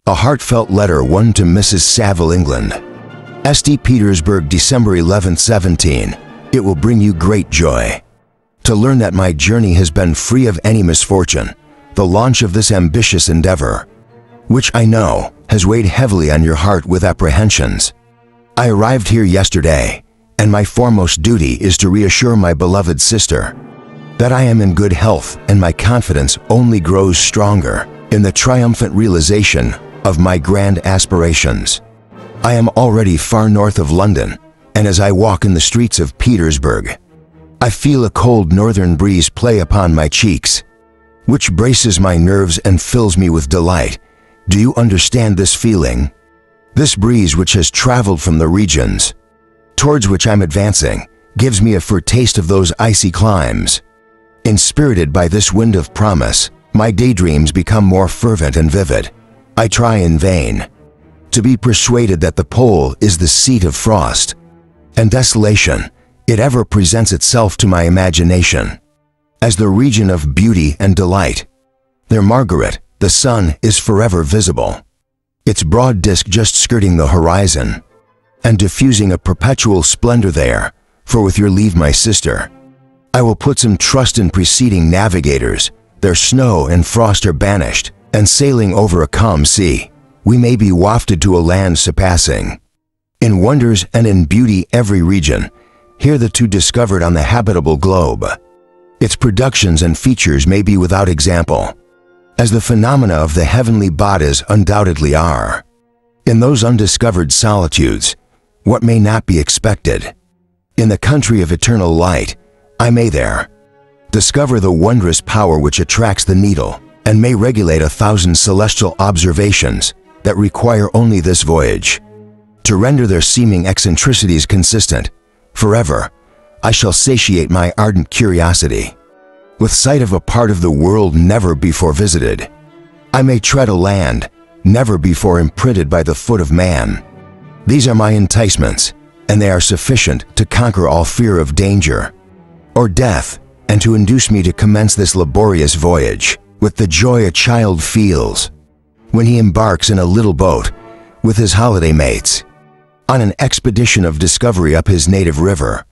A heartfelt letter, one to Mrs. Saville, England. St. Petersburg, December 11, 17. It will bring you great joy to learn that my journey has been free of any misfortune. The launch of this ambitious endeavor, which I know has weighed heavily on your heart with apprehensions. I arrived here yesterday, and my foremost duty is to reassure my beloved sister that I am in good health, and my confidence only grows stronger in the triumphant realization of my grand aspirations. I am already far north of London, and as I walk in the streets of Petersburg, I feel a cold northern breeze play upon my cheeks, which braces my nerves and fills me with delight. Do you understand this feeling? This breeze, which has traveled from the regions towards which I'm advancing, gives me a foretaste of those icy climes. Inspirited by this wind of promise, my daydreams become more fervent and vivid. I try in vain to be persuaded that the pole is the seat of frost and desolation. It ever presents itself to my imagination as the region of beauty and delight. There, Margaret, the sun is forever visible, its broad disk just skirting the horizon and diffusing a perpetual splendor there. For with your leave, my sister, I will put some trust in preceding navigators. Their snow and frost are banished, and sailing over a calm sea, we may be wafted to a land surpassing in wonders and in beauty every region hitherto discovered on the habitable globe. Its productions and features may be without example, as the phenomena of the heavenly bodies undoubtedly are. In those undiscovered solitudes, what may not be expected? In the country of eternal light, I may there discover the wondrous power which attracts the needle, and may regulate 1,000 celestial observations that require only this voyage to render their seeming eccentricities consistent. Forever, I shall satiate my ardent curiosity with sight of a part of the world never before visited. I may tread a land never before imprinted by the foot of man. These are my enticements, and they are sufficient to conquer all fear of danger or death, and to induce me to commence this laborious voyage with the joy a child feels when he embarks in a little boat with his holiday mates on an expedition of discovery up his native river.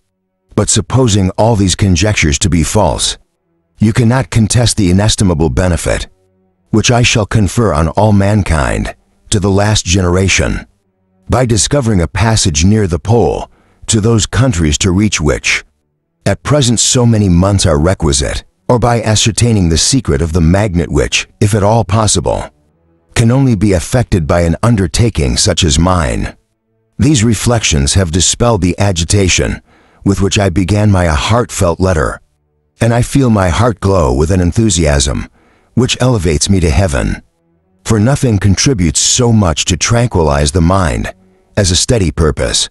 But supposing all these conjectures to be false, you cannot contest the inestimable benefit which I shall confer on all mankind to the last generation, by discovering a passage near the pole to those countries to reach which at present so many months are requisite, or by ascertaining the secret of the magnet which, if at all possible, can only be effected by an undertaking such as mine. These reflections have dispelled the agitation with which I began my heartfelt letter, and I feel my heart glow with an enthusiasm which elevates me to heaven. For nothing contributes so much to tranquilize the mind as a steady purpose,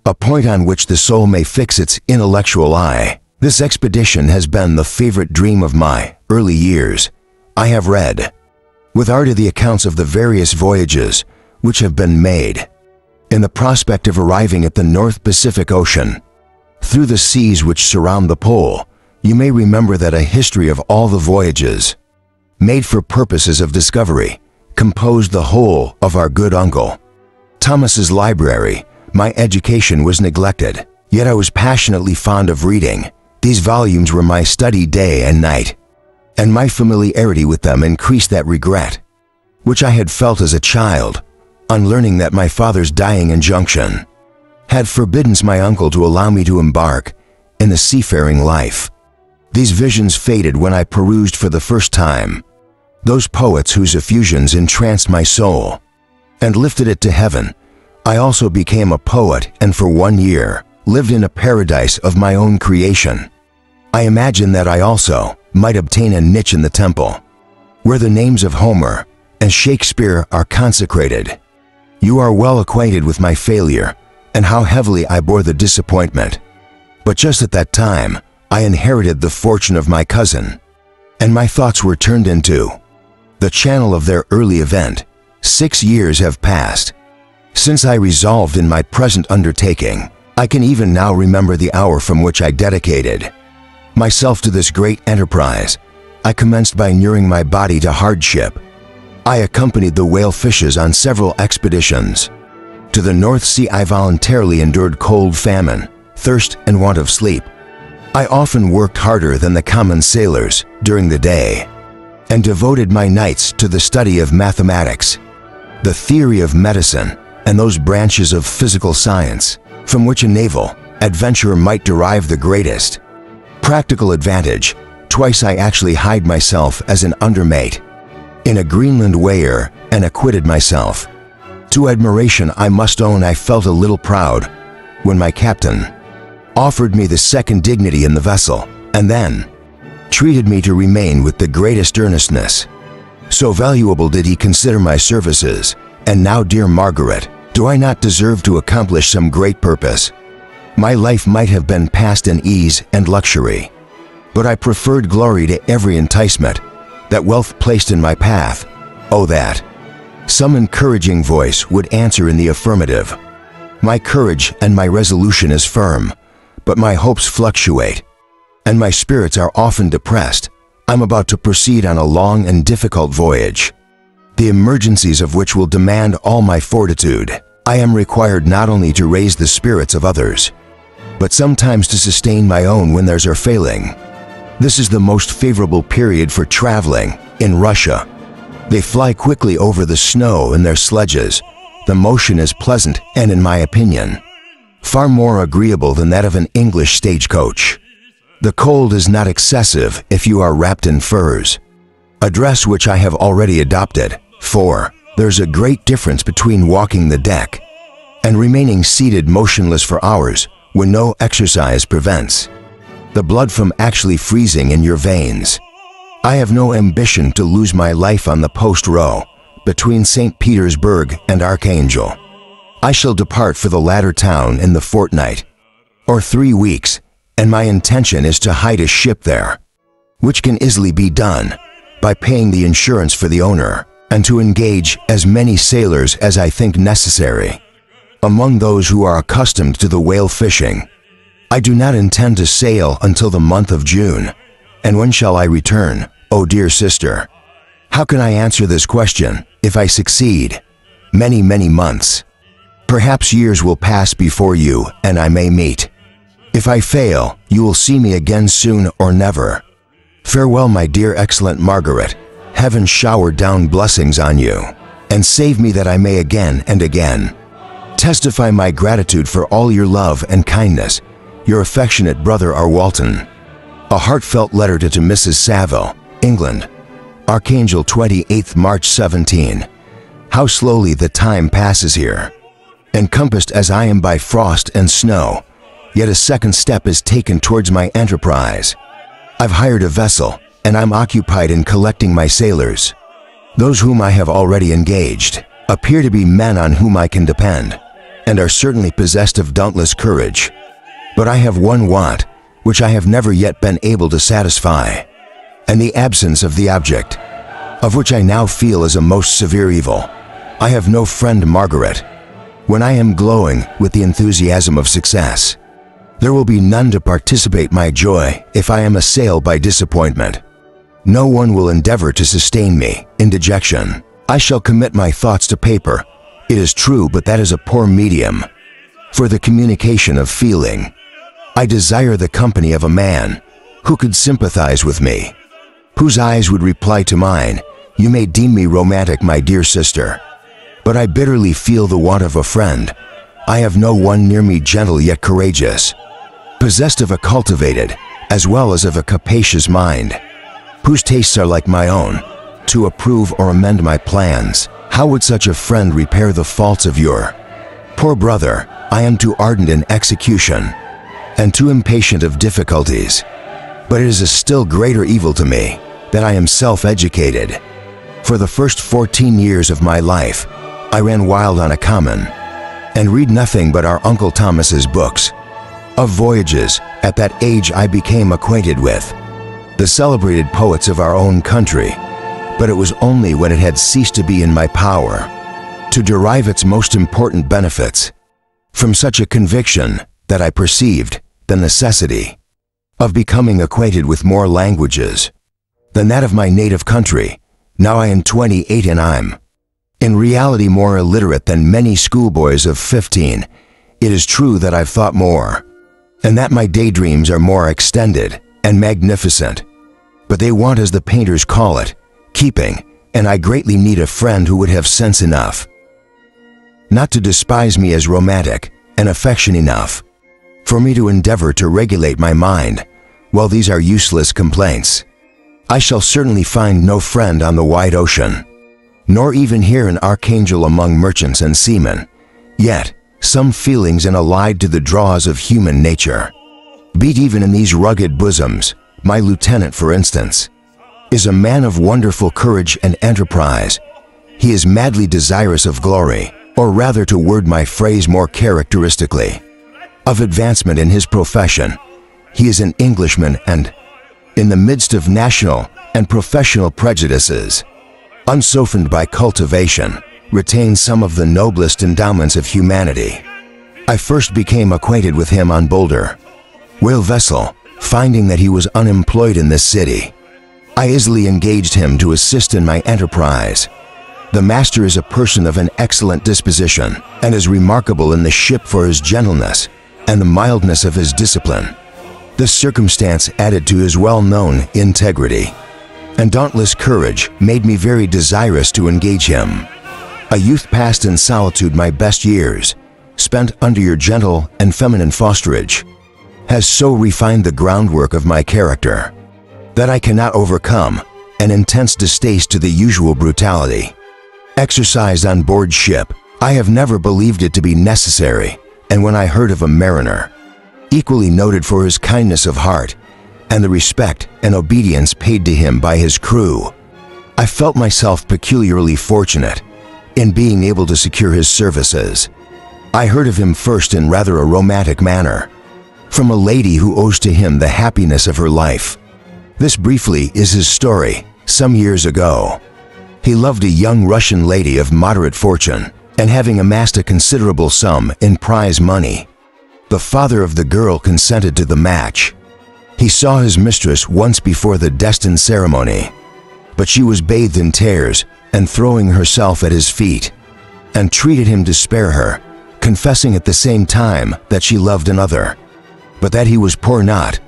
a point on which the soul may fix its intellectual eye. This expedition has been the favorite dream of my early years. I have read with ardor the accounts of the various voyages which have been made in the prospect of arriving at the North Pacific Ocean. Through the seas which surround the pole, you may remember that a history of all the voyages made for purposes of discovery composed the whole of our good uncle Thomas's library. My education was neglected, yet I was passionately fond of reading. These volumes were my study day and night, and my familiarity with them increased that regret which I had felt as a child on learning that my father's dying injunction had forbidden my uncle to allow me to embark in the seafaring life. These visions faded when I perused for the first time those poets whose effusions entranced my soul and lifted it to heaven. I also became a poet, and for 1 year lived in a paradise of my own creation. I imagine that I also might obtain a niche in the temple, where the names of Homer and Shakespeare are consecrated. You are well acquainted with my failure and how heavily I bore the disappointment. But just at that time, I inherited the fortune of my cousin, and my thoughts were turned into the channel of their early event. 6 years have passed since I resolved in my present undertaking. I can even now remember the hour from which I dedicated myself to this great enterprise. I commenced by inuring my body to hardship I accompanied the whale fishes on several expeditions. To the North Sea I voluntarily endured cold, famine, thirst, and want of sleep. I often worked harder than the common sailors during the day, and devoted my nights to the study of mathematics, the theory of medicine, and those branches of physical science from which a naval adventurer might derive the greatest practical advantage. Twice I actually hired myself as an undermate in a Greenland whaler and acquitted myself. To admiration, I must own I felt a little proud when my captain offered me the second dignity in the vessel, and then treated me to remain with the greatest earnestness. So valuable did he consider my services. And now, dear Margaret, do I not deserve to accomplish some great purpose? My life might have been passed in ease and luxury, but I preferred glory to every enticement that wealth placed in my path. Oh, that some encouraging voice would answer in the affirmative. My courage and my resolution is firm, but my hopes fluctuate, and my spirits are often depressed. I'm about to proceed on a long and difficult voyage, the emergencies of which will demand all my fortitude. I am required not only to raise the spirits of others, but sometimes to sustain my own when theirs are failing. This is the most favorable period for traveling in Russia. They fly quickly over the snow in their sledges. The motion is pleasant and, in my opinion, far more agreeable than that of an English stagecoach. The cold is not excessive if you are wrapped in furs, a dress which I have already adopted, for there's a great difference between walking the deck and remaining seated motionless for hours when no exercise prevents the blood from actually freezing in your veins. I have no ambition to lose my life on the post row between St. Petersburg and Archangel. I shall depart for the latter town in the fortnight or 3 weeks, and my intention is to hide a ship there, which can easily be done by paying the insurance for the owner, and to engage as many sailors as I think necessary among those who are accustomed to the whale fishing. I do not intend to sail until the month of June. And when shall I return, oh dear sister? How can I answer this question? If I succeed, many, many months, perhaps years will pass before you and I may meet. If I fail, you will see me again soon or never. Farewell, my dear excellent Margaret. Heaven shower down blessings on you, and save me that I may again and again testify my gratitude for all your love and kindness. Your affectionate brother, R. Walton. A heartfelt letter to Mrs. Saville, England. Archangel, 28th March 17. How slowly the time passes here. Encompassed as I am by frost and snow, yet a second step is taken towards my enterprise. I've hired a vessel, and I'm occupied in collecting my sailors. Those whom I have already engaged appear to be men on whom I can depend, and are certainly possessed of dauntless courage. But I have one want, which I have never yet been able to satisfy, and the absence of the object, of which I now feel is a most severe evil. I have no friend, Margaret. When I am glowing with the enthusiasm of success, there will be none to participate my joy if I am assailed by disappointment. No one will endeavor to sustain me in dejection. I shall commit my thoughts to paper. It is true, but that is a poor medium for the communication of feeling. I desire the company of a man who could sympathize with me, whose eyes would reply to mine. You may deem me romantic, my dear sister, but I bitterly feel the want of a friend. I have no one near me gentle yet courageous, possessed of a cultivated as well as of a capacious mind, whose tastes are like my own, to approve or amend my plans. How would such a friend repair the faults of your poor brother? I am too ardent in execution and too impatient of difficulties, but it is a still greater evil to me that I am self-educated. For the first 14 years of my life, I ran wild on a common and read nothing but our Uncle Thomas's books of voyages. At that age I became acquainted with the celebrated poets of our own country, but it was only when it had ceased to be in my power to derive its most important benefits from such a conviction that I perceived the necessity of becoming acquainted with more languages than that of my native country, Now I am 28 and I'm, in reality, more illiterate than many schoolboys of 15. It is true that I've thought more, and that my daydreams are more extended and magnificent. But they want, as the painters call it, keeping, and I greatly need a friend who would have sense enough not to despise me as romantic, and affection enough for me to endeavor to regulate my mind. Well, these are useless complaints. I shall certainly find no friend on the wide ocean, nor even here an archangel among merchants and seamen. Yet, some feelings and allied to the draws of human nature beat even in these rugged bosoms. My lieutenant, for instance, is a man of wonderful courage and enterprise. He is madly desirous of glory, or rather, to word my phrase more characteristically, of advancement in his profession. He is an Englishman and, in the midst of national and professional prejudices, unsoftened by cultivation, retains some of the noblest endowments of humanity. I first became acquainted with him on boulder whale vessel, finding that he was unemployed in this city. I easily engaged him to assist in my enterprise. The master is a person of an excellent disposition, and is remarkable in the ship for his gentleness and the mildness of his discipline. This circumstance, added to his well-known integrity and dauntless courage, made me very desirous to engage him. A youth passed in solitude, my best years, spent under your gentle and feminine fosterage, has so refined the groundwork of my character that I cannot overcome an intense distaste to the usual brutality exercised on board ship. I have never believed it to be necessary, and when I heard of a mariner, equally noted for his kindness of heart and the respect and obedience paid to him by his crew, I felt myself peculiarly fortunate in being able to secure his services. I heard of him first in rather a romantic manner, from a lady who owes to him the happiness of her life. This briefly is his story. Some years ago, he loved a young Russian lady of moderate fortune, and having amassed a considerable sum in prize money, the father of the girl consented to the match. He saw his mistress once before the destined ceremony, but she was bathed in tears and throwing herself at his feet, and treated him to spare her, confessing at the same time that she loved another, but that he was poor not.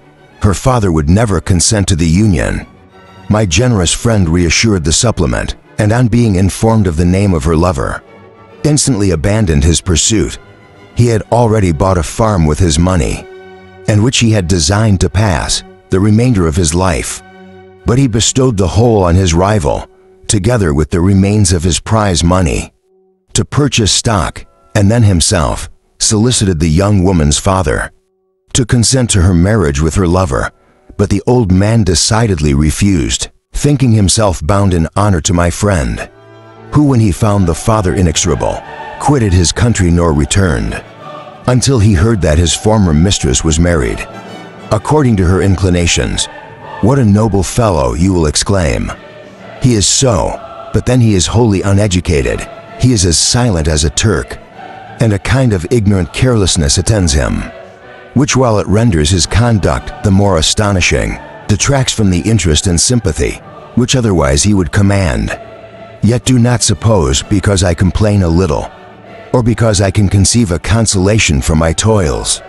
Her father would never consent to the union. My generous friend reassured the supplement, and on being informed of the name of her lover, instantly abandoned his pursuit. He had already bought a farm with his money, and which he had designed to pass the remainder of his life, but he bestowed the whole on his rival, together with the remains of his prize money, to purchase stock, and then himself solicited the young woman's father to consent to her marriage with her lover, but the old man decidedly refused, thinking himself bound in honor to my friend, who, when he found the father inexorable, quitted his country nor returned, until he heard that his former mistress was married, according to her inclinations. What a noble fellow, you will exclaim. He is so, but then he is wholly uneducated. He is as silent as a Turk, and a kind of ignorant carelessness attends him, which, while it renders his conduct the more astonishing, detracts from the interest and sympathy which otherwise he would command. Yet do not suppose, because I complain a little, or because I can conceive a consolation for my toils,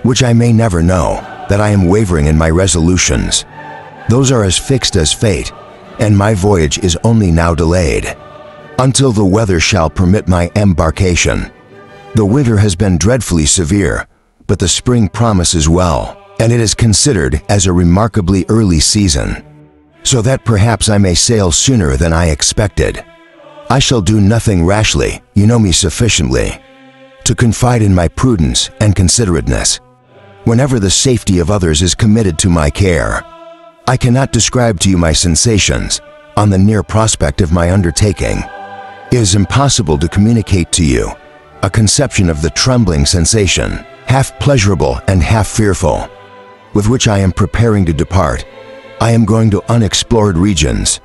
which I may never know, that I am wavering in my resolutions. Those are as fixed as fate, and my voyage is only now delayed, until the weather shall permit my embarkation. The winter has been dreadfully severe, but the spring promises well, and it is considered as a remarkably early season, so that perhaps I may sail sooner than I expected. I shall do nothing rashly, you know me sufficiently to confide in my prudence and considerateness, whenever the safety of others is committed to my care. I cannot describe to you my sensations on the near prospect of my undertaking. It is impossible to communicate to you a conception of the trembling sensation, half pleasurable and half fearful, with which I am preparing to depart. I am going to unexplored regions,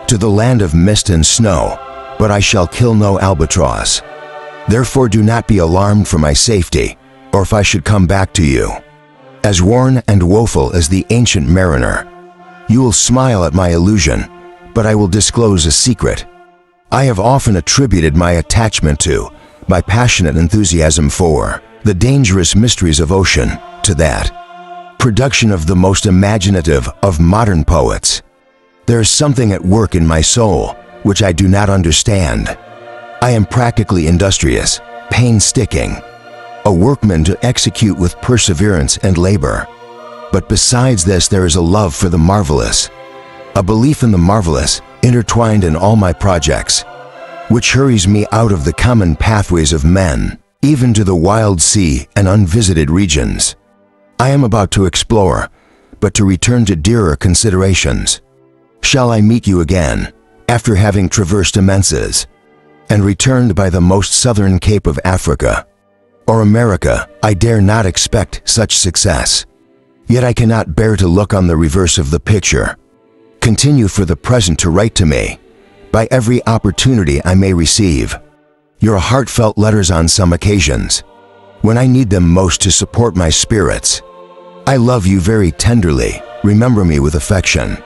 to the land of mist and snow, but I shall kill no albatross. Therefore do not be alarmed for my safety, or if I should come back to you, as worn and woeful as the ancient mariner. You will smile at my illusion, but I will disclose a secret. I have often attributed my attachment to, my passionate enthusiasm for, the dangerous mysteries of ocean to that production of the most imaginative of modern poets. There is something at work in my soul which I do not understand. I am practically industrious, painstaking, a workman to execute with perseverance and labor. But besides this, there is a love for the marvelous, a belief in the marvelous intertwined in all my projects, which hurries me out of the common pathways of men, even to the wild sea and unvisited regions. I am about to explore, but to return to dearer considerations. Shall I meet you again, after having traversed immenses, and returned by the most southern cape of Africa, or America? I dare not expect such success. Yet I cannot bear to look on the reverse of the picture. Continue for the present to write to me, by every opportunity I may receive, your heartfelt letters on some occasions, when I need them most to support my spirits. I love you very tenderly. Remember me with affection.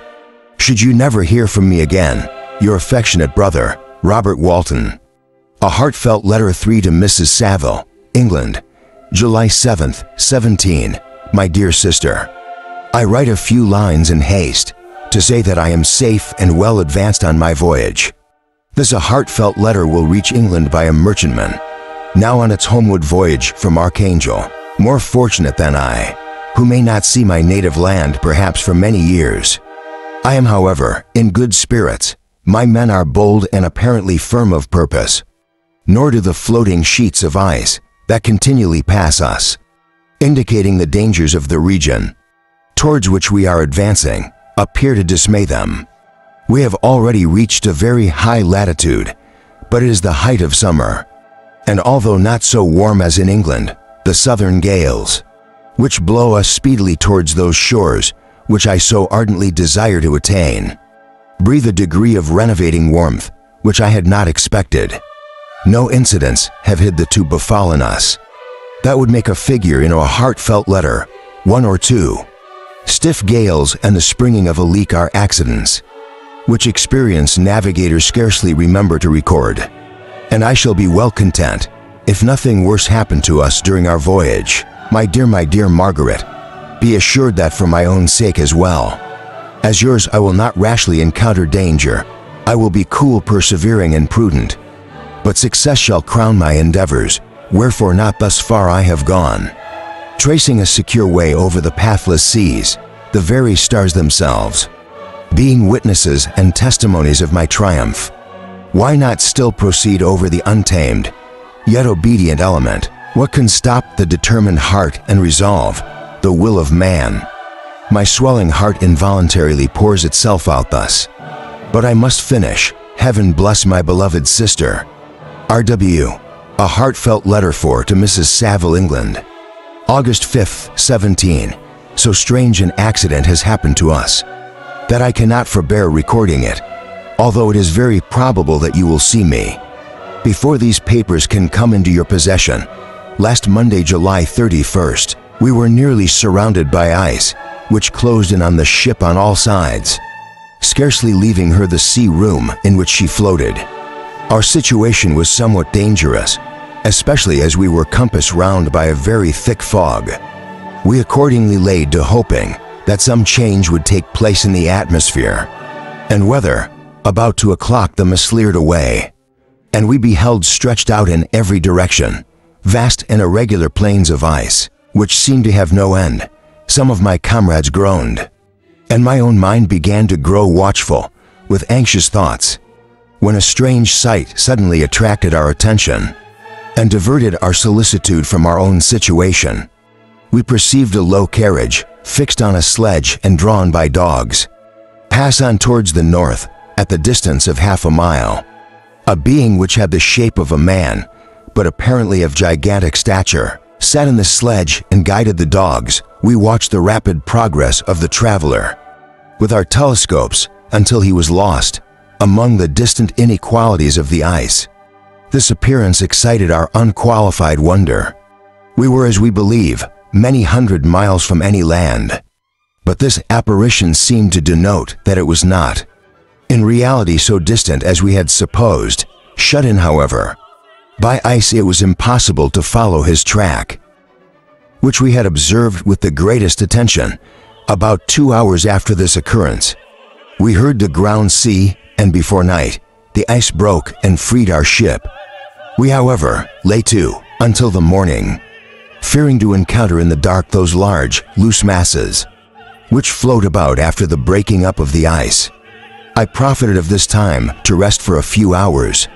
Should you never hear from me again, your affectionate brother, Robert Walton. A heartfelt letter 3 to Mrs. Saville, England, July 7th, 17. My dear sister, I write a few lines in haste to say that I am safe and well advanced on my voyage. This a heartfelt letter will reach England by a merchantman, now on its homeward voyage from Archangel, more fortunate than I, who may not see my native land perhaps for many years. I am, however, in good spirits. My men are bold and apparently firm of purpose, nor do the floating sheets of ice that continually pass us, indicating the dangers of the region towards which we are advancing, appear to dismay them. We have already reached a very high latitude, but it is the height of summer, and although not so warm as in England, the southern gales, which blow us speedily towards those shores which I so ardently desire to attain, breathe a degree of renovating warmth which I had not expected. No incidents have hitherto befallen us that would make a figure in a heartfelt letter, 1 or 2. Stiff gales and the springing of a leak are accidents, which experienced navigators scarcely remember to record, and I shall be well content if nothing worse happened to us during our voyage. My dear Margaret, be assured that for my own sake as well as yours I will not rashly encounter danger. I will be cool, persevering, and prudent, but success shall crown my endeavors, wherefore not thus far I have gone, tracing a secure way over the pathless seas, the very stars themselves being witnesses and testimonies of my triumph. Why not still proceed over the untamed, yet obedient element? What can stop the determined heart and resolve, the will of man? My swelling heart involuntarily pours itself out thus. But I must finish. Heaven bless my beloved sister. R.W. A heartfelt letter 4 to Mrs. Saville, England, August 5th, 17. So strange an accident has happened to us that I cannot forbear recording it, although it is very probable that you will see me before these papers can come into your possession. Last Monday, July 31st, we were nearly surrounded by ice, which closed in on the ship on all sides, scarcely leaving her the sea room in which she floated. Our situation was somewhat dangerous, especially as we were compassed round by a very thick fog. We accordingly laid to hoping that some change would take place in the atmosphere and weather. About 2 o'clock the mist cleared away, and we beheld stretched out in every direction vast and irregular plains of ice, which seemed to have no end. Some of my comrades groaned, and my own mind began to grow watchful with anxious thoughts, when a strange sight suddenly attracted our attention and diverted our solicitude from our own situation. We perceived a low carriage, fixed on a sledge and drawn by dogs, pass on towards the north at the distance of half a mile. A being which had the shape of a man, but apparently of gigantic stature, sat in the sledge and guided the dogs. We watched the rapid progress of the traveler with our telescopes until he was lost among the distant inequalities of the ice. This appearance excited our unqualified wonder. We were, as we believe, many hundred miles from any land, but this apparition seemed to denote that it was not. in reality so distant as we had supposed, shut in, however, by ice. It was impossible to follow his track, which we had observed with the greatest attention. About 2 hours after this occurrence, we heard the ground sea, and before night, the ice broke and freed our ship. We, however, lay to until the morning, fearing to encounter in the dark those large, loose masses, which float about after the breaking up of the ice. I profited of this time to rest for a few hours.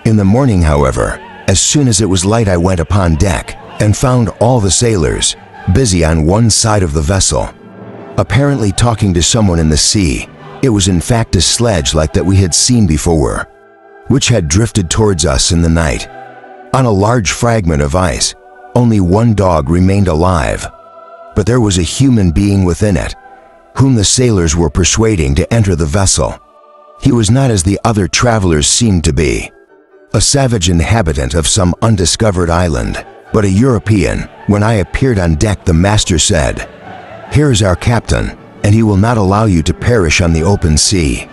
In the morning, however, as soon as it was light, I went upon deck and found all the sailors busy on one side of the vessel, apparently talking to someone in the sea. It was in fact a sledge like that we had seen before, which had drifted towards us in the night. On a large fragment of ice, only one dog remained alive, but there was a human being within it, whom the sailors were persuading to enter the vessel. He was not as the other travelers seemed to be, a savage inhabitant of some undiscovered island, but a European. When I appeared on deck, the master said, "Here is our captain, and he will not allow you to perish on the open sea."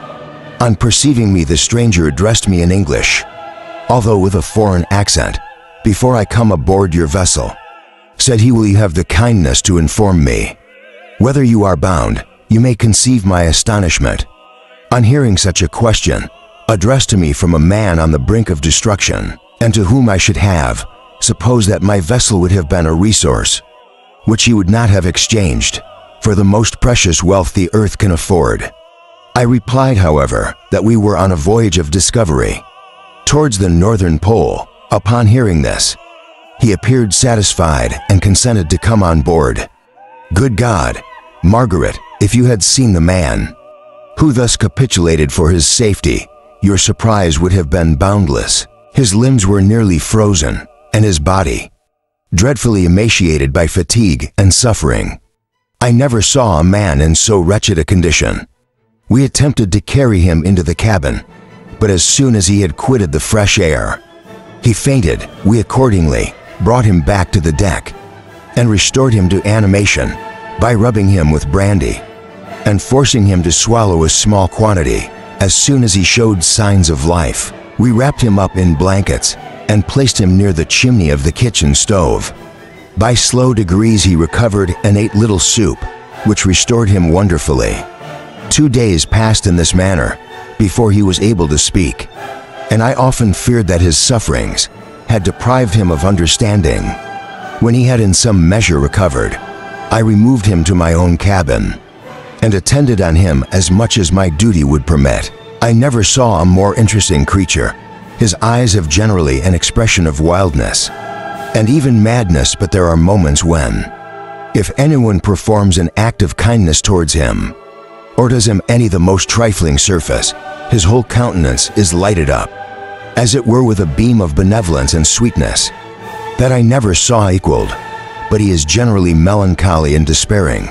On perceiving me, the stranger addressed me in English, although with a foreign accent. "Before I come aboard your vessel," said he, "will you have the kindness to inform me whether you are bound?" You may conceive my astonishment on hearing such a question addressed to me from a man on the brink of destruction, and to whom I should have supposed that my vessel would have been a resource which he would not have exchanged for the most precious wealth the earth can afford. I replied, however, that we were on a voyage of discovery towards the northern pole. Upon hearing this, he appeared satisfied and consented to come on board. Good God, Margaret, if you had seen the man who thus capitulated for his safety, your surprise would have been boundless. His limbs were nearly frozen, and his body dreadfully emaciated by fatigue and suffering. I never saw a man in so wretched a condition. We attempted to carry him into the cabin, but as soon as he had quitted the fresh air, he fainted. We accordingly brought him back to the deck and restored him to animation by rubbing him with brandy and forcing him to swallow a small quantity. As soon as he showed signs of life, we wrapped him up in blankets and placed him near the chimney of the kitchen stove. By slow degrees he recovered and ate little soup, which restored him wonderfully. 2 days passed in this manner before he was able to speak, and I often feared that his sufferings had deprived him of understanding. When he had in some measure recovered, I removed him to my own cabin and attended on him as much as my duty would permit. I never saw a more interesting creature. His eyes have generally an expression of wildness and even madness, but there are moments when, if anyone performs an act of kindness towards him, or does him any the most trifling service, his whole countenance is lighted up, as it were with a beam of benevolence and sweetness that I never saw equaled. But he is generally melancholy and despairing,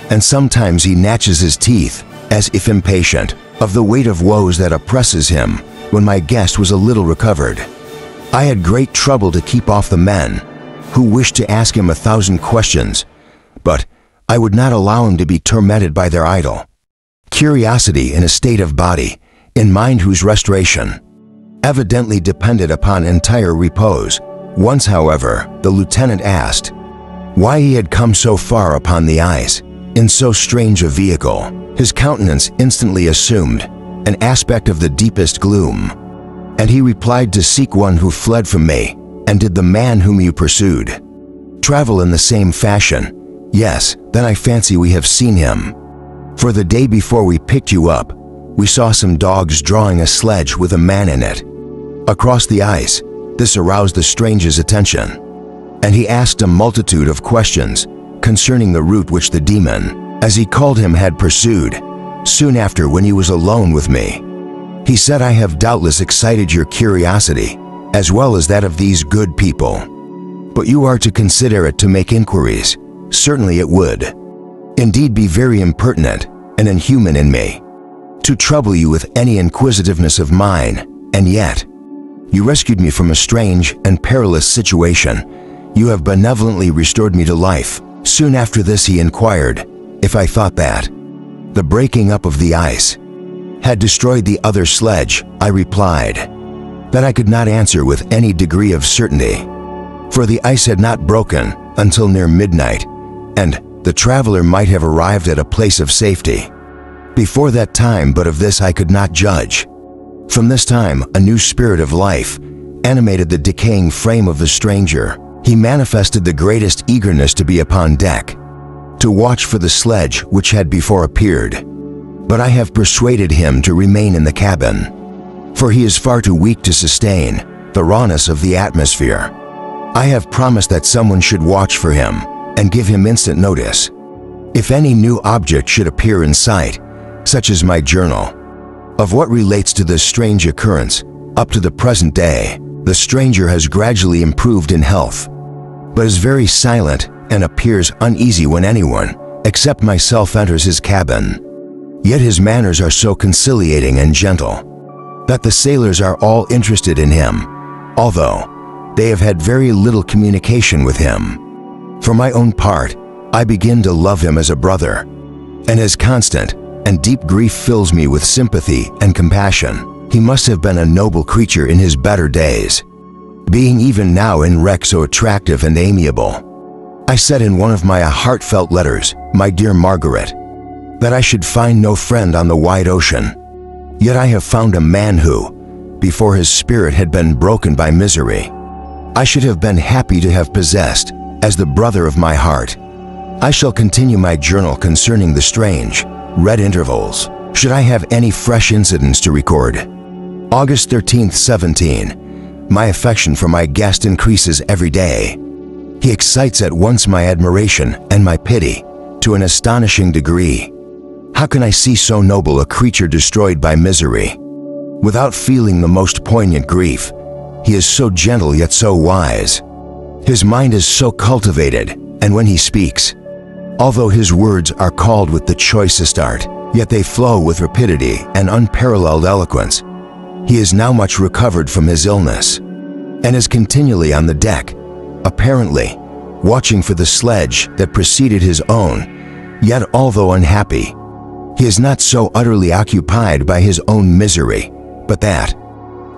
and sometimes he gnashes his teeth, as if impatient of the weight of woes that oppresses him. When my guest was a little recovered, I had great trouble to keep off the men who wished to ask him 1,000 questions, but I would not allow him to be tormented by their idle curiosity in a state of body and mind whose restoration evidently depended upon entire repose. Once, however, the lieutenant asked why he had come so far upon the ice in so strange a vehicle. His countenance instantly assumed an aspect of the deepest gloom, and he replied, "To seek one who fled from me." "And did the man whom you pursued travel in the same fashion?" "Yes." "Then I fancy we have seen him. For the day before we picked you up, we saw some dogs drawing a sledge with a man in it across the ice." This aroused the stranger's attention, and he asked a multitude of questions concerning the route which the demon, as he called him, had pursued. Soon after, when he was alone with me, he said, "I have doubtless excited your curiosity, as well as that of these good people. But you are to consider it to make inquiries. Certainly it would indeed be very impertinent and inhuman in me to trouble you with any inquisitiveness of mine, and yet you rescued me from a strange and perilous situation. You have benevolently restored me to life." Soon after this he inquired if I thought that the breaking up of the ice had destroyed the other sledge, I replied. That I could not answer with any degree of certainty, for the ice had not broken until near midnight, and the traveler might have arrived at a place of safety before that time, but of this I could not judge. From this time, a new spirit of life animated the decaying frame of the stranger. He manifested the greatest eagerness to be upon deck, to watch for the sledge which had before appeared. But I have persuaded him to remain in the cabin, for he is far too weak to sustain the rawness of the atmosphere. I have promised that someone should watch for him and give him instant notice if any new object should appear in sight, such as my journal, of what relates to this strange occurrence. Up to the present day, the stranger has gradually improved in health, but is very silent and appears uneasy when anyone, except myself, enters his cabin. Yet his manners are so conciliating and gentle that the sailors are all interested in him, although they have had very little communication with him. For my own part, I begin to love him as a brother, and his constant and deep grief fills me with sympathy and compassion. He must have been a noble creature in his better days, being even now in wreck so attractive and amiable. I said in one of my heartfelt letters, my dear Margaret, that I should find no friend on the wide ocean. Yet I have found a man who, before his spirit had been broken by misery, I should have been happy to have possessed as the brother of my heart. I shall continue my journal concerning the strange, red intervals, should I have any fresh incidents to record. August 13th, 17. My affection for my guest increases every day. He excites at once my admiration and my pity to an astonishing degree. How can I see so noble a creature destroyed by misery without feeling the most poignant grief? He is so gentle yet so wise. His mind is so cultivated, and when he speaks, although his words are called with the choicest art, yet they flow with rapidity and unparalleled eloquence. He is now much recovered from his illness, and is continually on the deck, apparently watching for the sledge that preceded his own. Yet although unhappy, he is not so utterly occupied by his own misery, but that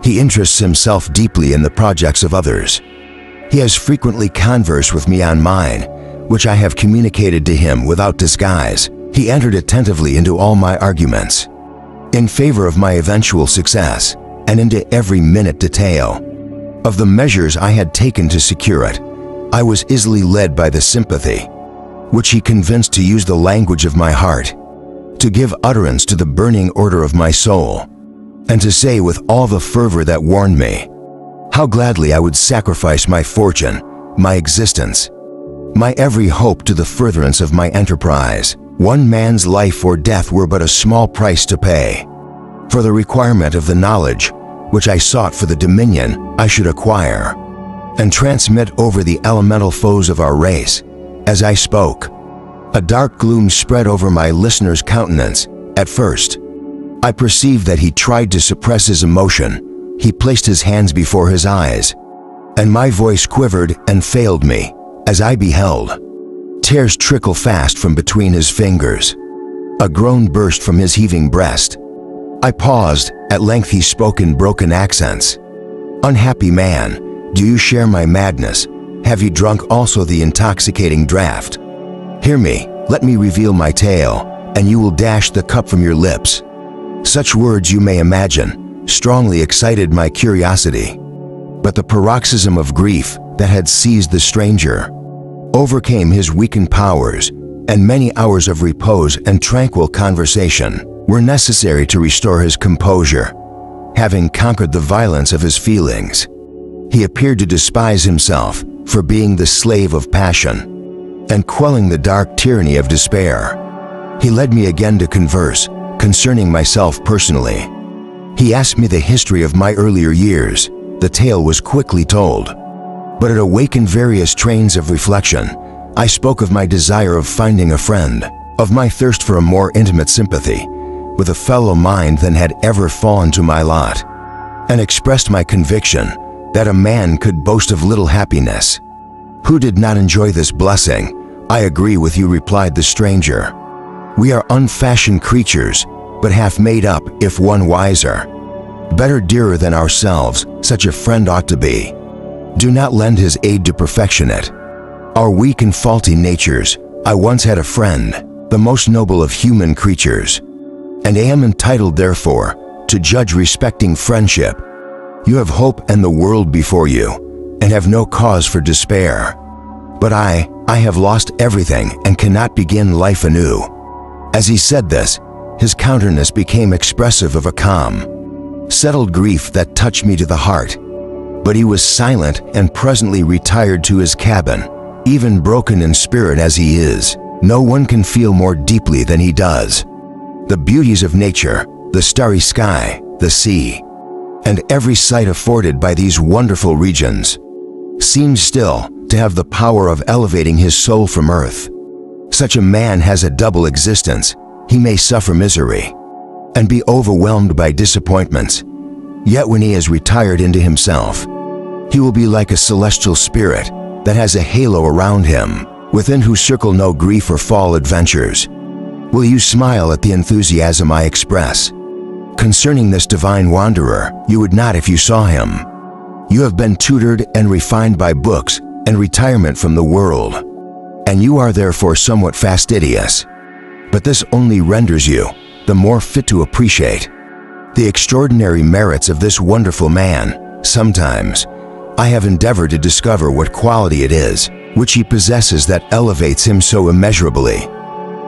he interests himself deeply in the projects of others. He has frequently conversed with me on mine, which I have communicated to him without disguise. He entered attentively into all my arguments in favor of my eventual success, and into every minute detail of the measures I had taken to secure it. I was easily led by the sympathy which he convinced to use the language of my heart, to give utterance to the burning order of my soul, and to say with all the fervor that warned me how gladly I would sacrifice my fortune, my existence, my every hope to the furtherance of my enterprise. One man's life or death were but a small price to pay for the requirement of the knowledge which I sought for the dominion I should acquire and transmit over the elemental foes of our race. As I spoke, a dark gloom spread over my listener's countenance. At first, I perceived that he tried to suppress his emotion. He placed his hands before his eyes, and my voice quivered and failed me as I beheld tears trickle fast from between his fingers. A groan burst from his heaving breast. I paused. At length he spoke in broken accents. "Unhappy man, do you share my madness? Have you drunk also the intoxicating draught? Hear me, let me reveal my tale, and you will dash the cup from your lips." Such words, you may imagine, strongly excited my curiosity. But the paroxysm of grief that had seized the stranger overcame his weakened powers, and many hours of repose and tranquil conversation were necessary to restore his composure. Having conquered the violence of his feelings, he appeared to despise himself for being the slave of passion, and quelling the dark tyranny of despair. He led me again to converse concerning myself personally. He asked me the history of my earlier years. The tale was quickly told, but it awakened various trains of reflection. I spoke of my desire of finding a friend, of my thirst for a more intimate sympathy with a fellow mind than had ever fallen to my lot, and expressed my conviction that a man could boast of little happiness who did not enjoy this blessing. "I agree with you," replied the stranger. "We are unfashioned creatures, but half made up if one wiser. Better dearer than ourselves, such a friend ought to be. Do not lend his aid to perfection it. Our weak and faulty natures, I once had a friend, the most noble of human creatures, and I am entitled therefore to judge respecting friendship. You have hope and the world before you, and have no cause for despair. But I have lost everything and cannot begin life anew. As he said this, his countenance became expressive of a calm, settled grief that touched me to the heart. But he was silent and presently retired to his cabin. Even broken in spirit as he is, no one can feel more deeply than he does. The beauties of nature, the starry sky, the sea, and every sight afforded by these wonderful regions, seems still to have the power of elevating his soul from earth. Such a man has a double existence. He may suffer misery and be overwhelmed by disappointments, yet when he has retired into himself, he will be like a celestial spirit that has a halo around him, within whose circle no grief or fall adventures. Will you smile at the enthusiasm I express concerning this divine wanderer? You would not if you saw him. You have been tutored and refined by books and retirement from the world, and you are therefore somewhat fastidious. But this only renders you the more fit to appreciate the extraordinary merits of this wonderful man. Sometimes I have endeavored to discover what quality it is which he possesses that elevates him so immeasurably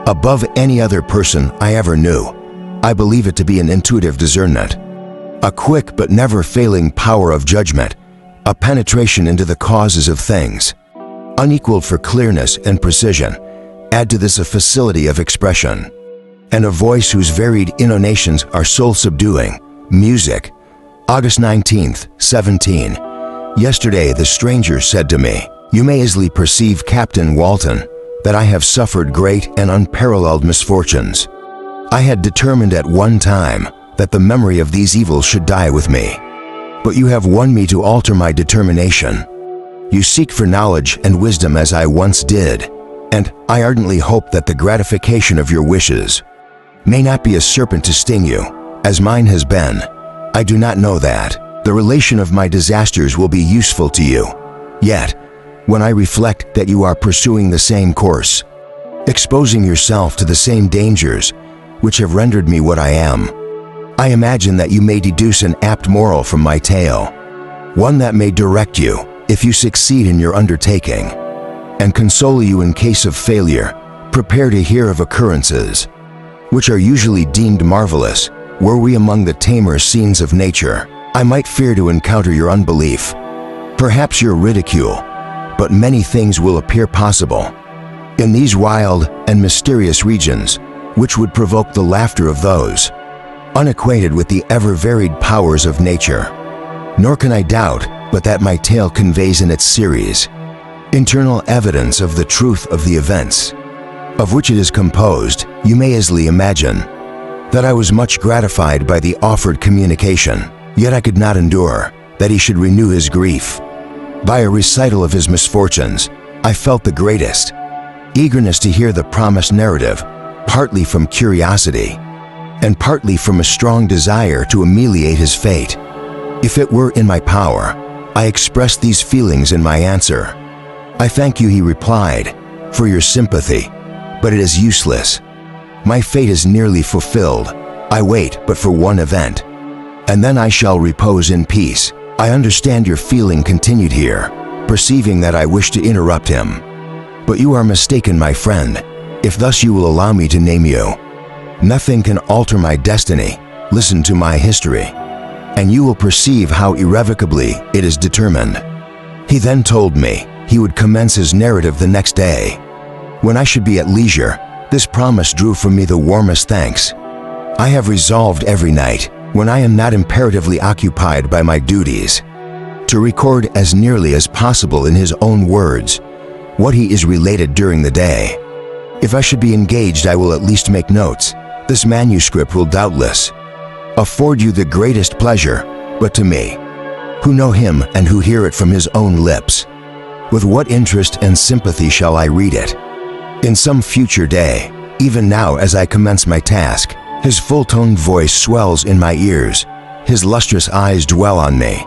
above any other person I ever knew. I believe it to be an intuitive discernment, a quick but never failing power of judgment, a penetration into the causes of things, unequaled for clearness and precision. Add to this a facility of expression, and a voice whose varied intonations are soul-subduing. Music. August 19th, 17. Yesterday the stranger said to me, "You may easily perceive, Captain Walton, that I have suffered great and unparalleled misfortunes. I had determined at one time that the memory of these evils should die with me. But you have won me to alter my determination. You seek for knowledge and wisdom as I once did, and I ardently hope that the gratification of your wishes may not be a serpent to sting you, as mine has been. I do not know that the relation of my disasters will be useful to you. Yet, when I reflect that you are pursuing the same course, exposing yourself to the same dangers which have rendered me what I am, I imagine that you may deduce an apt moral from my tale, one that may direct you if you succeed in your undertaking, and console you in case of failure. Prepare to hear of occurrences which are usually deemed marvelous. Were we among the tamer scenes of nature, I might fear to encounter your unbelief, perhaps your ridicule, but many things will appear possible in these wild and mysterious regions which would provoke the laughter of those unacquainted with the ever-varied powers of nature. Nor can I doubt but that my tale conveys in its series internal evidence of the truth of the events of which it is composed. You may easily imagine that I was much gratified by the offered communication, yet I could not endure that he should renew his grief by a recital of his misfortunes. I felt the greatest eagerness to hear the promised narrative, partly from curiosity and partly from a strong desire to ameliorate his fate. If it were in my power, I expressed these feelings in my answer. "I thank you," he replied, "for your sympathy, but it is useless. My fate is nearly fulfilled. I wait but for one event, and then I shall repose in peace." "I understand your feeling," continued here, perceiving that I wished to interrupt him. "But you are mistaken, my friend, if thus you will allow me to name you. Nothing can alter my destiny. Listen to my history, and you will perceive how irrevocably it is determined." He then told me he would commence his narrative the next day, when I should be at leisure. This promise drew from me the warmest thanks. I have resolved every night, when I am not imperatively occupied by my duties, to record as nearly as possible in his own words what he is related during the day. If I should be engaged, I will at least make notes. This manuscript will doubtless afford you the greatest pleasure, but to me, who know him and who hear it from his own lips, with what interest and sympathy shall I read it? In some future day, even now as I commence my task, His full-toned voice swells in my ears. His lustrous eyes dwell on me.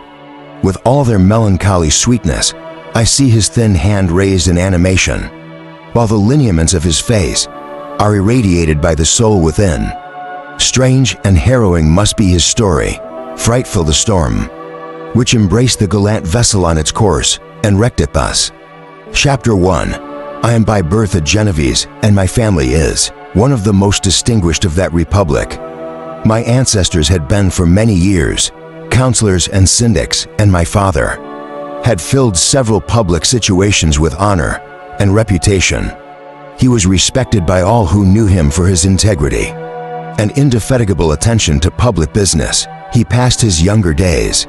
With all their melancholy sweetness, I see his thin hand raised in animation, while the lineaments of his face are irradiated by the soul within. Strange and harrowing must be his story, frightful the storm, which embraced the gallant vessel on its course and wrecked it thus. Chapter 1. I am by birth a Genovese, and my family is one of the most distinguished of that republic. My ancestors had been for many years counselors and syndics, and my father had filled several public situations with honor and reputation. He was respected by all who knew him for his integrity and indefatigable attention to public business. He passed his younger days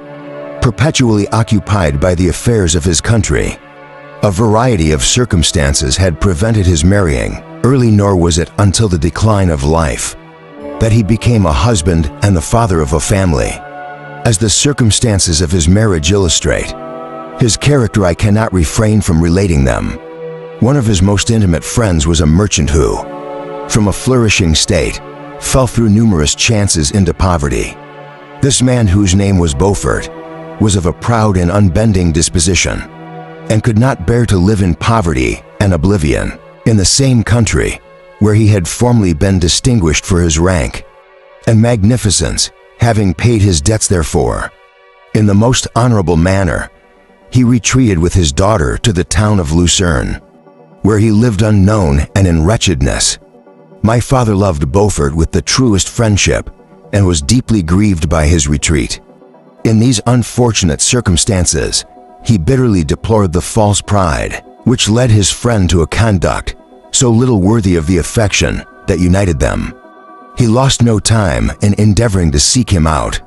perpetually occupied by the affairs of his country. A variety of circumstances had prevented his marrying early, nor was it until the decline of life that he became a husband and the father of a family. As the circumstances of his marriage illustrate his character, I cannot refrain from relating them. One of his most intimate friends was a merchant who, from a flourishing state, fell through numerous chances into poverty. This man, whose name was Beaufort, was of a proud and unbending disposition, and could not bear to live in poverty and oblivion in the same country where he had formerly been distinguished for his rank and magnificence, having paid his debts therefore. In the most honorable manner, he retreated with his daughter to the town of Lucerne, where he lived unknown and in wretchedness. My father loved Beaufort with the truest friendship and was deeply grieved by his retreat. In these unfortunate circumstances, he bitterly deplored the false pride which led his friend to a conduct so little worthy of the affection that united them. He lost no time in endeavoring to seek him out,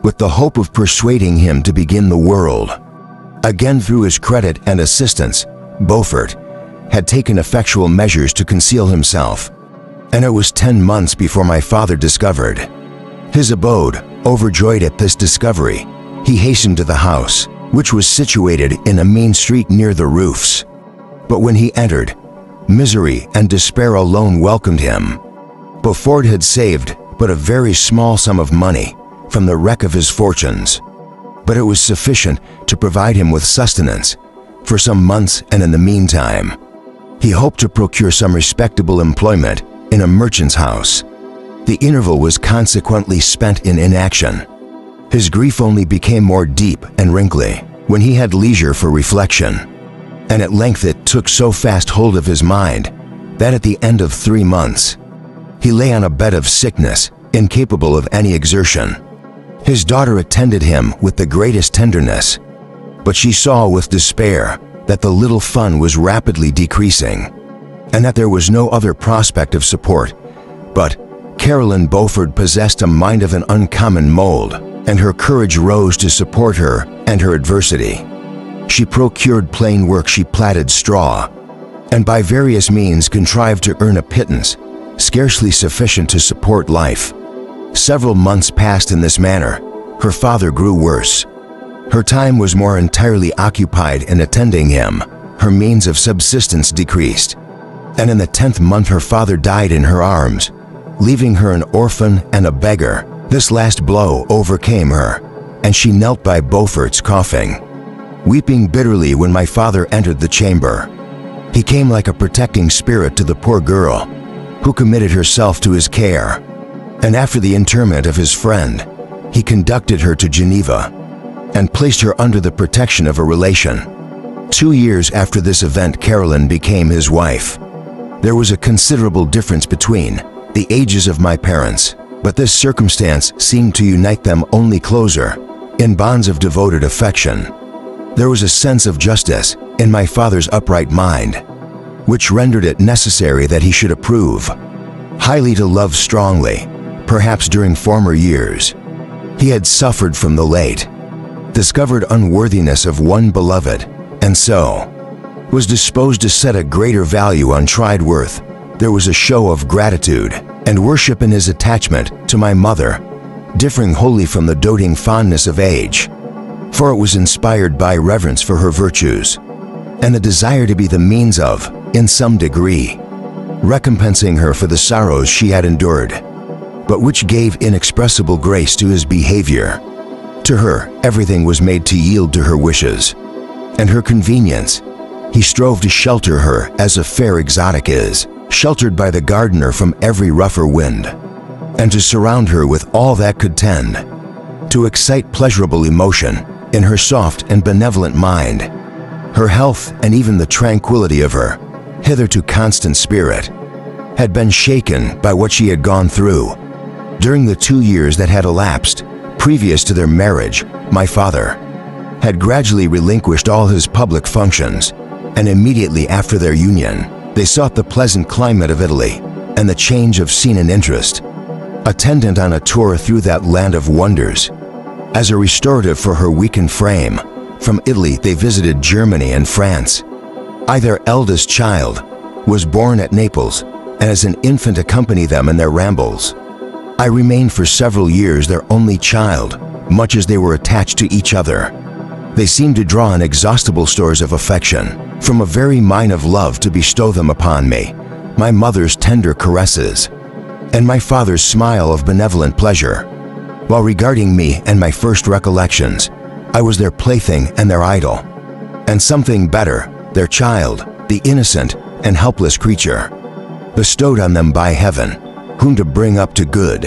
with the hope of persuading him to begin the world. Again, through his credit and assistance, Beaufort had taken effectual measures to conceal himself, and it was 10 months before my father discovered his abode. Overjoyed at this discovery, he hastened to the house, which was situated in a mean street near the roofs. But when he entered, misery and despair alone welcomed him. Beaufort had saved but a very small sum of money from the wreck of his fortunes, but it was sufficient to provide him with sustenance for some months, and in the meantime, he hoped to procure some respectable employment in a merchant's house. The interval was consequently spent in inaction. His grief only became more deep and wrinkly when he had leisure for reflection, and at length it took so fast hold of his mind that at the end of 3 months, he lay on a bed of sickness, incapable of any exertion. His daughter attended him with the greatest tenderness, but she saw with despair that the little fund was rapidly decreasing, and that there was no other prospect of support. But Caroline Beaufort possessed a mind of an uncommon mold, and her courage rose to support her and her adversity. She procured plain work, she plaited straw, and by various means contrived to earn a pittance scarcely sufficient to support life. Several months passed in this manner. Her father grew worse. Her time was more entirely occupied in attending him. Her means of subsistence decreased, and in the 10th month her father died in her arms, leaving her an orphan and a beggar. This last blow overcame her, and she knelt by Beaufort's coffin, weeping bitterly when my father entered the chamber. He came like a protecting spirit to the poor girl, who committed herself to his care, and after the interment of his friend, he conducted her to Geneva and placed her under the protection of a relation. 2 years after this event, Caroline became his wife. There was a considerable difference between the ages of my parents, but this circumstance seemed to unite them only closer in bonds of devoted affection. There was a sense of justice in my father's upright mind, which rendered it necessary that he should approve highly to love strongly. Perhaps during former years, he had suffered from the late discovered unworthiness of one beloved, and so was disposed to set a greater value on tried worth. There was a show of gratitude and worship in his attachment to my mother, differing wholly from the doting fondness of age, for it was inspired by reverence for her virtues and the desire to be the means of, in some degree, recompensing her for the sorrows she had endured. but which gave inexpressible grace to his behavior. To her, everything was made to yield to her wishes and her convenience. He strove to shelter her as a fair exotic is, sheltered by the gardener from every rougher wind, and to surround her with all that could tend to excite pleasurable emotion in her soft and benevolent mind. Her health and even the tranquility of her hitherto constant spirit had been shaken by what she had gone through. During the 2 years that had elapsed previous to their marriage, my father had gradually relinquished all his public functions, and immediately after their union, they sought the pleasant climate of Italy and the change of scene and interest, attendant on a tour through that land of wonders. As a restorative for her weakened frame, from Italy they visited Germany and France. Their eldest child was born at Naples, and as an infant accompanied them in their rambles. I remained for several years their only child, much as they were attached to each other. They seemed to draw inexhaustible stores of affection from a very mine of love to bestow them upon me, my mother's tender caresses, and my father's smile of benevolent pleasure. While regarding me and my first recollections, I was their plaything and their idol, and something better, their child, the innocent and helpless creature, bestowed on them by heaven, whom to bring up to good,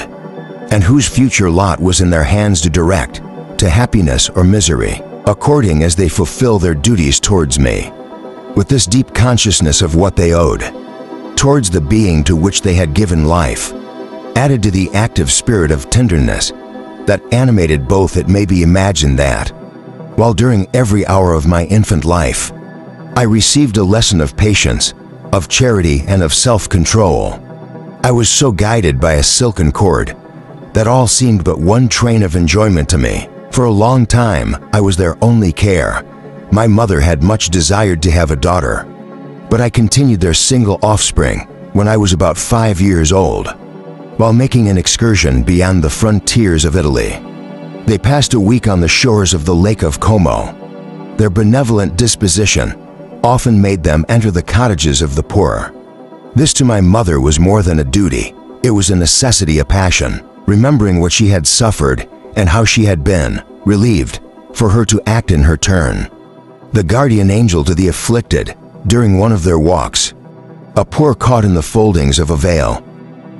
and whose future lot was in their hands to direct to happiness or misery, according as they fulfill their duties towards me. With this deep consciousness of what they owed towards the being to which they had given life, added to the active spirit of tenderness that animated both, it may be imagined that, while during every hour of my infant life, I received a lesson of patience, of charity, and of self-control. I was so guided by a silken cord that all seemed but one train of enjoyment to me. For a long time, I was their only care. My mother had much desired to have a daughter, but I continued their single offspring when I was about 5 years old. While making an excursion beyond the frontiers of Italy, they passed a week on the shores of the Lake of Como. Their benevolent disposition often made them enter the cottages of the poor. This to my mother was more than a duty, it was a necessity, a passion, remembering what she had suffered and how she had been relieved, for her to act in her turn, the guardian angel to the afflicted. During one of their walks, a poor caught in the foldings of a veil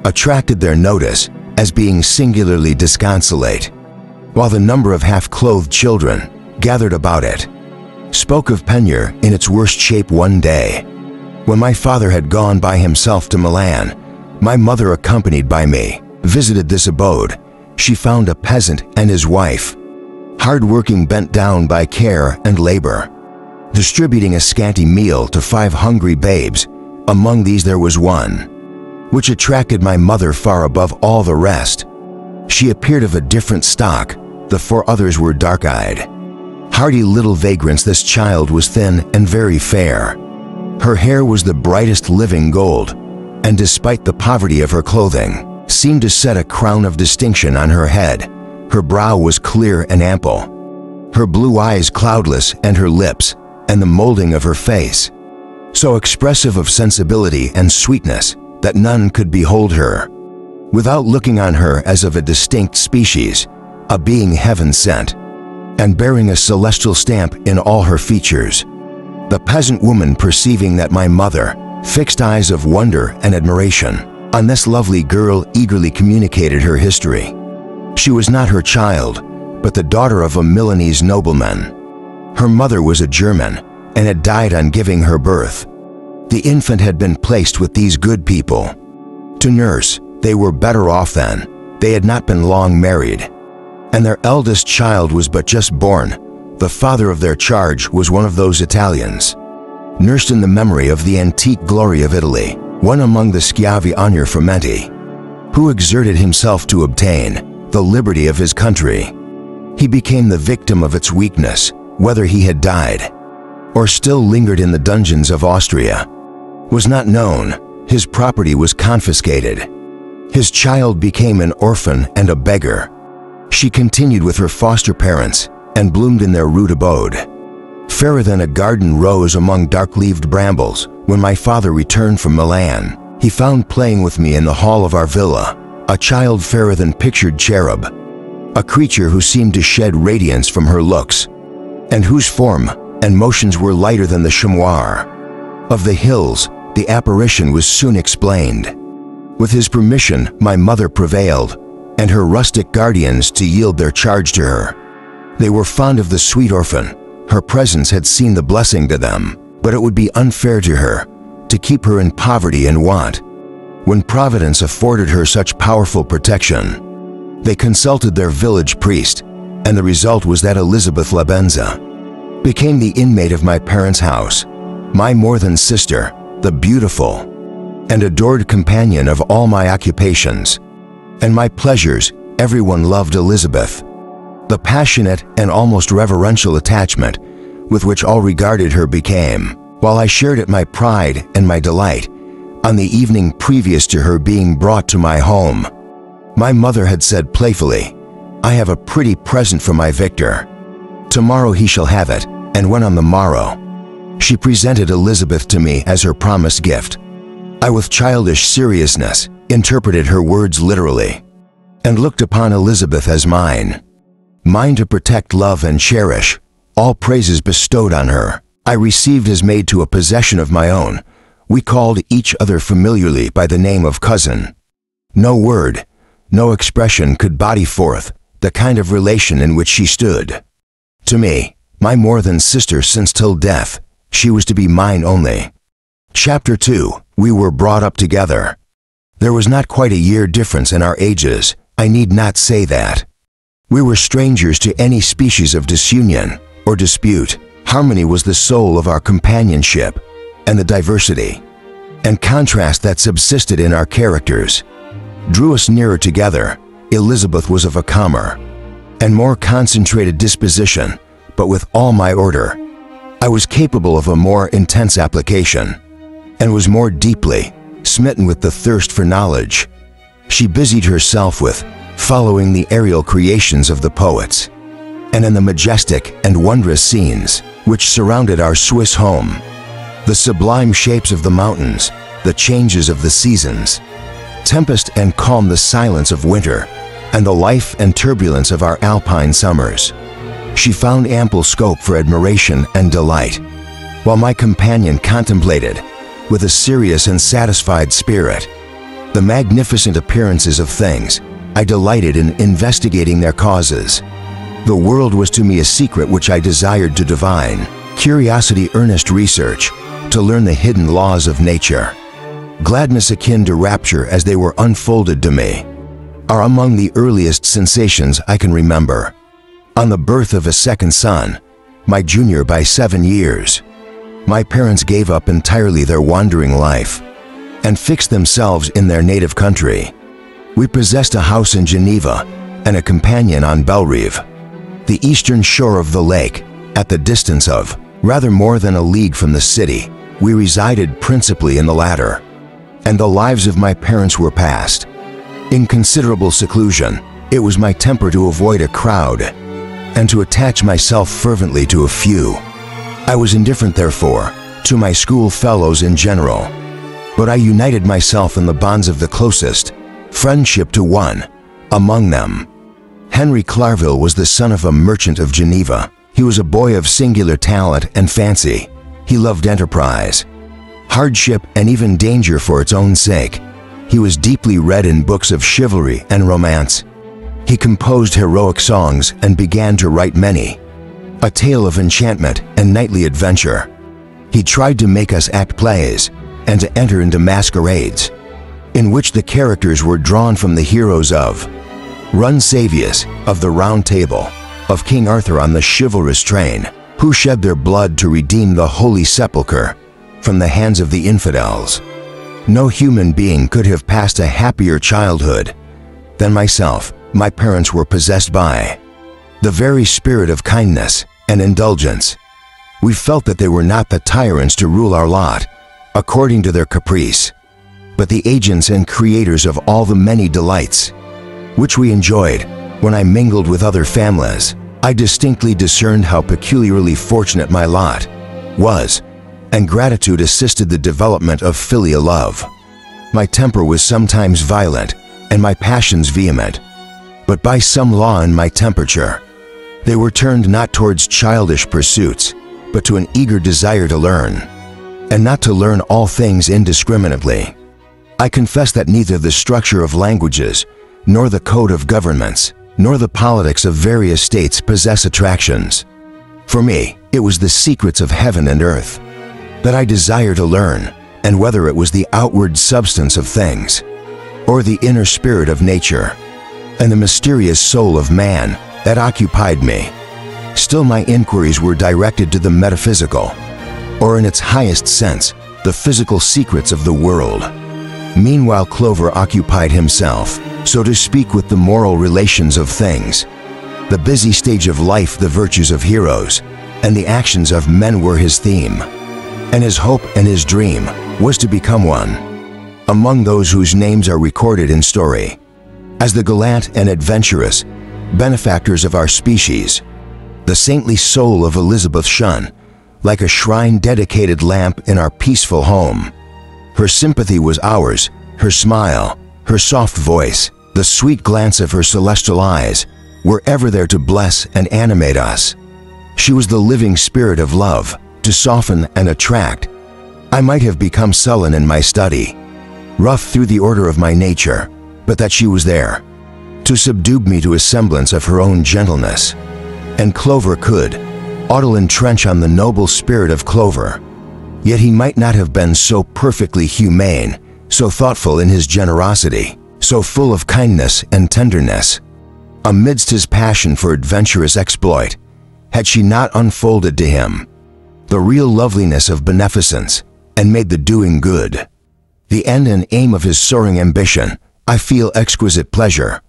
attracted their notice as being singularly disconsolate, while the number of half-clothed children gathered about it spoke of penury in its worst shape. One day, when my father had gone by himself to Milan, my mother, accompanied by me, visited this abode. She found a peasant and his wife, hard-working, bent down by care and labor, distributing a scanty meal to 5 hungry babes. Among these there was one which attracted my mother far above all the rest. She appeared of a different stock. The 4 others were dark-eyed, hardy little vagrants. This child was thin and very fair. Her hair was the brightest living gold, and despite the poverty of her clothing, seemed to set a crown of distinction on her head. Her brow was clear and ample, her blue eyes cloudless, and her lips and the molding of her face so expressive of sensibility and sweetness that none could behold her without looking on her as of a distinct species, a being heaven sent, and bearing a celestial stamp in all her features. The peasant woman, perceiving that my mother fixed eyes of wonder and admiration on this lovely girl, eagerly communicated her history. She was not her child, but the daughter of a Milanese nobleman. Her mother was a German and had died on giving her birth. The infant had been placed with these good people to nurse. They were better off then. They had not been long married, and their eldest child was but just born. The father of their charge was one of those Italians, nursed in the memory of the antique glory of Italy, one among the schiavi frumenti, who exerted himself to obtain the liberty of his country. He became the victim of its weakness. Whether he had died or still lingered in the dungeons of Austria was not known. His property was confiscated. His child became an orphan and a beggar. She continued with her foster parents and bloomed in their rude abode, fairer than a garden rose among dark-leaved brambles. When my father returned from Milan, he found playing with me in the hall of our villa a child fairer than pictured cherub, a creature who seemed to shed radiance from her looks, and whose form and motions were lighter than the chamois. Of the hills, the apparition was soon explained. With his permission, my mother prevailed, and her rustic guardians to yield their charge to her. They were fond of the sweet orphan. Her presence had seen the blessing to them, but it would be unfair to her to keep her in poverty and want. When Providence afforded her such powerful protection, they consulted their village priest, and the result was that Elizabeth Labenza became the inmate of my parents' house, my more than sister, the beautiful and adored companion of all my occupations and my pleasures. Everyone loved Elizabeth. The passionate and almost reverential attachment with which all regarded her became, while I shared it, my pride and my delight. On the evening previous to her being brought to my home, my mother had said playfully, "I have a pretty present for my Victor. Tomorrow he shall have it." And when on the morrow, she presented Elizabeth to me as her promised gift, I with childish seriousness interpreted her words literally, and looked upon Elizabeth as mine. Mine to protect, love, and cherish. All praises bestowed on her, I received as made to a possession of my own. We called each other familiarly by the name of cousin. No word, no expression could body forth the kind of relation in which she stood. To me, my more than sister, since till death, she was to be mine only. Chapter 2. We were brought up together. There was not quite a year difference in our ages. I need not say that. We were strangers to any species of disunion or dispute. Harmony was the soul of our companionship, and the diversity and contrast that subsisted in our characters drew us nearer together. Elizabeth was of a calmer and more concentrated disposition, but with all my order, I was capable of a more intense application, and was more deeply smitten with the thirst for knowledge. She busied herself with following the aerial creations of the poets, and in the majestic and wondrous scenes which surrounded our Swiss home, the sublime shapes of the mountains, the changes of the seasons, tempest and calm, the silence of winter, and the life and turbulence of our alpine summers. She found ample scope for admiration and delight, while my companion contemplated, with a serious and satisfied spirit, the magnificent appearances of things. I delighted in investigating their causes. The world was to me a secret which I desired to divine. Curiosity, earnest research, to learn the hidden laws of nature. Gladness akin to rapture as they were unfolded to me, are among the earliest sensations I can remember. On the birth of a second son, my junior by 7 years, my parents gave up entirely their wandering life and fixed themselves in their native country. We possessed a house in Geneva and a companion on Bellerive, the eastern shore of the lake, at the distance of rather more than a league from the city. We resided principally in the latter, and the lives of my parents were passed in considerable seclusion. It was my temper to avoid a crowd and to attach myself fervently to a few. I was indifferent, therefore, to my school fellows in general, but I united myself in the bonds of the closest friendship to one among them. Henry Clarville was the son of a merchant of Geneva. He was a boy of singular talent and fancy. He loved enterprise, hardship, and even danger for its own sake. He was deeply read in books of chivalry and romance. He composed heroic songs and began to write many, a tale of enchantment and knightly adventure. He tried to make us act plays and to enter into masquerades, in which the characters were drawn from the heroes of Roncesvalles, of the Round Table, of King Arthur on the chivalrous train, who shed their blood to redeem the Holy Sepulchre from the hands of the infidels. No human being could have passed a happier childhood than myself. My parents were possessed by the very spirit of kindness and indulgence. We felt that they were not the tyrants to rule our lot according to their caprice, but the agents and creators of all the many delights which we enjoyed. When I mingled with other families, I distinctly discerned how peculiarly fortunate my lot was, and gratitude assisted the development of filial love. My temper was sometimes violent and my passions vehement. But by some law in my temperature, they were turned not towards childish pursuits, but to an eager desire to learn, and not to learn all things indiscriminately. I confess that neither the structure of languages, nor the code of governments, nor the politics of various states possess attractions. For me, it was the secrets of heaven and earth that I desire to learn, and whether it was the outward substance of things, or the inner spirit of nature, and the mysterious soul of man that occupied me, still my inquiries were directed to the metaphysical, or in its highest sense, the physical secrets of the world. Meanwhile, Clover occupied himself, so to speak, with the moral relations of things. The busy stage of life, the virtues of heroes, and the actions of men were his theme, and his hope and his dream was to become one among those whose names are recorded in story as the gallant and adventurous benefactors of our species. The saintly soul of Elizabeth shone like a shrine-dedicated lamp in our peaceful home. Her sympathy was ours, her smile, her soft voice, the sweet glance of her celestial eyes were ever there to bless and animate us. She was the living spirit of love, to soften and attract. I might have become sullen in my study, rough through the order of my nature, but that she was there, to subdue me to a semblance of her own gentleness. And Clover could, Audle entrench on the noble spirit of Clover. Yet he might not have been so perfectly humane, so thoughtful in his generosity, so full of kindness and tenderness. Amidst his passion for adventurous exploit, had she not unfolded to him the real loveliness of beneficence, and made the doing good the end and aim of his soaring ambition, I feel exquisite pleasure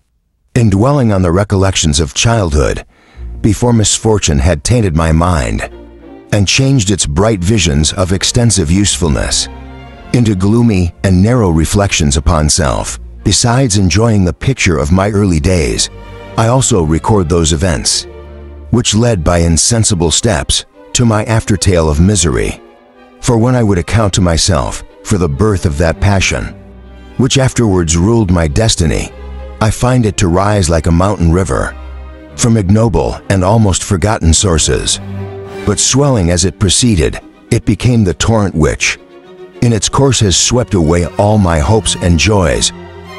in dwelling on the recollections of childhood, before misfortune had tainted my mind and changed its bright visions of extensive usefulness into gloomy and narrow reflections upon self. Besides enjoying the picture of my early days, I also record those events which led by insensible steps to my aftertale of misery. For when I would account to myself for the birth of that passion, which afterwards ruled my destiny, I find it to rise like a mountain river, from ignoble and almost forgotten sources. But swelling as it proceeded, it became the torrent which, in its course, has swept away all my hopes and joys.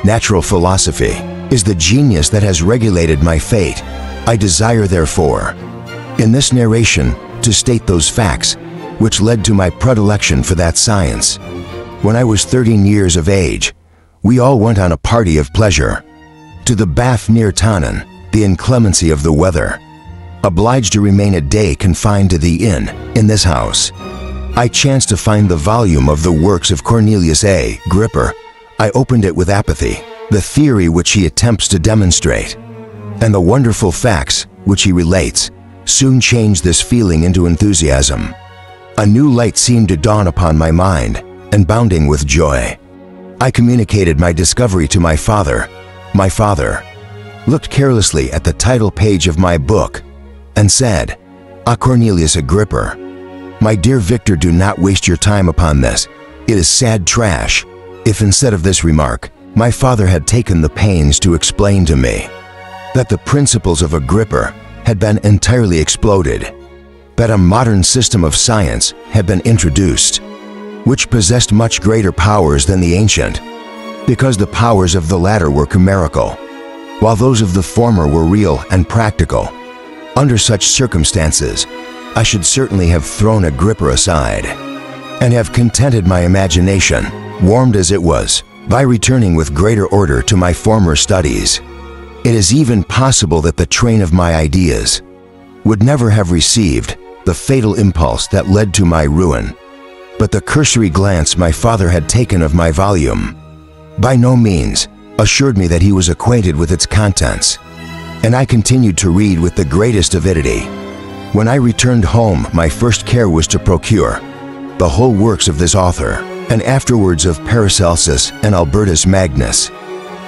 Natural philosophy is the genius that has regulated my fate. I desire, therefore, in this narration, to state those facts which led to my predilection for that science. When I was 13 years of age, we all went on a party of pleasure to the bath near Tannen. The inclemency of the weather obliged to remain a day confined to the inn in this house. I chanced to find the volume of the works of Cornelius A. Gripper. I opened it with apathy. The theory which he attempts to demonstrate and the wonderful facts which he relates soon changed this feeling into enthusiasm. A new light seemed to dawn upon my mind, and bounding with joy, I communicated my discovery to my father. My father looked carelessly at the title page of my book and said, "Ah, Cornelius Agrippa, my dear Victor, do not waste your time upon this. It is sad trash." If instead of this remark, my father had taken the pains to explain to me that the principles of Agrippa had been entirely exploded, that a modern system of science had been introduced, which possessed much greater powers than the ancient, because the powers of the latter were chimerical, while those of the former were real and practical. Under such circumstances, I should certainly have thrown Agrippa aside, and have contented my imagination, warmed as it was, by returning with greater order to my former studies. It is even possible that the train of my ideas would never have received the fatal impulse that led to my ruin, but the cursory glance my father had taken of my volume by no means assured me that he was acquainted with its contents, and I continued to read with the greatest avidity. When I returned home, my first care was to procure the whole works of this author, and afterwards of Paracelsus and Albertus Magnus.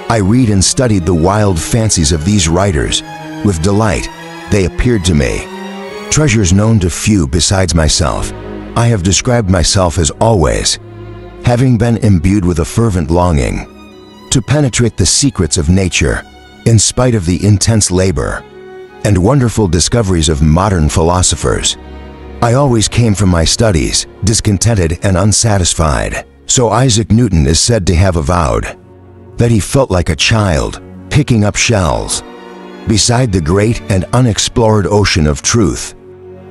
I read and studied the wild fancies of these writers with delight. They appeared to me treasures known to few besides myself. I have described myself as always having been imbued with a fervent longing to penetrate the secrets of nature, in spite of the intense labor and wonderful discoveries of modern philosophers. I always came from my studies discontented and unsatisfied, so Isaac Newton is said to have avowed that he felt like a child picking up shells beside the great and unexplored ocean of truth.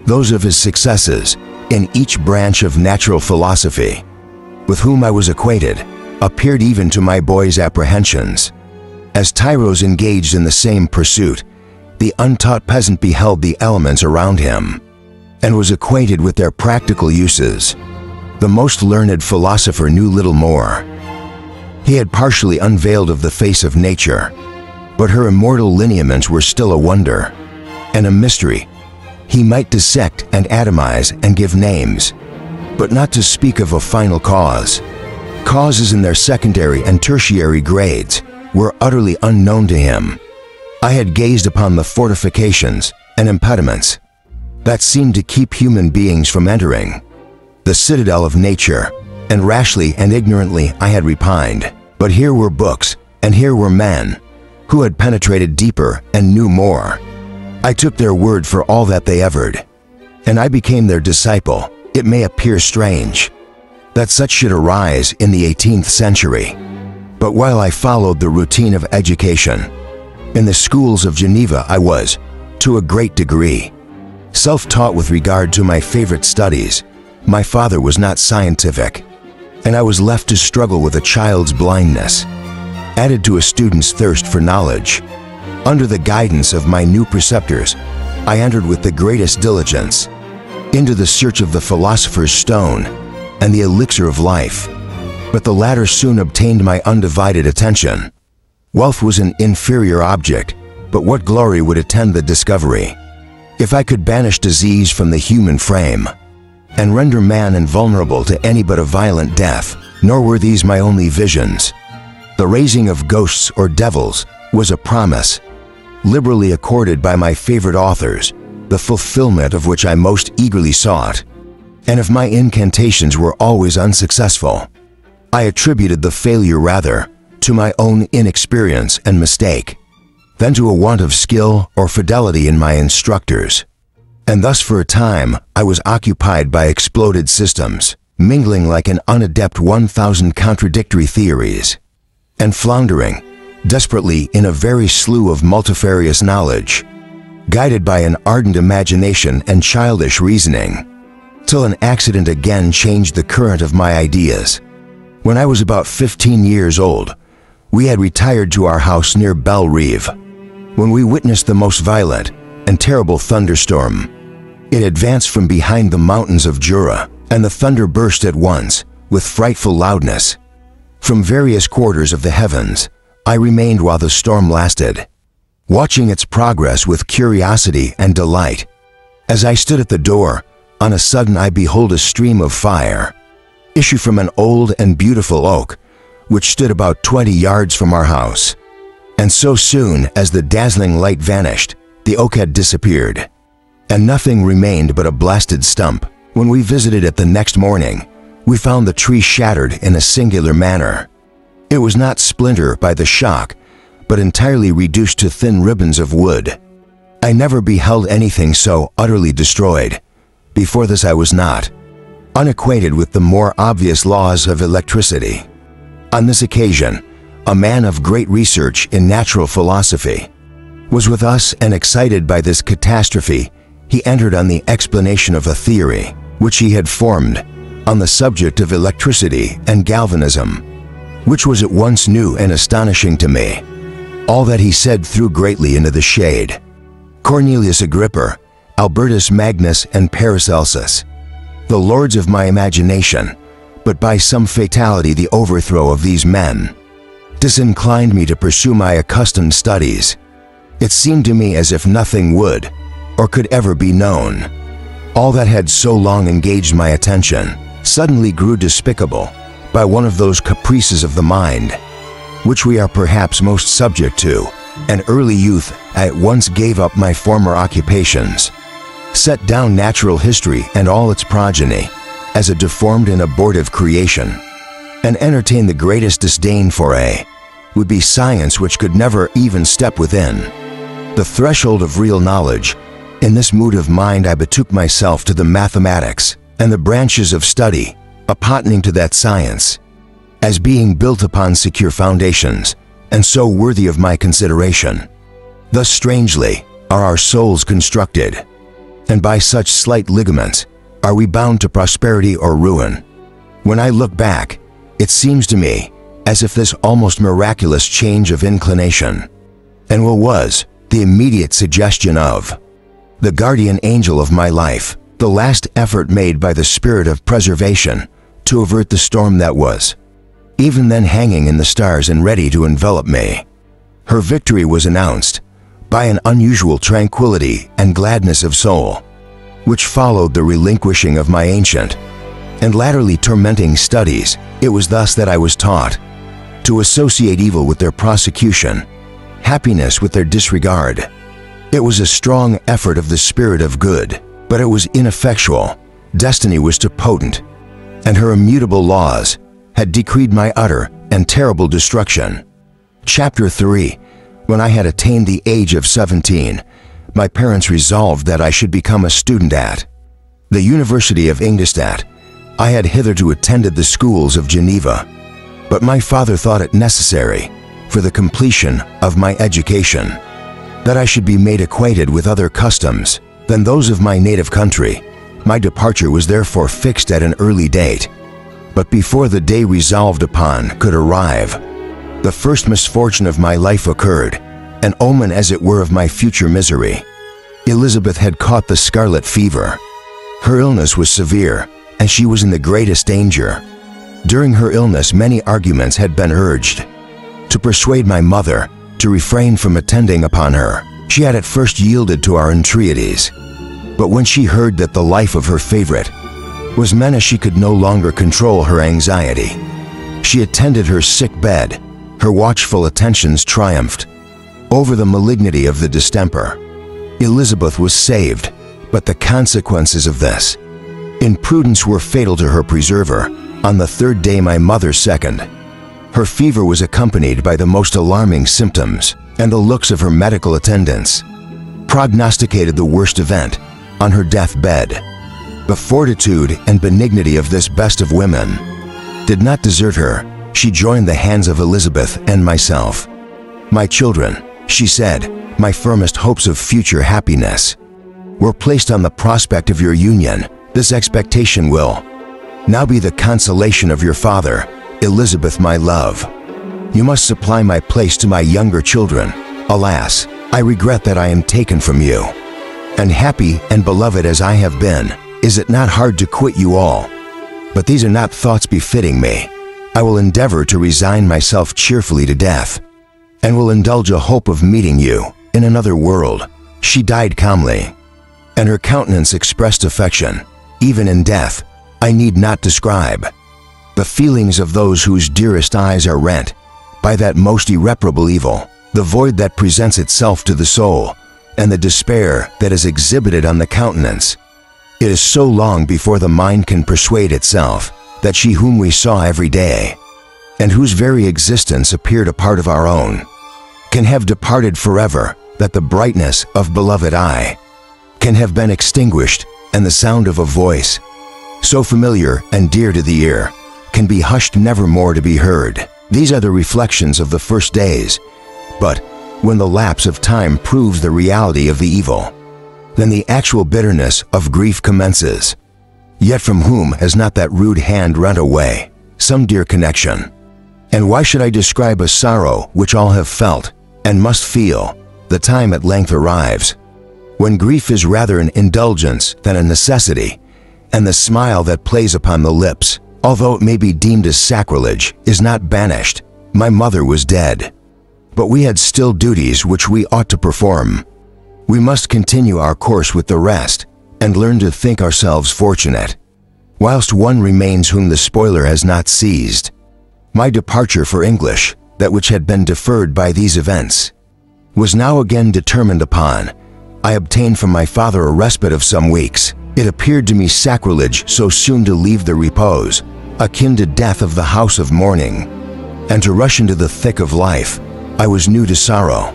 Those of his successes in each branch of natural philosophy, with whom I was acquainted, appeared even to my boy's apprehensions. As tyros engaged in the same pursuit, the untaught peasant beheld the elements around him and was acquainted with their practical uses. The most learned philosopher knew little more. He had partially unveiled of the face of nature, but her immortal lineaments were still a wonder and a mystery. He might dissect and atomize and give names, but not to speak of a final cause. Causes in their secondary and tertiary grades were utterly unknown to him. I had gazed upon the fortifications and impediments that seemed to keep human beings from entering the citadel of nature, and rashly and ignorantly I had repined. But here were books, and here were men who had penetrated deeper and knew more. I took their word for all that they averred, and I became their disciple. It may appear strange that such should arise in the 18th century, but while I followed the routine of education in the schools of Geneva, I was, to a great degree, self-taught with regard to my favorite studies. My father was not scientific, and I was left to struggle with a child's blindness, added to a student's thirst for knowledge. Under the guidance of my new preceptors, I entered with the greatest diligence into the search of the philosopher's stone and the elixir of life, but the latter soon obtained my undivided attention. Wealth was an inferior object, but what glory would attend the discovery? If I could banish disease from the human frame and render man invulnerable to any but a violent death, nor were these my only visions. The raising of ghosts or devils was a promise, liberally accorded by my favorite authors, the fulfillment of which I most eagerly sought. And if my incantations were always unsuccessful, I attributed the failure rather to my own inexperience and mistake than to a want of skill or fidelity in my instructors. And thus for a time I was occupied by exploded systems, mingling like an unadept 1,000 contradictory theories, and floundering desperately in a very slough of multifarious knowledge, guided by an ardent imagination and childish reasoning, till an accident again changed the current of my ideas. When I was about 15 years old, we had retired to our house near Belle Rive, when we witnessed the most violent and terrible thunderstorm. It advanced from behind the mountains of Jura, and the thunder burst at once with frightful loudness. From various quarters of the heavens, I remained while the storm lasted, watching its progress with curiosity and delight. As I stood at the door, on a sudden I behold a stream of fire issue from an old and beautiful oak, which stood about 20 yards from our house. And so soon as the dazzling light vanished, the oak had disappeared, and nothing remained but a blasted stump. When we visited it the next morning, we found the tree shattered in a singular manner. It was not splintered by the shock, but entirely reduced to thin ribbons of wood. I never beheld anything so utterly destroyed. Before this I was not unacquainted with the more obvious laws of electricity. On this occasion, a man of great research in natural philosophy was with us, and excited by this catastrophe, he entered on the explanation of a theory which he had formed on the subject of electricity and galvanism, which was at once new and astonishing to me. All that he said threw greatly into the shade Cornelius Agrippa, Albertus Magnus, and Paracelsus, the lords of my imagination, but by some fatality the overthrow of these men disinclined me to pursue my accustomed studies. It seemed to me as if nothing would or could ever be known. All that had so long engaged my attention suddenly grew despicable by one of those caprices of the mind which we are perhaps most subject to. In early youth I at once gave up my former occupations, set down natural history and all its progeny as a deformed and abortive creation, and entertained the greatest disdain for a would be science which could never even step within the threshold of real knowledge. In this mood of mind, I betook myself to the mathematics and the branches of study appertaining to that science, as being built upon secure foundations, and so worthy of my consideration. Thus strangely are our souls constructed, and by such slight ligaments are we bound to prosperity or ruin. When I look back, it seems to me as if this almost miraculous change of inclination and will was the immediate suggestion of the guardian angel of my life, the last effort made by the spirit of preservation to avert the storm that was, even then hanging in the stars and ready to envelop me. Her victory was announced by an unusual tranquility and gladness of soul, which followed the relinquishing of my ancient and latterly tormenting studies. It was thus that I was taught to associate evil with their prosecution, happiness with their disregard. It was a strong effort of the spirit of good, but it was ineffectual. Destiny was too potent, and her immutable laws had decreed my utter and terrible destruction. Chapter 3. When I had attained the age of 17, my parents resolved that I should become a student at the University of Ingolstadt. I had hitherto attended the schools of Geneva, but my father thought it necessary, for the completion of my education, that I should be made acquainted with other customs than those of my native country. My departure was therefore fixed at an early date, but before the day resolved upon could arrive, the first misfortune of my life occurred, an omen as it were of my future misery. Elizabeth had caught the scarlet fever. Her illness was severe, and she was in the greatest danger. During her illness, many arguments had been urged to persuade my mother to refrain from attending upon her. She had at first yielded to our entreaties, but when she heard that the life of her favorite was menaced, she could no longer control her anxiety. She attended her sick bed. Her watchful attentions triumphed over the malignity of the distemper. Elizabeth was saved, but the consequences of this imprudence were fatal to her preserver. On the third day, my mother second. Her fever was accompanied by the most alarming symptoms, and the looks of her medical attendants prognosticated the worst event on her deathbed. The fortitude and benignity of this best of women did not desert her. She joined the hands of Elizabeth and myself. "My children," she said, "my firmest hopes of future happiness were placed on the prospect of your union. This expectation will now be the consolation of your father. Elizabeth, my love, you must supply my place to my younger children. Alas, I regret that I am taken from you. And happy and beloved as I have been, is it not hard to quit you all? But these are not thoughts befitting me. I will endeavor to resign myself cheerfully to death, and will indulge a hope of meeting you in another world." She died calmly, and her countenance expressed affection. Even in death, I need not describe the feelings of those whose dearest eyes are rent by that most irreparable evil, the void that presents itself to the soul, and the despair that is exhibited on the countenance. It is so long before the mind can persuade itself that she whom we saw every day, and whose very existence appeared a part of our own, can have departed forever, that the brightness of beloved eye can have been extinguished, and the sound of a voice so familiar and dear to the ear can be hushed, never more to be heard. These are the reflections of the first days, but when the lapse of time proves the reality of the evil, then the actual bitterness of grief commences. Yet from whom has not that rude hand rent away some dear connection? And why should I describe a sorrow which all have felt and must feel? The time at length arrives when grief is rather an indulgence than a necessity, and the smile that plays upon the lips, although it may be deemed as sacrilege, is not banished. My mother was dead, but we had still duties which we ought to perform. We must continue our course with the rest, and learn to think ourselves fortunate, whilst one remains whom the spoiler has not seized. My departure for English, that which had been deferred by these events, was now again determined upon. I obtained from my father a respite of some weeks. It appeared to me sacrilege so soon to leave the repose, akin to death of the house of mourning, and to rush into the thick of life. I was new to sorrow,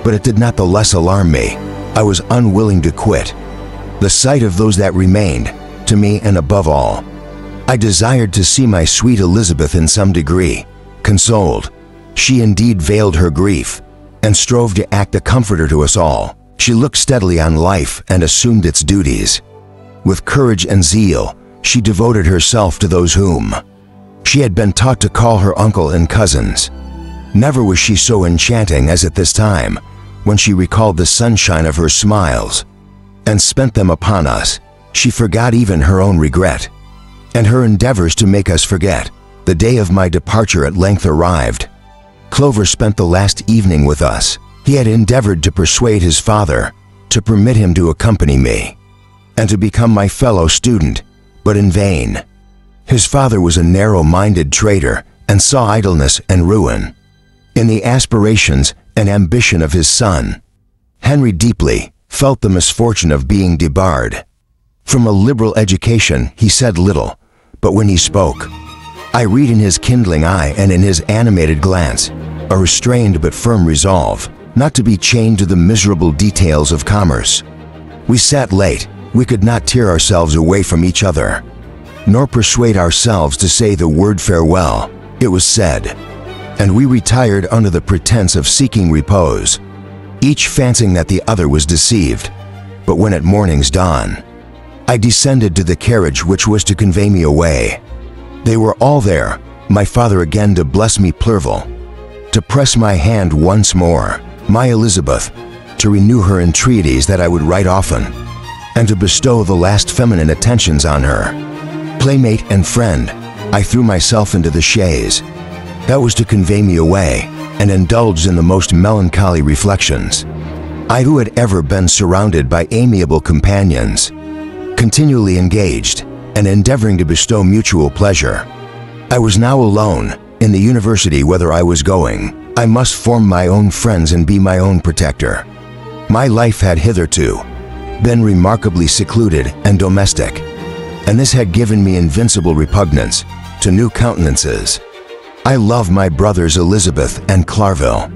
but it did not the less alarm me. I was unwilling to quit. The sight of those that remained, to me and above all, I desired to see my sweet Elizabeth in some degree consoled. She indeed veiled her grief, and strove to act a comforter to us all. She looked steadily on life and assumed its duties. With courage and zeal, she devoted herself to those whom she had been taught to call her uncle and cousins. Never was she so enchanting as at this time, when she recalled the sunshine of her smiles and spent them upon us. She forgot even her own regret, and her endeavors to make us forget. The day of my departure at length arrived. Clover spent the last evening with us. He had endeavored to persuade his father to permit him to accompany me and to become my fellow student, but in vain. His father was a narrow-minded traitor and saw idleness and ruin in the aspirations and ambition of his son. Henry deeply felt the misfortune of being debarred from a liberal education. He said little, but when he spoke, I read in his kindling eye and in his animated glance a restrained but firm resolve not to be chained to the miserable details of commerce. We sat late. We could not tear ourselves away from each other, nor persuade ourselves to say the word farewell. It was said, and we retired under the pretense of seeking repose, each fancying that the other was deceived. But when at morning's dawn, I descended to the carriage which was to convey me away, they were all there, my father again to bless me plurval, to press my hand once more, my Elizabeth, to renew her entreaties that I would write often, and to bestow the last feminine attentions on her. Playmate and friend, I threw myself into the chaise that was to convey me away, and indulged in the most melancholy reflections. I, who had ever been surrounded by amiable companions, continually engaged and endeavoring to bestow mutual pleasure, I was now alone in the university. Whither I was going, I must form my own friends and be my own protector. My life had hitherto been remarkably secluded and domestic, and this had given me invincible repugnance to new countenances. I loved my brothers Elizabeth and Clarville.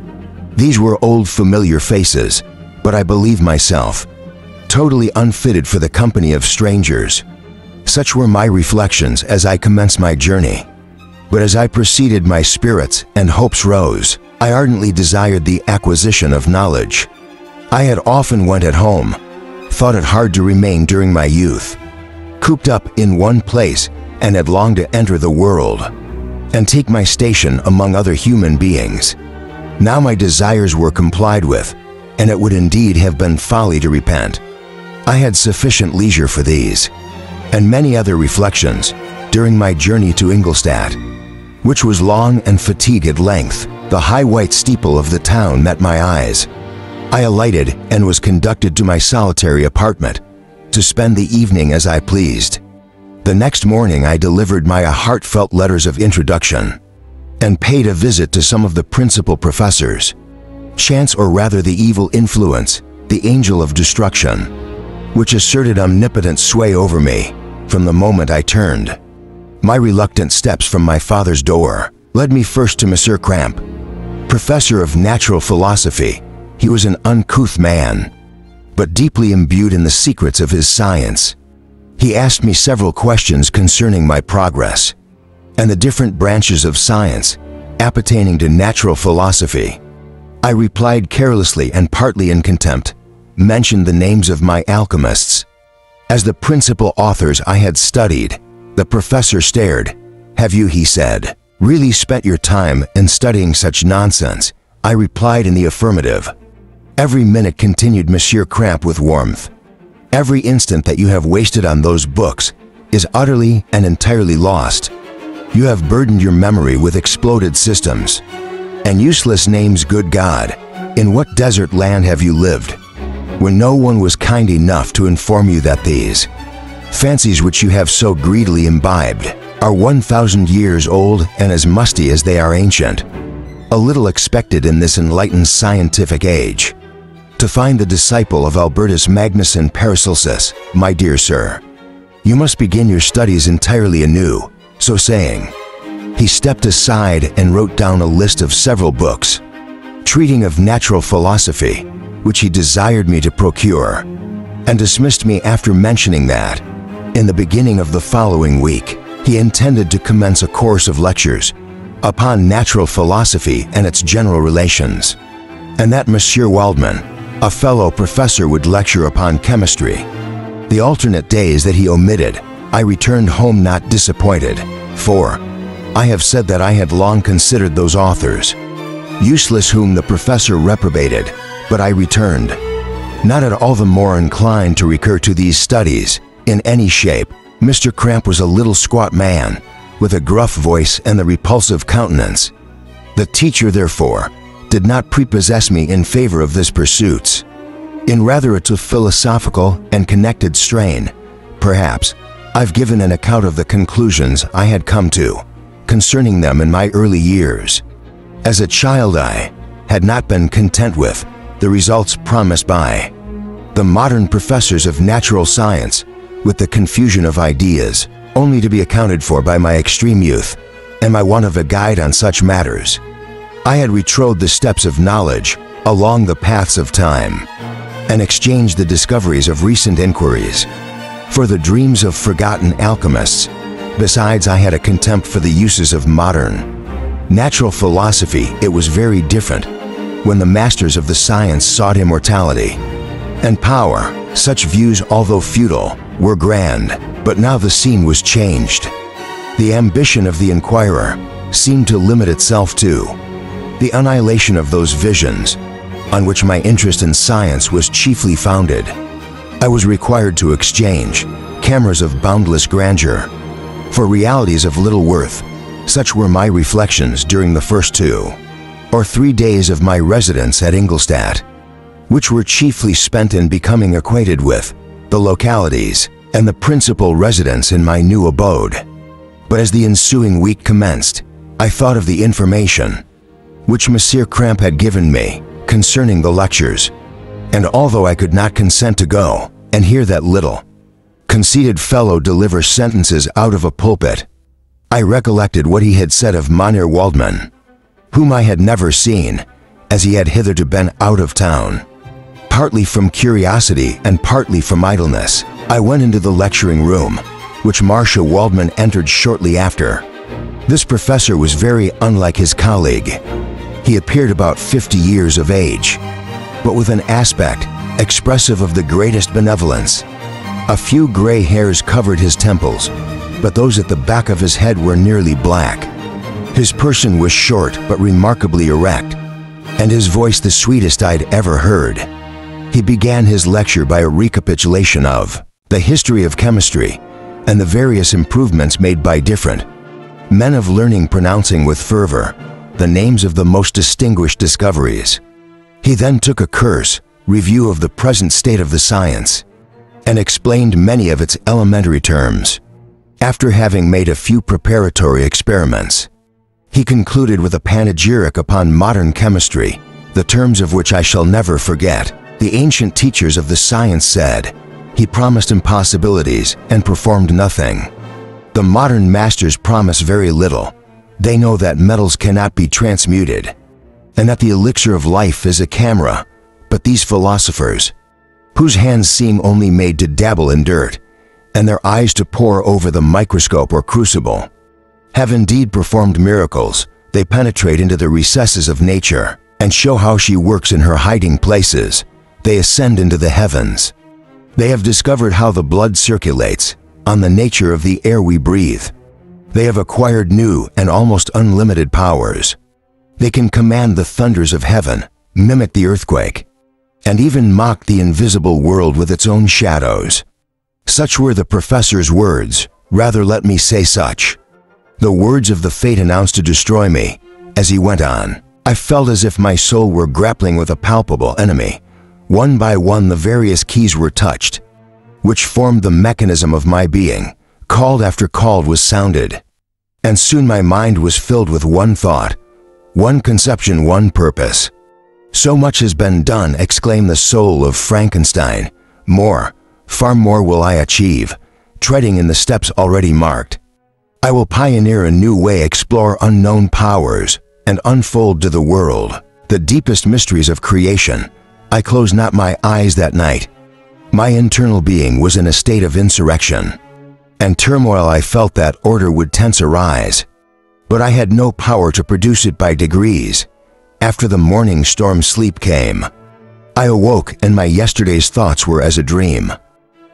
These were old familiar faces, but I believed myself totally unfitted for the company of strangers. Such were my reflections as I commenced my journey. But as I proceeded, my spirits and hopes rose. I ardently desired the acquisition of knowledge. I had often went at home, thought it hard to remain during my youth, cooped up in one place, and had longed to enter the world and take my station among other human beings. Now my desires were complied with, and it would indeed have been folly to repent. I had sufficient leisure for these and many other reflections during my journey to Ingolstadt, which was long and fatigued at length. The high white steeple of the town met my eyes. I alighted and was conducted to my solitary apartment to spend the evening as I pleased. The next morning I delivered my heartfelt letters of introduction and paid a visit to some of the principal professors. Chance, or rather the evil influence, the angel of destruction, which asserted omnipotent sway over me from the moment I turned my reluctant steps from my father's door, led me first to Monsieur Cramp, professor of natural philosophy. He was an uncouth man, but deeply imbued in the secrets of his science. He asked me several questions concerning my progress and the different branches of science appertaining to natural philosophy. I replied carelessly and partly in contempt, mentioned the names of my alchemists as the principal authors I had studied. The professor stared. "Have you," he said, "really spent your time in studying such nonsense?" I replied in the affirmative. "Every minute," continued Monsieur Cramp with warmth, "every instant that you have wasted on those books is utterly and entirely lost. You have burdened your memory with exploded systems and useless names. Good God, in what desert land have you lived, when no one was kind enough to inform you that these fancies which you have so greedily imbibed are 1,000 years old and as musty as they are ancient? A little expected in this enlightened scientific age, to find the disciple of Albertus Magnus and Paracelsus. My dear sir, you must begin your studies entirely anew." So saying, He stepped aside and wrote down a list of several books, treating of natural philosophy, which he desired me to procure, and dismissed me after mentioning that, in the beginning of the following week, he intended to commence a course of lectures upon natural philosophy and its general relations, and that Monsieur Waldman, a fellow professor, would lecture upon chemistry. The alternate days that he omitted, I returned home not disappointed, for I have said that I had long considered those authors useless whom the professor reprobated, but I returned, not at all the more inclined to recur to these studies in any shape. Mr. Cramp was a little squat man, with a gruff voice and the repulsive countenance. The teacher, therefore, did not prepossess me in favor of this pursuits. In rather a too philosophical and connected strain, perhaps, I've given an account of the conclusions I had come to concerning them in my early years. As a child, I had not been content with the results promised by the modern professors of natural science, with the confusion of ideas only to be accounted for by my extreme youth and my want of a guide on such matters. I had retrod the steps of knowledge along the paths of time, and exchanged the discoveries of recent inquiries for the dreams of forgotten alchemists. Besides, I had a contempt for the uses of modern natural philosophy. It was very different when the masters of the science sought immortality and power. Such views, although futile, were grand, but now the scene was changed. The ambition of the inquirer seemed to limit itself to the annihilation of those visions on which my interest in science was chiefly founded. I was required to exchange cameras of boundless grandeur for realities of little worth. Such were my reflections during the first 2 or 3 days of my residence at Ingolstadt, which were chiefly spent in becoming acquainted with the localities and the principal residents in my new abode. But as the ensuing week commenced, I thought of the information which Monsieur Cramp had given me concerning the lectures, and although I could not consent to go and hear that little, conceited fellow deliver sentences out of a pulpit, I recollected what he had said of Mynheer Waldman, whom I had never seen, as he had hitherto been out of town. Partly from curiosity and partly from idleness, I went into the lecturing room, which Marcia Waldman entered shortly after. This professor was very unlike his colleague. He appeared about 50 years of age, but with an aspect expressive of the greatest benevolence. A few gray hairs covered his temples, but those at the back of his head were nearly black. His person was short but remarkably erect, and his voice the sweetest I'd ever heard. He began his lecture by a recapitulation of the history of chemistry and the various improvements made by different men of learning, pronouncing with fervor the names of the most distinguished discoveries. He then took a cursory review of the present state of the science and explained many of its elementary terms. After having made a few preparatory experiments, he concluded with a panegyric upon modern chemistry, the terms of which I shall never forget. The ancient teachers of the science said he promised impossibilities and performed nothing. The modern masters promise very little. They know that metals cannot be transmuted, and that the elixir of life is a camera. But these philosophers, whose hands seem only made to dabble in dirt, and their eyes to pore over the microscope or crucible, have indeed performed miracles. They penetrate into the recesses of nature and show how she works in her hiding places. They ascend into the heavens. They have discovered how the blood circulates, on the nature of the air we breathe. They have acquired new and almost unlimited powers. They can command the thunders of heaven, mimic the earthquake, and even mock the invisible world with its own shadows. Such were the professor's words. Rather, let me say such. The words of the fate announced to destroy me. As he went on, I felt as if my soul were grappling with a palpable enemy. One by one the various keys were touched, which formed the mechanism of my being. Call after call was sounded, and soon my mind was filled with one thought, one conception, one purpose. So much has been done, exclaimed the soul of Frankenstein. More, far more will I achieve, treading in the steps already marked. I will pioneer a new way, explore unknown powers, and unfold to the world the deepest mysteries of creation. I closed not my eyes that night. My internal being was in a state of insurrection and turmoil. I felt that order would tense arise, but I had no power to produce it by degrees. After the morning storm, sleep came. I awoke, and my yesterday's thoughts were as a dream.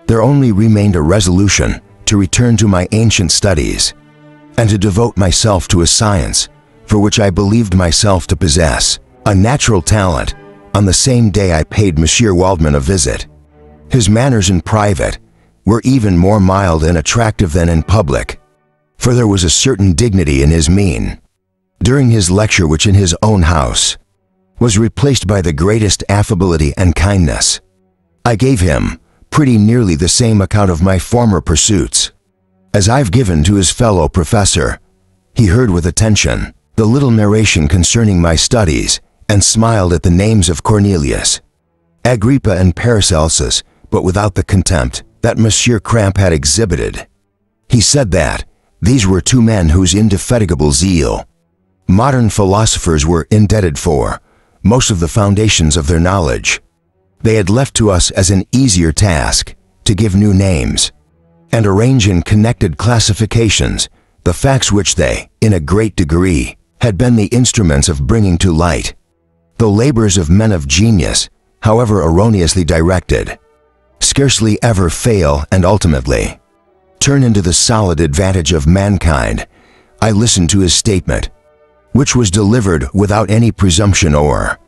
There only remained a resolution to return to my ancient studies and to devote myself to a science for which I believed myself to possess a natural talent. On the same day I paid Monsieur Waldman a visit. His manners in private were even more mild and attractive than in public, for there was a certain dignity in his mien. During his lecture, which in his own house was replaced by the greatest affability and kindness, I gave him pretty nearly the same account of my former pursuits as I've given to his fellow professor. He heard with attention the little narration concerning my studies and smiled at the names of Cornelius, Agrippa, and Paracelsus, but without the contempt that Monsieur Cramp had exhibited. He said that these were two men whose indefatigable zeal modern philosophers were indebted for most of the foundations of their knowledge. They had left to us as an easier task to give new names and arrange in connected classifications the facts which they, in a great degree, had been the instruments of bringing to light. The labors of men of genius, however erroneously directed, scarcely ever fail and ultimately turn into the solid advantage of mankind. I listened to his statement, which was delivered without any presumption or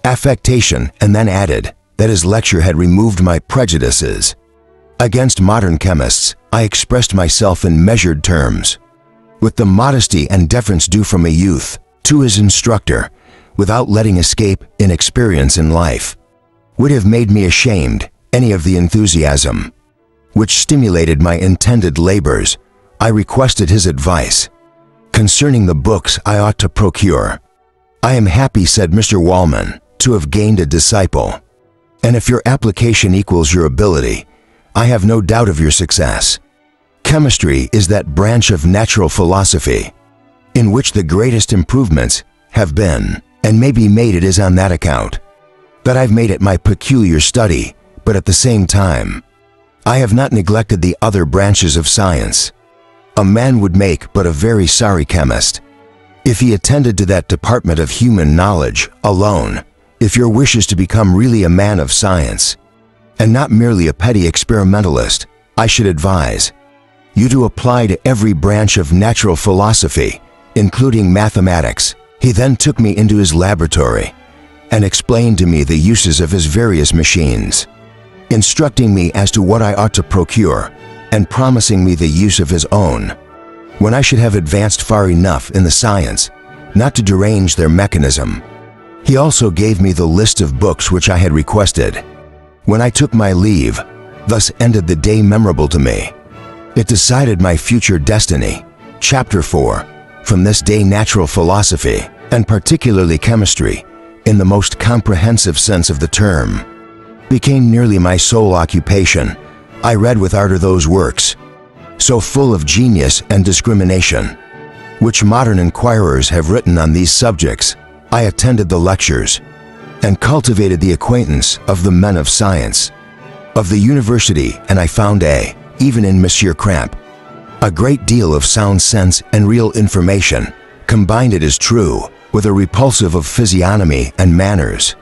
affectation, and then added that his lecture had removed my prejudices against modern chemists. I expressed myself in measured terms, with the modesty and deference due from a youth to his instructor, without letting escape inexperience in life would have made me ashamed any of the enthusiasm which stimulated my intended labors. I requested his advice concerning the books I ought to procure. I am happy, said Mr. Wallman, to have gained a disciple, and if your application equals your ability, I have no doubt of your success. Chemistry is that branch of natural philosophy in which the greatest improvements have been and may be made. It is on that account that I've made it my peculiar study, but at the same time, I have not neglected the other branches of science. A man would make but a very sorry chemist if he attended to that department of human knowledge alone. If your wish is to become really a man of science, and not merely a petty experimentalist, I should advise you to apply to every branch of natural philosophy, including mathematics. He then took me into his laboratory and explained to me the uses of his various machines, instructing me as to what I ought to procure and promising me the use of his own when I should have advanced far enough in the science not to derange their mechanism. He also gave me the list of books which I had requested. When I took my leave, thus ended the day memorable to me. It decided my future destiny. Chapter 4. From this day, natural philosophy, and particularly chemistry, in the most comprehensive sense of the term, became nearly my sole occupation. I read with ardor those works, so full of genius and discrimination, which modern inquirers have written on these subjects. I attended the lectures and cultivated the acquaintance of the men of science of the university, and I found even in Monsieur Cramp, a great deal of sound sense and real information, combined, it is true, with a repulsive of physiognomy and manners,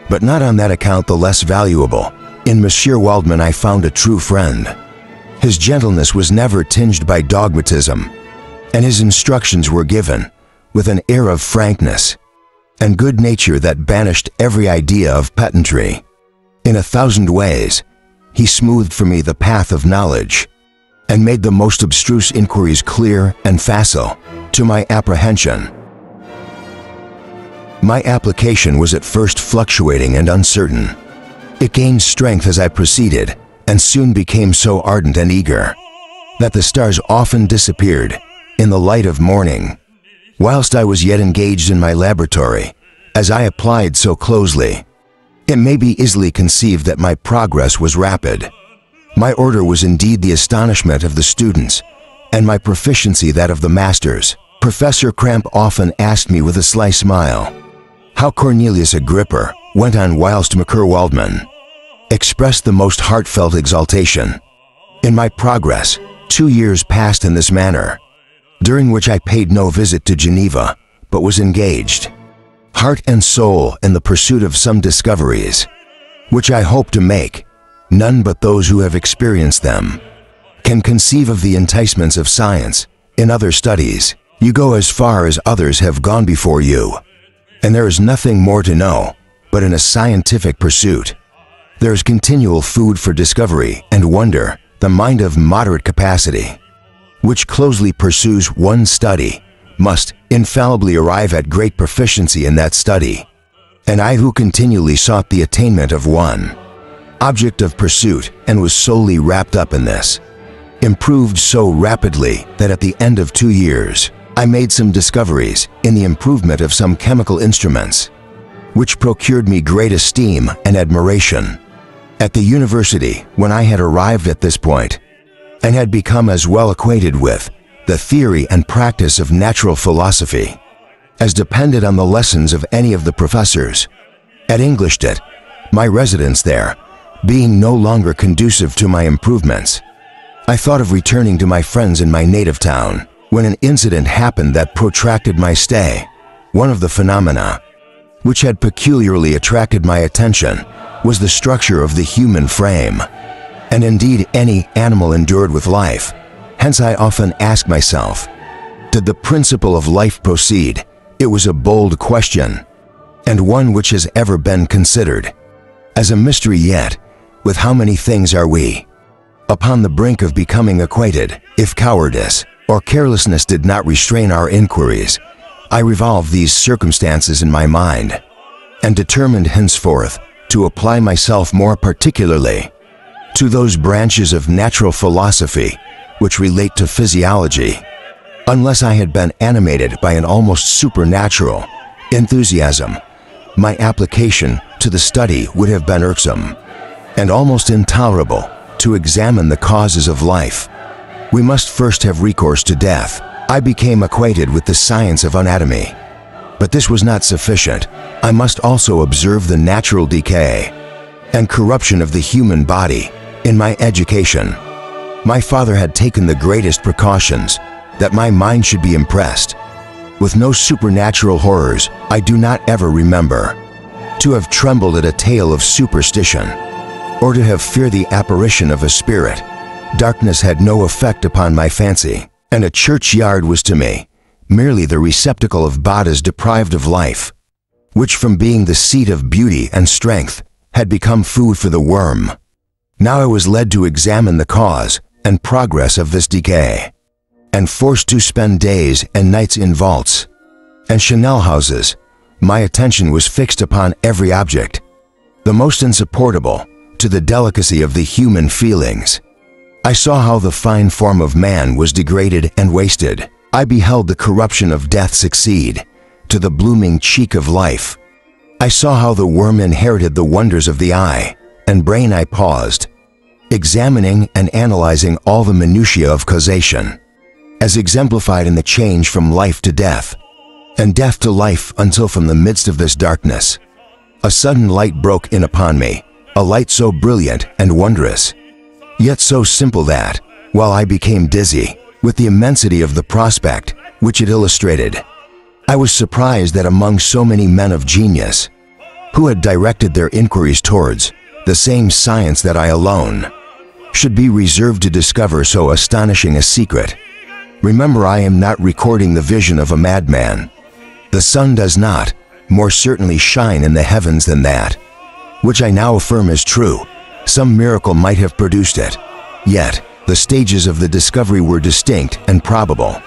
but not on that account the less valuable. In Monsieur Waldman I found a true friend. His gentleness was never tinged by dogmatism, and his instructions were given with an air of frankness and good nature that banished every idea of pedantry. In 1,000 ways, he smoothed for me the path of knowledge and made the most abstruse inquiries clear and facile to my apprehension. My application was at first fluctuating and uncertain. It gained strength as I proceeded, and soon became so ardent and eager that the stars often disappeared in the light of morning, whilst I was yet engaged in my laboratory. As I applied so closely, it may be easily conceived that my progress was rapid. My order was indeed the astonishment of the students and my proficiency that of the masters. Professor Cramp often asked me with a sly smile how Cornelius Agrippa went on, whilst Macer Waldman expressed the most heartfelt exultation. In my progress, 2 years passed in this manner, during which I paid no visit to Geneva, but was engaged, heart and soul, in the pursuit of some discoveries, which I hope to make. None but those who have experienced them can conceive of the enticements of science. In other studies, you go as far as others have gone before you, and there is nothing more to know. But in a scientific pursuit, there is continual food for discovery and wonder. The mind of moderate capacity, which closely pursues one study, must infallibly arrive at great proficiency in that study. And I, who continually sought the attainment of one object of pursuit and was solely wrapped up in this, improved so rapidly that at the end of 2 years, I made some discoveries in the improvement of some chemical instruments, which procured me great esteem and admiration. At the university, when I had arrived at this point, and had become as well acquainted with the theory and practice of natural philosophy as depended on the lessons of any of the professors at Englishtet, my residence there being no longer conducive to my improvements, I thought of returning to my friends in my native town, when an incident happened that protracted my stay. One of the phenomena which had peculiarly attracted my attention was the structure of the human frame, and indeed any animal endured with life. Hence I often ask myself, did the principle of life proceed? It was a bold question, and one which has ever been considered as a mystery yet. With how many things are we upon the brink of becoming acquainted, if cowardice or carelessness did not restrain our inquiries? I revolved these circumstances in my mind, and determined henceforth to apply myself more particularly to those branches of natural philosophy which relate to physiology. Unless I had been animated by an almost supernatural enthusiasm, my application to the study would have been irksome and almost intolerable. To examine the causes of life, we must first have recourse to death. I became acquainted with the science of anatomy, but this was not sufficient. I must also observe the natural decay and corruption of the human body. In my education, my father had taken the greatest precautions that my mind should be impressed with no supernatural horrors. I do not ever remember to have trembled at a tale of superstition, or to have feared the apparition of a spirit. Darkness had no effect upon my fancy, and a churchyard was to me merely the receptacle of bodies deprived of life, which from being the seat of beauty and strength had become food for the worm. Now I was led to examine the cause and progress of this decay, and forced to spend days and nights in vaults and Chanel houses. My attention was fixed upon every object, the most insupportable to the delicacy of the human feelings. I saw how the fine form of man was degraded and wasted. I beheld the corruption of death succeed to the blooming cheek of life. I saw how the worm inherited the wonders of the eye and brain. I paused, examining and analyzing all the minutiae of causation, as exemplified in the change from life to death, and death to life, until from the midst of this darkness, a sudden light broke in upon me, a light so brilliant and wondrous, yet so simple that, while I became dizzy with the immensity of the prospect which it illustrated, I was surprised that among so many men of genius, who had directed their inquiries towards the same science that I alone should be reserved to discover so astonishing a secret. Remember, I am not recording the vision of a madman. The sun does not more certainly shine in the heavens than that which I now affirm is true. Some miracle might have produced it. Yet, the stages of the discovery were distinct and probable.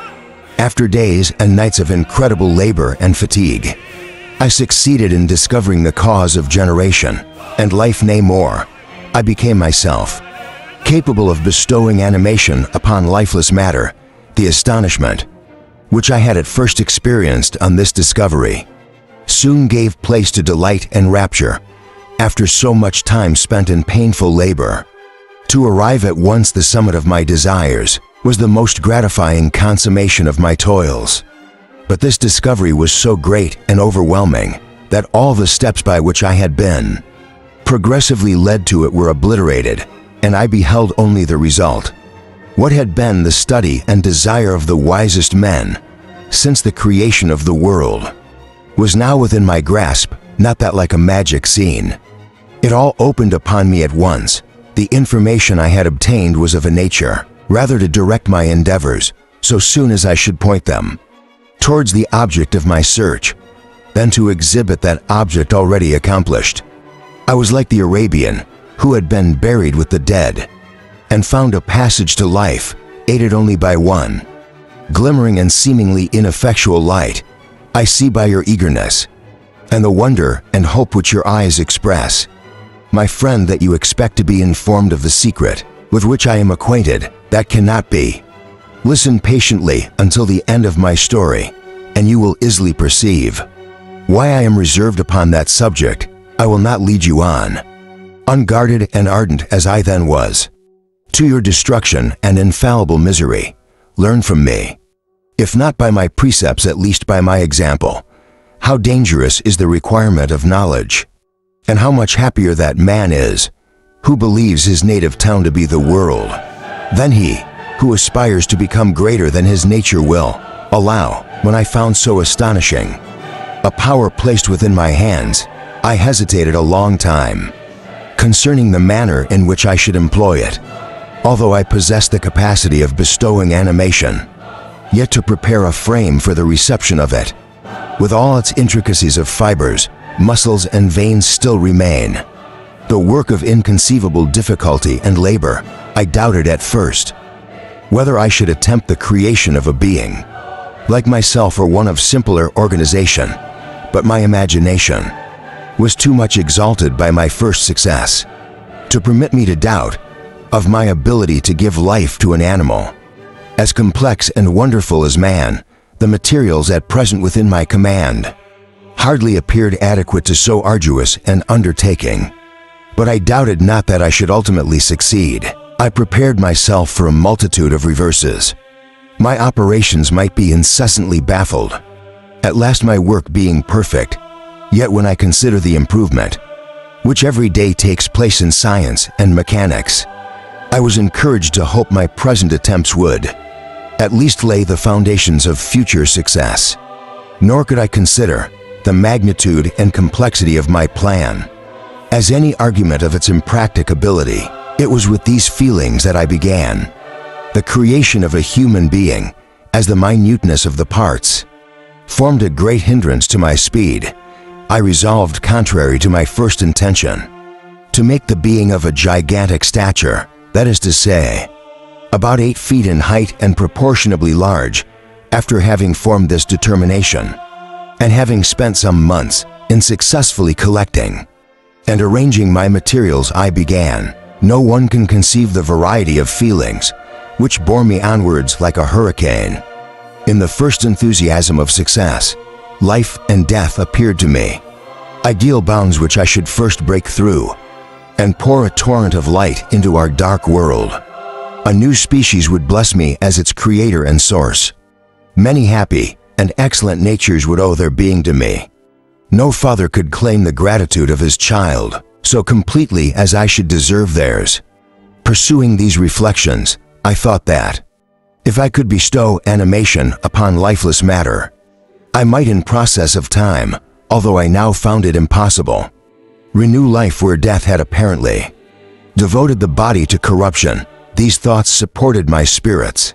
After days and nights of incredible labor and fatigue, I succeeded in discovering the cause of generation and life. Nay more, I became myself capable of bestowing animation upon lifeless matter. The astonishment which I had at first experienced on this discovery soon gave place to delight and rapture. After so much time spent in painful labor, to arrive at once the summit of my desires was the most gratifying consummation of my toils. But this discovery was so great and overwhelming that all the steps by which I had been progressively led to it were obliterated, and I beheld only the result. What had been the study and desire of the wisest men since the creation of the world was now within my grasp, not that like a magic scene. It all opened upon me at once. The information I had obtained was of a nature rather to direct my endeavors so soon as I should point them towards the object of my search, than to exhibit that object already accomplished. I was like the Arabian who had been buried with the dead and found a passage to life, aided only by one glimmering and seemingly ineffectual light. I see by your eagerness and the wonder and hope which your eyes express, my friend, that you expect to be informed of the secret with which I am acquainted that cannot be. Listen patiently until the end of my story, and you will easily perceive why I am reserved upon that subject. I will not lead you on, unguarded and ardent as I then was, to your destruction and infallible misery. Learn from me, if not by my precepts, at least by my example, how dangerous is the requirement of knowledge, and how much happier that man is who believes his native town to be the world, than he who aspires to become greater than his nature will allow. When I found so astonishing a power placed within my hands, I hesitated a long time concerning the manner in which I should employ it. Although I possessed the capacity of bestowing animation, yet to prepare a frame for the reception of it, with all its intricacies of fibers, muscles, and veins, still remain the work of inconceivable difficulty and labor. I doubted at first whether I should attempt the creation of a being like myself or one of simpler organization, but my imagination was too much exalted by my first success to permit me to doubt of my ability to give life to an animal as complex and wonderful as man. The materials at present within my command hardly appeared adequate to so arduous an undertaking, but I doubted not that I should ultimately succeed. I prepared myself for a multitude of reverses. My operations might be incessantly baffled, at last my work being perfect. Yet when I consider the improvement which every day takes place in science and mechanics, I was encouraged to hope my present attempts would at least lay the foundations of future success. Nor could I consider the magnitude and complexity of my plan as any argument of its impracticability. It was with these feelings that I began the creation of a human being, as the minuteness of the parts formed a great hindrance to my speed. I resolved, contrary to my first intention, to make the being of a gigantic stature, that is to say, about 8 feet in height and proportionably large. After having formed this determination, and having spent some months in successfully collecting and arranging my materials, I began. No one can conceive the variety of feelings which bore me onwards like a hurricane. In the first enthusiasm of success, life and death appeared to me ideal bounds which I should first break through and pour a torrent of light into our dark world. A new species would bless me as its creator and source. Many happy and excellent natures would owe their being to me. No father could claim the gratitude of his child so completely as I should deserve theirs. Pursuing these reflections, I thought that if I could bestow animation upon lifeless matter, I might in process of time, although I now found it impossible, renew life where death had apparently devoted the body to corruption. These thoughts supported my spirits.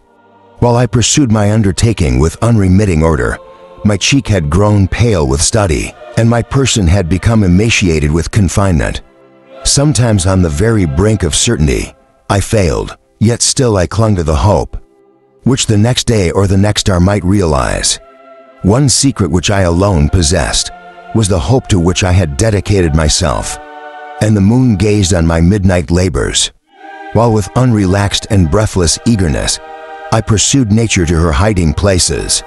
While I pursued my undertaking with unremitting order, my cheek had grown pale with study, and my person had become emaciated with confinement. Sometimes on the very brink of certainty, I failed, yet still I clung to the hope which the next day or the next hour might realize. One secret which I alone possessed was the hope to which I had dedicated myself, and the moon gazed on my midnight labors, while with unrelaxed and breathless eagerness I pursued nature to her hiding places.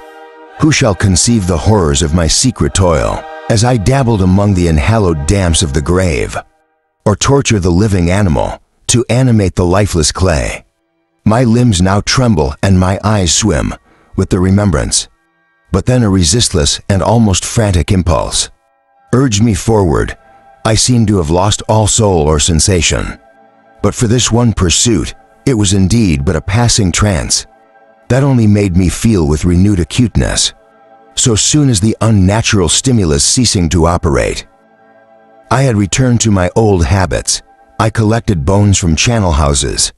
Who shall conceive the horrors of my secret toil as I dabbled among the unhallowed damps of the grave, or torture the living animal to animate the lifeless clay? My limbs now tremble and my eyes swim with the remembrance. But then a resistless and almost frantic impulse urged me forward. I seemed to have lost all soul or sensation. But for this one pursuit, it was indeed but a passing trance that only made me feel with renewed acuteness, so soon as the unnatural stimulus ceasing to operate. I had returned to my old habits. I collected bones from channel houses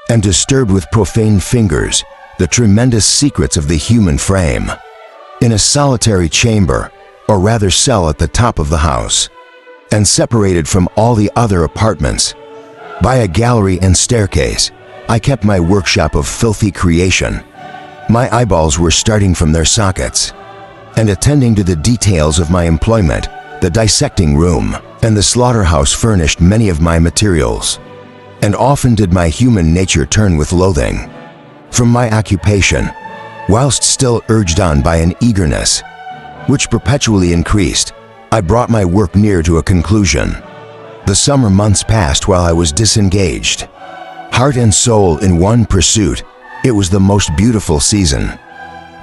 and disturbed with profane fingers the tremendous secrets of the human frame. In a solitary chamber, or rather cell at the top of the house, and separated from all the other apartments by a gallery and staircase, I kept my workshop of filthy creation. My eyeballs were starting from their sockets and attending to the details of my employment. The dissecting room and the slaughterhouse furnished many of my materials, and often did my human nature turn with loathing from my occupation, whilst still urged on by an eagerness which perpetually increased. I brought my work near to a conclusion. The summer months passed while I was disengaged, heart and soul in one pursuit. It was the most beautiful season.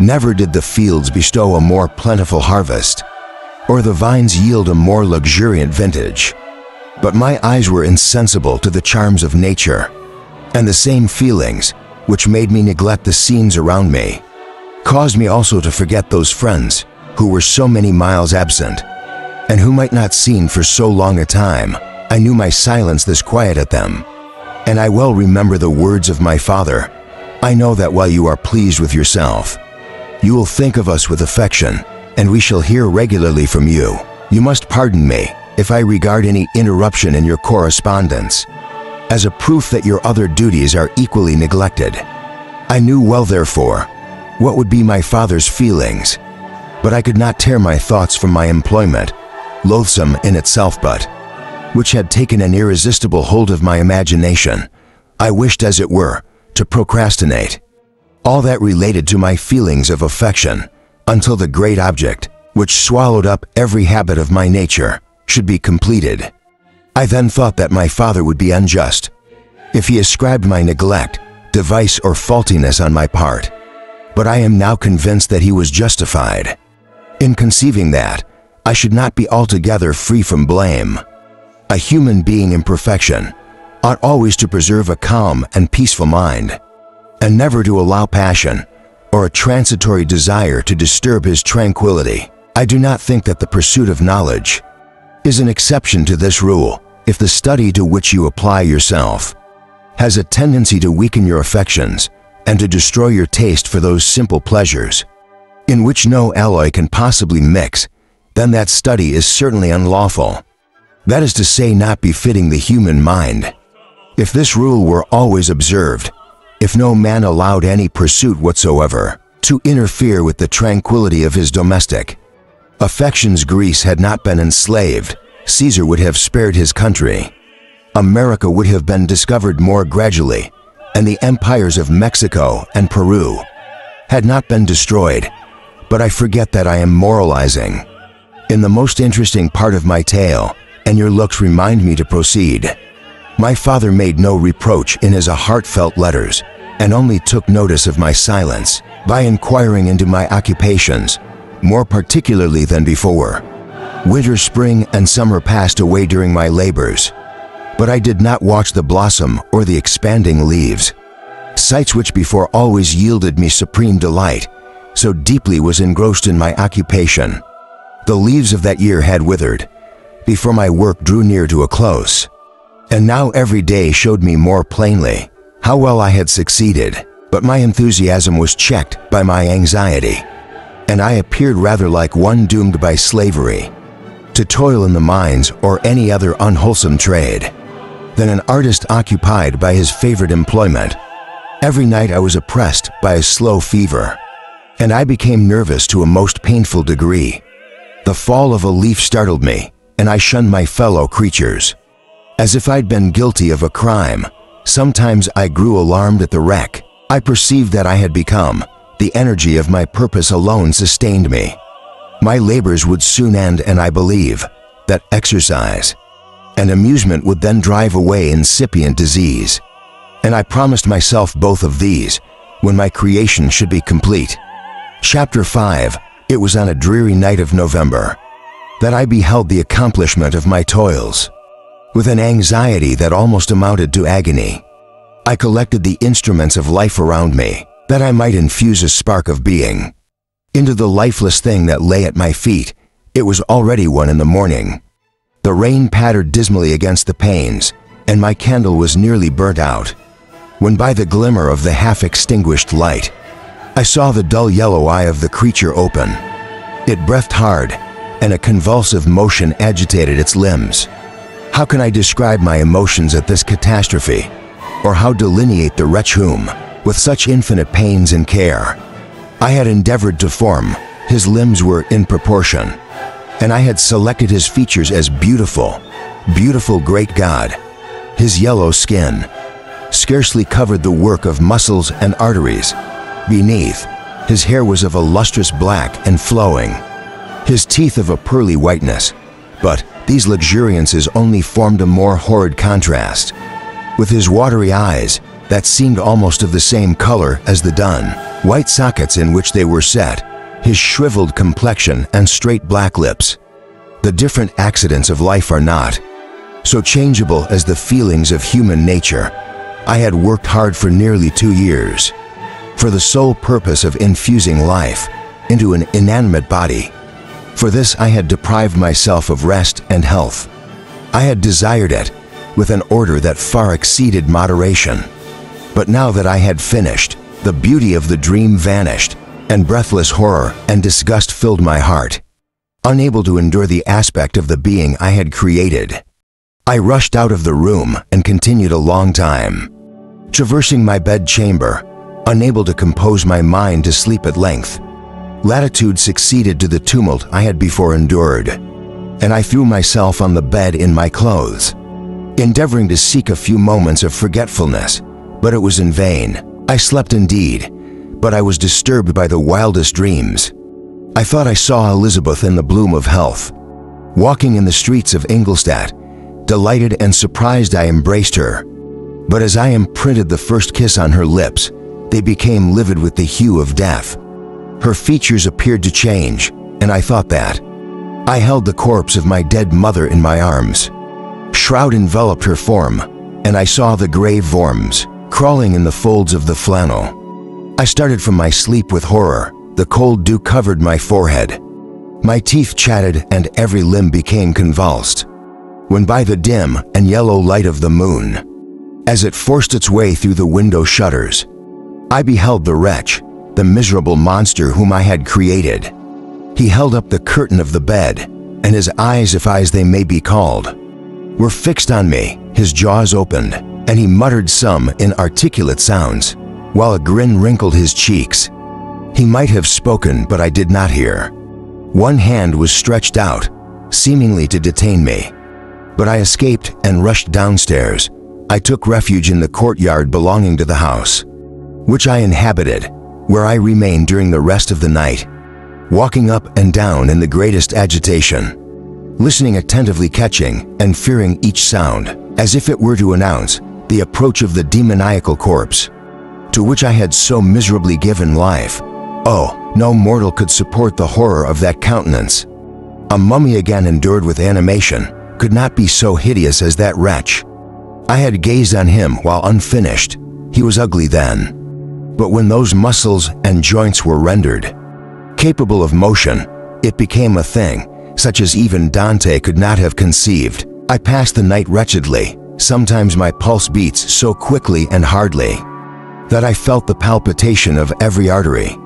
Never did the fields bestow a more plentiful harvest, or the vines yield a more luxuriant vintage. But my eyes were insensible to the charms of nature, and the same feelings which made me neglect the scenes around me caused me also to forget those friends who were so many miles absent, and whom might not seen for so long a time. I knew my silence disquieted them, and I well remember the words of my father. I know that while you are pleased with yourself, you will think of us with affection, and we shall hear regularly from you. You must pardon me if I regard any interruption in your correspondence as a proof that your other duties are equally neglected. I knew well, therefore, what would be my father's feelings, but I could not tear my thoughts from my employment, loathsome in itself but which had taken an irresistible hold of my imagination. I wished, as it were, to procrastinate all that related to my feelings of affection until the great object, which swallowed up every habit of my nature, should be completed. I then thought that my father would be unjust if he ascribed my neglect to vice or faultiness on my part, but I am now convinced that he was justified in conceiving that I should not be altogether free from blame. A human being in perfection ought always to preserve a calm and peaceful mind, and never to allow passion or a transitory desire to disturb his tranquility. I do not think that the pursuit of knowledge is an exception to this rule. If the study to which you apply yourself has a tendency to weaken your affections and to destroy your taste for those simple pleasures in which no alloy can possibly mix, then that study is certainly unlawful. That is to say, not befitting the human mind. If this rule were always observed, if no man allowed any pursuit whatsoever to interfere with the tranquility of his domestic affections, Greece had not been enslaved, Caesar would have spared his country, America would have been discovered more gradually, and the empires of Mexico and Peru had not been destroyed. But I forget that I am moralizing in the most interesting part of my tale, and your looks remind me to proceed. My father made no reproach in his heartfelt letters, and only took notice of my silence by inquiring into my occupations, more particularly than before. Winter, spring, and summer passed away during my labors, but I did not watch the blossom or the expanding leaves, sights which before always yielded me supreme delight, so deeply was engrossed in my occupation. The leaves of that year had withered before my work drew near to a close, and now every day showed me more plainly how well I had succeeded. But my enthusiasm was checked by my anxiety, and I appeared rather like one doomed by slavery to toil in the mines or any other unwholesome trade than an artist occupied by his favorite employment. Every night I was oppressed by a slow fever, and I became nervous to a most painful degree. The fall of a leaf startled me, and I shunned my fellow creatures as if I'd been guilty of a crime. Sometimes I grew alarmed at the wreck I perceived that I had become. The energy of my purpose alone sustained me. My labors would soon end, and I believe that exercise and amusement would then drive away incipient disease. and I promised myself both of these when my creation should be complete. Chapter 5. It was on a dreary night of November that I beheld the accomplishment of my toils. With an anxiety that almost amounted to agony, I collected the instruments of life around me, that I might infuse a spark of being into the lifeless thing that lay at my feet. It was already 1 in the morning. The rain pattered dismally against the panes, and my candle was nearly burnt out, when by the glimmer of the half-extinguished light, I saw the dull yellow eye of the creature open. It breathed hard, and a convulsive motion agitated its limbs. How can I describe my emotions at this catastrophe, or how delineate the wretch whom, with such infinite pains and care, I had endeavored to form? His limbs were in proportion, and I had selected his features as beautiful, beautiful great God. His yellow skin scarcely covered the work of muscles and arteries. Beneath, his hair was of a lustrous black and flowing, his teeth of a pearly whiteness, but these luxuriances only formed a more horrid contrast with his watery eyes that seemed almost of the same color as the dun white sockets in which they were set, his shriveled complexion and straight black lips. The different accidents of life are not so changeable as the feelings of human nature. I had worked hard for nearly 2 years for the sole purpose of infusing life into an inanimate body. For this I had deprived myself of rest and health. I had desired it with an order that far exceeded moderation. But now that I had finished, the beauty of the dream vanished, and breathless horror and disgust filled my heart. Unable to endure the aspect of the being I had created, I rushed out of the room and continued a long time, traversing my bed chamber, unable to compose my mind to sleep at length. Latitude succeeded to the tumult I had before endured, and I threw myself on the bed in my clothes, endeavoring to seek a few moments of forgetfulness, but it was in vain. I slept indeed, but I was disturbed by the wildest dreams. I thought I saw Elizabeth in the bloom of health, walking in the streets of Ingolstadt. Delighted and surprised, I embraced her, but as I imprinted the first kiss on her lips, they became livid with the hue of death. Her features appeared to change, and I thought that I held the corpse of my dead mother in my arms. Shroud enveloped her form, and I saw the grave worms crawling in the folds of the flannel. I started from my sleep with horror. The cold dew covered my forehead. My teeth chattered and every limb became convulsed, when by the dim and yellow light of the moon, as it forced its way through the window shutters, I beheld the wretch, the miserable monster whom I had created. He held up the curtain of the bed, and his eyes, if eyes they may be called, were fixed on me. His jaws opened, and he muttered some inarticulate sounds, while a grin wrinkled his cheeks. He might have spoken, but I did not hear. One hand was stretched out, seemingly to detain me, but I escaped and rushed downstairs. I took refuge in the courtyard belonging to the house, which I inhabited, where I remained during the rest of the night, walking up and down in the greatest agitation, listening attentively, catching and fearing each sound, as if it were to announce the approach of the demoniacal corpse, to which I had so miserably given life. Oh, no mortal could support the horror of that countenance. A mummy again endured with animation could not be so hideous as that wretch. I had gazed on him while unfinished. He was ugly then, but when those muscles and joints were rendered capable of motion, it became a thing such as even Dante could not have conceived. I passed the night wretchedly. Sometimes my pulse beats so quickly and hardly that I felt the palpitation of every artery.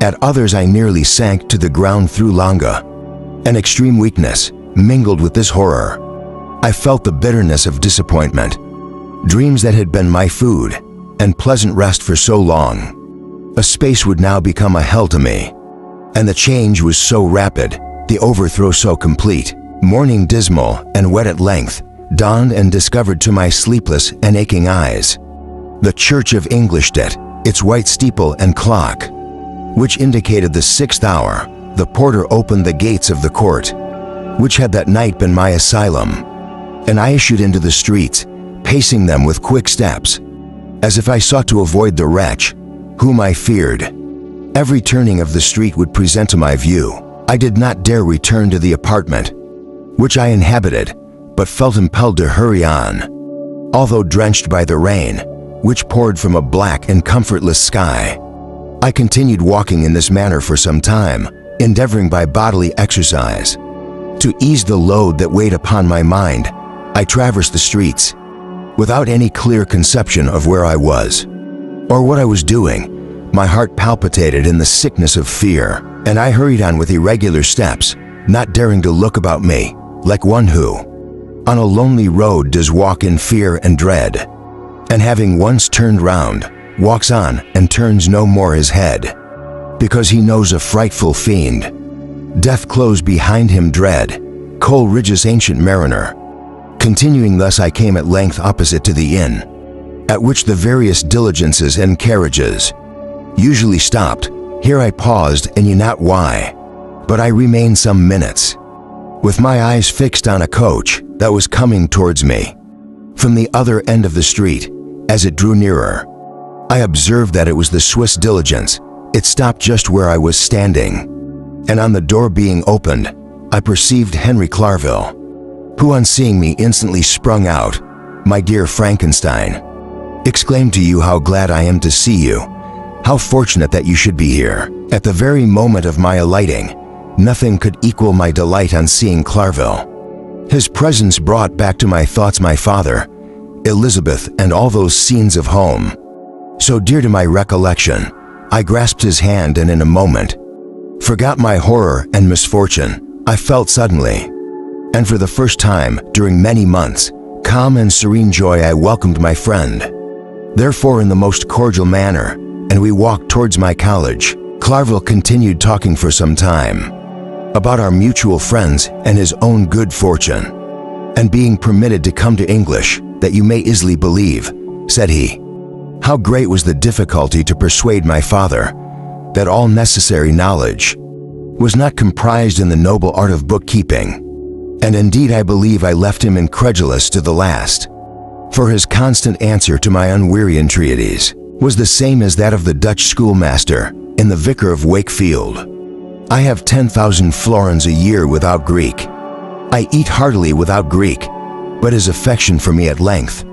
At others I nearly sank to the ground through languor. An extreme weakness mingled with this horror. I felt the bitterness of disappointment. Dreams that had been my food and pleasant rest for so long, a space would now become a hell to me. And the change was so rapid, the overthrow so complete. Morning, dismal and wet at length, dawned and discovered to my sleepless and aching eyes the church of Ingolstadt, its white steeple and clock, which indicated the 6th hour. The porter opened the gates of the court, which had that night been my asylum, and I issued into the streets, pacing them with quick steps. as if I sought to avoid the wretch, whom I feared. Every turning of the street would present to my view. I did not dare return to the apartment, which I inhabited, but felt impelled to hurry on. Although drenched by the rain, which poured from a black and comfortless sky, I continued walking in this manner for some time, endeavoring by bodily exercise to ease the load that weighed upon my mind. I traversed the streets without any clear conception of where I was or what I was doing. My heart palpitated in the sickness of fear, and I hurried on with irregular steps, not daring to look about me, like one who, on a lonely road, does walk in fear and dread, and having once turned round, walks on and turns no more his head, because he knows a frightful fiend. Death close behind him dread, Coleridge's Ancient Mariner. Continuing thus, I came at length opposite to the inn, at which the various diligences and carriages usually stopped. Here I paused, and knew not why, but I remained some minutes, with my eyes fixed on a coach that was coming towards me from the other end of the street. As it drew nearer, I observed that it was the Swiss diligence. It stopped just where I was standing, and on the door being opened, I perceived Henry Clarville, who on seeing me instantly sprung out. "My dear Frankenstein," exclaimed, "to you how glad I am to see you. How fortunate that you should be here." At the very moment of my alighting, nothing could equal my delight on seeing Clarville. His presence brought back to my thoughts my father, Elizabeth, and all those scenes of home, so dear to my recollection. I grasped his hand, and in a moment forgot my horror and misfortune. I felt suddenly, and for the first time during many months, calm and serene joy. I welcomed my friend, therefore, in the most cordial manner, and we walked towards my college. Clarville continued talking for some time about our mutual friends and his own good fortune, and being permitted to come to English, "that you may easily believe," said he, "how great was the difficulty to persuade my father that all necessary knowledge was not comprised in the noble art of bookkeeping. And indeed I believe I left him incredulous to the last, for his constant answer to my unweary entreaties was the same as that of the Dutch schoolmaster in The Vicar of Wakefield. I have 10,000 florins a year without Greek. I eat heartily without Greek, but his affection for me at length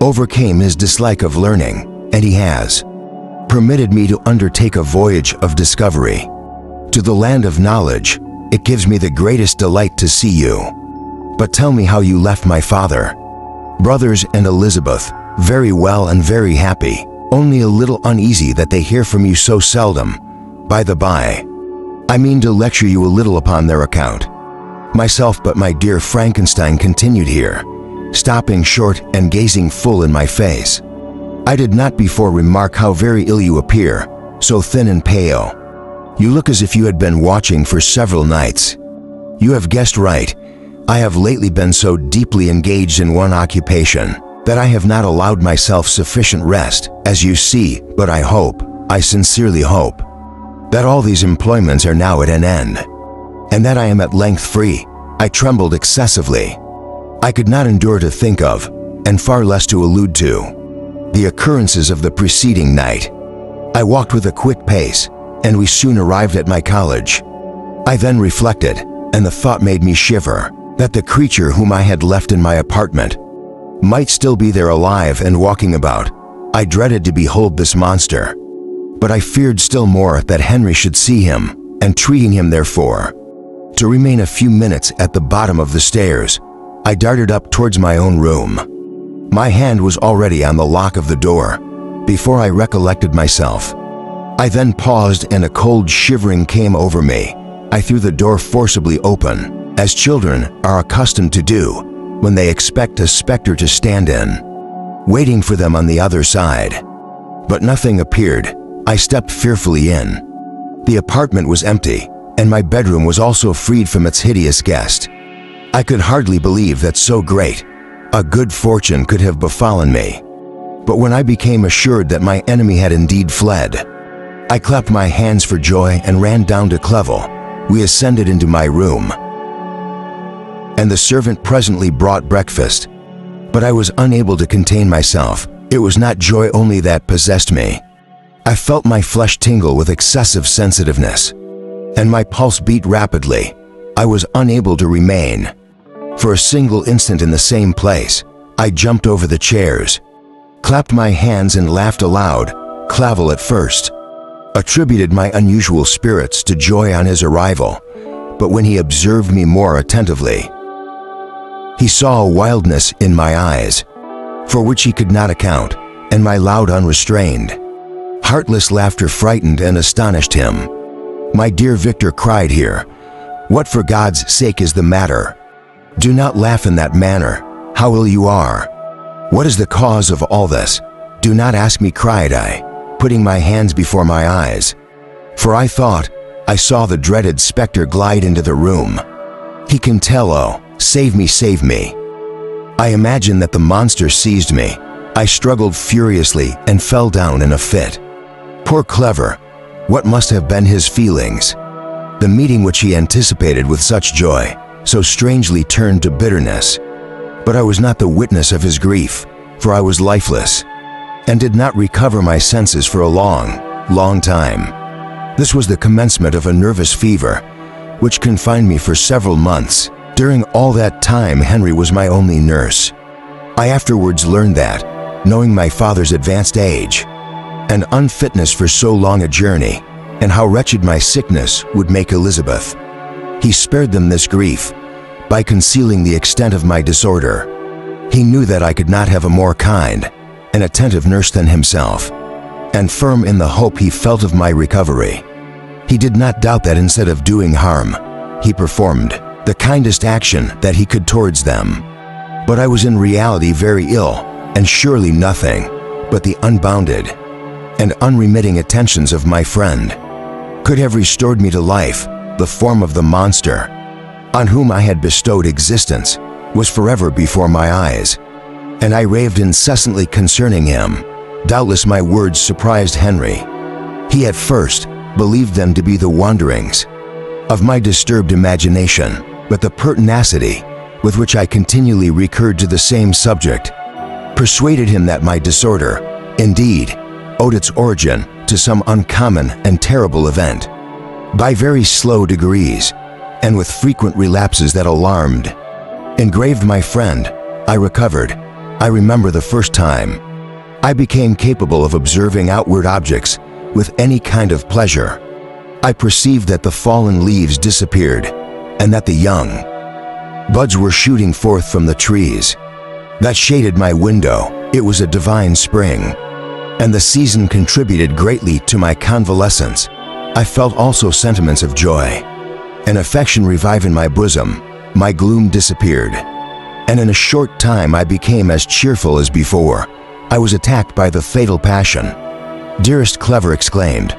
overcame his dislike of learning, and he has permitted me to undertake a voyage of discovery to the land of knowledge. It gives me the greatest delight to see you. But tell me how you left my father, brothers, and Elizabeth." "Very well and very happy, only a little uneasy that they hear from you so seldom. By the by, I mean to lecture you a little upon their account myself." But my dear Frankenstein continued here, stopping short and gazing full in my face, "I did not before remark how very ill you appear, so thin and pale. You look as if you had been watching for several nights." "You have guessed right. I have lately been so deeply engaged in one occupation that I have not allowed myself sufficient rest, as you see, but I sincerely hope, that all these employments are now at an end, and that I am at length free." I trembled excessively. I could not endure to think of, and far less to allude to, the occurrences of the preceding night. I walked with a quick pace, and we soon arrived at my college. I then reflected, and the thought made me shiver, that the creature whom I had left in my apartment might still be there alive and walking about. I dreaded to behold this monster, but I feared still more that Henry should see him, entreating him therefore to remain a few minutes at the bottom of the stairs. I darted up towards my own room. My hand was already on the lock of the door before I recollected myself. I then paused, and a cold shivering came over me. I threw the door forcibly open, as children are accustomed to do when they expect a specter to stand in, waiting for them on the other side. But nothing appeared. I stepped fearfully in. The apartment was empty, and my bedroom was also freed from its hideous guest. I could hardly believe that so great a good fortune could have befallen me. But when I became assured that my enemy had indeed fled, I clapped my hands for joy and ran down to Clevel. We ascended into my room, and the servant presently brought breakfast. But I was unable to contain myself. It was not joy only that possessed me. I felt my flesh tingle with excessive sensitiveness, and my pulse beat rapidly. I was unable to remain. For a single instant in the same place, I jumped over the chairs, clapped my hands and laughed aloud. Clavel at first attributed my unusual spirits to joy on his arrival, but when he observed me more attentively, he saw a wildness in my eyes, for which he could not account, and my loud unrestrained, heartless laughter frightened and astonished him. "My dear Victor," cried he, "what for God's sake is the matter? Do not laugh in that manner. How ill you are! What is the cause of all this? Do not ask me," cried I, putting my hands before my eyes, for I thought I saw the dreaded specter glide into the room. "He can tell, oh, save me, save me." I imagined that the monster seized me. I struggled furiously and fell down in a fit. Poor Clever, what must have been his feelings? The meeting which he anticipated with such joy so strangely turned to bitterness. But I was not the witness of his grief, for I was lifeless, and did not recover my senses for a long time. This was the commencement of a nervous fever, which confined me for several months. During all that time, Henry was my only nurse. I afterwards learned that, knowing my father's advanced age and unfitness for so long a journey, and how wretched my sickness would make Elizabeth, he spared them this grief by concealing the extent of my disorder. He knew that I could not have a more kind and attentive nurse than himself, and firm in the hope he felt of my recovery, he did not doubt that instead of doing harm, he performed the kindest action that he could towards them. But I was in reality very ill, and surely nothing but the unbounded and unremitting attentions of my friend could have restored me to life. The form of the monster on whom I had bestowed existence was forever before my eyes, and I raved incessantly concerning him. Doubtless my words surprised Henry. He at first believed them to be the wanderings of my disturbed imagination, but the pertinacity with which I continually recurred to the same subject persuaded him that my disorder, indeed, owed its origin to some uncommon and terrible event. By very slow degrees, and with frequent relapses that alarmed, engraved my friend, I recovered. I remember the first time I became capable of observing outward objects with any kind of pleasure. I perceived that the fallen leaves disappeared, and that the young buds were shooting forth from the trees that shaded my window. It was a divine spring, and the season contributed greatly to my convalescence. I felt also sentiments of joy. An affection revived in my bosom, my gloom disappeared, and in a short time I became as cheerful as before. I was attacked by the fatal passion. "Dearest Clever," exclaimed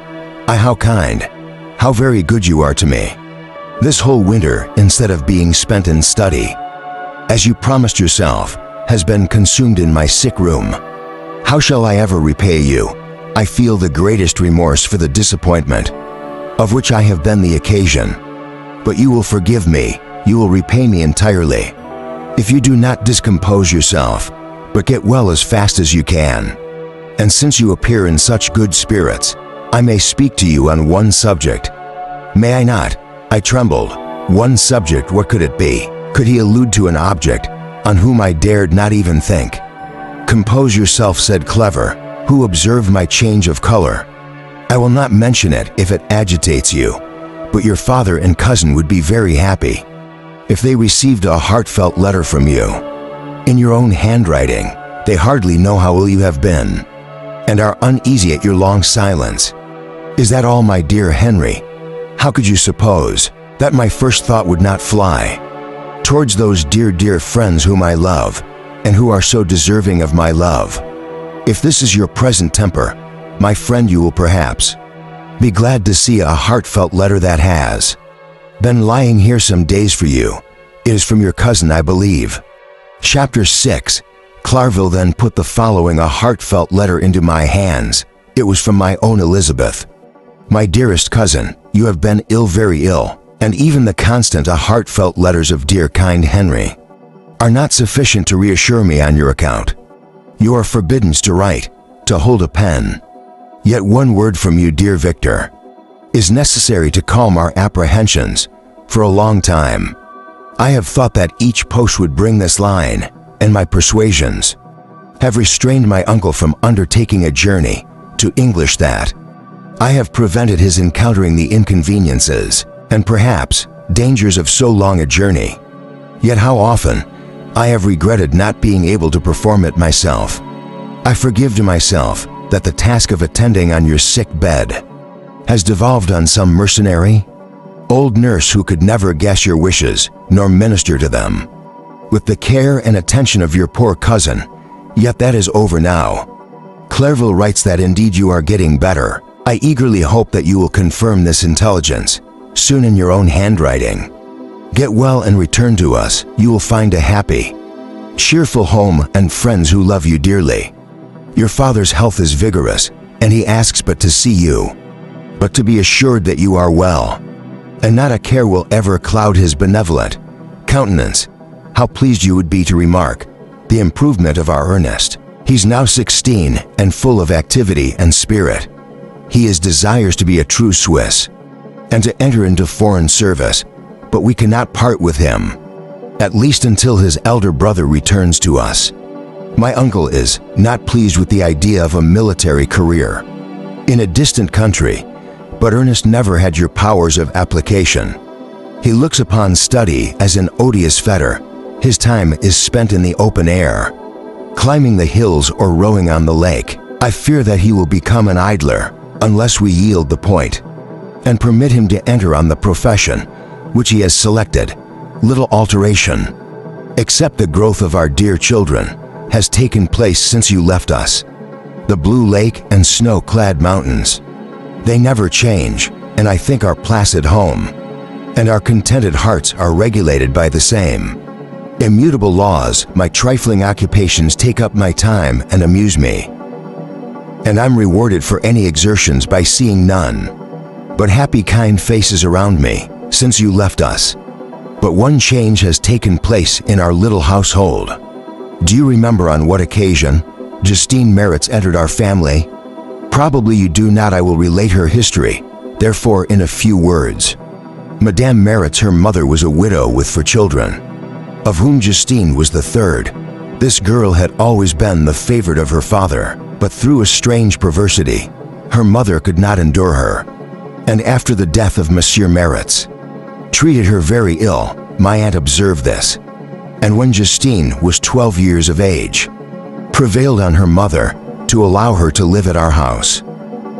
I, "how kind, how very good you are to me. This whole winter, instead of being spent in study, as you promised yourself, has been consumed in my sick room. How shall I ever repay you? I feel the greatest remorse for the disappointment of which I have been the occasion. But you will forgive me, you will repay me entirely, if you do not discompose yourself, but get well as fast as you can. And since you appear in such good spirits, I may speak to you on one subject. May I not?" I trembled. One subject, what could it be? Could he allude to an object on whom I dared not even think? "Compose yourself," said Clever, who observed my change of color. "I will not mention it if it agitates you, but your father and cousin would be very happy if they received a heartfelt letter from you, in your own handwriting. They hardly know how ill you have been, and are uneasy at your long silence. Is that all, my dear Henry? How could you suppose that my first thought would not fly towards those dear friends whom I love, and who are so deserving of my love? If this is your present temper, my friend, you will perhaps be glad to see a heartfelt letter that has been lying here some days for you. It is from your cousin, I believe." Chapter 6. Clarville then put the following a heartfelt letter into my hands. It was from my own Elizabeth. "My dearest cousin, you have been ill, very ill, and even the constant heartfelt letters of dear kind Henry are not sufficient to reassure me on your account. You are forbidden to write, to hold a pen. Yet one word from you, dear Victor, is necessary to calm our apprehensions. For a long time, I have thought that each post would bring this line, and my persuasions have restrained my uncle from undertaking a journey to English that I have prevented his encountering the inconveniences and perhaps dangers of so long a journey. Yet how often I have regretted not being able to perform it myself. I forgive to myself that the task of attending on your sick bed has devolved on some mercenary old nurse who could never guess your wishes nor minister to them with the care and attention of your poor cousin. Yet that is over now. Clairville writes that indeed you are getting better. I eagerly hope that you will confirm this intelligence soon in your own handwriting. Get well and return to us. You will find a happy, cheerful home and friends who love you dearly. Your father's health is vigorous, and he asks but to see you, but to be assured that you are well, and not a care will ever cloud his benevolent countenance. How pleased you would be to remark the improvement of our Ernest. He's now 16 and full of activity and spirit. He desires to be a true Swiss and to enter into foreign service, but we cannot part with him, at least until his elder brother returns to us. My uncle is not pleased with the idea of a military career in a distant country, but Ernest never had your powers of application. He looks upon study as an odious fetter. His time is spent in the open air, climbing the hills or rowing on the lake. I fear that he will become an idler unless we yield the point and permit him to enter on the profession which he has selected. Little alteration, except the growth of our dear children, has taken place since you left us. The blue lake and snow-clad mountains, they never change, and I think our placid home and our contented hearts are regulated by the same immutable laws. My trifling occupations take up my time and amuse me, and I'm rewarded for any exertions by seeing none but happy, kind faces around me since you left us. But one change has taken place in our little household. Do you remember on what occasion Justine Merritz entered our family? Probably you do not. I will relate her history, therefore, in a few words. Madame Merritz, her mother, was a widow with 4 children, of whom Justine was the 3rd. This girl had always been the favorite of her father, but through a strange perversity, her mother could not endure her, and after the death of Monsieur Merritz, treated her very ill. My aunt observed this, and when Justine was 12 years of age, prevailed on her mother to allow her to live at our house.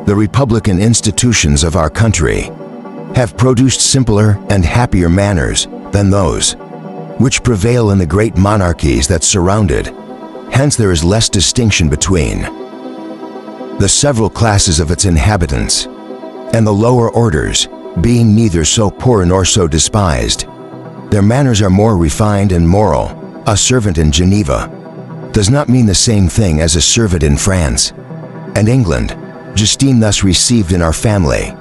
The republican institutions of our country have produced simpler and happier manners than those which prevail in the great monarchies that surrounded. Hence there is less distinction between the several classes of its inhabitants, and the lower orders, being neither so poor nor so despised. Their manners are more refined and moral. A servant in Geneva does not mean the same thing as a servant in France and England. Justine thus received in our family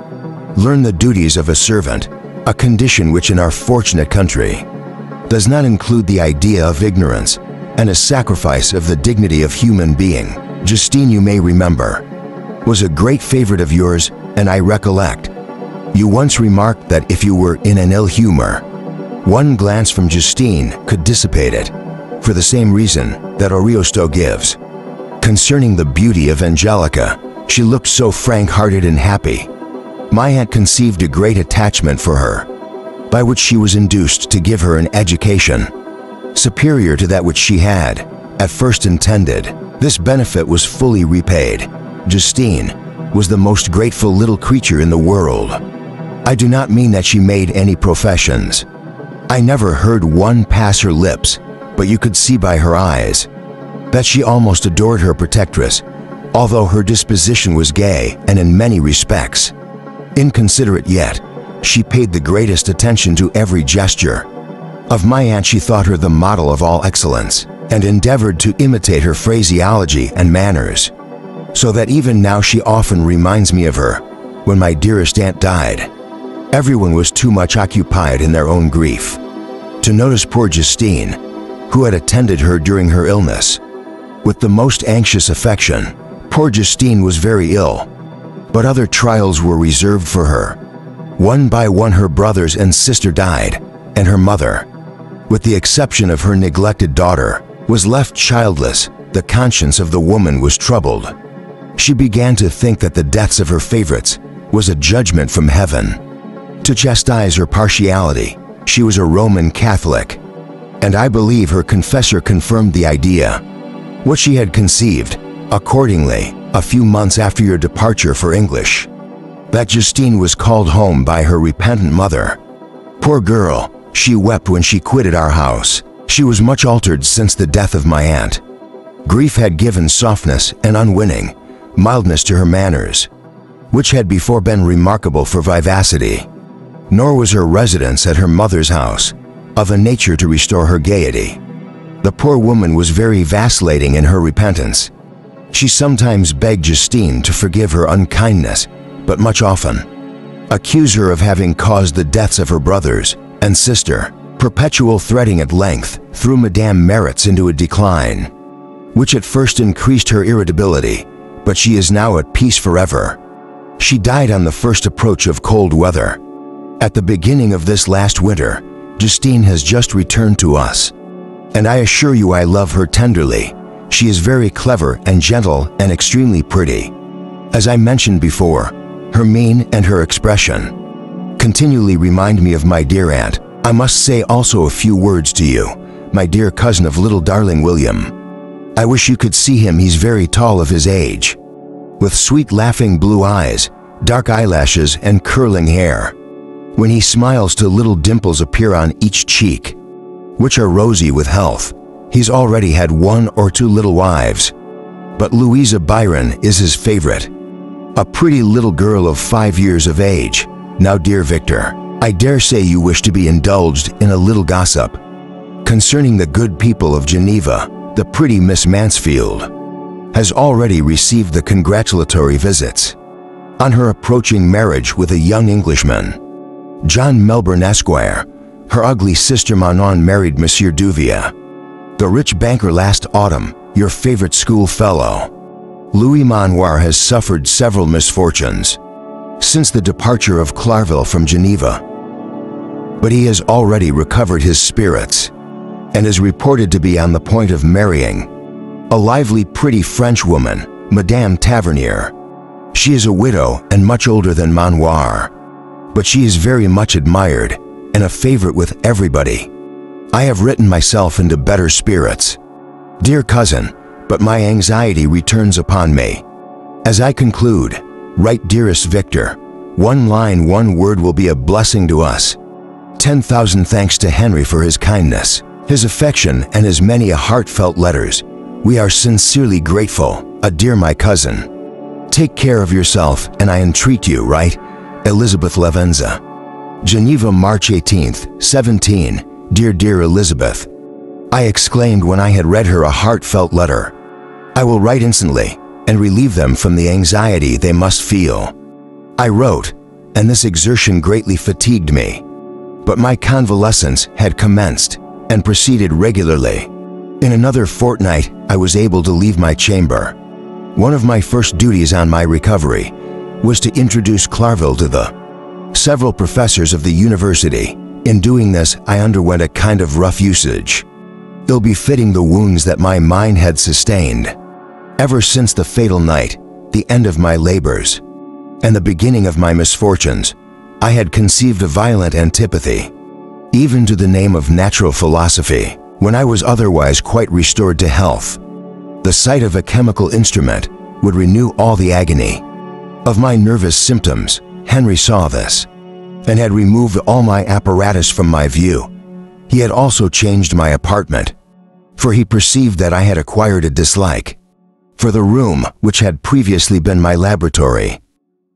learned the duties of a servant, a condition which in our fortunate country does not include the idea of ignorance and a sacrifice of the dignity of human being. Justine, you may remember, was a great favorite of yours, and I recollect you once remarked that if you were in an ill humor, one glance from Justine could dissipate it, for the same reason that Ariosto gives. Concerning the beauty of Angelica, she looked so frank-hearted and happy. My aunt conceived a great attachment for her, by which she was induced to give her an education superior to that which she had at first intended. This benefit was fully repaid. Justine was the most grateful little creature in the world. I do not mean that she made any professions. I never heard one pass her lips, but you could see by her eyes that she almost adored her protectress, although her disposition was gay and in many respects inconsiderate. Yet she paid the greatest attention to every gesture of my aunt. She thought her the model of all excellence, and endeavored to imitate her phraseology and manners, so that even now she often reminds me of her. When my dearest aunt died, everyone was too much occupied in their own grief to notice poor Justine, who had attended her during her illness. With the most anxious affection, poor Justine was very ill, but other trials were reserved for her. One by one her brothers and sister died, and her mother, with the exception of her neglected daughter, was left childless. The conscience of the woman was troubled. She began to think that the deaths of her favorites was a judgment from heaven. To chastise her partiality, she was a Roman Catholic, and I believe her confessor confirmed the idea. What she had conceived, accordingly, a few months after your departure for English, that Justine was called home by her repentant mother. Poor girl, she wept when she quitted our house. She was much altered since the death of my aunt. Grief had given softness and unwinning mildness to her manners, which had before been remarkable for vivacity. Nor was her residence at her mother's house of a nature to restore her gaiety. The poor woman was very vacillating in her repentance. She sometimes begged Justine to forgive her unkindness, but much often accused her of having caused the deaths of her brothers and sister. Perpetual threatening at length threw Madame Merritz into a decline, which at first increased her irritability, but she is now at peace forever. She died on the first approach of cold weather. At the beginning of this last winter, Justine has just returned to us, and I assure you I love her tenderly. She is very clever and gentle and extremely pretty. As I mentioned before, her mien and her expression continually remind me of my dear aunt. I must say also a few words to you, my dear cousin of little darling William. I wish you could see him. He's very tall of his age, with sweet laughing blue eyes, dark eyelashes and curling hair. When he smiles, two little dimples appear on each cheek, which are rosy with health. He's already had 1 or 2 little wives, but Louisa Byron is his favorite, a pretty little girl of 5 years of age. Now, dear Victor, I dare say you wish to be indulged in a little gossip concerning the good people of Geneva. The pretty Miss Mansfield has already received the congratulatory visits on her approaching marriage with a young Englishman, John Melbourne Esquire. Her ugly sister Manon married Monsieur Duvia, the rich banker, last autumn. Your favorite school fellow, Louis Manoir, has suffered several misfortunes since the departure of Clarville from Geneva, but he has already recovered his spirits and is reported to be on the point of marrying a lively, pretty French woman, Madame Tavernier. She is a widow and much older than Manoir, but she is very much admired and a favorite with everybody. I have written myself into better spirits, dear cousin, but my anxiety returns upon me. As I conclude, write, dearest Victor. 1 line, 1 word will be a blessing to us. 10,000 thanks to Henry for his kindness, his affection, and his many heartfelt letters. We are sincerely grateful. Adieu, my cousin. Take care of yourself, and I entreat you, write, Elizabeth Lavenza. Geneva, March 18th, 17. Dear Elizabeth, I exclaimed when I had read her a heartfelt letter. I will write instantly and relieve them from the anxiety they must feel. I wrote, and this exertion greatly fatigued me, but my convalescence had commenced and proceeded regularly. In another fortnight, I was able to leave my chamber. One of my first duties on my recovery was to introduce Clarville to the several professors of the university. In doing this, I underwent a kind of rough usage, ill befitting the wounds that my mind had sustained. Ever since the fatal night, the end of my labors, and the beginning of my misfortunes, I had conceived a violent antipathy, even to the name of natural philosophy. When I was otherwise quite restored to health, the sight of a chemical instrument would renew all the agony of my nervous symptoms. Henry saw this, and had removed all my apparatus from my view. He had also changed my apartment, for he perceived that I had acquired a dislike for the room which had previously been my laboratory.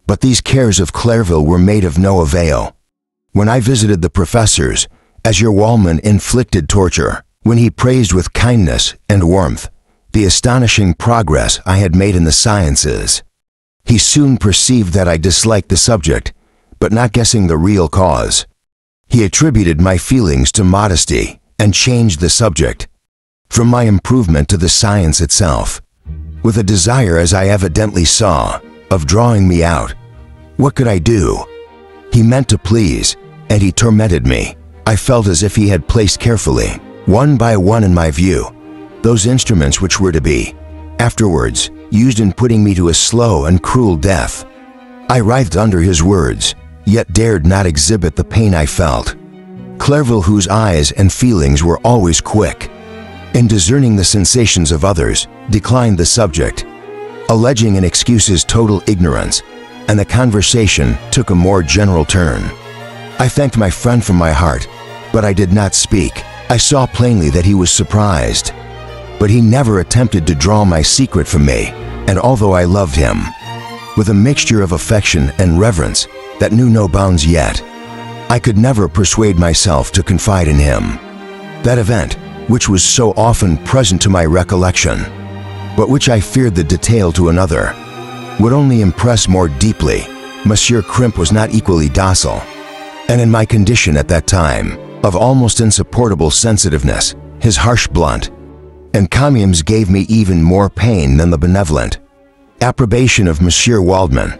But these cares of Clarville were made of no avail. When I visited the professors, as your Wallman inflicted torture, when he praised with kindness and warmth the astonishing progress I had made in the sciences, he soon perceived that I disliked the subject, but not guessing the real cause, he attributed my feelings to modesty and changed the subject. from my improvement to the science itself, with a desire, as I evidently saw, of drawing me out. What could I do? He meant to please, and he tormented me. I felt as if he had placed carefully, one by one in my view, those instruments which were to be, afterwards, used in putting me to a slow and cruel death. I writhed under his words, yet dared not exhibit the pain I felt. Clerval, whose eyes and feelings were always quick, in discerning the sensations of others, declined the subject, alleging in excuses total ignorance, and the conversation took a more general turn. I thanked my friend from my heart, but I did not speak. I saw plainly that he was surprised, but he never attempted to draw my secret from me, and although I loved him, with a mixture of affection and reverence that knew no bounds yet, I could never persuade myself to confide in him. That event, which was so often present to my recollection, but which I feared the detail to another, would only impress more deeply. Monsieur Crimp was not equally docile, and in my condition at that time, of almost insupportable sensitiveness, his harsh blunt encomiums gave me even more pain than the benevolent approbation of Monsieur Waldman.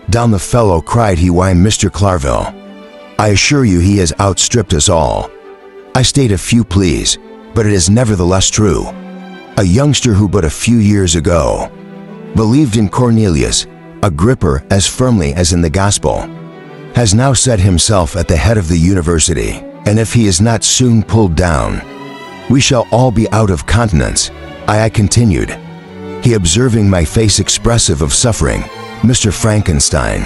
Down the fellow, cried he, why, Mr. Clarville, I assure you he has outstripped us all. I state a few pleas, but it is nevertheless true. A youngster who but a few years ago believed in Cornelius Agrippa as firmly as in the gospel, has now set himself at the head of the university, and if he is not soon pulled down, we shall all be out of countenance. I continued, he observing my face expressive of suffering, Mr. Frankenstein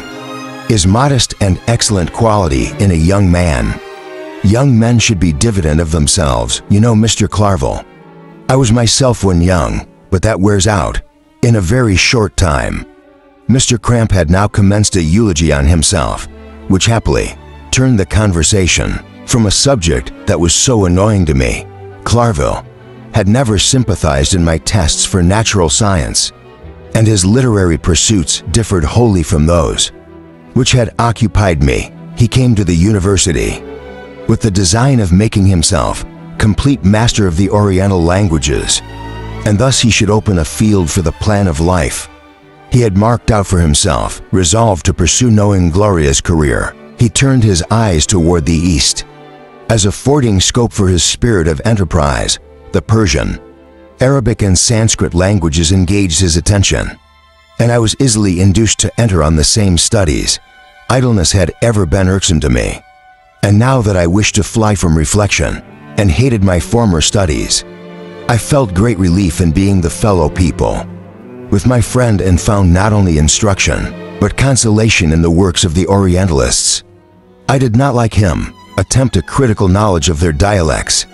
is modest and excellent quality in a young man. Young men should be dividend of themselves, you know, Mr. Clarville. I was myself when young, but that wears out in a very short time. Mr. Cramp had now commenced a eulogy on himself, which happily turned the conversation from a subject that was so annoying to me. Clarville had never sympathized in my tests for natural science, and his literary pursuits differed wholly from those which had occupied me. He came to the university with the design of making himself complete master of the Oriental languages, and thus he should open a field for the plan of life he had marked out for himself. Resolved to pursue no inglorious career, he turned his eyes toward the East, as affording scope for his spirit of enterprise. The Persian, Arabic, and Sanskrit languages engaged his attention, and I was easily induced to enter on the same studies. Idleness had ever been irksome to me, and now that I wished to fly from reflection and hated my former studies, I felt great relief in being the fellow people with my friend, and found not only instruction, but consolation in the works of the Orientalists. I did not, like him, attempt a critical knowledge of their dialects,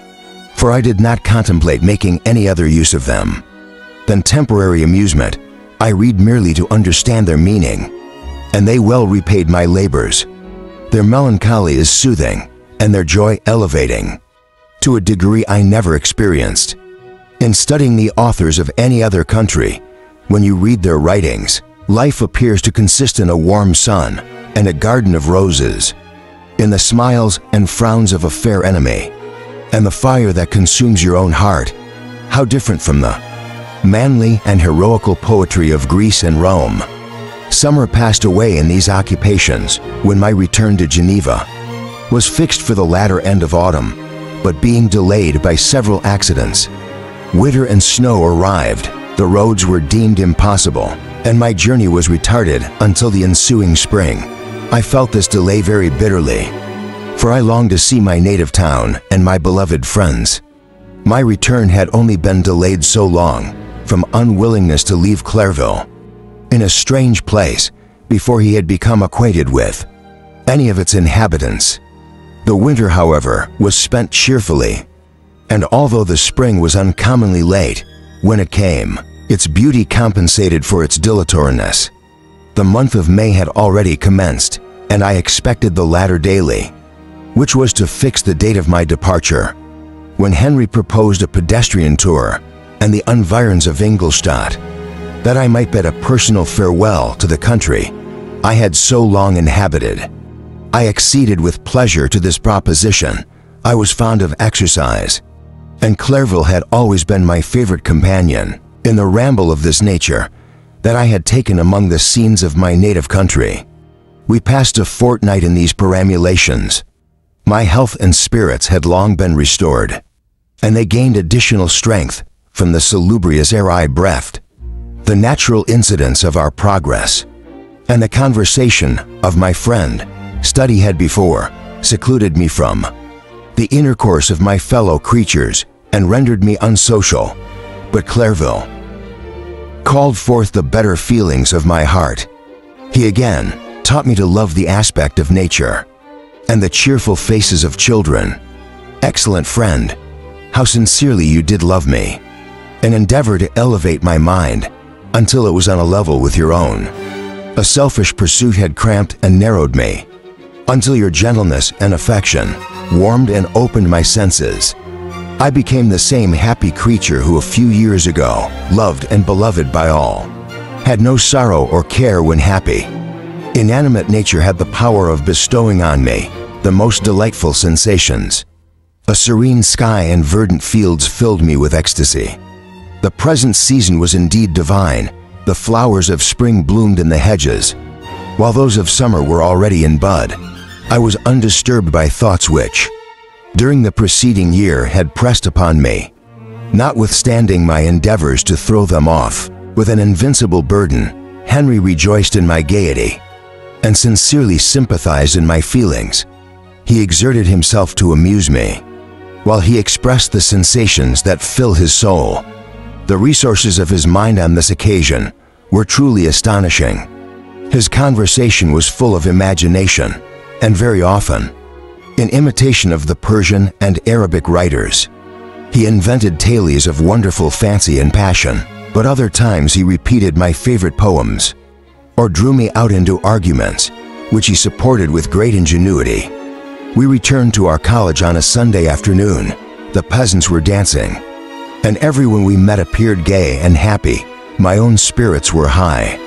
for I did not contemplate making any other use of them than temporary amusement. I read merely to understand their meaning, and they well repaid my labors. Their melancholy is soothing, and their joy elevating, to a degree I never experienced. In studying the authors of any other country, when you read their writings, life appears to consist in a warm sun and a garden of roses, in the smiles and frowns of a fair enemy, and the fire that consumes your own heart. How different from the manly and heroical poetry of Greece and Rome. Summer passed away in these occupations, when my return to Geneva was fixed for the latter end of autumn, but being delayed by several accidents, winter and snow arrived. The roads were deemed impossible, and my journey was retarded until the ensuing spring. I felt this delay very bitterly, for I longed to see my native town and my beloved friends. My return had only been delayed so long from unwillingness to leave Clairville, in a strange place, before he had become acquainted with any of its inhabitants. The winter, however, was spent cheerfully, and although the spring was uncommonly late when it came, its beauty compensated for its dilatoriness. The month of May had already commenced, and I expected the latter daily, which was to fix the date of my departure, when Henry proposed a pedestrian tour and the environs of Ingolstadt, that I might bid a personal farewell to the country I had so long inhabited. I acceded with pleasure to this proposition. I was fond of exercise, and Clairville had always been my favorite companion in the ramble of this nature that I had taken among the scenes of my native country. We passed a fortnight in these perambulations. My health and spirits had long been restored, and they gained additional strength from the salubrious air I breathed, the natural incidents of our progress, and the conversation of my friend study had before secluded me from the intercourse of my fellow creatures and rendered me unsocial. But Clairville called forth the better feelings of my heart. He again taught me to love the aspect of nature and the cheerful faces of children. Excellent friend, how sincerely you did love me, and endeavor to elevate my mind until it was on a level with your own. A selfish pursuit had cramped and narrowed me, until your gentleness and affection warmed and opened my senses. I became the same happy creature who a few years ago loved and beloved by all, had no sorrow or care when happy. Inanimate nature had the power of bestowing on me the most delightful sensations. A serene sky and verdant fields filled me with ecstasy. The present season was indeed divine. The flowers of spring bloomed in the hedges, while those of summer were already in bud. I was undisturbed by thoughts which, during the preceding year, had pressed upon me. Notwithstanding my endeavors to throw them off with an invincible burden, Henry rejoiced in my gaiety and sincerely sympathized in my feelings. He exerted himself to amuse me, while he expressed the sensations that fill his soul. The resources of his mind on this occasion were truly astonishing. His conversation was full of imagination, and very often, in imitation of the Persian and Arabic writers, he invented tales of wonderful fancy and passion. But other times he repeated my favorite poems, or drew me out into arguments, which he supported with great ingenuity. We returned to our college on a Sunday afternoon. The peasants were dancing, and everyone we met appeared gay and happy. My own spirits were high,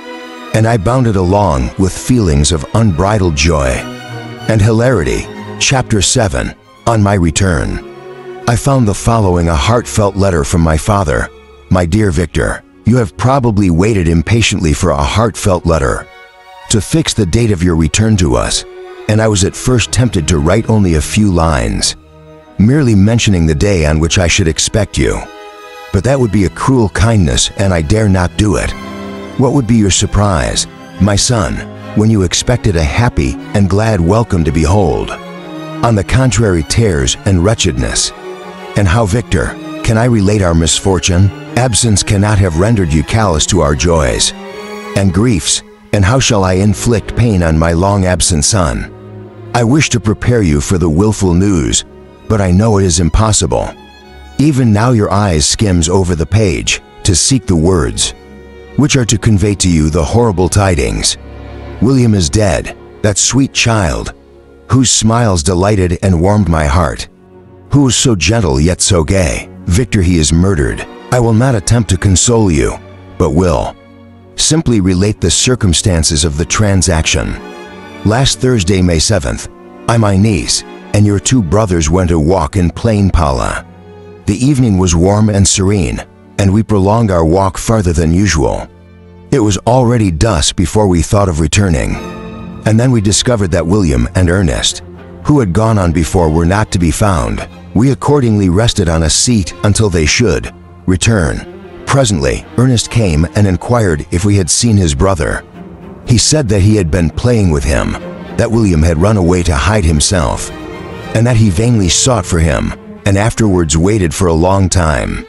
and I bounded along with feelings of unbridled joy and hilarity. Chapter 7. On my return, I found the following: a heartfelt letter from my father. My dear Victor, you have probably waited impatiently for a heartfelt letter to fix the date of your return to us, and I was at first tempted to write only a few lines, merely mentioning the day on which I should expect you. But that would be a cruel kindness, and I dare not do it. What would be your surprise, my son, when you expected a happy and glad welcome to behold? On the contrary, tears and wretchedness. And how, Victor, can I relate our misfortune? Absence cannot have rendered you callous to our joys and griefs, and how shall I inflict pain on my long-absent son? I wish to prepare you for the willful news, but I know it is impossible. Even now your eyes skims over the page to seek the words which are to convey to you the horrible tidings. William is dead, that sweet child, whose smiles delighted and warmed my heart, who was so gentle yet so gay. Victor, he is murdered. I will not attempt to console you, but will simply relate the circumstances of the transaction. Last Thursday, May 7th, I, my niece, and your two brothers went a walk in Plain Pala. The evening was warm and serene, and we prolonged our walk farther than usual. It was already dusk before we thought of returning, and then we discovered that William and Ernest, who had gone on before, were not to be found. We accordingly rested on a seat until they should return. Presently, Ernest came and inquired if we had seen his brother. He said that he had been playing with him, that William had run away to hide himself, and that he vainly sought for him, and afterwards waited for a long time,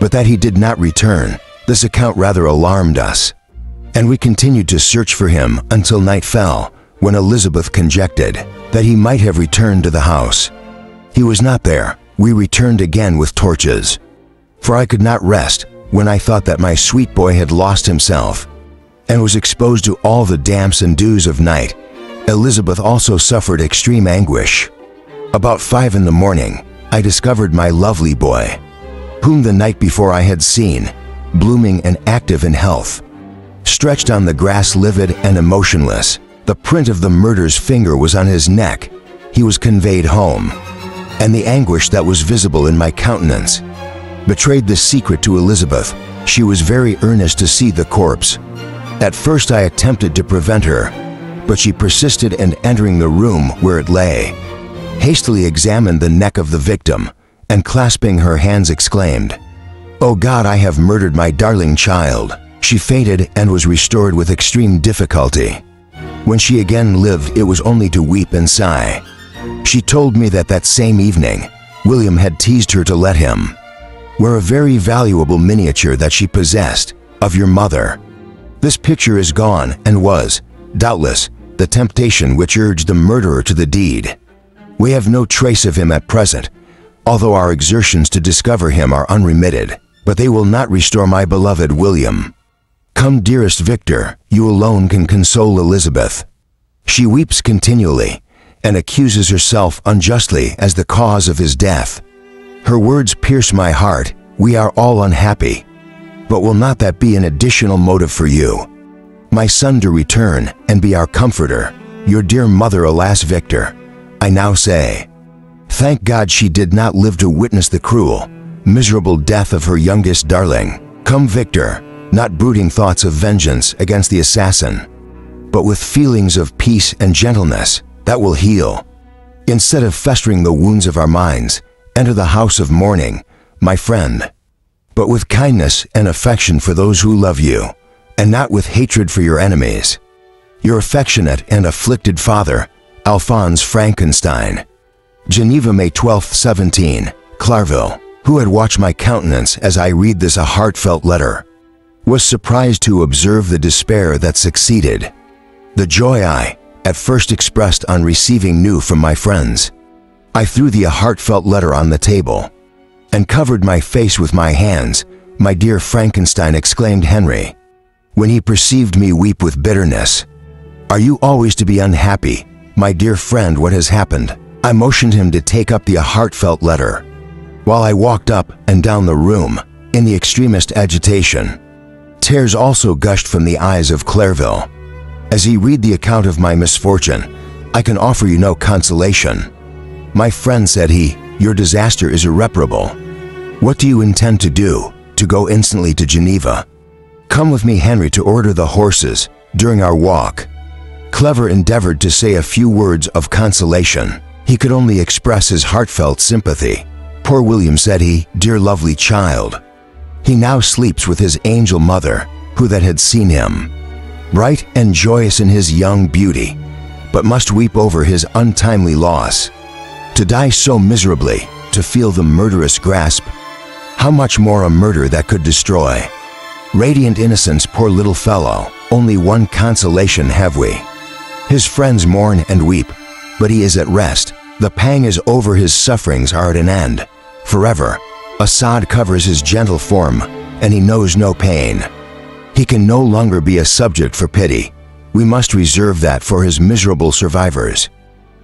but that he did not return. This account rather alarmed us, and we continued to search for him until night fell, when Elizabeth conjectured that he might have returned to the house. He was not there. We returned again with torches, for I could not rest when I thought that my sweet boy had lost himself and was exposed to all the damps and dews of night. Elizabeth also suffered extreme anguish. About 5 in the morning, I discovered my lovely boy, whom the night before I had seen, blooming and active in health, stretched on the grass, livid and emotionless. The print of the murderer's finger was on his neck. He was conveyed home, and the anguish that was visible in my countenance betrayed the secret to Elizabeth. She was very earnest to see the corpse. At first I attempted to prevent her, but she persisted, and entering the room where it lay, hastily examined the neck of the victim, and clasping her hands exclaimed, "Oh God, I have murdered my darling child." She fainted and was restored with extreme difficulty. When she again lived, it was only to weep and sigh. She told me that that same evening, William had teased her to let him wear a very valuable miniature that she possessed of your mother. This picture is gone, and was, doubtless, the temptation which urged the murderer to the deed. We have no trace of him at present, although our exertions to discover him are unremitted, but they will not restore my beloved William. Come, dearest Victor, you alone can console Elizabeth. She weeps continually, and accuses herself unjustly as the cause of his death. Her words pierce my heart. We are all unhappy, but will not that be an additional motive for you, my son, to return and be our comforter? Your dear mother, alas, Victor, I now say, thank God she did not live to witness the cruel, miserable death of her youngest darling. Come, Victor, not brooding thoughts of vengeance against the assassin, but with feelings of peace and gentleness that will heal. Instead of festering the wounds of our minds, enter the house of mourning, my friend, but with kindness and affection for those who love you, and not with hatred for your enemies. Your affectionate and afflicted father, Alphonse Frankenstein. Geneva, May 12, 17, Clarville, who had watched my countenance as I read this a heartfelt letter, was surprised to observe the despair that succeeded. The joy I, at first expressed on receiving news from my friends. I threw the heartfelt letter on the table, and covered my face with my hands. My dear Frankenstein, exclaimed Henry, when he perceived me weep with bitterness. Are you always to be unhappy, my dear friend? What has happened? I motioned him to take up the heartfelt letter, while I walked up and down the room, in the extremest agitation. Tears also gushed from the eyes of Clarville. As he read the account of my misfortune, I can offer you no consolation. My friend, said he, your disaster is irreparable. What do you intend to do? To go instantly to Geneva? Come with me, Henry, to order the horses. During our walk, Clever endeavored to say a few words of consolation. He could only express his heartfelt sympathy. Poor William, said he, dear lovely child. He now sleeps with his angel mother, who that had seen him, bright and joyous in his young beauty, but must weep over his untimely loss. To die so miserably, to feel the murderous grasp, how much more a murder that could destroy? Radiant innocence, poor little fellow, only one consolation have we. His friends mourn and weep, but he is at rest. The pang is over, his sufferings are at an end. Forever, a sod covers his gentle form, and he knows no pain. He can no longer be a subject for pity. We must reserve that for his miserable survivors.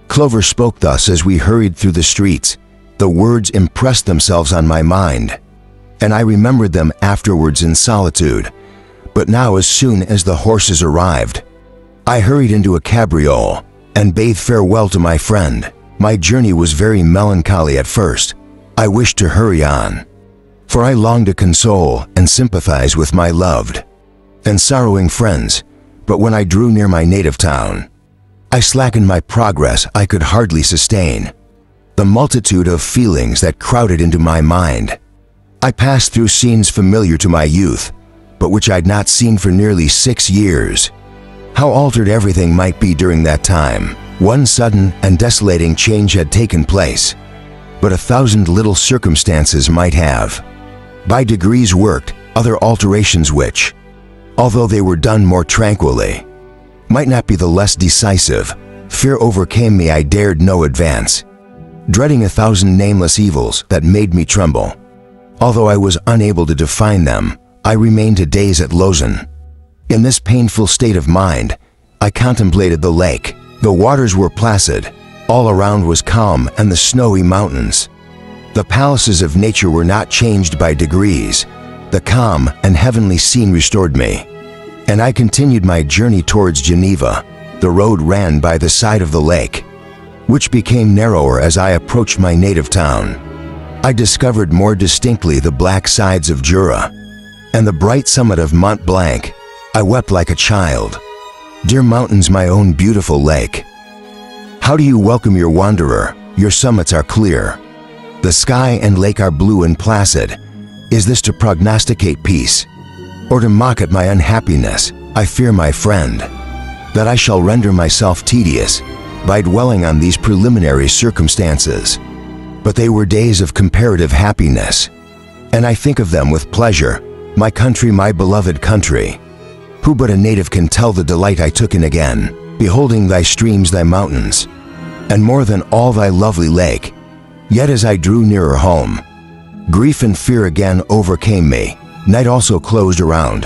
Clover spoke thus as we hurried through the streets. The words impressed themselves on my mind, and I remembered them afterwards in solitude. But now, as soon as the horses arrived, I hurried into a cabriole and bade farewell to my friend. My journey was very melancholy at first. I wished to hurry on, for I longed to console and sympathize with my loved and sorrowing friends. But when I drew near my native town, I slackened my progress. I could hardly sustain the multitude of feelings that crowded into my mind. I passed through scenes familiar to my youth, but which I'd not seen for nearly 6 years. How altered everything might be during that time. One sudden and desolating change had taken place, but 1,000 little circumstances might have, by degrees, worked other alterations which, although they were done more tranquilly, might not be the less decisive. Fear overcame me. I dared no advance, dreading 1,000 nameless evils that made me tremble. Although I was unable to define them, I remained a days at Lausanne. In this painful state of mind, I contemplated the lake. The waters were placid, all around was calm, and the snowy mountains. The palaces of nature were not changed by degrees. The calm and heavenly scene restored me, and I continued my journey towards Geneva. The road ran by the side of the lake, which became narrower as I approached my native town. I discovered more distinctly the black sides of Jura and the bright summit of Mont Blanc. I wept like a child. Dear mountains, my own beautiful lake, how do you welcome your wanderer? Your summits are clear. The sky and lake are blue and placid. Is this to prognosticate peace, or to mock at my unhappiness? I fear, my friend, that I shall render myself tedious by dwelling on these preliminary circumstances. But they were days of comparative happiness, and I think of them with pleasure. My country, my beloved country, who but a native can tell the delight I took in again, beholding thy streams, thy mountains, and more than all thy lovely lake. Yet as I drew nearer home, grief and fear again overcame me. Night also closed around,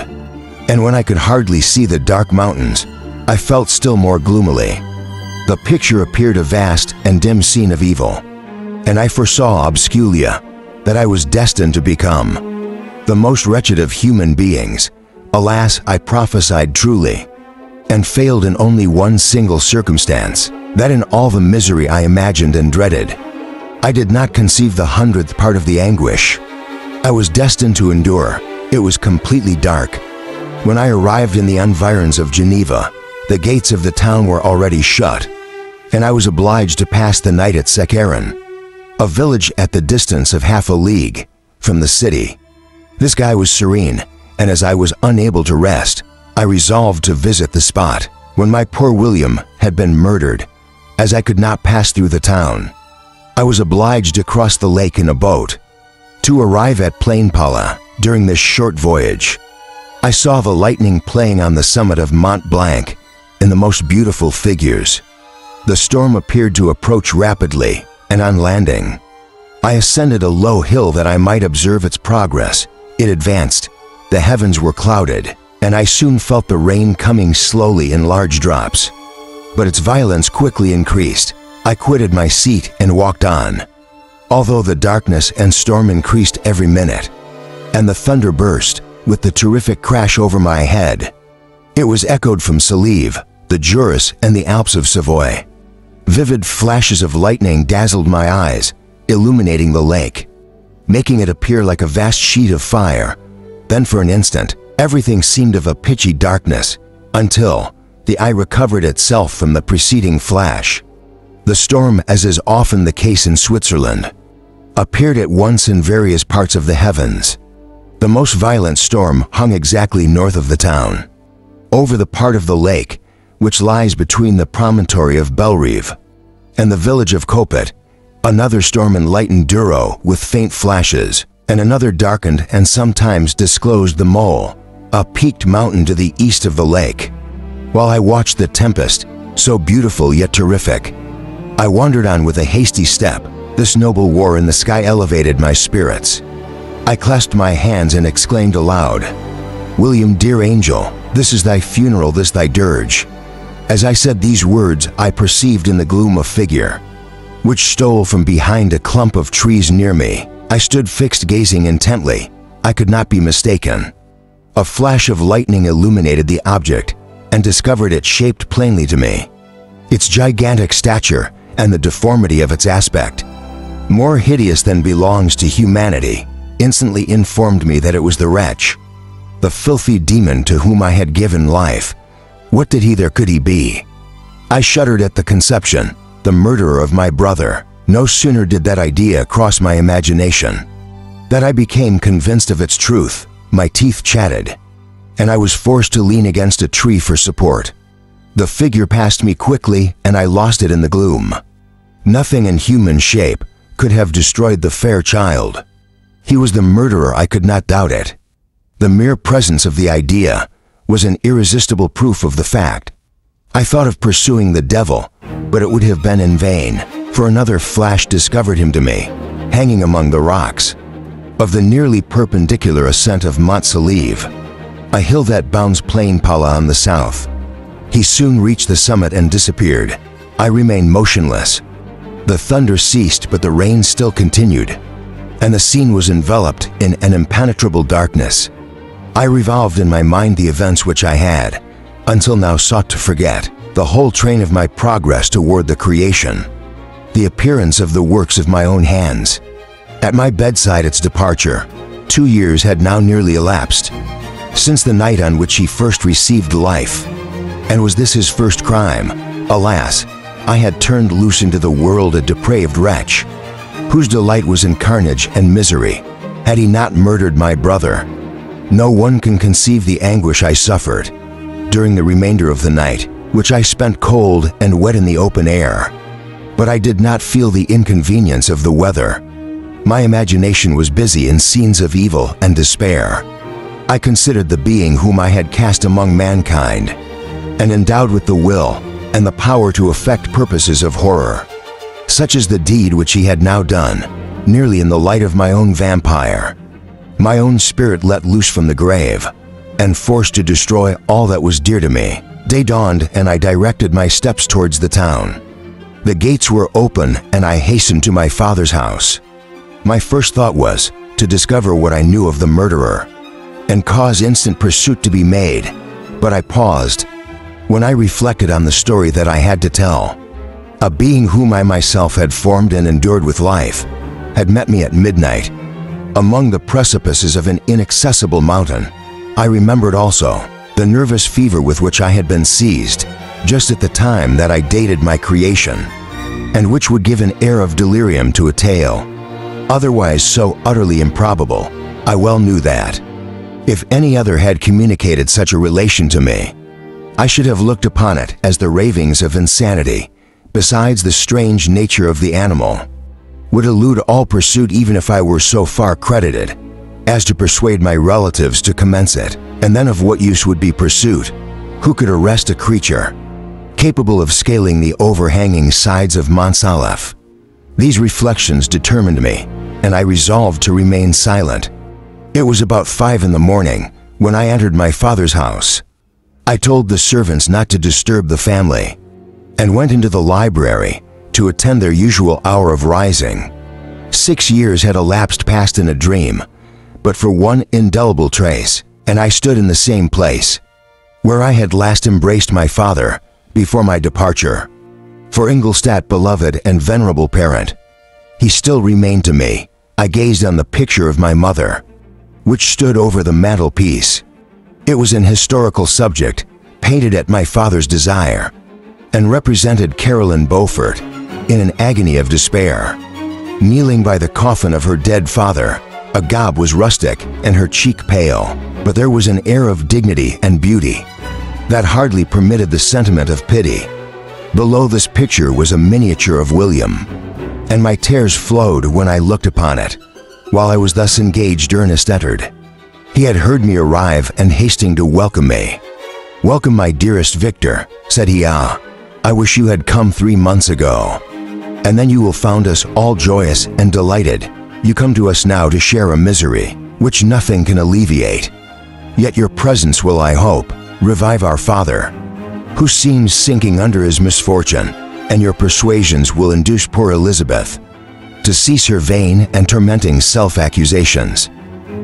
and when I could hardly see the dark mountains, I felt still more gloomily. The picture appeared a vast and dim scene of evil, and I foresaw obsculia that I was destined to become the most wretched of human beings. Alas, I prophesied truly, and failed in only one single circumstance, that in all the misery I imagined and dreaded, I did not conceive the 100th part of the anguish I was destined to endure. It was completely dark. When I arrived in the environs of Geneva, the gates of the town were already shut, and I was obliged to pass the night at Secarin, a village at the distance of half a league from the city. The sky was serene, and as I was unable to rest, I resolved to visit the spot when my poor William had been murdered. As I could not pass through the town, I was obliged to cross the lake in a boat. To arrive at Plainpala, during this short voyage, I saw the lightning playing on the summit of Mont Blanc in the most beautiful figures. The storm appeared to approach rapidly, and on landing, I ascended a low hill that I might observe its progress. It advanced, the heavens were clouded, and I soon felt the rain coming slowly in large drops. But its violence quickly increased. I quitted my seat and walked on, although the darkness and storm increased every minute, and the thunder burst with the terrific crash over my head. It was echoed from Salive, the Jura, and the Alps of Savoy. Vivid flashes of lightning dazzled my eyes, illuminating the lake, making it appear like a vast sheet of fire. Then for an instant, everything seemed of a pitchy darkness, until the eye recovered itself from the preceding flash. The storm, as is often the case in Switzerland, appeared at once in various parts of the heavens. The most violent storm hung exactly north of the town, over the part of the lake which lies between the promontory of Bellerive and the village of Copet. Another storm enlightened Douro with faint flashes, and another darkened and sometimes disclosed the Mole, a peaked mountain to the east of the lake. While I watched the tempest, so beautiful yet terrific, I wandered on with a hasty step. This noble war in the sky elevated my spirits. I clasped my hands and exclaimed aloud, "William, dear angel, this is thy funeral, this thy dirge." As I said these words, I perceived in the gloom a figure, which stole from behind a clump of trees near me. I stood fixed, gazing intently. I could not be mistaken. A flash of lightning illuminated the object, and discovered it shaped plainly to me. Its gigantic stature and the deformity of its aspect, more hideous than belongs to humanity, instantly informed me that it was the wretch, the filthy demon to whom I had given life. What did he there could he be? I shuddered at the conception. The murderer of my brother. No sooner did that idea cross my imagination that I became convinced of its truth. My teeth chattered, and I was forced to lean against a tree for support. The figure passed me quickly, and I lost it in the gloom. Nothing in human shape could have destroyed the fair child. He was the murderer, I could not doubt it. The mere presence of the idea was an irresistible proof of the fact. I thought of pursuing the devil, but it would have been in vain, for another flash discovered him to me, hanging among the rocks of the nearly perpendicular ascent of Mont Salive, a hill that bounds Plainpala on the south. He soon reached the summit and disappeared. I remained motionless. The thunder ceased, but the rain still continued, and the scene was enveloped in an impenetrable darkness. I revolved in my mind the events which I had, until now, sought to forget. The whole train of my progress toward the creation the appearance of the works of my own hands. At my bedside its departure, 2 years had now nearly elapsed, since the night on which he first received life. And was this his first crime? Alas, I had turned loose into the world a depraved wretch, whose delight was in carnage and misery. Had he not murdered my brother? No one can conceive the anguish I suffered during the remainder of the night, which I spent cold and wet in the open air. But I did not feel the inconvenience of the weather. My imagination was busy in scenes of evil and despair. I considered the being whom I had cast among mankind, and endowed with the will and the power to effect purposes of horror. Such is the deed which he had now done, nearly in the light of my own vampire, my own spirit let loose from the grave, and forced to destroy all that was dear to me. Day dawned, and I directed my steps towards the town. The gates were open, and I hastened to my father's house. My first thought was to discover what I knew of the murderer, and cause instant pursuit to be made. But I paused when I reflected on the story that I had to tell. A being whom I myself had formed and endured with life had met me at midnight, among the precipices of an inaccessible mountain. I remembered also the nervous fever with which I had been seized just at the time that I dated my creation, and which would give an air of delirium to a tale otherwise so utterly improbable. I well knew that, if any other had communicated such a relation to me, I should have looked upon it as the ravings of insanity. Besides, the strange nature of the animal would elude all pursuit even if I were so far credited as to persuade my relatives to commence it. And then of what use would be pursuit? Who could arrest a creature capable of scaling the overhanging sides of Mont Salef? These reflections determined me, and I resolved to remain silent. It was about 5 in the morning when I entered my father's house. I told the servants not to disturb the family, and went into the library to attend their usual hour of rising. 6 years had elapsed past in a dream, but for one indelible trace, and I stood in the same place where I had last embraced my father before my departure. For Ingolstadt, beloved and venerable parent, he still remained to me. I gazed on the picture of my mother, which stood over the mantelpiece. It was an historical subject, painted at my father's desire, and represented Caroline Beaufort in an agony of despair, kneeling by the coffin of her dead father. A gob was rustic and her cheek pale, but there was an air of dignity and beauty that hardly permitted the sentiment of pity. Below this picture was a miniature of William, and my tears flowed when I looked upon it. While I was thus engaged, Ernest entered. He had heard me arrive and hasting to welcome me. "Welcome, my dearest Victor," said he. "Ah, I wish you had come 3 months ago, and then you will found us all joyous and delighted. You come to us now to share a misery which nothing can alleviate. Yet your presence will, I hope, revive our father, who seems sinking under his misfortune, and your persuasions will induce poor Elizabeth to cease her vain and tormenting self-accusations.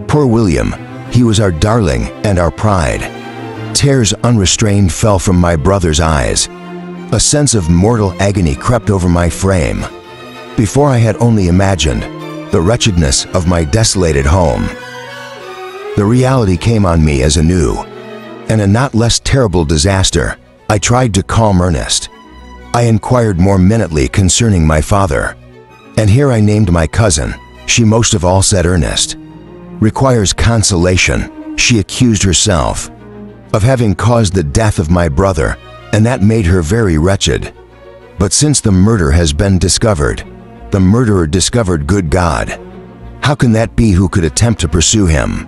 Poor William, he was our darling and our pride." Tears unrestrained fell from my brother's eyes. A sense of mortal agony crept over my frame. Before I had only imagined the wretchedness of my desolated home, the reality came on me as a new and a not less terrible disaster. I tried to calm Ernest. I inquired more minutely concerning my father, and here I named my cousin. She most of all, said Ernest, requires consolation. She accused herself of having caused the death of my brother, and that made her very wretched. But since the murder has been discovered, the murderer discovered, good God, how can that be who could attempt to pursue him?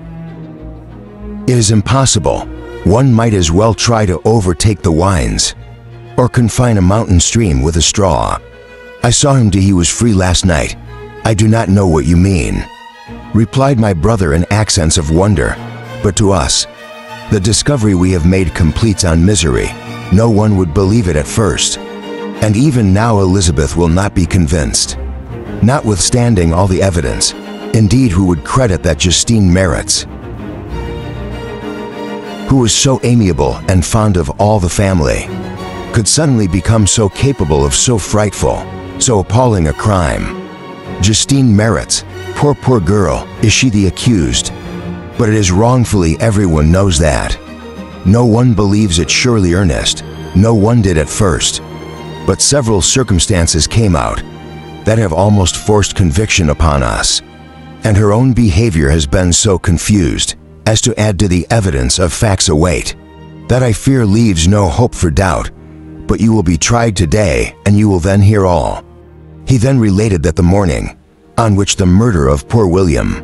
It is impossible. One might as well try to overtake the winds, or confine a mountain stream with a straw. I saw him he was free last night. I do not know what you mean, replied my brother in accents of wonder. But to us, the discovery we have made completes on misery. No one would believe it at first, and even now Elizabeth will not be convinced, notwithstanding all the evidence. Indeed, who would credit that Justine Merritz, who was so amiable and fond of all the family, could suddenly become so capable of so frightful So appalling a crime. Justine merits. Poor girl, is she the accused? But it is wrongfully, everyone knows that. No one believes it, surely earnest. No one did at first. But several circumstances came out that have almost forced conviction upon us. And her own behavior has been so confused as to add to the evidence of facts await, that I fear leaves no hope for doubt. But you will be tried today, and you will then hear all. He then related that the morning on which the murder of poor William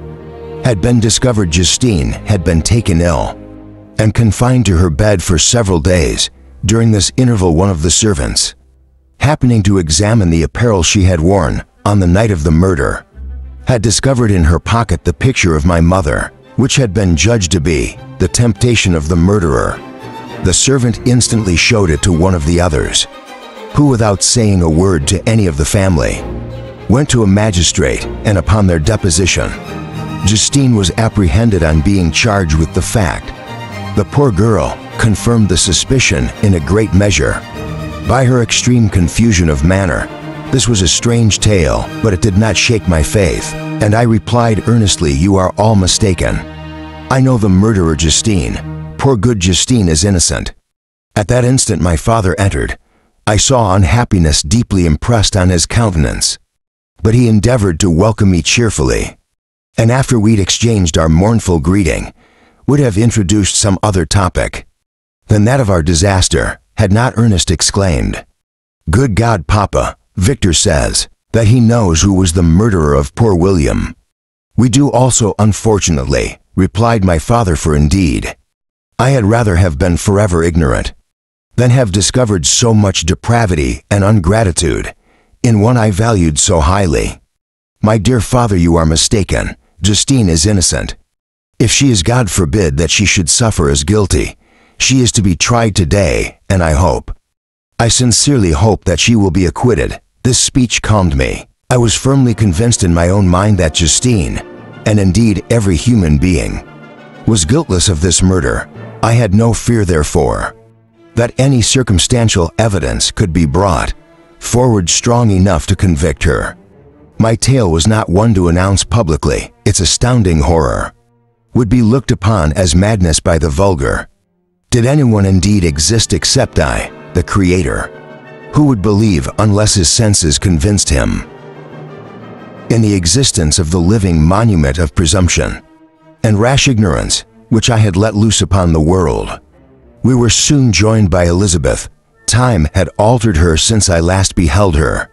had been discovered, Justine had been taken ill and confined to her bed for several days. During this interval, one of the servants, happening to examine the apparel she had worn on the night of the murder, had discovered in her pocket the picture of my mother, which had been judged to be the temptation of the murderer. The servant instantly showed it to one of the others, who, without saying a word to any of the family, went to a magistrate, and upon their deposition, Justine was apprehended on being charged with the fact. The poor girl confirmed the suspicion in a great measure by her extreme confusion of manner. This was a strange tale, but it did not shake my faith, and I replied earnestly, "You are all mistaken. I know the murderer, Justine. Poor good Justine is innocent." At that instant my father entered. I saw unhappiness deeply impressed on his countenance, but he endeavored to welcome me cheerfully, and after we'd exchanged our mournful greeting, would have introduced some other topic than that of our disaster, had not Ernest exclaimed, "Good God, Papa, Victor says that he knows who was the murderer of poor William." "We do also, unfortunately," replied my father, "for indeed I had rather have been forever ignorant than have discovered so much depravity and ungratitude in one I valued so highly. My dear father, you are mistaken. Justine is innocent. If she is, God forbid that she should suffer as guilty, she is to be tried today, and I sincerely hope that she will be acquitted." This speech calmed me. I was firmly convinced in my own mind that Justine, and indeed every human being, was guiltless of this murder. I had no fear, therefore, that any circumstantial evidence could be brought forward strong enough to convict her. My tale was not one to announce publicly. Its astounding horror would be looked upon as madness by the vulgar. Did anyone indeed exist except I, the Creator? Who would believe unless his senses convinced him in the existence of the living monument of presumption and rash ignorance which I had let loose upon the world? We were soon joined by Elizabeth. Time had altered her since I last beheld her.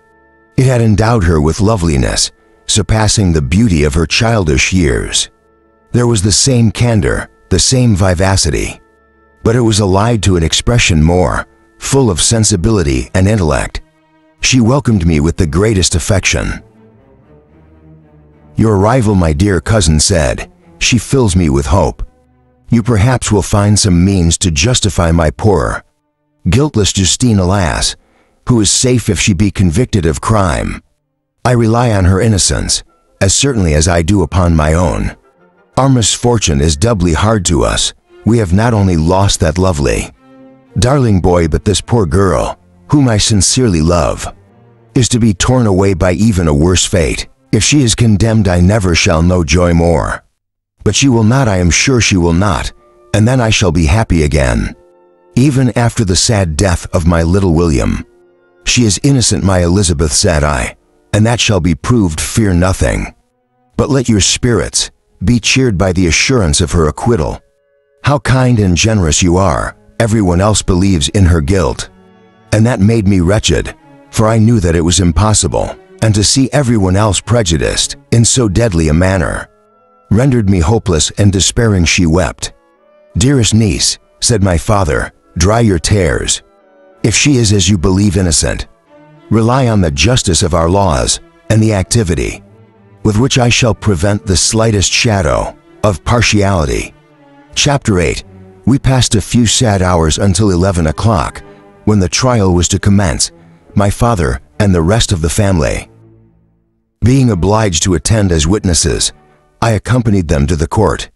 It had endowed her with loveliness, surpassing the beauty of her childish years. There was the same candor, the same vivacity, but it was allied to an expression more full of sensibility and intellect. She welcomed me with the greatest affection. "Your arrival, my dear cousin," said she, "fills me with hope. You perhaps will find some means to justify my poor, guiltless Justine, alas, who is safe if she be convicted of crime. I rely on her innocence as certainly as I do upon my own. Our misfortune is doubly hard to us. We have not only lost that lovely, darling boy, but this poor girl, whom I sincerely love, is to be torn away by even a worse fate. If she is condemned, I never shall know joy more. But she will not, I am sure she will not, and then I shall be happy again, even after the sad death of my little William. She is innocent, my Elizabeth, said I, and that shall be proved. Fear nothing, but let your spirits be cheered by the assurance of her acquittal. How kind and generous you are. Everyone else believes in her guilt, and that made me wretched, for I knew that it was impossible, and to see everyone else prejudiced in so deadly a manner rendered me hopeless and despairing. She wept. Dearest niece, said my father, dry your tears. If she is as you believe innocent, rely on the justice of our laws and the activity with which I shall prevent the slightest shadow of partiality. Chapter 8. We passed a few sad hours until 11 o'clock, when the trial was to commence, my father and the rest of the family being obliged to attend as witnesses. I accompanied them to the court.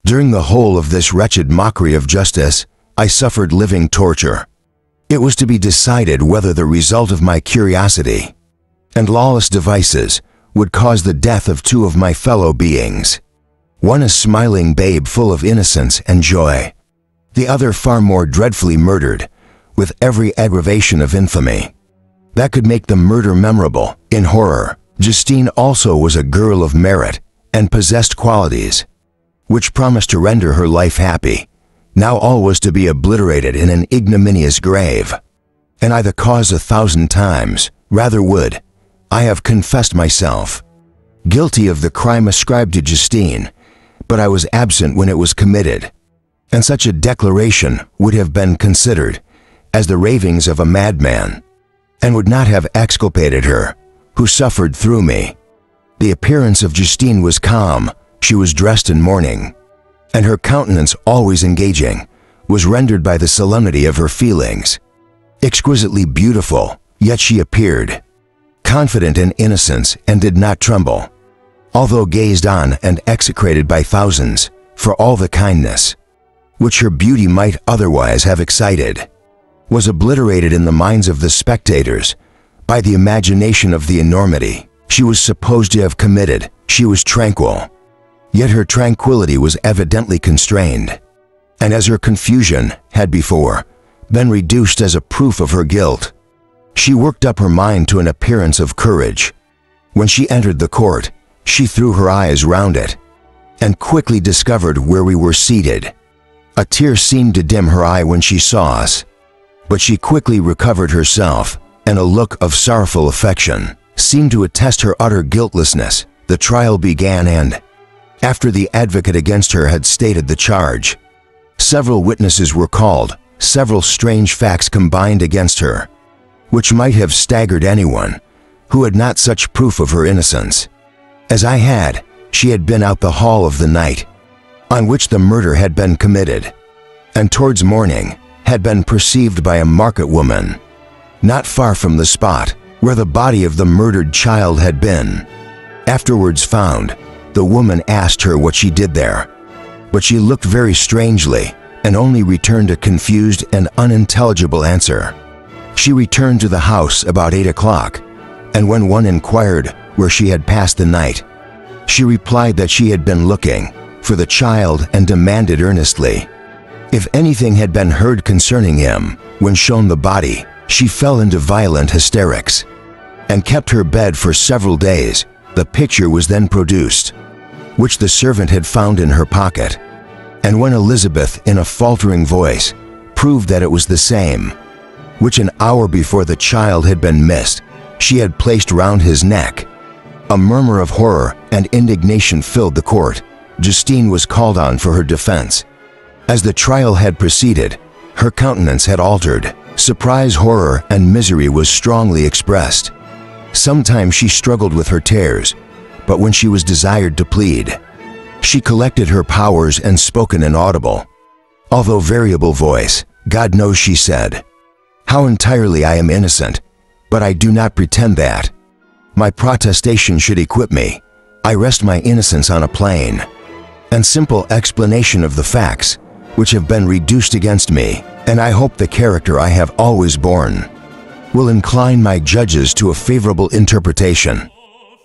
During the whole of this wretched mockery of justice, I suffered living torture. It was to be decided whether the result of my curiosity and lawless devices would cause the death of two of my fellow beings. One a smiling babe full of innocence and joy, the other far more dreadfully murdered, with every aggravation of infamy that could make the murder memorable in horror. Justine also was a girl of merit and possessed qualities which promised to render her life happy. Now all was to be obliterated in an ignominious grave, and I the cause 1,000 times rather would I have confessed myself guilty of the crime ascribed to Justine, but I was absent when it was committed, and such a declaration would have been considered as the ravings of a madman, and would not have exculpated her who suffered through me. The appearance of Justine was calm. She was dressed in mourning, and her countenance, always engaging, was rendered by the solemnity of her feelings. Exquisitely beautiful, yet she appeared confident in innocence and did not tremble, although gazed on and execrated by thousands for all the kindness which her beauty might otherwise have excited, was obliterated in the minds of the spectators by the imagination of the enormity she was supposed to have committed. She was tranquil, yet her tranquility was evidently constrained, and as her confusion had before been reduced as a proof of her guilt, she worked up her mind to an appearance of courage. When she entered the court, she threw her eyes round it, and quickly discovered where we were seated. A tear seemed to dim her eye when she saw us, but she quickly recovered herself, and a look of sorrowful affection seemed to attest her utter guiltlessness. The trial began, and after the advocate against her had stated the charge, several witnesses were called. Several strange facts combined against her, which might have staggered anyone who had not such proof of her innocence as I had. She had been out the hall of the night on which the murder had been committed, and towards morning had been perceived by a market woman not far from the spot where the body of the murdered child had been. Afterwards found, the woman asked her what she did there, but she looked very strangely and only returned a confused and unintelligible answer. She returned to the house about 8 o'clock, and when one inquired where she had passed the night, she replied that she had been looking for the child and demanded earnestly if anything had been heard concerning him. When shown the body, she fell into violent hysterics and kept her bed for several days. The picture was then produced, which the servant had found in her pocket, and when Elizabeth, in a faltering voice, proved that it was the same which an hour before the child had been missed, she had placed round his neck, a murmur of horror and indignation filled the court. Justine was called on for her defense. As the trial had proceeded, her countenance had altered. Surprise, horror, and misery was strongly expressed. Sometimes she struggled with her tears, but when she was desired to plead, she collected her powers and spoke in an audible, although variable voice. God knows, she said, how entirely I am innocent, but I do not pretend that my protestation should equip me. I rest my innocence on a plain and simple explanation of the facts which have been reduced against me, and I hope the character I have always borne will incline my judges to a favorable interpretation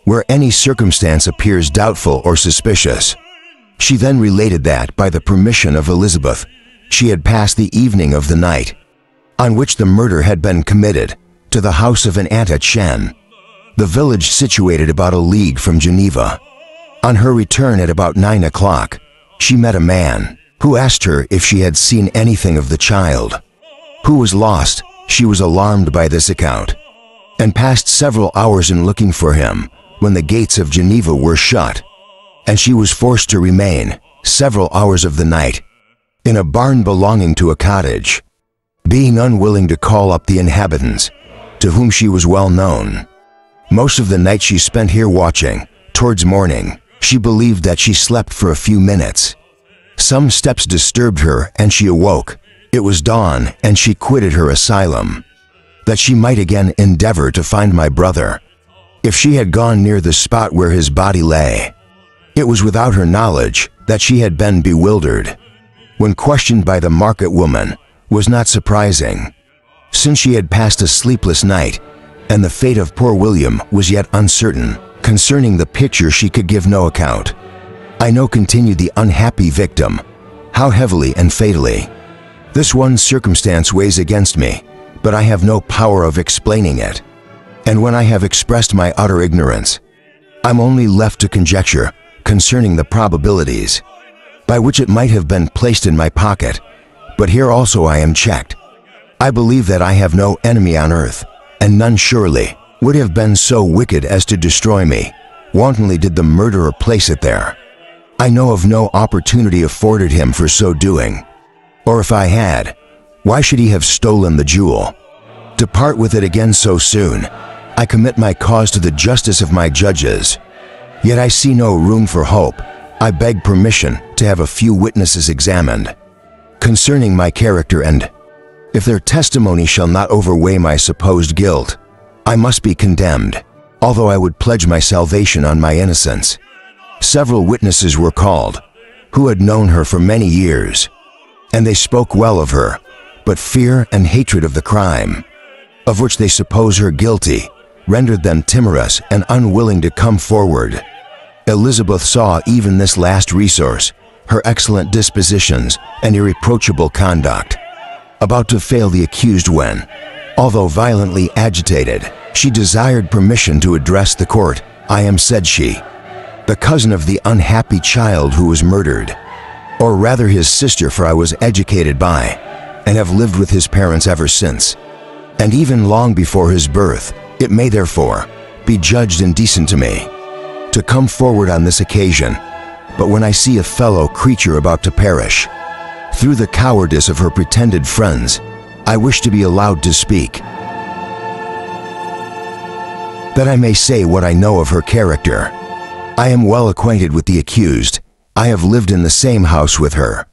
where any circumstance appears doubtful or suspicious. She then related that, by the permission of Elizabeth, she had passed the evening of the night on which the murder had been committed to the house of an aunt at Shen, the village situated about a league from Geneva. On her return at about 9 o'clock, she met a man who asked her if she had seen anything of the child, who was lost. She was alarmed by this account, and passed several hours in looking for him when the gates of Geneva were shut, and she was forced to remain several hours of the night in a barn belonging to a cottage, being unwilling to call up the inhabitants, to whom she was well known. Most of the night she spent here watching. Towards morning, she believed that she slept for a few minutes. Some steps disturbed her, and she awoke. It was dawn, and she quitted her asylum, that she might again endeavor to find my brother. If she had gone near the spot where his body lay, it was without her knowledge that she had been bewildered. When questioned by the market woman, was not surprising, since she had passed a sleepless night and the fate of poor William was yet uncertain. Concerning the picture she could give no account. I know, continued the unhappy victim, how heavily and fatally. This one circumstance weighs against me, but I have no power of explaining it. And when I have expressed my utter ignorance, I'm only left to conjecture concerning the probabilities by which it might have been placed in my pocket. But here also I am checked. I believe that I have no enemy on earth, and none surely would have been so wicked as to destroy me. Wantonly did the murderer place it there. I know of no opportunity afforded him for so doing. Or if I had, why should he have stolen the jewel? To part with it again so soon, I commit my cause to the justice of my judges. Yet I see no room for hope. I beg permission to have a few witnesses examined concerning my character, and if their testimony shall not overweigh my supposed guilt, I must be condemned, although I would pledge my salvation on my innocence. Several witnesses were called, who had known her for many years, and they spoke well of her, but fear and hatred of the crime, of which they suppose her guilty, rendered them timorous and unwilling to come forward. Elizabeth saw even this last resource, her excellent dispositions and irreproachable conduct, about to fail the accused when, although violently agitated, she desired permission to address the court. I am, said she, the cousin of the unhappy child who was murdered, or rather his sister, for I was educated by, and have lived with his parents ever since, and even long before his birth. It may therefore be judged indecent to me to come forward on this occasion, but when I see a fellow creature about to perish through the cowardice of her pretended friends, I wish to be allowed to speak, that I may say what I know of her character. I am well acquainted with the accused. I have lived in the same house with her,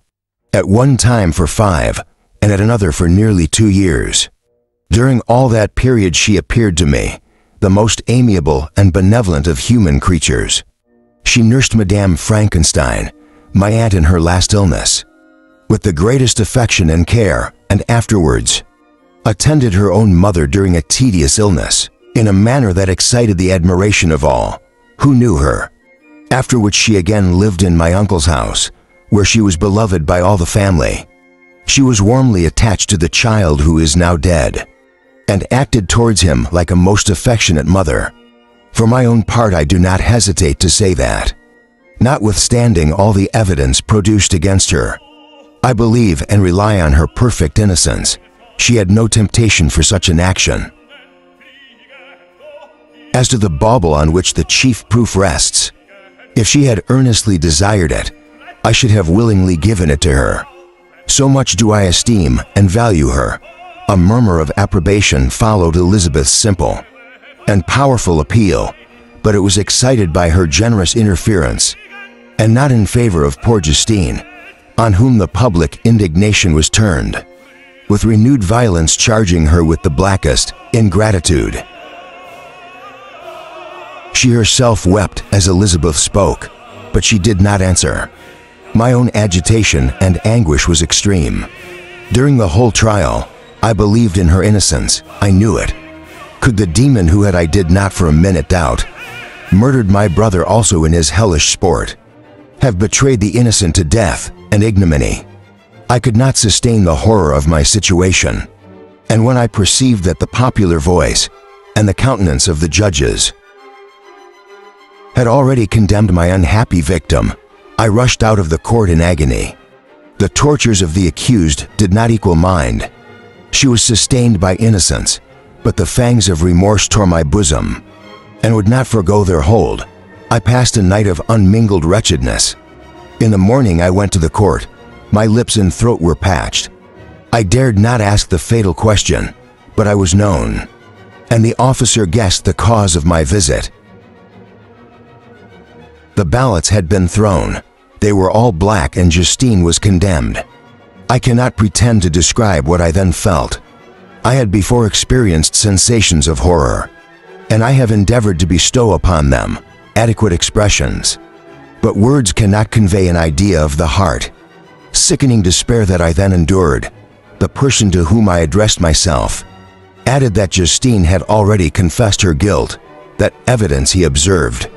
at one time for 5, and at another for nearly 2 years. During all that period she appeared to me the most amiable and benevolent of human creatures. She nursed Madame Frankenstein, my aunt, in her last illness, with the greatest affection and care, and afterwards attended her own mother during a tedious illness, in a manner that excited the admiration of all who knew her. After which she again lived in my uncle's house, where she was beloved by all the family. She was warmly attached to the child who is now dead, and acted towards him like a most affectionate mother. For my own part, I do not hesitate to say that, notwithstanding all the evidence produced against her, I believe and rely on her perfect innocence. She had no temptation for such an action. As to the bauble on which the chief proof rests, if she had earnestly desired it, I should have willingly given it to her. So much do I esteem and value her. A murmur of approbation followed Elizabeth's simple and powerful appeal, but it was excited by her generous interference, and not in favor of poor Justine, on whom the public indignation was turned, with renewed violence charging her with the blackest ingratitude. She herself wept as Elizabeth spoke, but she did not answer. My own agitation and anguish was extreme. During the whole trial, I believed in her innocence. I knew it. Could the demon who had, I did not for a minute doubt, murdered my brother also in his hellish sport, have betrayed the innocent to death and ignominy? I could not sustain the horror of my situation, and when I perceived that the popular voice and the countenance of the judges had already condemned my unhappy victim, I rushed out of the court in agony. The tortures of the accused did not equal mine. She was sustained by innocence, but the fangs of remorse tore my bosom, and would not forego their hold. I passed a night of unmingled wretchedness. In the morning I went to the court. My lips and throat were patched. I dared not ask the fatal question, but I was known, and the officer guessed the cause of my visit. The ballots had been thrown. They were all black, and Justine was condemned. I cannot pretend to describe what I then felt. I had before experienced sensations of horror, and I have endeavored to bestow upon them adequate expressions. But words cannot convey an idea of the heart, sickening despair that I then endured. The person to whom I addressed myself, added that Justine had already confessed her guilt, that evidence he observed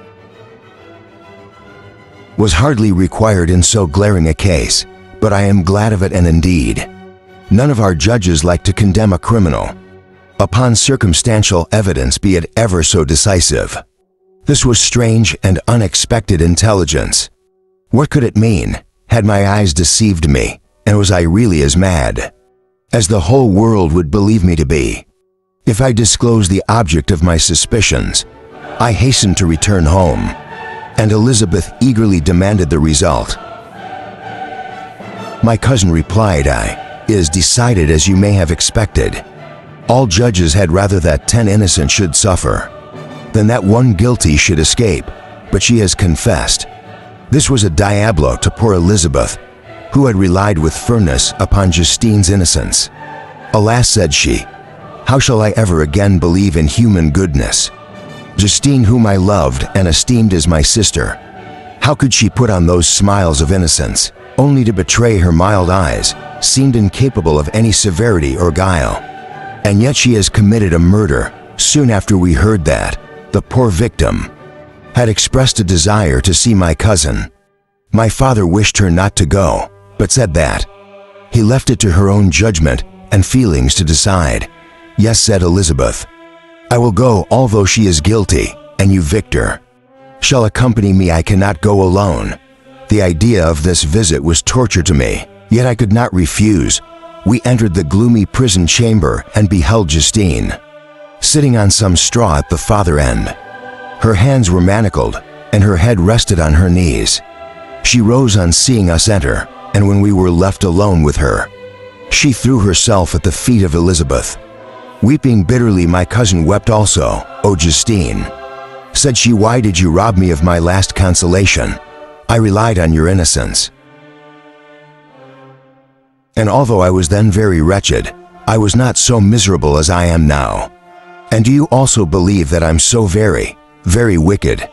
was hardly required in so glaring a case, but I am glad of it, and indeed, none of our judges like to condemn a criminal upon circumstantial evidence, be it ever so decisive. This was strange and unexpected intelligence. What could it mean? Had my eyes deceived me, and was I really as mad as the whole world would believe me to be? If I disclosed the object of my suspicions, I hastened to return home, and Elizabeth eagerly demanded the result. My cousin replied, "It is decided as you may have expected. All judges had rather that 10 innocent should suffer than that one guilty should escape, but she has confessed." This was a diablo to poor Elizabeth, who had relied with firmness upon Justine's innocence. "Alas," said she, "how shall I ever again believe in human goodness? Justine, whom I loved and esteemed as my sister, how could she put on those smiles of innocence, only to betray her mild eyes, seemed incapable of any severity or guile? And yet she has committed a murder soon after we heard that the poor victim had expressed a desire to see my cousin. My father wished her not to go, but said that he left it to her own judgment and feelings to decide." "Yes," said Elizabeth, "I will go, although she is guilty, and you, Victor, shall accompany me. I cannot go alone." The idea of this visit was torture to me, yet I could not refuse. We entered the gloomy prison chamber and beheld Justine sitting on some straw at the farther end. Her hands were manacled, and her head rested on her knees. She rose on seeing us enter, and when we were left alone with her, she threw herself at the feet of Elizabeth. Weeping bitterly, my cousin wept also. "O Justine," said she, "why did you rob me of my last consolation? I relied on your innocence. And although I was then very wretched, I was not so miserable as I am now. And do you also believe that I'm so very, very wicked?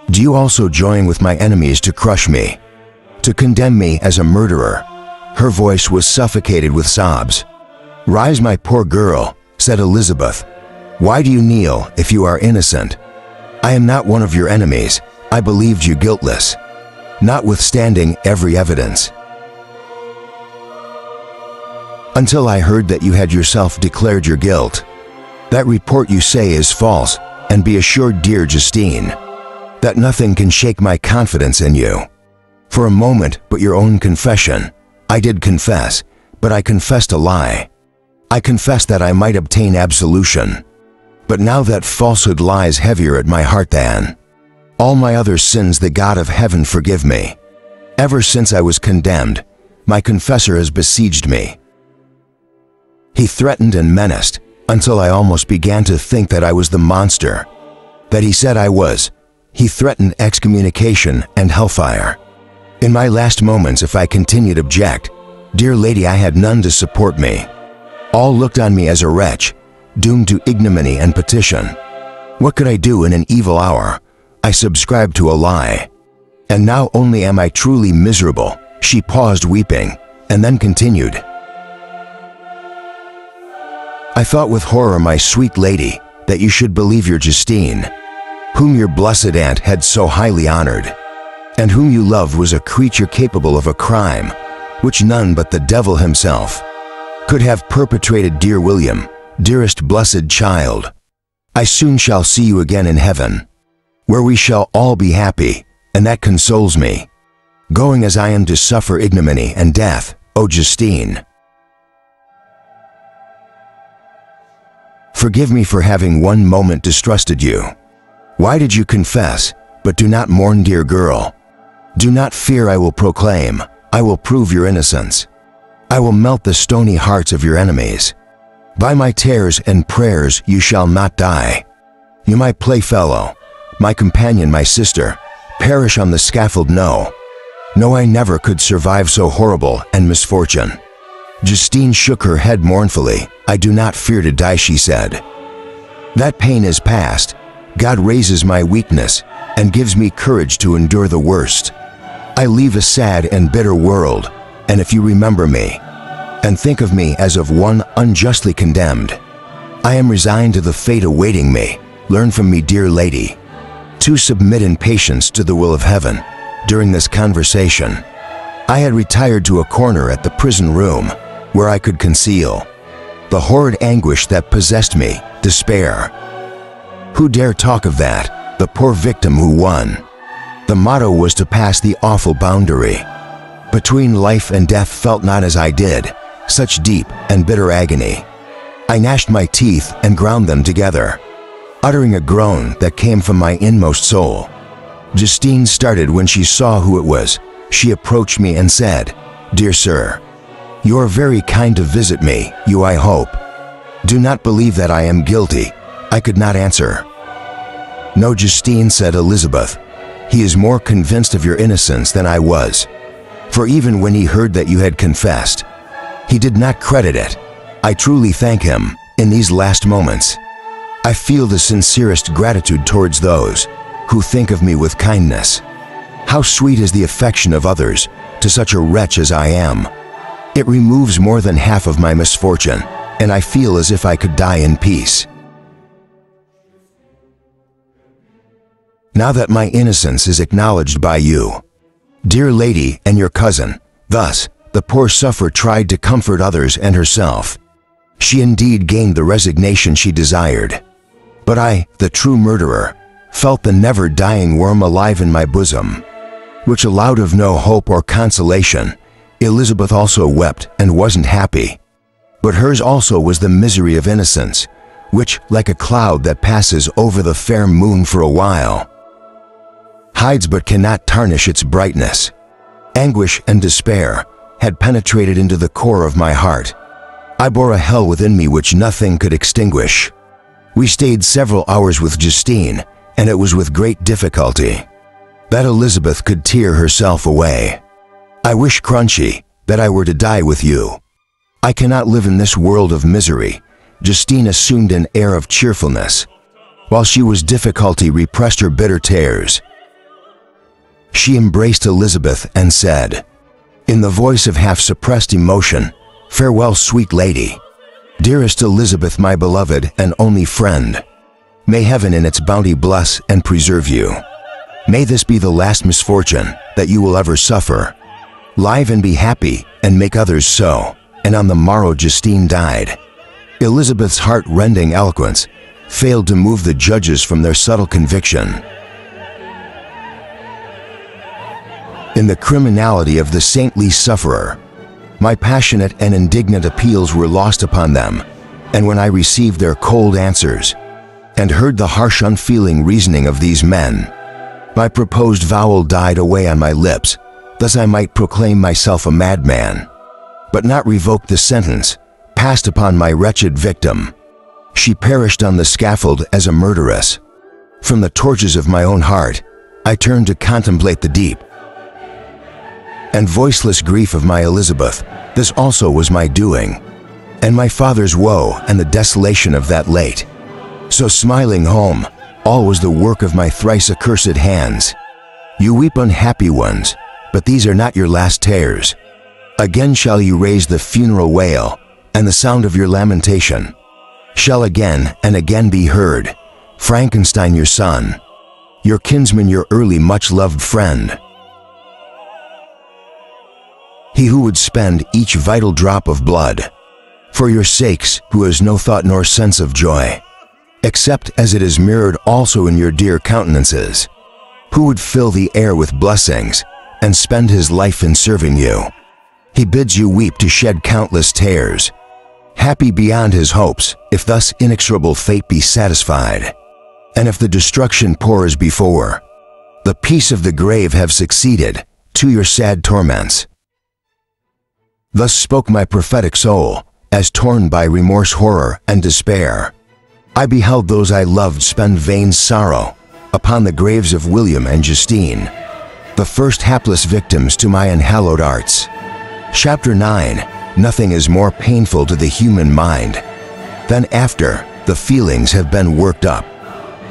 Do you also join with my enemies to crush me, to condemn me as a murderer?" Her voice was suffocated with sobs. "Rise, my poor girl," said Elizabeth. "Why do you kneel if you are innocent? I am not one of your enemies. I believed you guiltless, notwithstanding every evidence, until I heard that you had yourself declared your guilt. That report you say is false, and be assured, dear Justine, that nothing can shake my confidence in you. For a moment, but your own confession. I did confess, but I confessed a lie. I confessed that I might obtain absolution. But now that falsehood lies heavier at my heart than all my other sins, the God of heaven forgive me. Ever since I was condemned, my confessor has besieged me. He threatened and menaced, until I almost began to think that I was the monster that he said I was. He threatened excommunication and hellfire. In my last moments, if I continued object, dear lady, I had none to support me. All looked on me as a wretch, doomed to ignominy and petition. What could I do in an evil hour? I subscribed to a lie. And now only am I truly miserable." She paused, weeping, and then continued, "I thought with horror, my sweet lady, that you should believe your Justine, whom your blessed aunt had so highly honored, and whom you loved, was a creature capable of a crime which none but the devil himself could have perpetrated. Dear William, dearest blessed child, I soon shall see you again in heaven, where we shall all be happy, and that consoles me, going as I am to suffer ignominy and death. O Justine, forgive me for having one moment distrusted you. Why did you confess? But do not mourn, dear girl. Do not fear, I will proclaim, I will prove your innocence. I will melt the stony hearts of your enemies. By my tears and prayers you shall not die. You, my playfellow, my companion, my sister, perish on the scaffold. No, no, I never could survive so horrible an misfortune." Justine shook her head mournfully. "I do not fear to die," she said. "That pain is past. God raises my weakness and gives me courage to endure the worst. I leave a sad and bitter world, and if you remember me, and think of me as of one unjustly condemned, I am resigned to the fate awaiting me. Learn from me, dear lady, to submit in patience to the will of heaven. During this conversation, I had retired to a corner at the prison room where I could conceal the horrid anguish that possessed me, despair. Who dare talk of that? The poor victim who won. The motto was to pass the awful boundary between life and death, felt not as I did, such deep and bitter agony. I gnashed my teeth and ground them together, uttering a groan that came from my inmost soul. Justine started when she saw who it was. She approached me and said, "Dear sir, you are very kind to visit me, I hope. Do not believe that I am guilty." I could not answer. "No, Justine," said Elizabeth. "He is more convinced of your innocence than I was. For even when he heard that you had confessed, he did not credit it. I truly thank him in these last moments. I feel the sincerest gratitude towards those who think of me with kindness. How sweet is the affection of others to such a wretch as I am. It removes more than half of my misfortune, and I feel as if I could die in peace. Now that my innocence is acknowledged by you, dear lady, and your cousin." Thus, the poor sufferer tried to comfort others and herself. She indeed gained the resignation she desired. But I, the true murderer, felt the never-dying worm alive in my bosom, which allowed of no hope or consolation. Elizabeth also wept and wasn't happy. But hers also was the misery of innocence, which, like a cloud that passes over the fair moon for a while, hides but cannot tarnish its brightness. Anguish and despair had penetrated into the core of my heart. I bore a hell within me which nothing could extinguish. We stayed several hours with Justine, and it was with great difficulty that Elizabeth could tear herself away. "I wish, Crunchy, that I were to die with you. I cannot live in this world of misery." Justine assumed an air of cheerfulness, while she with difficulty repressed her bitter tears. She embraced Elizabeth and said, in the voice of half-suppressed emotion, "Farewell, sweet lady. Dearest Elizabeth, my beloved and only friend. May heaven in its bounty bless and preserve you. May this be the last misfortune that you will ever suffer. Live and be happy, and make others so." And on the morrow Justine died. Elizabeth's heart-rending eloquence failed to move the judges from their subtle conviction. In the criminality of the saintly sufferer, my passionate and indignant appeals were lost upon them, and when I received their cold answers, and heard the harsh unfeeling reasoning of these men, my proposed vowel died away on my lips. Thus I might proclaim myself a madman, but not revoke the sentence passed upon my wretched victim. She perished on the scaffold as a murderess. From the tortures of my own heart, I turned to contemplate the deep and voiceless grief of my Elizabeth. This also was my doing, and my father's woe and the desolation of that late so smiling home. All was the work of my thrice accursed hands. You weep, unhappy ones, but these are not your last tears. Again shall you raise the funeral wail, and the sound of your lamentation shall again and again be heard. Frankenstein, your son, your kinsman, your early much-loved friend, he who would spend each vital drop of blood for your sakes, who has no thought nor sense of joy, except as it is mirrored also in your dear countenances, who would fill the air with blessings and spend his life in serving you. He bids you weep to shed countless tears, happy beyond his hopes, if thus inexorable fate be satisfied, and if the destruction pours before, the peace of the grave have succeeded to your sad torments. Thus spoke my prophetic soul, as torn by remorse, horror, and despair. I beheld those I loved spend vain sorrow upon the graves of William and Justine, the first hapless victims to my unhallowed arts. Chapter 9. Nothing is more painful to the human mind than after the feelings have been worked up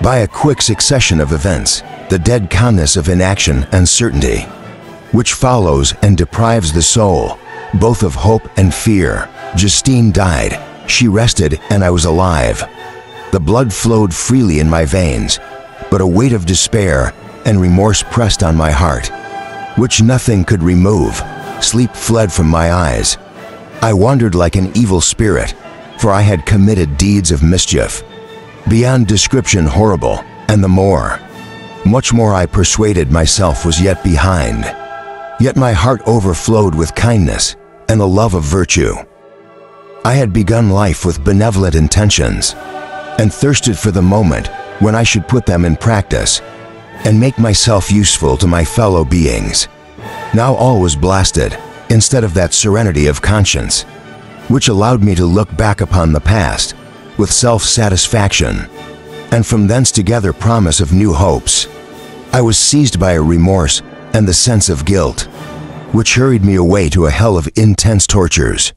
by a quick succession of events, the dead calmness of inaction and certainty, which follows and deprives the soul both of hope and fear. Justine died She rested, and I was alive. The blood flowed freely in my veins, but a weight of despair and remorse pressed on my heart, which nothing could remove. Sleep fled from my eyes. I wandered like an evil spirit, for I had committed deeds of mischief, beyond description horrible, and much more I persuaded myself was yet behind. Yet my heart overflowed with kindness and the love of virtue. I had begun life with benevolent intentions, and thirsted for the moment when I should put them in practice and make myself useful to my fellow beings. Now all was blasted, instead of that serenity of conscience, which allowed me to look back upon the past with self-satisfaction, and from thence to gather promise of new hopes. I was seized by a remorse and the sense of guilt, which hurried me away to a hell of intense tortures,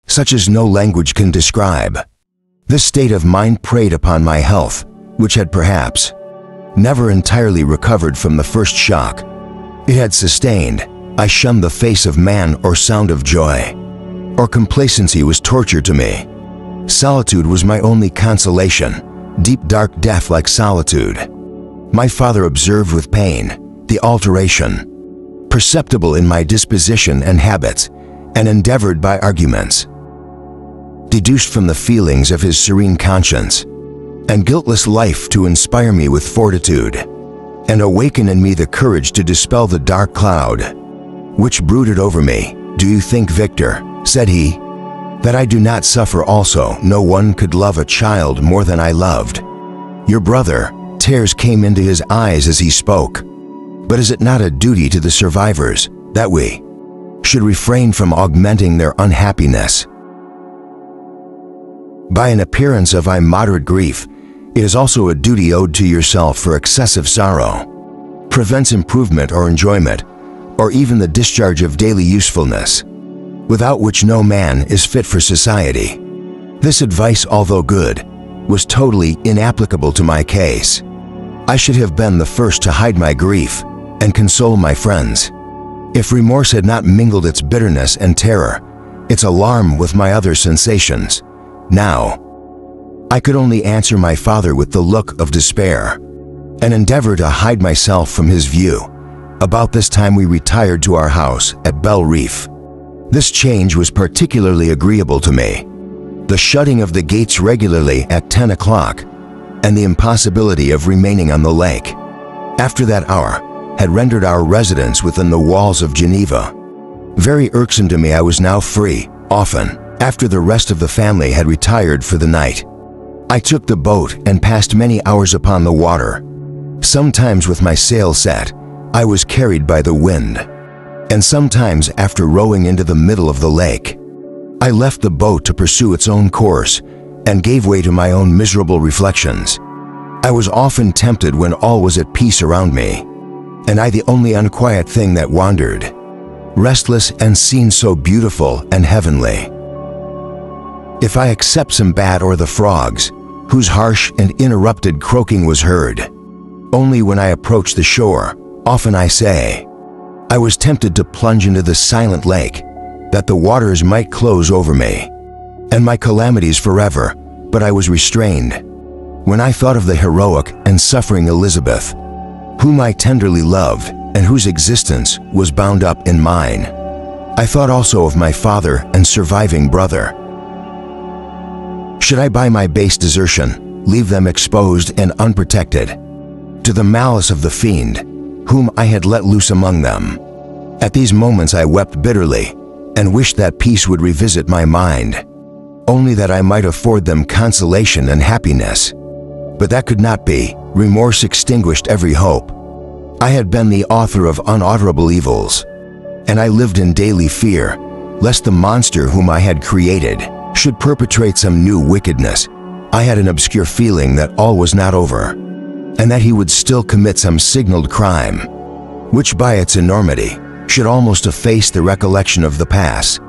such as no language can describe. This state of mind preyed upon my health, which had perhaps never entirely recovered from the first shock it had sustained. I shunned the face of man or sound of joy, or complacency was torture to me. Solitude was my only consolation, deep dark death like solitude. My father observed with pain the alteration perceptible in my disposition and habits, and endeavored by arguments deduced from the feelings of his serene conscience and guiltless life to inspire me with fortitude, and awaken in me the courage to dispel the dark cloud which brooded over me. "Do you think, Victor," said he, "that I do not suffer also? No one could love a child more than I loved your brother." Tears came into his eyes as he spoke. "But is it not a duty to the survivors that we should refrain from augmenting their unhappiness by an appearance of immoderate grief? It is also a duty owed to yourself, for excessive sorrow prevents improvement or enjoyment, or even the discharge of daily usefulness, without which no man is fit for society." This advice, although good, was totally inapplicable to my case. I should have been the first to hide my grief and console my friends, if remorse had not mingled its bitterness and terror, its alarm, with my other sensations. Now, I could only answer my father with the look of despair, and endeavor to hide myself from his view. About this time we retired to our house at Belle Reef. This change was particularly agreeable to me. The shutting of the gates regularly at 10 o'clock, and the impossibility of remaining on the lake after that hour, had rendered our residence within the walls of Geneva very irksome to me. I was now free, often, after the rest of the family had retired for the night. I took the boat and passed many hours upon the water. Sometimes with my sail set, I was carried by the wind, and sometimes after rowing into the middle of the lake, I left the boat to pursue its own course and gave way to my own miserable reflections. I was often tempted when all was at peace around me, and I the only unquiet thing that wandered, restless and scene so beautiful and heavenly. If I except Sinbad or the frogs, whose harsh and interrupted croaking was heard only when I approached the shore, often I say, I was tempted to plunge into the silent lake, that the waters might close over me and my calamities forever, but I was restrained. When I thought of the heroic and suffering Elizabeth, whom I tenderly loved and whose existence was bound up in mine, I thought also of my father and surviving brother. Should I by my base desertion leave them exposed and unprotected to the malice of the fiend, whom I had let loose among them? At these moments I wept bitterly, and wished that peace would revisit my mind, only that I might afford them consolation and happiness. But that could not be. Remorse extinguished every hope. I had been the author of unutterable evils, and I lived in daily fear, lest the monster whom I had created should perpetrate some new wickedness. I had an obscure feeling that all was not over, and that he would still commit some signaled crime, which by its enormity should almost efface the recollection of the past.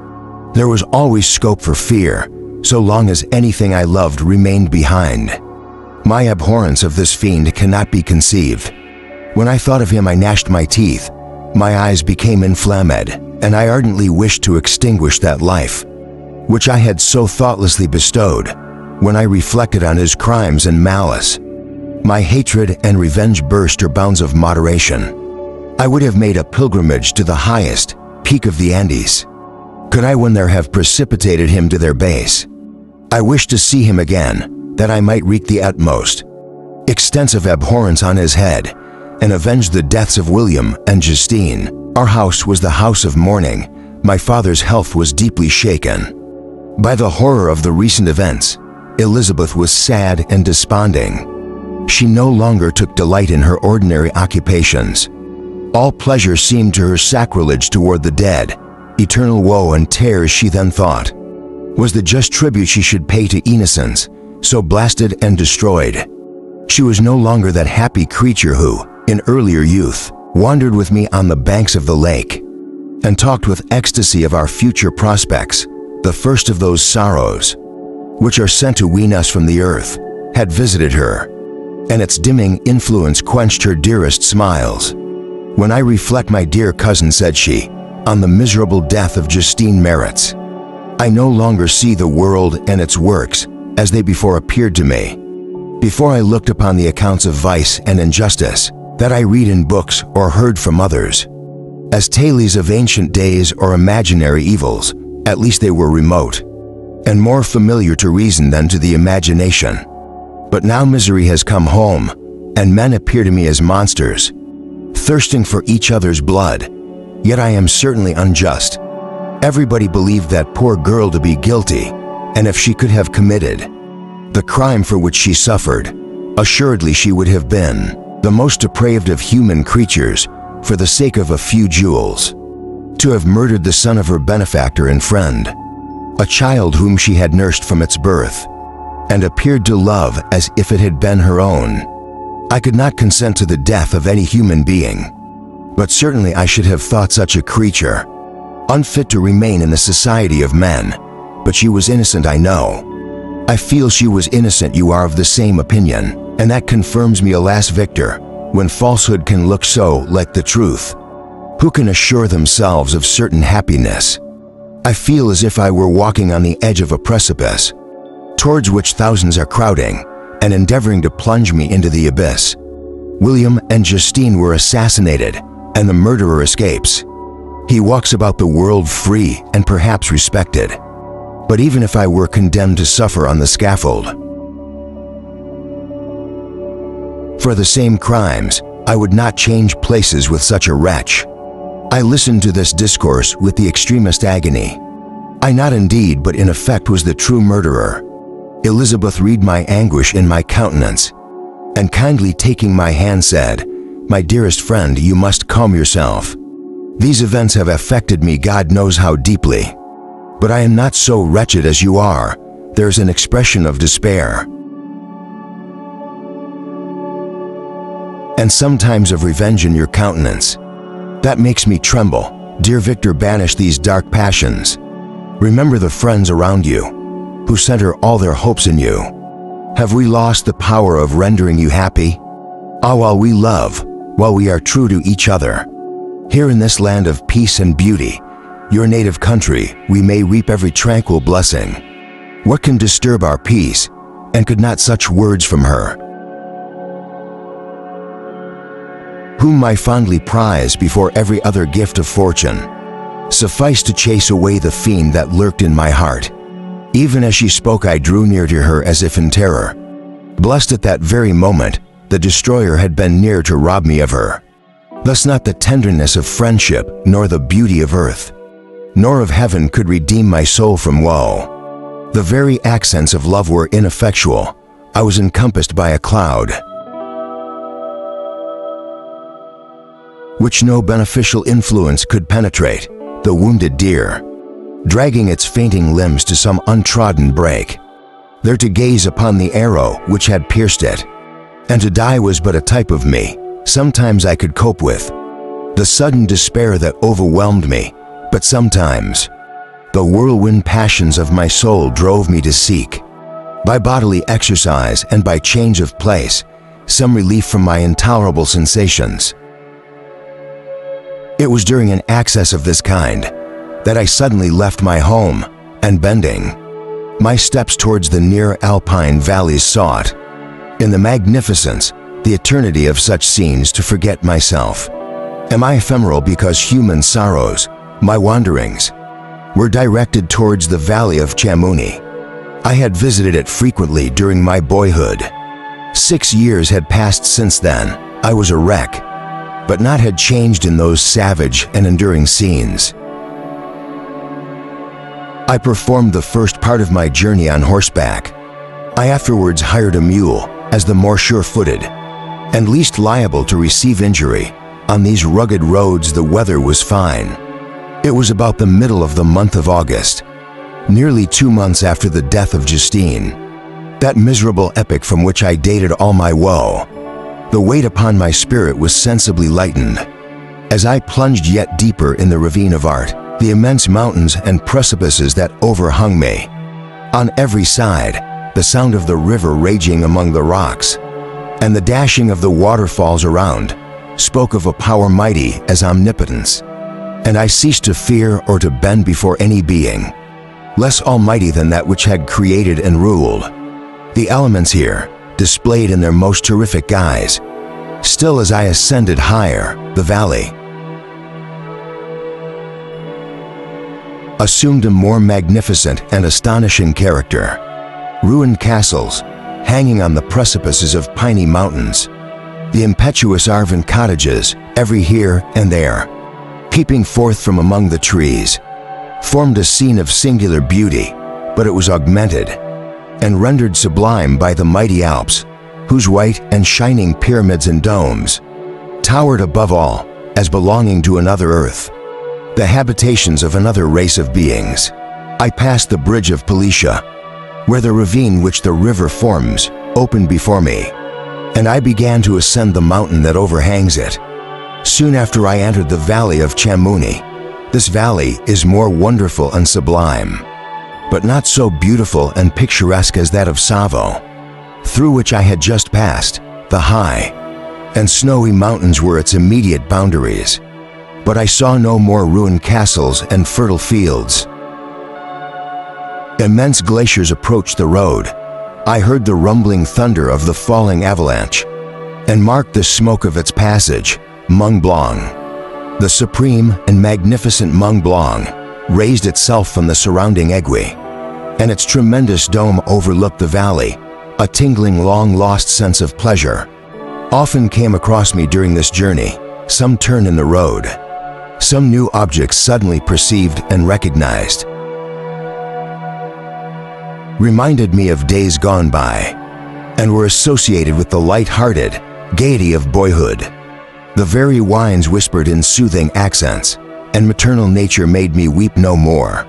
There was always scope for fear, so long as anything I loved remained behind. My abhorrence of this fiend cannot be conceived. When I thought of him I gnashed my teeth, my eyes became inflamed, and I ardently wished to extinguish that life which I had so thoughtlessly bestowed, when I reflected on his crimes and malice. My hatred and revenge burst her bounds of moderation. I would have made a pilgrimage to the highest peak of the Andes, could I one there have precipitated him to their base. I wished to see him again, that I might wreak the utmost extensive abhorrence on his head, and avenge the deaths of William and Justine. Our house was the house of mourning. My father's health was deeply shaken by the horror of the recent events. Elizabeth was sad and desponding. She no longer took delight in her ordinary occupations. All pleasure seemed to her sacrilege toward the dead. Eternal woe and tears, she then thought, was the just tribute she should pay to innocence, so blasted and destroyed. She was no longer that happy creature who, in earlier youth, wandered with me on the banks of the lake, and talked with ecstasy of our future prospects. The first of those sorrows, which are sent to wean us from the earth, had visited her, and its dimming influence quenched her dearest smiles. When I reflect, my dear cousin, said she, on the miserable death of Justine Merritz, I no longer see the world and its works as they before appeared to me. Before I looked upon the accounts of vice and injustice that I read in books or heard from others, as tales of ancient days or imaginary evils, at least they were remote, and more familiar to reason than to the imagination. But now misery has come home, and men appear to me as monsters, thirsting for each other's blood. Yet I am certainly unjust. Everybody believed that poor girl to be guilty, and if she could have committed the crime for which she suffered, assuredly she would have been the most depraved of human creatures for the sake of a few jewels. To have murdered the son of her benefactor and friend, a child whom she had nursed from its birth, and appeared to love as if it had been her own. I could not consent to the death of any human being, but certainly I should have thought such a creature unfit to remain in the society of men. But she was innocent, I know. I feel she was innocent. You are of the same opinion, and that confirms me. Alas, Victor, when falsehood can look so like the truth, who can assure themselves of certain happiness? I feel as if I were walking on the edge of a precipice, towards which thousands are crowding and endeavoring to plunge me into the abyss. William and Justine were assassinated, and the murderer escapes. He walks about the world free and perhaps respected. But even if I were condemned to suffer on the scaffold for the same crimes, I would not change places with such a wretch. I listened to this discourse with the extremest agony. I not indeed, but in effect was the true murderer. Elizabeth read my anguish in my countenance, and kindly taking my hand said, "My dearest friend, you must calm yourself. These events have affected me God knows how deeply. But I am not so wretched as you are. There's an expression of despair, and sometimes of revenge in your countenance, that makes me tremble. Dear Victor, banish these dark passions. Remember the friends around you, who center all their hopes in you. Have we lost the power of rendering you happy? Ah, while we love, while we are true to each other, here in this land of peace and beauty, your native country, we may reap every tranquil blessing. What can disturb our peace, and could not such words from her, whom I fondly prize before every other gift of fortune, suffice to chase away the fiend that lurked in my heart? Even as she spoke, I drew near to her as if in terror. Blessed at that very moment, the destroyer had been near to rob me of her. Thus not the tenderness of friendship, nor the beauty of earth, nor of heaven could redeem my soul from woe. The very accents of love were ineffectual. I was encompassed by a cloud, which no beneficial influence could penetrate. The wounded deer, dragging its fainting limbs to some untrodden brake, there to gaze upon the arrow which had pierced it, and to die was but a type of me. Sometimes I could cope with the sudden despair that overwhelmed me, but sometimes the whirlwind passions of my soul drove me to seek, by bodily exercise and by change of place, some relief from my intolerable sensations. It was during an access of this kind that I suddenly left my home and bending. My steps towards the near alpine valleys sought, in the magnificence, the eternity of such scenes, to forget myself. Am I ephemeral because human sorrows, my wanderings, were directed towards the valley of Chamouni? I had visited it frequently during my boyhood. 6 years had passed since then. I was a wreck, but naught had changed in those savage and enduring scenes. I performed the first part of my journey on horseback. I afterwards hired a mule, as the more sure-footed and least liable to receive injury. On these rugged roads the weather was fine. It was about the middle of the month of August, nearly 2 months after the death of Justine, that miserable epoch from which I dated all my woe. The weight upon my spirit was sensibly lightened, as I plunged yet deeper in the ravine of art, the immense mountains and precipices that overhung me. On every side, the sound of the river raging among the rocks, and the dashing of the waterfalls around, spoke of a power mighty as omnipotence, and I ceased to fear or to bend before any being less almighty than that which had created and ruled. The elements here, displayed in their most terrific guise, still as I ascended higher, the valley assumed a more magnificent and astonishing character. Ruined castles, hanging on the precipices of piney mountains, the impetuous Arvan cottages, every here and there, peeping forth from among the trees, formed a scene of singular beauty, but it was augmented and rendered sublime by the mighty Alps, whose white and shining pyramids and domes towered above all as belonging to another earth, the habitations of another race of beings. I passed the bridge of Pelicia, where the ravine which the river forms opened before me, and I began to ascend the mountain that overhangs it. Soon after I entered the valley of Chamouni. This valley is more wonderful and sublime, but not so beautiful and picturesque as that of Savo, through which I had just passed. The high and snowy mountains were its immediate boundaries, but I saw no more ruined castles and fertile fields. Immense glaciers approached the road. I heard the rumbling thunder of the falling avalanche, and marked the smoke of its passage. Mont Blanc, the supreme and magnificent Mont Blanc, raised itself from the surrounding aiguille, and its tremendous dome overlooked the valley. A tingling, long-lost sense of pleasure often came across me during this journey. Some turn in the road, some new objects suddenly perceived and recognized, reminded me of days gone by, and were associated with the light-hearted gaiety of boyhood. The very wines whispered in soothing accents, and maternal nature made me weep no more.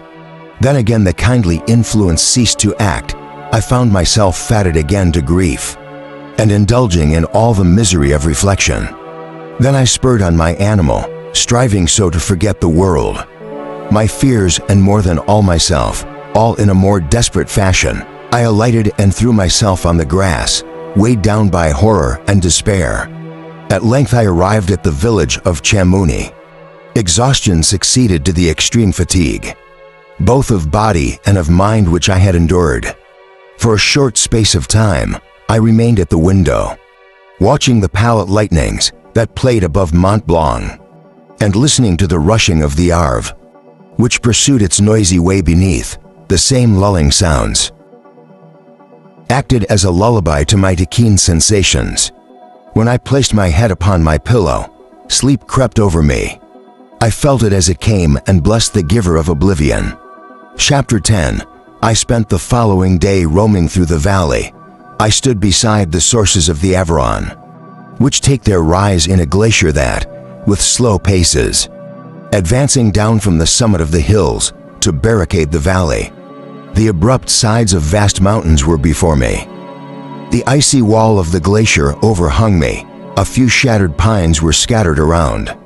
Then again the kindly influence ceased to act. I found myself fatted again to grief, and indulging in all the misery of reflection. Then I spurred on my animal, striving so to forget the world, my fears, and more than all myself, all in a more desperate fashion. I alighted and threw myself on the grass, weighed down by horror and despair. At length I arrived at the village of Chamouni. Exhaustion succeeded to the extreme fatigue, both of body and of mind, which I had endured. For a short space of time, I remained at the window, watching the pallid lightnings that played above Mont Blanc, and listening to the rushing of the Arve, which pursued its noisy way beneath. The same lulling sounds acted as a lullaby to my keen sensations. When I placed my head upon my pillow, sleep crept over me. I felt it as it came and blessed the giver of oblivion. Chapter 10. I spent the following day roaming through the valley. I stood beside the sources of the Aveyron, which take their rise in a glacier that, with slow paces, advancing down from the summit of the hills to barricade the valley. The abrupt sides of vast mountains were before me. The icy wall of the glacier overhung me. A few shattered pines were scattered around,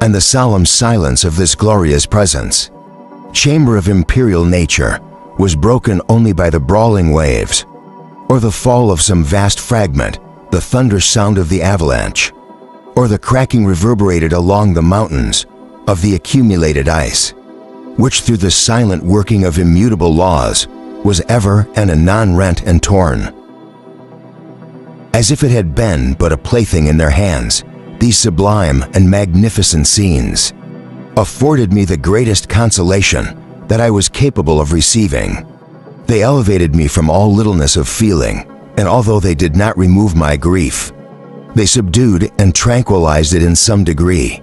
and the solemn silence of this glorious presence, chamber of imperial nature, was broken only by the brawling waves, or the fall of some vast fragment, the thunder sound of the avalanche, or the cracking reverberated along the mountains of the accumulated ice. which through the silent working of immutable laws was ever and anon rent and torn. As if it had been but a plaything in their hands, these sublime and magnificent scenes afforded me the greatest consolation that I was capable of receiving. They elevated me from all littleness of feeling, and although they did not remove my grief, they subdued and tranquilized it in some degree.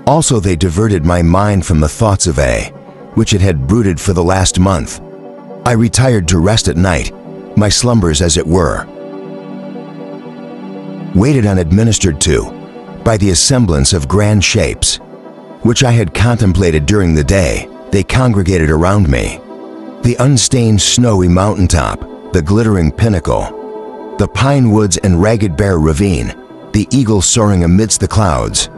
Also, they diverted my mind from the thoughts of which it had brooded for the last month. I retired to rest at night, my slumbers as it were, waited on, administered to, by the assemblance of grand shapes, which I had contemplated during the day. They congregated around me. The unstained snowy mountaintop, the glittering pinnacle, the pine woods and ragged bare ravine, the eagle soaring amidst the clouds.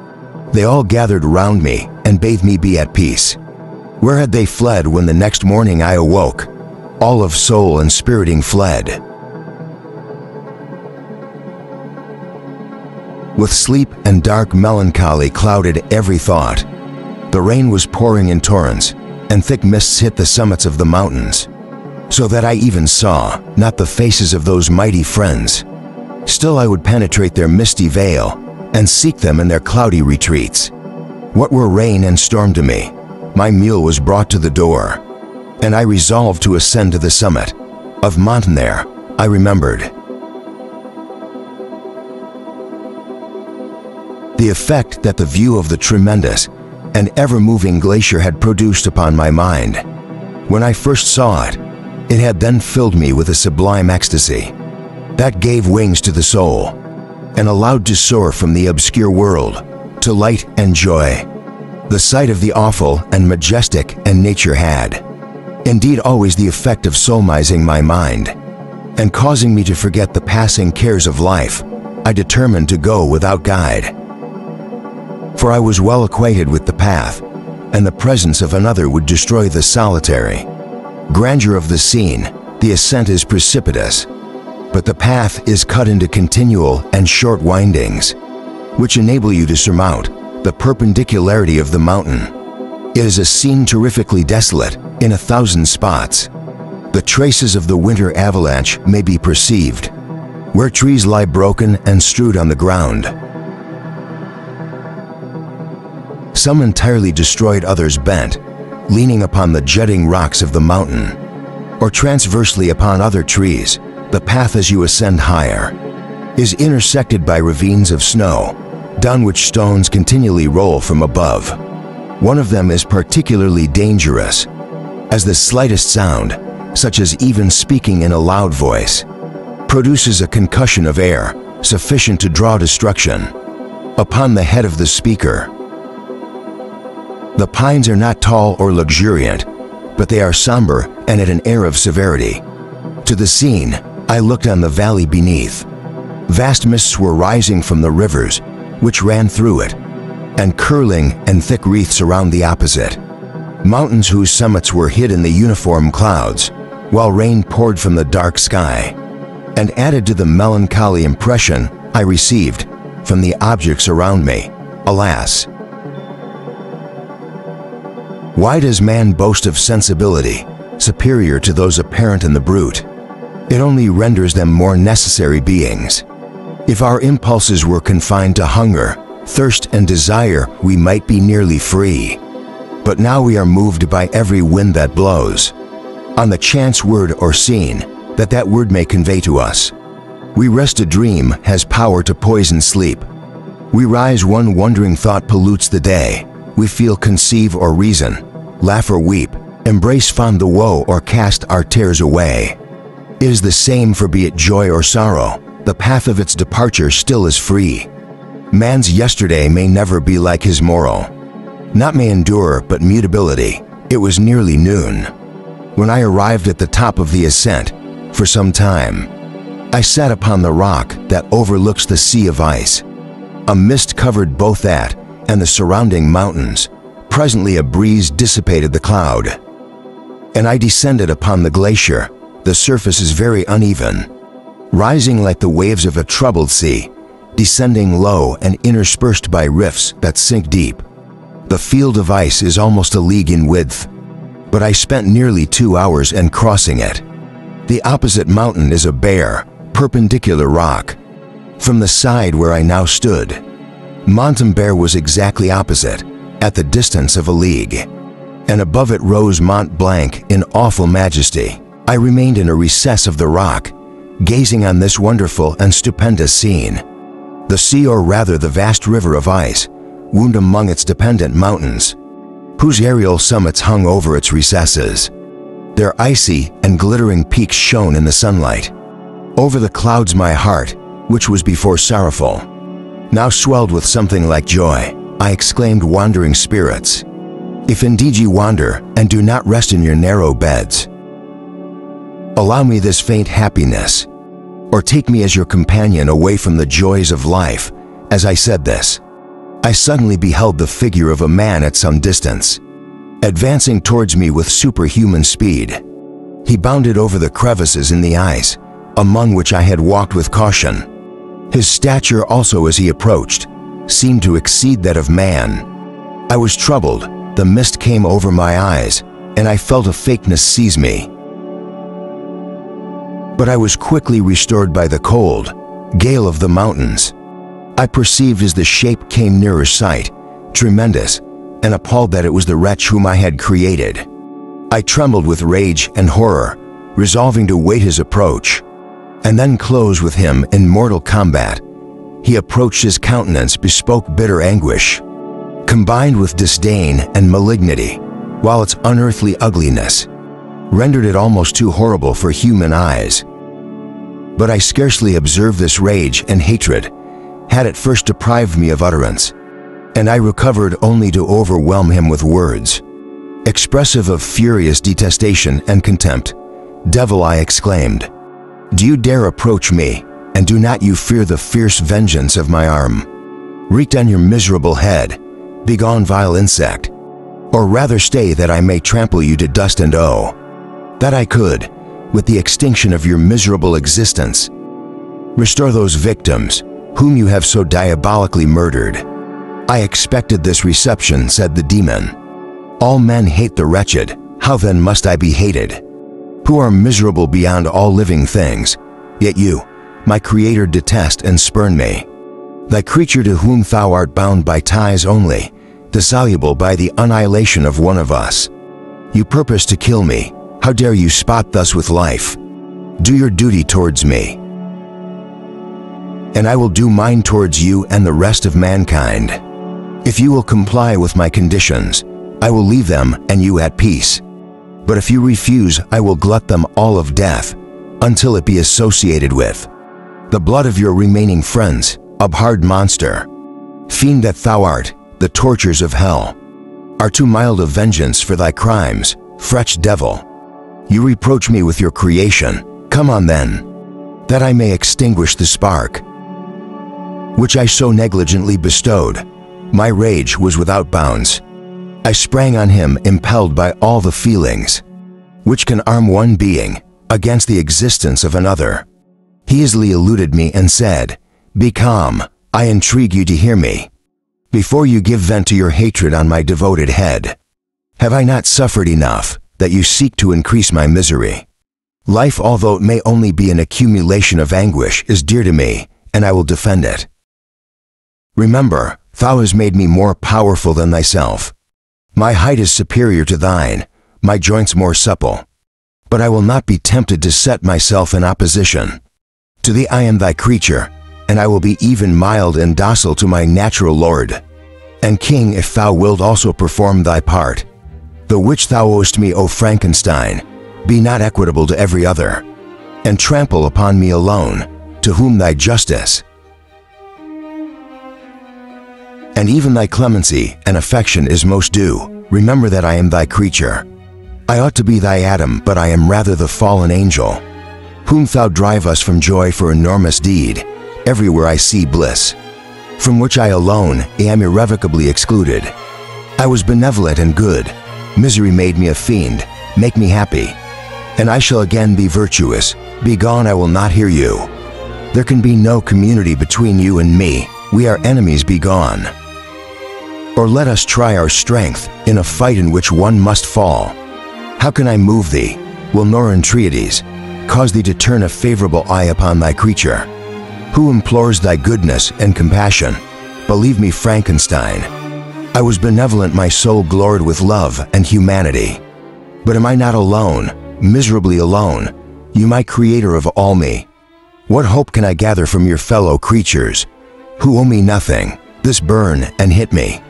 They all gathered round me and bade me be at peace. Where had they fled when the next morning I awoke? All of soul and spiriting fled. With sleep and dark melancholy clouded every thought. The rain was pouring in torrents, and thick mists hit the summits of the mountains, so that I even saw not the faces of those mighty friends. Still I would penetrate their misty veil and seek them in their cloudy retreats. What were rain and storm to me? My meal was brought to the door, and I resolved to ascend to the summit. Of Montaner, I remembered. The effect that the view of the tremendous and ever-moving glacier had produced upon my mind. When I first saw it, it had then filled me with a sublime ecstasy that gave wings to the soul and allowed to soar from the obscure world to light and joy. The sight of the awful and majestic and nature had, indeed, always the effect of solemnizing my mind and causing me to forget the passing cares of life. I determined to go without guide, for I was well acquainted with the path, and the presence of another would destroy the solitary grandeur of the scene. The ascent is precipitous, but the path is cut into continual and short windings, which enable you to surmount the perpendicularity of the mountain. It is a scene terrifically desolate in 1,000 spots. The traces of the winter avalanche may be perceived, where trees lie broken and strewed on the ground. Some entirely destroyed, others bent, leaning upon the jutting rocks of the mountain, or transversely upon other trees. The path as you ascend higher is intersected by ravines of snow, down which stones continually roll from above. One of them is particularly dangerous, as the slightest sound, such as even speaking in a loud voice, produces a concussion of air sufficient to draw destruction upon the head of the speaker. The pines are not tall or luxuriant, but they are somber and at an air of severity. To the scene, I looked on the valley beneath. Vast mists were rising from the rivers which ran through it, and curling in thick wreaths around the opposite. Mountains whose summits were hid in the uniform clouds, while rain poured from the dark sky, and added to the melancholy impression I received from the objects around me. Alas! Why does man boast of sensibility superior to those apparent in the brute? It only renders them more necessary beings. If our impulses were confined to hunger, thirst, and desire, we might be nearly free. But now we are moved by every wind that blows, on the chance word or scene that word may convey to us. We rest, a dream has power to poison sleep. We rise, one wandering thought pollutes the day. We feel, conceive, or reason, laugh or weep, embrace fond the woe, or cast our tears away. It is the same for be it joy or sorrow. The path of its departure still is free. Man's yesterday may never be like his morrow. Not may endure, but mutability. It was nearly noon when I arrived at the top of the ascent. For some time, I sat upon the rock that overlooks the sea of ice. A mist covered both that and the surrounding mountains. Presently a breeze dissipated the cloud, and I descended upon the glacier. The surface is very uneven, rising like the waves of a troubled sea, descending low and interspersed by rifts that sink deep. The field of ice is almost a league in width, but I spent nearly 2 hours in crossing it. The opposite mountain is a bare, perpendicular rock. From the side where I now stood, Montembear was exactly opposite, at the distance of a league, and above it rose Mont Blanc in awful majesty. I remained in a recess of the rock, gazing on this wonderful and stupendous scene. The sea, or rather the vast river of ice, wound among its dependent mountains, whose aerial summits hung over its recesses. Their icy and glittering peaks shone in the sunlight. Over the clouds my heart, which was before sorrowful, now swelled with something like joy. I exclaimed, wandering spirits, if indeed ye wander and do not rest in your narrow beds, allow me this faint happiness, or take me as your companion away from the joys of life. As I said this, I suddenly beheld the figure of a man at some distance, advancing towards me with superhuman speed. He bounded over the crevices in the ice, among which I had walked with caution. His stature also, as he approached, seemed to exceed that of man. I was troubled, the mist came over my eyes, and I felt a faintness seize me. But I was quickly restored by the cold gale of the mountains. I perceived as the shape came nearer sight, tremendous, and appalled that it was the wretch whom I had created. I trembled with rage and horror, resolving to wait his approach, and then close with him in mortal combat. He approached, his countenance bespoke bitter anguish, combined with disdain and malignity, while its unearthly ugliness rendered it almost too horrible for human eyes. But I scarcely observed this rage and hatred had at first deprived me of utterance, and I recovered only to overwhelm him with words, expressive of furious detestation and contempt. Devil, I exclaimed, do you dare approach me, and do not you fear the fierce vengeance of my arm? Wreaked on your miserable head, begone, vile insect, or rather stay, that I may trample you to dust, and oh, that I could, with the extinction of your miserable existence, restore those victims whom you have so diabolically murdered. I expected this reception, said the demon. All men hate the wretched, how then must I be hated, who are miserable beyond all living things? Yet you, my Creator, detest and spurn me, thy creature to whom thou art bound by ties only, dissoluble by the annihilation of one of us. You purpose to kill me. How dare you spot thus with life? Do your duty towards me, and I will do mine towards you and the rest of mankind. If you will comply with my conditions, I will leave them and you at peace. But if you refuse, I will glut them all of death, until it be associated with the blood of your remaining friends, abhorred monster. Fiend that thou art, the tortures of hell are too mild of vengeance for thy crimes. Wretched devil, you reproach me with your creation. Come on then, that I may extinguish the spark which I so negligently bestowed. My rage was without bounds. I sprang on him, impelled by all the feelings which can arm one being against the existence of another. He easily eluded me and said, be calm, I entreat you to hear me, before you give vent to your hatred on my devoted head. Have I not suffered enough, that you seek to increase my misery? Life, although it may only be an accumulation of anguish, is dear to me, and I will defend it. Remember, thou hast made me more powerful than thyself. My height is superior to thine, my joints more supple. But I will not be tempted to set myself in opposition. To thee I am thy creature, and I will be even mild and docile to my natural lord and king, if thou wilt also perform thy part, the which thou owest me, O Frankenstein. Be not equitable to every other, and trample upon me alone, to whom thy justice and even thy clemency and affection is most due. Remember that I am thy creature. I ought to be thy Adam, but I am rather the fallen angel, whom thou drivest from joy for enormous deed. Everywhere I see bliss, from which I alone am irrevocably excluded. I was benevolent and good. Misery made me a fiend. Make me happy, and I shall again be virtuous. Begone, I will not hear you. There can be no community between you and me. We are enemies. Begone. Or let us try our strength in a fight in which one must fall. How can I move thee? Will nor entreaties cause thee to turn a favorable eye upon thy creature? Who implores thy goodness and compassion? Believe me, Frankenstein, I was benevolent, my soul glored with love and humanity. But am I not alone, miserably alone, you my creator of all me? What hope can I gather from your fellow creatures, who owe me nothing? This burn and hit me.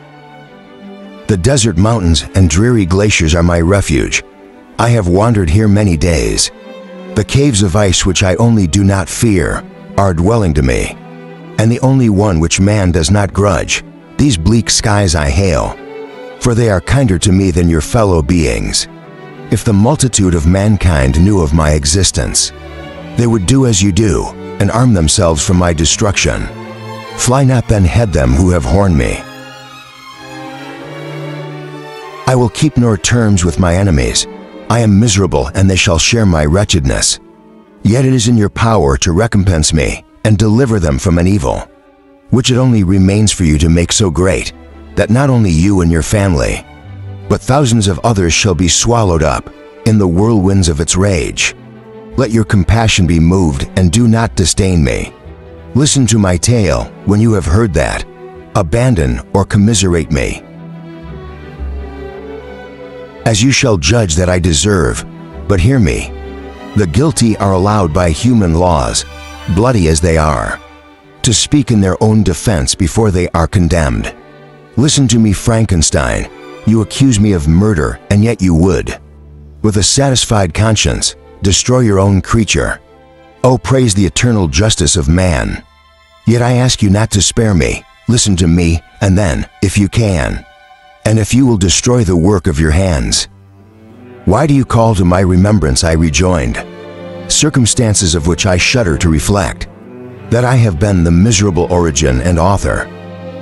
The desert mountains and dreary glaciers are my refuge. I have wandered here many days. The caves of ice which I only do not fear are a dwelling to me, and the only one which man does not grudge. These bleak skies I hail, for they are kinder to me than your fellow beings. If the multitude of mankind knew of my existence, they would do as you do, and arm themselves for my destruction. Fly not then, head them who have horned me. I will keep nor terms with my enemies. I am miserable, and they shall share my wretchedness. Yet it is in your power to recompense me and deliver them from an evil, which it only remains for you to make so great, that not only you and your family, but thousands of others shall be swallowed up in the whirlwinds of its rage. Let your compassion be moved, and do not disdain me. Listen to my tale when you have heard that. Abandon or commiserate me, as you shall judge that I deserve. But hear me. The guilty are allowed by human laws, bloody as they are, to speak in their own defense before they are condemned. Listen to me, Frankenstein. You accuse me of murder, and yet you would, with a satisfied conscience, destroy your own creature. Oh, praise the eternal justice of man. Yet I ask you not to spare me. Listen to me, and then, if you can, and if you will destroy the work of your hands. Why do you call to my remembrance, I rejoined, circumstances of which I shudder to reflect, that I have been the miserable origin and author?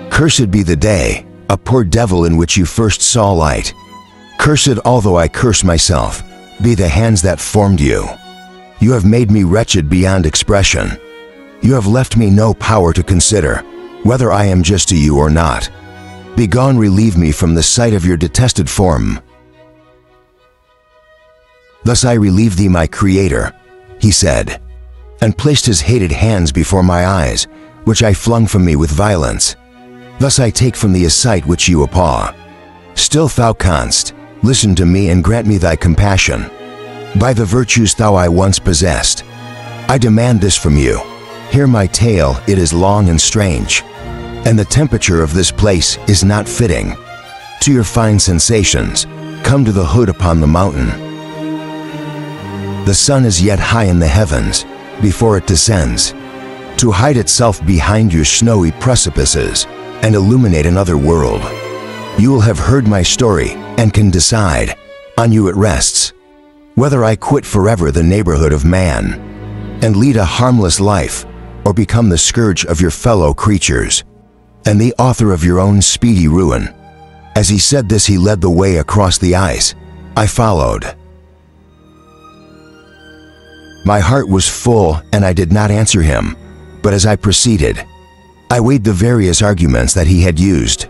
Cursed be the day, a poor devil, in which you first saw light. Cursed, although I curse myself, be the hands that formed you. You have made me wretched beyond expression. You have left me no power to consider whether I am just to you or not. Begone, relieve me from the sight of your detested form. Thus I relieve thee, my creator, he said, and placed his hated hands before my eyes, which I flung from me with violence. Thus I take from thee a sight which you abhor. Still thou canst listen to me and grant me thy compassion. By the virtues thou I once possessed, I demand this from you. Hear my tale, it is long and strange, and the temperature of this place is not fitting to your fine sensations. Come to the hood upon the mountain. The sun is yet high in the heavens before it descends, to hide itself behind your snowy precipices and illuminate another world. You will have heard my story and can decide, on you it rests, whether I quit forever the neighborhood of man and lead a harmless life, or become the scourge of your fellow creatures and the author of your own speedy ruin. As he said this, he led the way across the ice. I followed. My heart was full, and I did not answer him, but as I proceeded, I weighed the various arguments that he had used,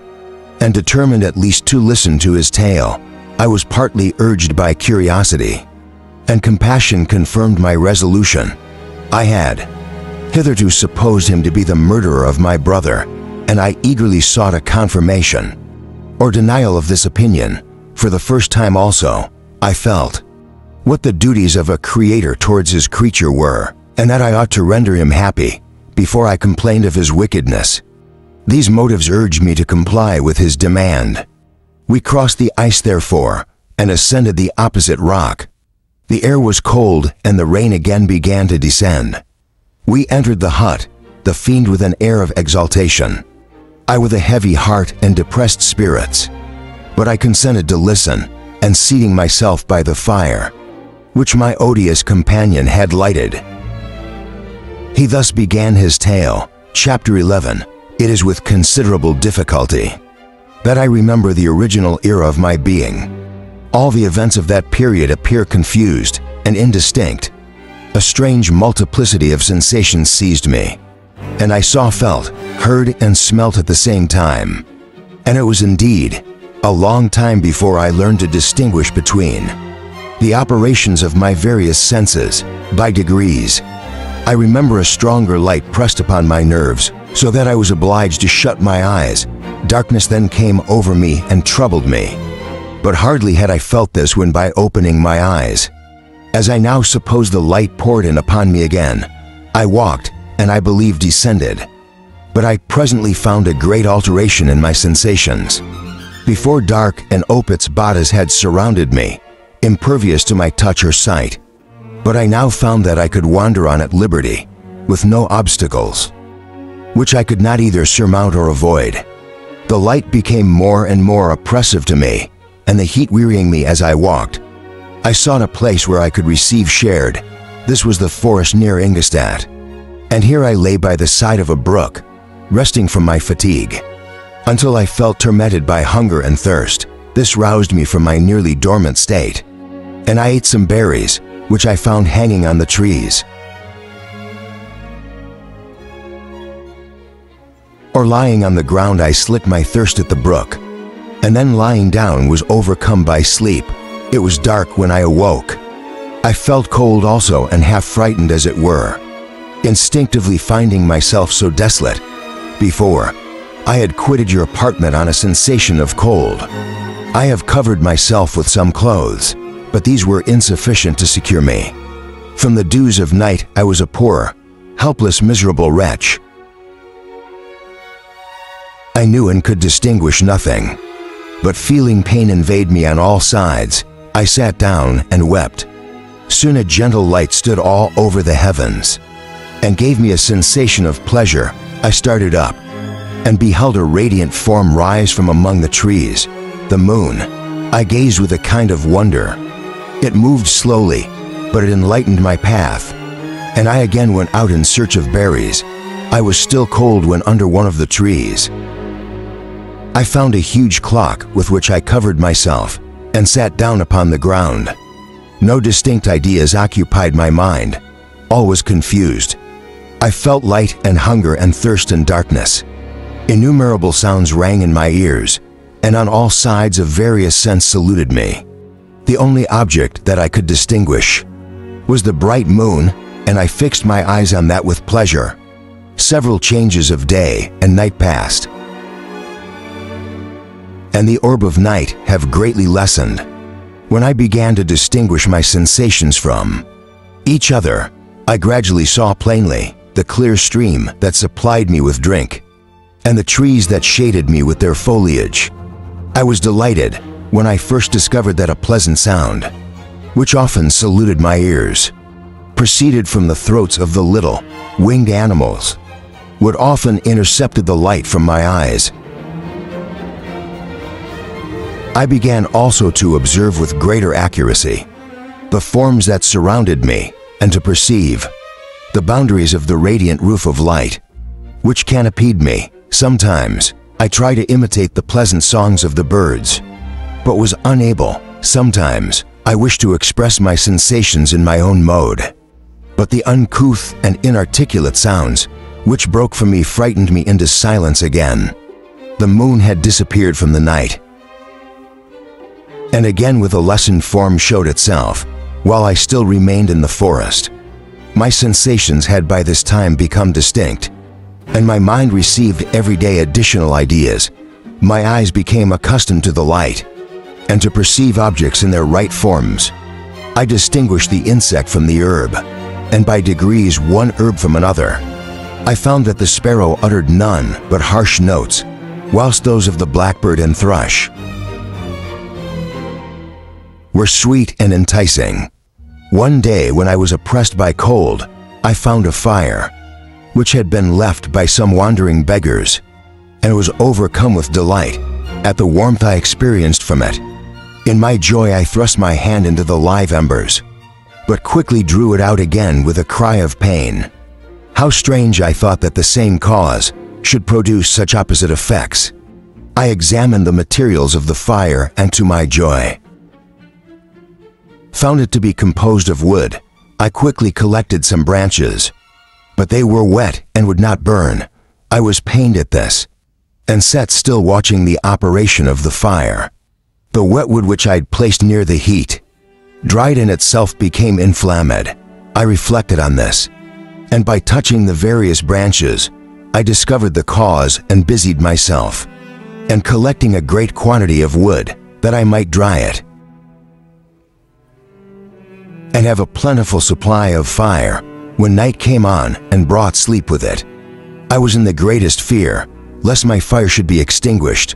and determined at least to listen to his tale. I was partly urged by curiosity, and compassion confirmed my resolution. I had hitherto supposed him to be the murderer of my brother, and I eagerly sought a confirmation or denial of this opinion. For the first time also, I felt what the duties of a creator towards his creature were, and that I ought to render him happy before I complained of his wickedness. These motives urged me to comply with his demand. We crossed the ice, therefore, and ascended the opposite rock. The air was cold, and the rain again began to descend. We entered the hut, the fiend with an air of exaltation, I with a heavy heart and depressed spirits. But I consented to listen, and seating myself by the fire, which my odious companion had lighted, he thus began his tale. Chapter 11. It is with considerable difficulty that I remember the original era of my being. All the events of that period appear confused and indistinct. A strange multiplicity of sensations seized me, and I saw, felt, heard, and smelt at the same time. And it was indeed a long time before I learned to distinguish between the operations of my various senses, by degrees. I remember a stronger light pressed upon my nerves, so that I was obliged to shut my eyes. Darkness then came over me and troubled me. But hardly had I felt this when by opening my eyes, as I now suppose the light poured in upon me again, I walked, and I believe descended. But I presently found a great alteration in my sensations. Before dark and opits bodies had surrounded me, impervious to my touch or sight. But I now found that I could wander on at liberty, with no obstacles, which I could not either surmount or avoid. The light became more and more oppressive to me, and the heat wearying me as I walked. I sought a place where I could receive shared. This was the forest near Ingolstadt. And here I lay by the side of a brook, resting from my fatigue, until I felt tormented by hunger and thirst. This roused me from my nearly dormant state, and I ate some berries, which I found hanging on the trees. Or lying on the ground, I slaked my thirst at the brook, and then lying down was overcome by sleep. It was dark when I awoke. I felt cold also, and half frightened as it were, instinctively finding myself so desolate. Before, I had quitted your apartment on a sensation of cold. I have covered myself with some clothes, but these were insufficient to secure me. From the dews of night I was a poor, helpless, miserable wretch. I knew and could distinguish nothing, but feeling pain invade me on all sides, I sat down and wept. Soon a gentle light stood all over the heavens, and gave me a sensation of pleasure. I started up, and beheld a radiant form rise from among the trees, the moon. I gazed with a kind of wonder. It moved slowly, but it enlightened my path, and I again went out in search of berries. I was still cold when under one of the trees I found a huge clock with which I covered myself, and sat down upon the ground. No distinct ideas occupied my mind. All was confused. I felt light and hunger and thirst and darkness. Innumerable sounds rang in my ears, and on all sides a various sense saluted me. The only object that I could distinguish was the bright moon, and I fixed my eyes on that with pleasure. Several changes of day and night passed, and the orb of night have greatly lessened, when I began to distinguish my sensations from each other. I gradually saw plainly the clear stream that supplied me with drink, and the trees that shaded me with their foliage. I was delighted when I first discovered that a pleasant sound, which often saluted my ears, proceeded from the throats of the little, winged animals, would often intercepted the light from my eyes. I began also to observe with greater accuracy the forms that surrounded me, and to perceive the boundaries of the radiant roof of light, which canopied me. Sometimes I tried to imitate the pleasant songs of the birds, but was unable. Sometimes I wished to express my sensations in my own mode, but the uncouth and inarticulate sounds which broke from me frightened me into silence again. The moon had disappeared from the night, and again with a lessened form showed itself, while I still remained in the forest. My sensations had by this time become distinct, and my mind received every day additional ideas. My eyes became accustomed to the light, and to perceive objects in their right forms. I distinguished the insect from the herb, and by degrees one herb from another. I found that the sparrow uttered none but harsh notes, whilst those of the blackbird and thrush were sweet and enticing. One day when I was oppressed by cold, I found a fire, which had been left by some wandering beggars, and was overcome with delight at the warmth I experienced from it. In my joy I thrust my hand into the live embers, but quickly drew it out again with a cry of pain. How strange, I thought, that the same cause should produce such opposite effects. I examined the materials of the fire, and to my joy found it to be composed of wood. I quickly collected some branches, but they were wet and would not burn. I was pained at this, and sat still watching the operation of the fire. The wet wood which I had placed near the heat Dryden itself became inflamed. I reflected on this, and by touching the various branches, I discovered the cause and busied myself, and collecting a great quantity of wood, that I might dry it, and have a plentiful supply of fire, when night came on and brought sleep with it. I was in the greatest fear, lest my fire should be extinguished.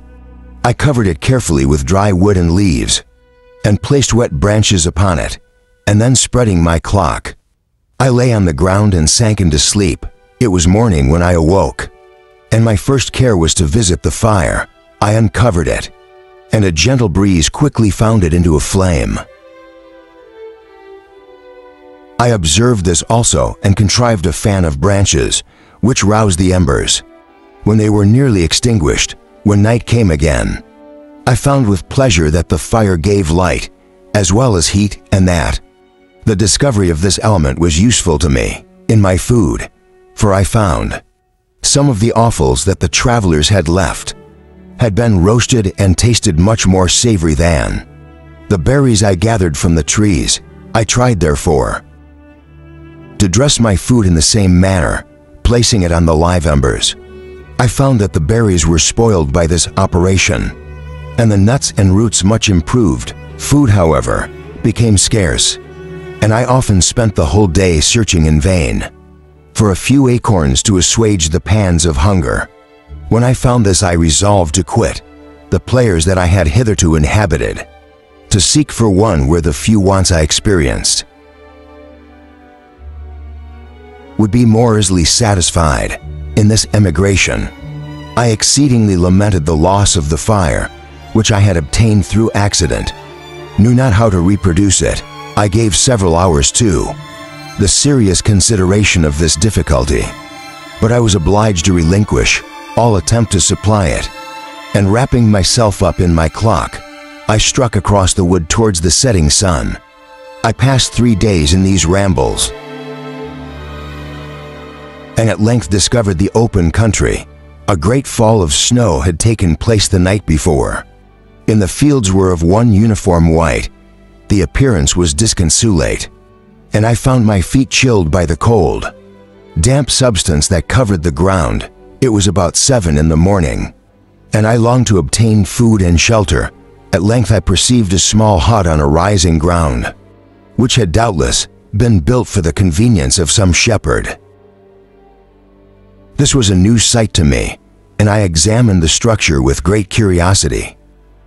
I covered it carefully with dry wood and leaves, and placed wet branches upon it, and then spreading my cloak, I lay on the ground and sank into sleep. It was morning when I awoke, and my first care was to visit the fire. I uncovered it, and a gentle breeze quickly found it into a flame. I observed this also and contrived a fan of branches, which roused the embers. When they were nearly extinguished, when night came again, I found with pleasure that the fire gave light, as well as heat, and that the discovery of this element was useful to me in my food, for I found some of the offals that the travelers had left had been roasted and tasted much more savory than the berries I gathered from the trees. I tried, therefore, to dress my food in the same manner, placing it on the live embers. I found that the berries were spoiled by this operation, and the nuts and roots much improved. Food, however, became scarce, and I often spent the whole day searching in vain for a few acorns to assuage the pangs of hunger. When I found this, I resolved to quit the players that I had hitherto inhabited, to seek for one where the few wants I experienced would be more easily satisfied. In this emigration, I exceedingly lamented the loss of the fire, which I had obtained through accident, knew not how to reproduce it. I gave several hours to the serious consideration of this difficulty, but I was obliged to relinquish all attempt to supply it, and wrapping myself up in my cloak, I struck across the wood towards the setting sun. I passed 3 days in these rambles, and at length discovered the open country. A great fall of snow had taken place the night before, and the fields were of one uniform white. The appearance was disconsolate, and I found my feet chilled by the cold, damp substance that covered the ground. It was about 7 in the morning, and I longed to obtain food and shelter. At length I perceived a small hut on a rising ground, which had doubtless been built for the convenience of some shepherd. This was a new sight to me, and I examined the structure with great curiosity.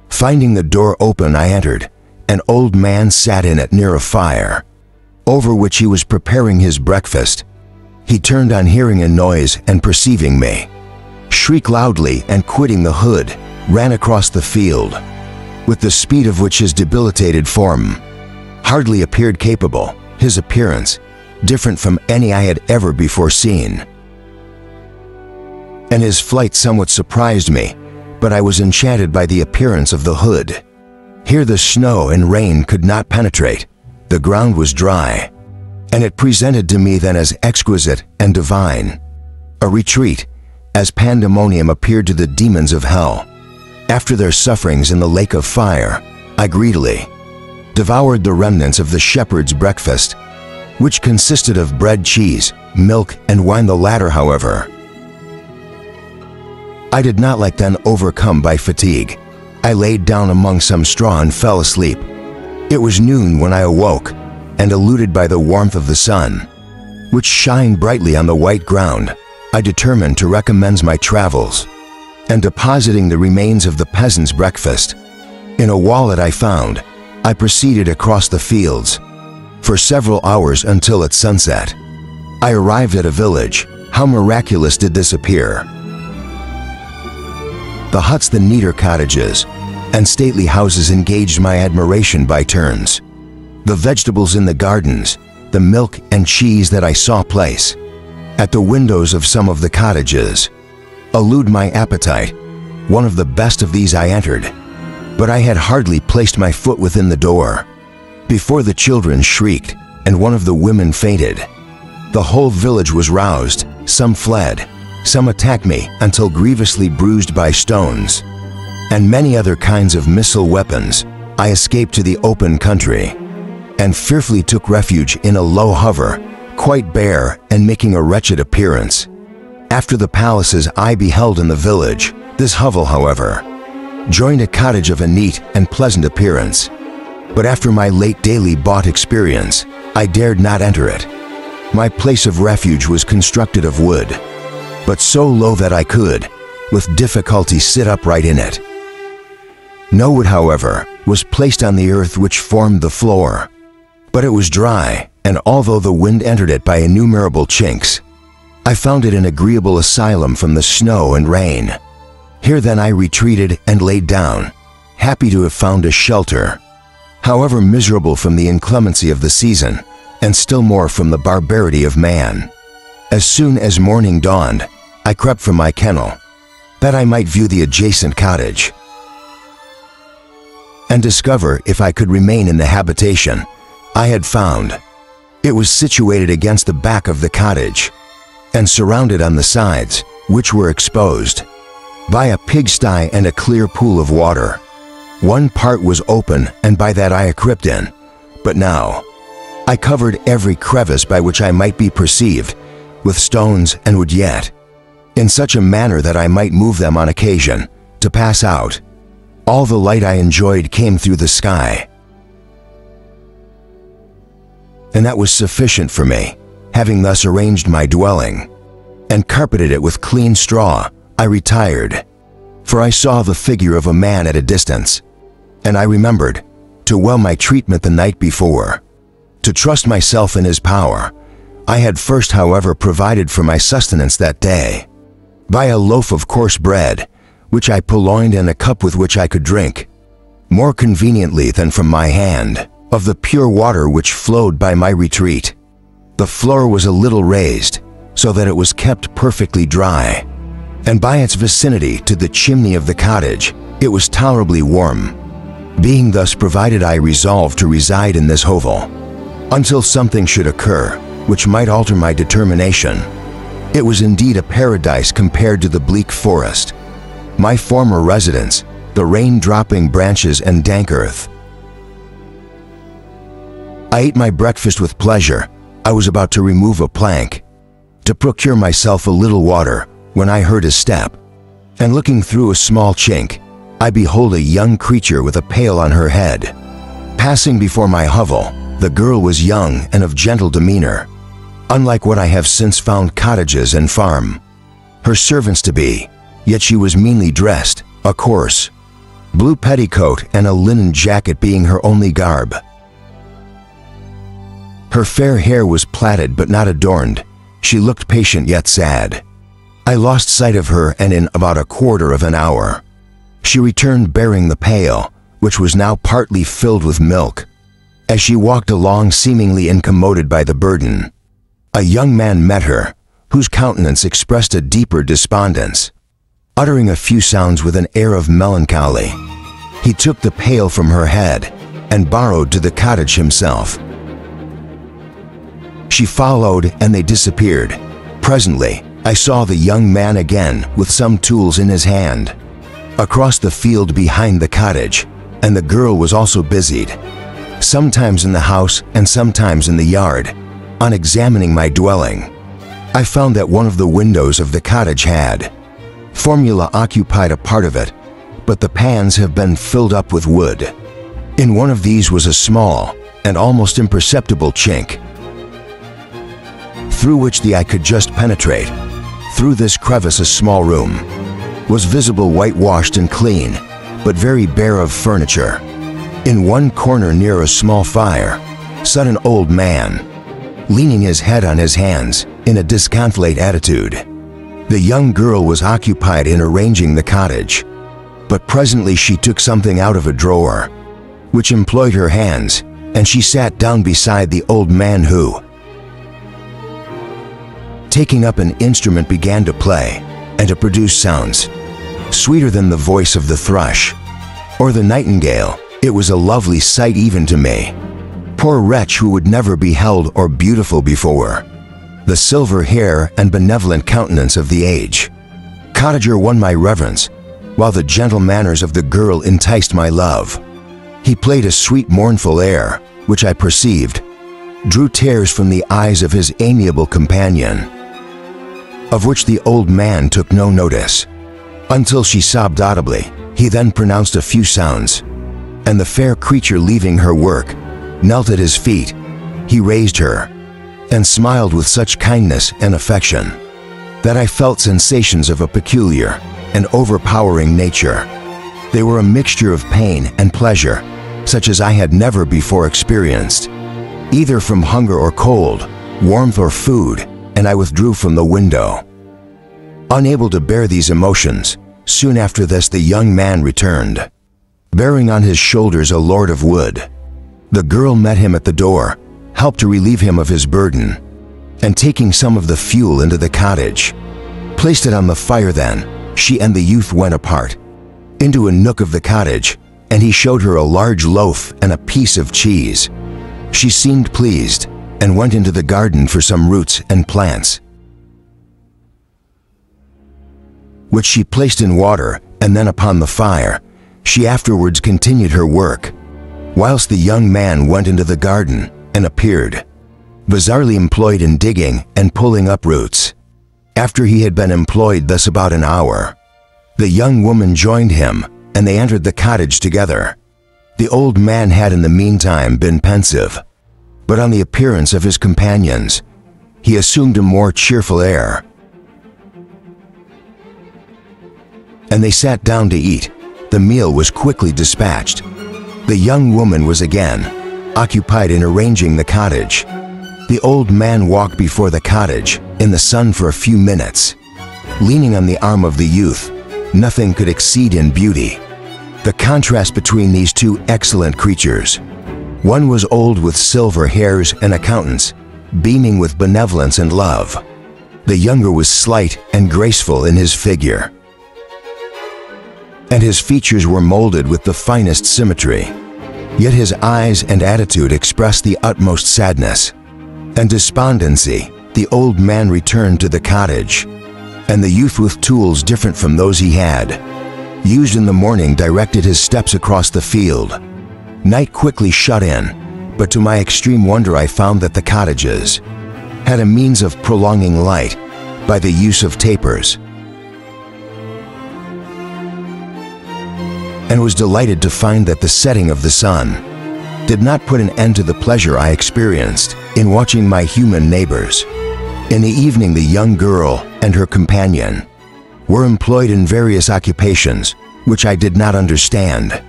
Finding the door open, I entered. An old man sat in it near a fire, over which he was preparing his breakfast. He turned on hearing a noise, and perceiving me, shrieked loudly, and quitting the hood, ran across the field, with the speed of which his debilitated form hardly appeared capable. His appearance, different from any I had ever before seen, and his flight somewhat surprised me, but I was enchanted by the appearance of the hood. Here the snow and rain could not penetrate. The ground was dry, and it presented to me then as exquisite and divine a retreat as pandemonium appeared to the demons of hell. After their sufferings in the lake of fire, I greedily devoured the remnants of the shepherd's breakfast, which consisted of bread, cheese, milk, and wine. The latter, however, I did not like. Then, overcome by fatigue, I laid down among some straw and fell asleep. It was noon when I awoke, and eluded by the warmth of the sun, which shined brightly on the white ground, I determined to recommence my travels, and depositing the remains of the peasant's breakfast in a wallet I found, I proceeded across the fields for several hours until at sunset I arrived at a village. How miraculous did this appear! The huts, the neater cottages, and stately houses engaged my admiration by turns. The vegetables in the gardens, the milk and cheese that I saw place at the windows of some of the cottages, elude my appetite. One of the best of these I entered, but I had hardly placed my foot within the door before the children shrieked, and one of the women fainted. The whole village was roused. Some fled, some attacked me until grievously bruised by stones and many other kinds of missile weapons. I escaped to the open country, and fearfully took refuge in a low hover, quite bare and making a wretched appearance. After the palaces I beheld in the village, this hovel, however, joined a cottage of a neat and pleasant appearance. But after my late daily bought experience, I dared not enter it. My place of refuge was constructed of wood, but so low that I could, with difficulty, sit upright in it. No wood, however, was placed on the earth which formed the floor, but it was dry, and although the wind entered it by innumerable chinks, I found it an agreeable asylum from the snow and rain. Here then I retreated and laid down, happy to have found a shelter, however miserable from the inclemency of the season, and still more from the barbarity of man. As soon as morning dawned, I crept from my kennel, that I might view the adjacent cottage, and discover if I could remain in the habitation I had found. It was situated against the back of the cottage, and surrounded on the sides, which were exposed, by a pigsty and a clear pool of water. One part was open, and by that I crept in, but now I covered every crevice by which I might be perceived with stones, and would yet, in such a manner that I might move them on occasion, to pass out. All the light I enjoyed came through the sky, and that was sufficient for me. Having thus arranged my dwelling, and carpeted it with clean straw, I retired, for I saw the figure of a man at a distance, and I remembered too well my treatment the night before, to trust myself in his power. I had first, however, provided for my sustenance that day, by a loaf of coarse bread, which I purloined, and a cup with which I could drink, more conveniently than from my hand, of the pure water which flowed by my retreat. The floor was a little raised, so that it was kept perfectly dry, and by its vicinity to the chimney of the cottage, it was tolerably warm. Being thus provided, I resolved to reside in this hovel, until something should occur which might alter my determination. It was indeed a paradise compared to the bleak forest, my former residence, the rain-dropping branches and dank earth. I ate my breakfast with pleasure. I was about to remove a plank, to procure myself a little water, when I heard a step, and looking through a small chink, I behold a young creature with a pail on her head. Passing before my hovel, the girl was young and of gentle demeanor, unlike what I have since found cottages and farm. Her servants to be, yet she was meanly dressed, a coarse blue petticoat and a linen jacket being her only garb. Her fair hair was plaited but not adorned. She looked patient yet sad. I lost sight of her, and in about a quarter of an hour she returned bearing the pail, which was now partly filled with milk. As she walked along, seemingly incommoded by the burden, a young man met her, whose countenance expressed a deeper despondence. Uttering a few sounds with an air of melancholy, he took the pail from her head and borrowed to the cottage himself. She followed, and they disappeared. Presently, I saw the young man again with some tools in his hand, across the field behind the cottage, and the girl was also busied, sometimes in the house and sometimes in the yard. On examining my dwelling, I found that one of the windows of the cottage had formula occupied a part of it, but the pans have been filled up with wood. In one of these was a small and almost imperceptible chink, through which the eye could just penetrate. Through this crevice a small room was visible, whitewashed and clean, but very bare of furniture. In one corner, near a small fire, sat an old man, leaning his head on his hands in a disconsolate attitude. The young girl was occupied in arranging the cottage, but presently she took something out of a drawer, which employed her hands, and she sat down beside the old man, who, taking up an instrument, began to play and to produce sounds sweeter than the voice of the thrush or the nightingale. It was a lovely sight even to me, poor wretch who would never beheld or beautiful before. The silver hair and benevolent countenance of the aged cottager won my reverence, while the gentle manners of the girl enticed my love. He played a sweet mournful air, which I perceived, drew tears from the eyes of his amiable companion, of which the old man took no notice, until she sobbed audibly. He then pronounced a few sounds, and the fair creature, leaving her work, knelt at his feet. He raised her, and smiled with such kindness and affection, that I felt sensations of a peculiar and overpowering nature. They were a mixture of pain and pleasure, such as I had never before experienced, either from hunger or cold, warmth or food, and I withdrew from the window. Unable to bear these emotions, soon after this the young man returned, bearing on his shoulders a lord of wood. The girl met him at the door, helped to relieve him of his burden, and taking some of the fuel into the cottage, placed it on the fire. Then she and the youth went apart into a nook of the cottage, and he showed her a large loaf and a piece of cheese. She seemed pleased, and went into the garden for some roots and plants, which she placed in water and then upon the fire. She afterwards continued her work, whilst the young man went into the garden and appeared, bizarrely employed in digging and pulling up roots. After he had been employed thus about an hour, the young woman joined him, and they entered the cottage together. The old man had in the meantime been pensive, but on the appearance of his companions, he assumed a more cheerful air, and they sat down to eat. The meal was quickly dispatched. The young woman was again occupied in arranging the cottage. The old man walked before the cottage in the sun for a few minutes, leaning on the arm of the youth. Nothing could exceed in beauty the contrast between these two excellent creatures. One was old with silver hairs and a countenance beaming with benevolence and love. The younger was slight and graceful in his figure, and his features were molded with the finest symmetry. Yet his eyes and attitude expressed the utmost sadness and despondency. The old man returned to the cottage, and the youth, with tools different from those he had used in the morning, directed his steps across the field. Night quickly shut in, but to my extreme wonder I found that the cottages had a means of prolonging light by the use of tapers, and was delighted to find that the setting of the sun did not put an end to the pleasure I experienced in watching my human neighbors. In the evening, the young girl and her companion were employed in various occupations which I did not understand,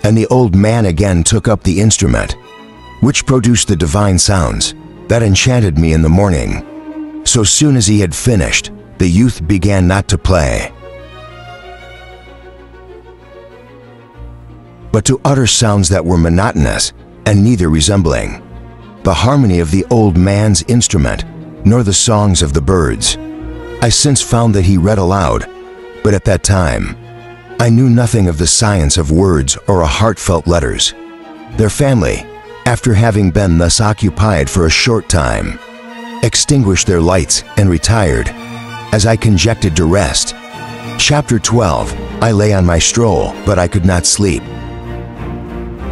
and the old man again took up the instrument, which produced the divine sounds that enchanted me in the morning. So soon as he had finished, the youth began not to play, but to utter sounds that were monotonous and neither resembling the harmony of the old man's instrument nor the songs of the birds. I since found that he read aloud, but at that time I knew nothing of the science of words or a heartfelt letters. Their family, after having been thus occupied for a short time, extinguished their lights and retired, as I conjectured, to rest. Chapter 12. I lay on my stroll, but I could not sleep.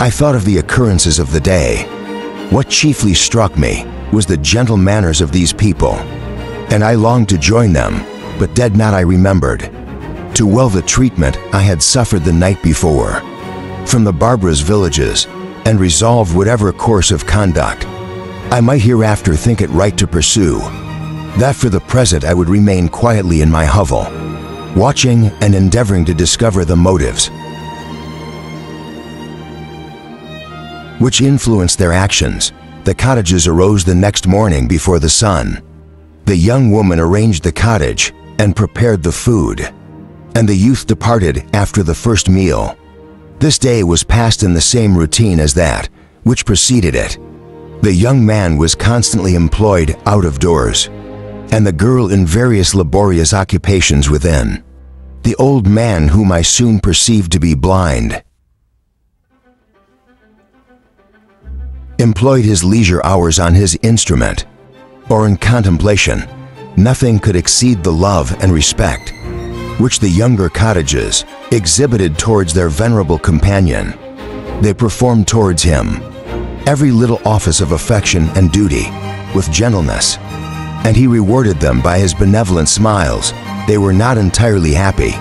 I thought of the occurrences of the day. What chiefly struck me was the gentle manners of these people, and I longed to join them, but did not. I remembered too well the treatment I had suffered the night before from the barbarous villages, and resolved whatever course of conduct I might hereafter think it right to pursue, that for the present I would remain quietly in my hovel, watching and endeavoring to discover the motives which influenced their actions. The cottages arose the next morning before the sun. The young woman arranged the cottage and prepared the food, and the youth departed after the first meal. This day was passed in the same routine as that which preceded it. The young man was constantly employed out of doors, and the girl in various laborious occupations within. The old man, whom I soon perceived to be blind, employed his leisure hours on his instrument or in contemplation. Nothing could exceed the love and respect which the younger cottages exhibited towards their venerable companion. They performed towards him every little office of affection and duty with gentleness, and he rewarded them by his benevolent smiles. They were not entirely happy.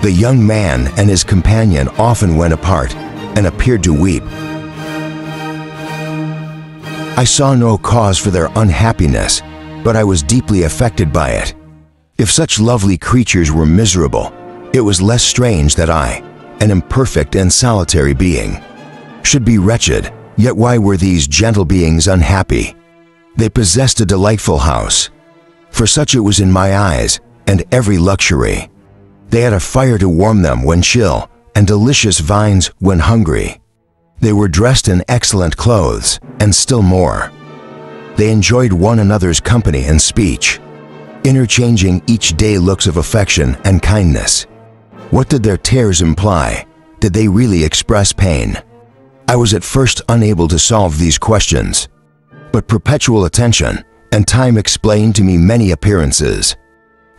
The young man and his companion often went apart and appeared to weep. I saw no cause for their unhappiness, but I was deeply affected by it. If such lovely creatures were miserable, it was less strange that I, an imperfect and solitary being, should be wretched. Yet why were these gentle beings unhappy? They possessed a delightful house, for such it was in my eyes, and every luxury. They had a fire to warm them when chill, and delicious vines when hungry. They were dressed in excellent clothes, and still more. They enjoyed one another's company and speech, interchanging each day looks of affection and kindness. What did their tears imply? Did they really express pain? I was at first unable to solve these questions, but perpetual attention and time explained to me many appearances,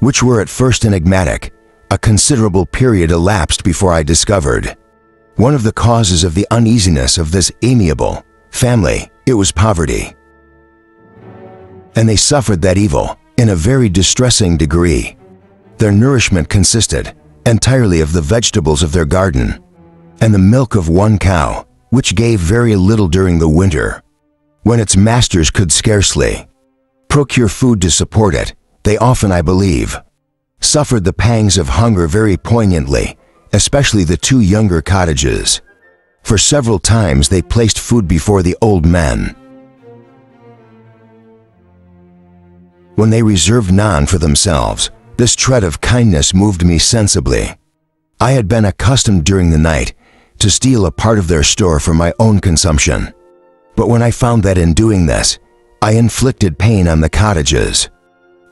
which were at first enigmatic. A considerable period elapsed before I discovered one of the causes of the uneasiness of this amiable family. It was poverty, and they suffered that evil in a very distressing degree. Their nourishment consisted entirely of the vegetables of their garden and the milk of one cow, which gave very little during the winter, when its masters could scarcely procure food to support it. They often, I believe, suffered the pangs of hunger very poignantly, especially the two younger cottages, for several times they placed food before the old men, when they reserved none for themselves. This trait of kindness moved me sensibly. I had been accustomed during the night to steal a part of their store for my own consumption, but when I found that in doing this, I inflicted pain on the cottages,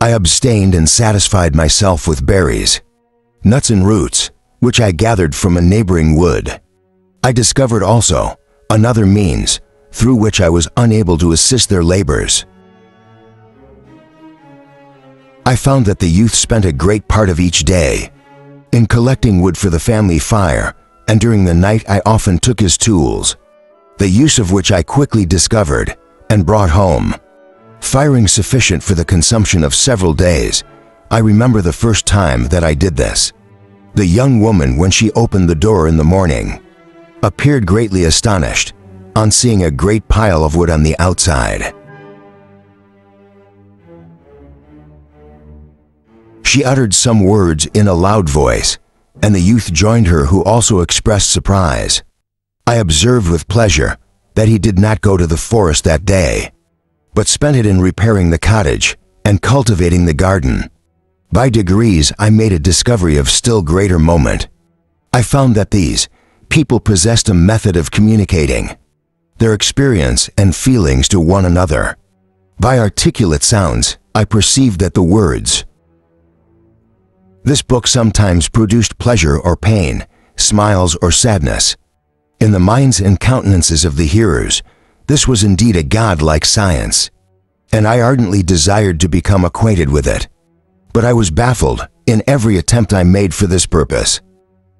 I abstained and satisfied myself with berries, nuts and roots, which I gathered from a neighboring wood. I discovered also another means through which I was unable to assist their labors. I found that the youth spent a great part of each day in collecting wood for the family fire, and during the night I often took his tools, the use of which I quickly discovered and brought home, firing sufficient for the consumption of several days. I remember the first time that I did this. The young woman, when she opened the door in the morning, appeared greatly astonished on seeing a great pile of wood on the outside. She uttered some words in a loud voice, and the youth joined her, who also expressed surprise. I observed with pleasure that he did not go to the forest that day, but spent it in repairing the cottage and cultivating the garden. By degrees, I made a discovery of still greater moment. I found that these people possessed a method of communicating their experience and feelings to one another. By articulate sounds, I perceived that the words. This book sometimes produced pleasure or pain, smiles or sadness, in the minds and countenances of the hearers. This was indeed a godlike science, and I ardently desired to become acquainted with it. But I was baffled in every attempt I made for this purpose.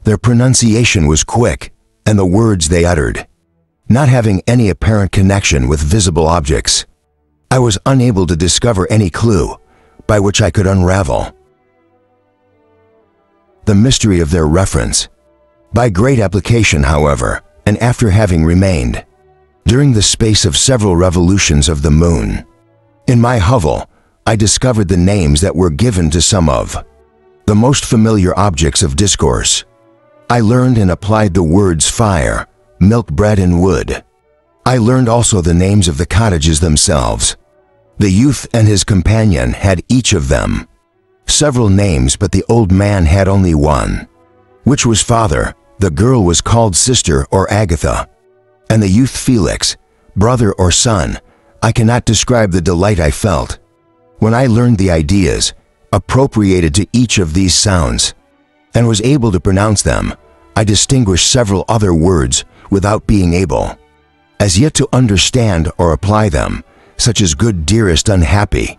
Their pronunciation was quick, and the words they uttered, not having any apparent connection with visible objects, I was unable to discover any clue by which I could unravel the mystery of their reference. By great application, however, and after having remained during the space of several revolutions of the moon in my hovel, I discovered the names that were given to some of the most familiar objects of discourse. I learned and applied the words fire, milk, bread, and wood. I learned also the names of the cottages themselves. The youth and his companion had each of them several names, but the old man had only one, which was father. The girl was called sister or Agatha, and the youth Felix, brother or son. I cannot describe the delight I felt when I learned the ideas appropriated to each of these sounds, and was able to pronounce them. I distinguished several other words without being able as yet to understand or apply them, such as good, dearest, unhappy.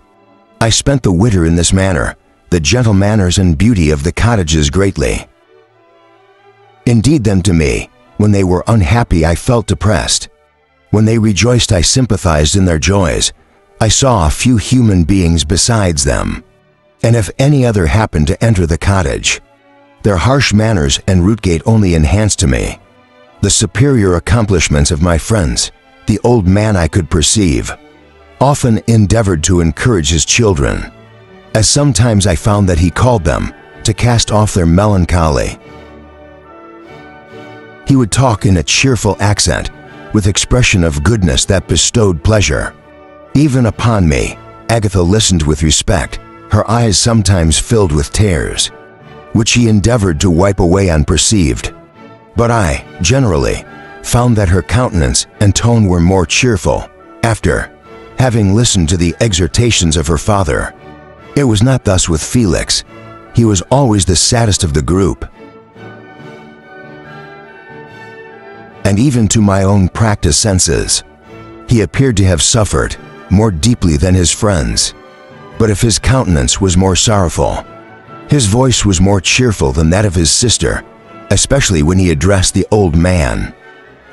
I spent the winter in this manner. The gentle manners and beauty of the cottages greatly indeed them to me. When they were unhappy, I felt depressed, When they rejoiced, I sympathized in their joys. I saw a few human beings besides them. And if any other happened to enter the cottage, their harsh manners and rude gait only enhanced to me the superior accomplishments of my friends. The old man, I could perceive, often endeavored to encourage his children, as sometimes I found that he called them to cast off their melancholy. He would talk in a cheerful accent, with expression of goodness that bestowed pleasure. Even upon me, Agatha listened with respect, her eyes sometimes filled with tears, which she endeavored to wipe away unperceived. But I, generally, found that her countenance and tone were more cheerful after having listened to the exhortations of her father. It was not thus with Felix. He was always the saddest of the group. And even to my own practiced senses, he appeared to have suffered more deeply than his friends. But if his countenance was more sorrowful, his voice was more cheerful than that of his sister, especially when he addressed the old man.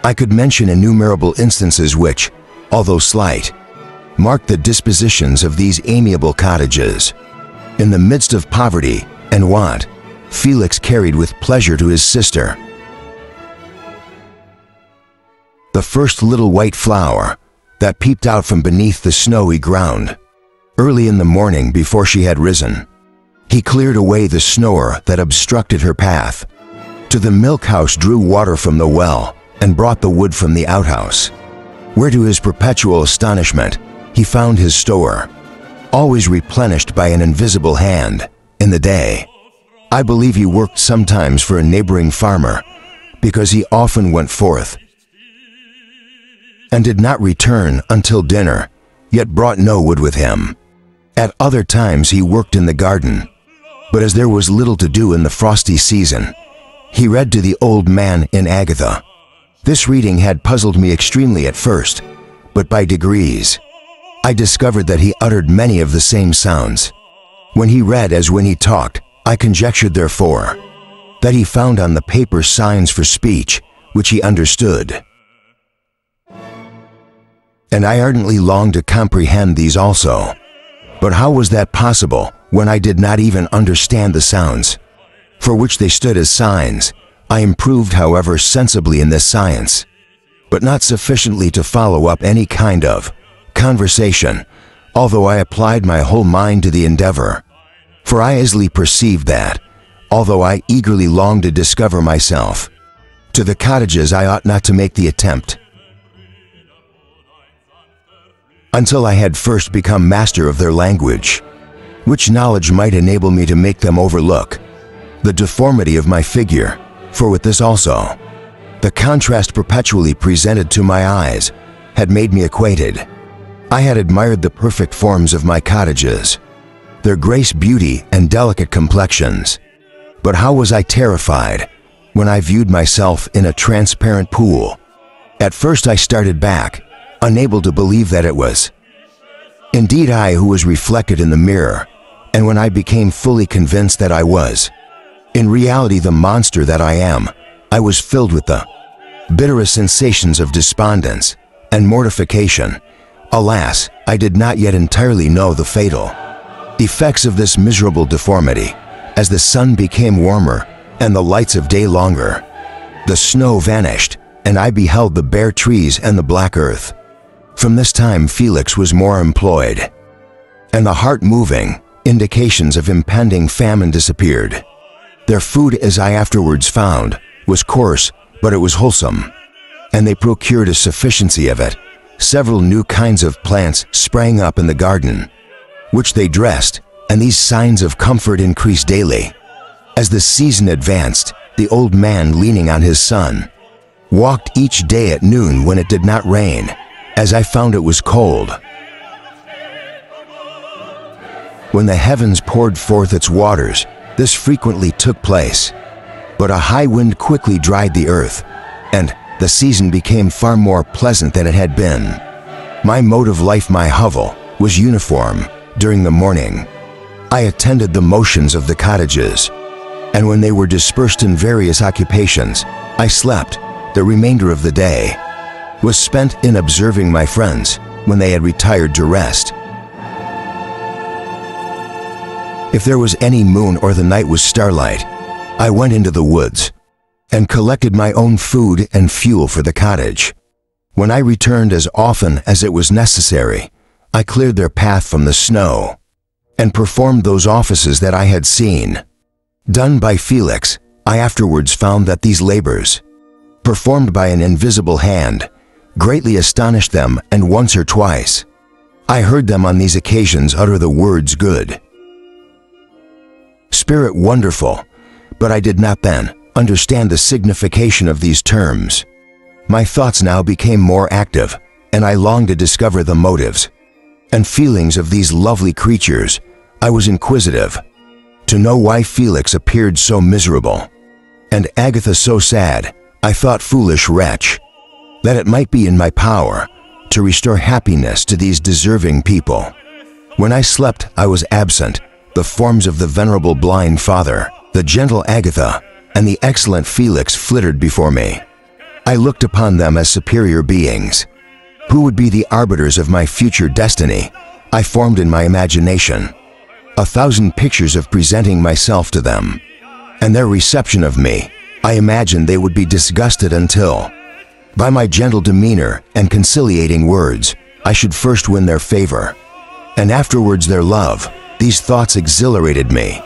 I could mention innumerable instances which, although slight, marked the dispositions of these amiable cottages. In the midst of poverty and want, Felix carried with pleasure to his sister the first little white flower that peeped out from beneath the snowy ground. Early in the morning, before she had risen, he cleared away the snow that obstructed her path. To the milk house drew water from the well and brought the wood from the outhouse, where to his perpetual astonishment he found his store, always replenished by an invisible hand, in the day. I believe he worked sometimes for a neighboring farmer, because he often went forth and did not return until dinner, yet brought no wood with him. At other times he worked in the garden, but as there was little to do in the frosty season, he read to the old man in Agatha. This reading had puzzled me extremely at first, but by degrees I discovered that he uttered many of the same sounds. When he read as when he talked, I conjectured therefore that he found on the paper signs for speech which he understood. And I ardently longed to comprehend these also. But how was that possible when I did not even understand the sounds, for which they stood as signs? I improved, however, sensibly in this science, but not sufficiently to follow up any kind of conversation, although I applied my whole mind to the endeavor. For I easily perceived that, although I eagerly longed to discover myself to the cottages, I ought not to make the attempt until I had first become master of their language, which knowledge might enable me to make them overlook the deformity of my figure. For with this also, the contrast perpetually presented to my eyes had made me acquainted. I had admired the perfect forms of my cottages, their grace, beauty, and delicate complexions. But how was I terrified when I viewed myself in a transparent pool. At first I started back, unable to believe that it was indeed I who was reflected in the mirror, and when I became fully convinced that I was in reality the monster that I am, I was filled with the bitterest sensations of despondence and mortification. Alas, I did not yet entirely know the fatal effects of this miserable deformity. As the sun became warmer and the lights of day longer, the snow vanished, and I beheld the bare trees and the black earth. From this time Felix was more employed, and the heart-moving indications of impending famine disappeared. Their food, as I afterwards found, was coarse, but it was wholesome, and they procured a sufficiency of it. Several new kinds of plants sprang up in the garden, which they dressed, and these signs of comfort increased daily. As the season advanced, the old man, leaning on his son, walked each day at noon when it did not rain, as I found it was cold. When the heavens poured forth its waters, this frequently took place, but a high wind quickly dried the earth, and the season became far more pleasant than it had been. My mode of life, my hovel, was uniform. During the morning, I attended the motions of the cottages, and when they were dispersed in various occupations, I slept the remainder of the day. was spent in observing my friends when they had retired to rest. If there was any moon or the night was starlight, I went into the woods and collected my own food and fuel for the cottage. When I returned as often as it was necessary, I cleared their path from the snow and performed those offices that I had seen done by Felix. I afterwards found that these labors, performed by an invisible hand, greatly astonished them, and once or twice I heard them on these occasions utter the words good, spirit, wonderful, but I did not then understand the signification of these terms. My thoughts now became more active, and I longed to discover the motives and feelings of these lovely creatures. I was inquisitive to know why Felix appeared so miserable, and Agatha so sad. I thought, foolish wretch, that it might be in my power to restore happiness to these deserving people. When I slept, I was absent. The forms of the venerable blind father, the gentle Agatha, and the excellent Felix flitted before me. I looked upon them as superior beings, who would be the arbiters of my future destiny. I formed in my imagination 1,000 pictures of presenting myself to them, and their reception of me. I imagined they would be disgusted until, by my gentle demeanor and conciliating words, I should first win their favor, and afterwards their love. These thoughts exhilarated me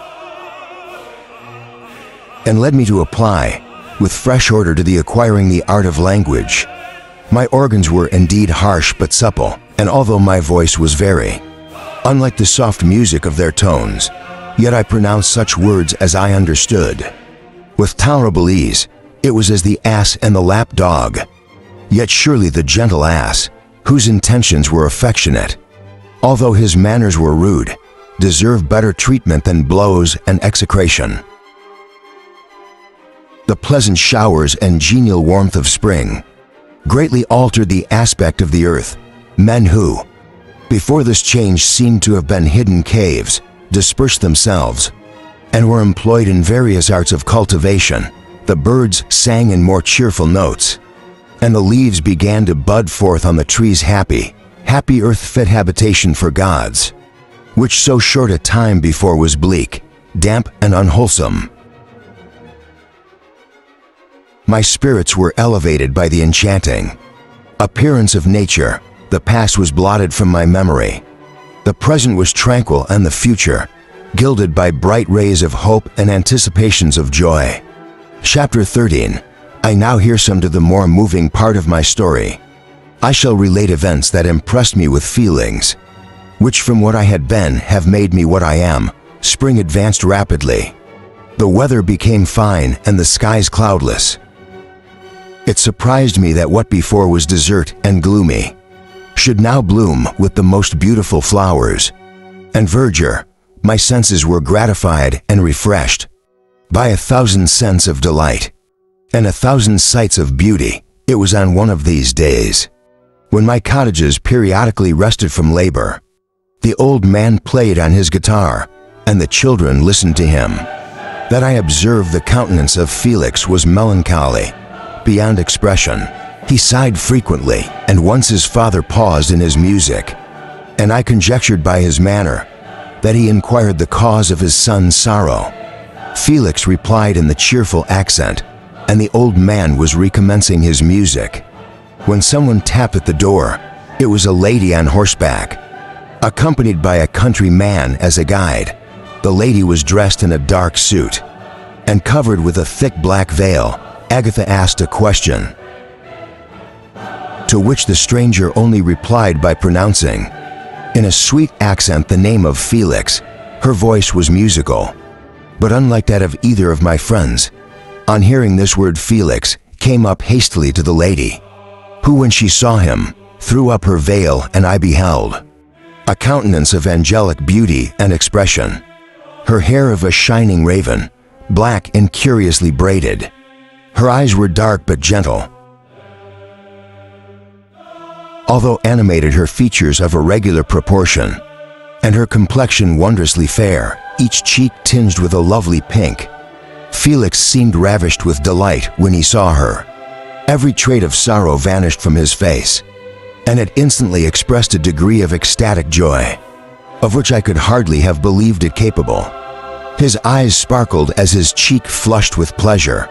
and led me to apply with fresh order to the acquiring the art of language. My organs were indeed harsh but supple, and although my voice was very unlike the soft music of their tones, yet I pronounced such words as I understood with tolerable ease. It was as the ass and the lap dog, yet surely the gentle ass, whose intentions were affectionate, although his manners were rude, deserved better treatment than blows and execration. The pleasant showers and genial warmth of spring greatly altered the aspect of the earth. Men who, before this change, seemed to have been hidden caves, dispersed themselves, and were employed in various arts of cultivation. The birds sang in more cheerful notes, and the leaves began to bud forth on the trees. Happy earth, fit habitation for gods, which so short a time before was bleak, damp, and unwholesome. My spirits were elevated by the enchanting appearance of nature. The past was blotted from my memory. The present was tranquil, and the future gilded by bright rays of hope and anticipations of joy. Chapter 13. I now hear some to the more moving part of my story. I shall relate events that impressed me with feelings which, from what I had been, have made me what I am. Spring advanced rapidly. The weather became fine and the skies cloudless. It surprised me that what before was desert and gloomy should now bloom with the most beautiful flowers and verdure. My senses were gratified and refreshed by 1,000 scents of delight and 1,000 sights of beauty. It was on one of these days, when my cottages periodically rested from labor, the old man played on his guitar, and the children listened to him, that I observed the countenance of Felix was melancholy beyond expression. He sighed frequently, and once his father paused in his music, and I conjectured by his manner that he inquired the cause of his son's sorrow. Felix replied in the cheerful accent, and the old man was recommencing his music, when someone tapped at the door. It was a lady on horseback, accompanied by a country man as a guide. The lady was dressed in a dark suit and covered with a thick black veil. Agatha asked a question, to which the stranger only replied by pronouncing, in a sweet accent, the name of Felix. Her voice was musical, but unlike that of either of my friends. On hearing this word, Felix came up hastily to the lady, who, when she saw him, threw up her veil, and I beheld a countenance of angelic beauty and expression, her hair of a shining raven, black and curiously braided. Her eyes were dark but gentle, although animated, her features of irregular proportion, and her complexion wondrously fair, each cheek tinged with a lovely pink. Felix seemed ravished with delight when he saw her. Every trait of sorrow vanished from his face, and it instantly expressed a degree of ecstatic joy, of which I could hardly have believed it capable. His eyes sparkled as his cheek flushed with pleasure,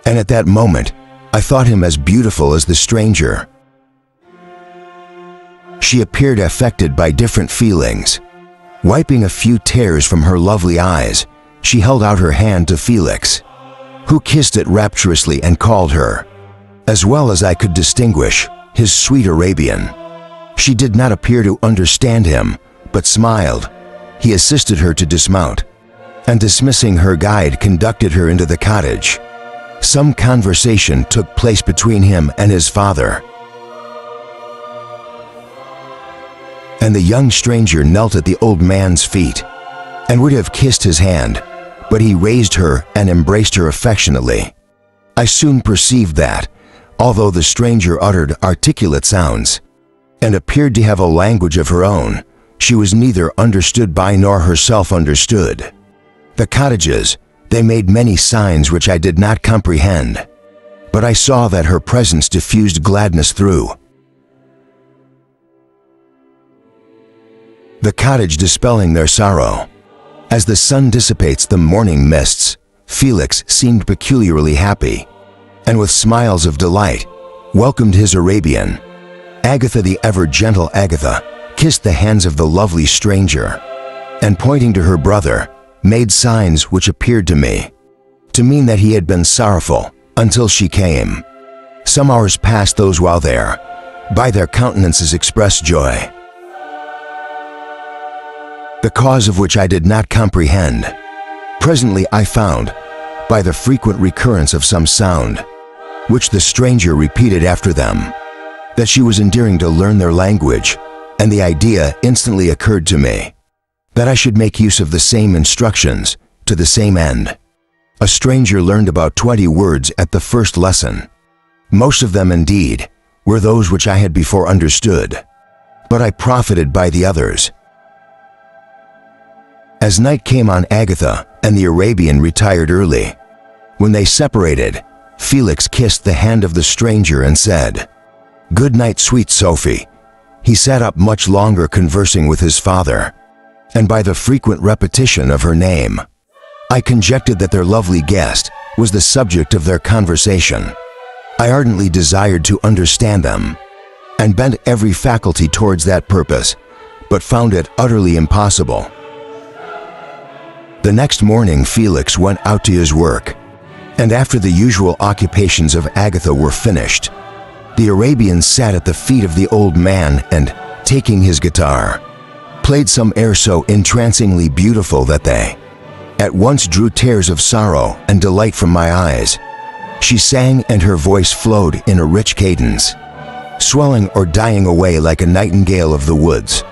and at that moment, I thought him as beautiful as the stranger. She appeared affected by different feelings. Wiping a few tears from her lovely eyes, she held out her hand to Felix, who kissed it rapturously and called her, as well as I could distinguish, his sweet Arabian. She did not appear to understand him, but smiled. He assisted her to dismount, and dismissing her guide, conducted her into the cottage. Some conversation took place between him and his father, and the young stranger knelt at the old man's feet and would have kissed his hand, but he raised her and embraced her affectionately. I soon perceived that, although the stranger uttered articulate sounds and appeared to have a language of her own, she was neither understood by nor herself understood. The cottages, they made many signs which I did not comprehend, but I saw that her presence diffused gladness through the cottage, dispelling their sorrow. As the sun dissipates the morning mists, Felix seemed peculiarly happy, and with smiles of delight, welcomed his Arabian. Agatha, the ever-gentle Agatha, kissed the hands of the lovely stranger, and pointing to her brother, made signs which appeared to me to mean that he had been sorrowful until she came. Some hours passed, those while there, by their countenances expressed joy, the cause of which I did not comprehend. Presently I found, by the frequent recurrence of some sound, which the stranger repeated after them, that she was endearing to learn their language, and the idea instantly occurred to me that I should make use of the same instructions to the same end. A stranger learned about 20 words at the first lesson. Most of them, indeed, were those which I had before understood, but I profited by the others. As night came on, Agatha and the Arabian retired early. When they separated, Felix kissed the hand of the stranger and said, "Good night, sweet Sophie." He sat up much longer conversing with his father, and by the frequent repetition of her name, I conjectured that their lovely guest was the subject of their conversation. I ardently desired to understand them, and bent every faculty towards that purpose, but found it utterly impossible. The next morning Felix went out to his work, and after the usual occupations of Agatha were finished, the Arabian sat at the feet of the old man and, taking his guitar, played some air so entrancingly beautiful that they at once drew tears of sorrow and delight from my eyes. She sang, and her voice flowed in a rich cadence, swelling or dying away like a nightingale of the woods.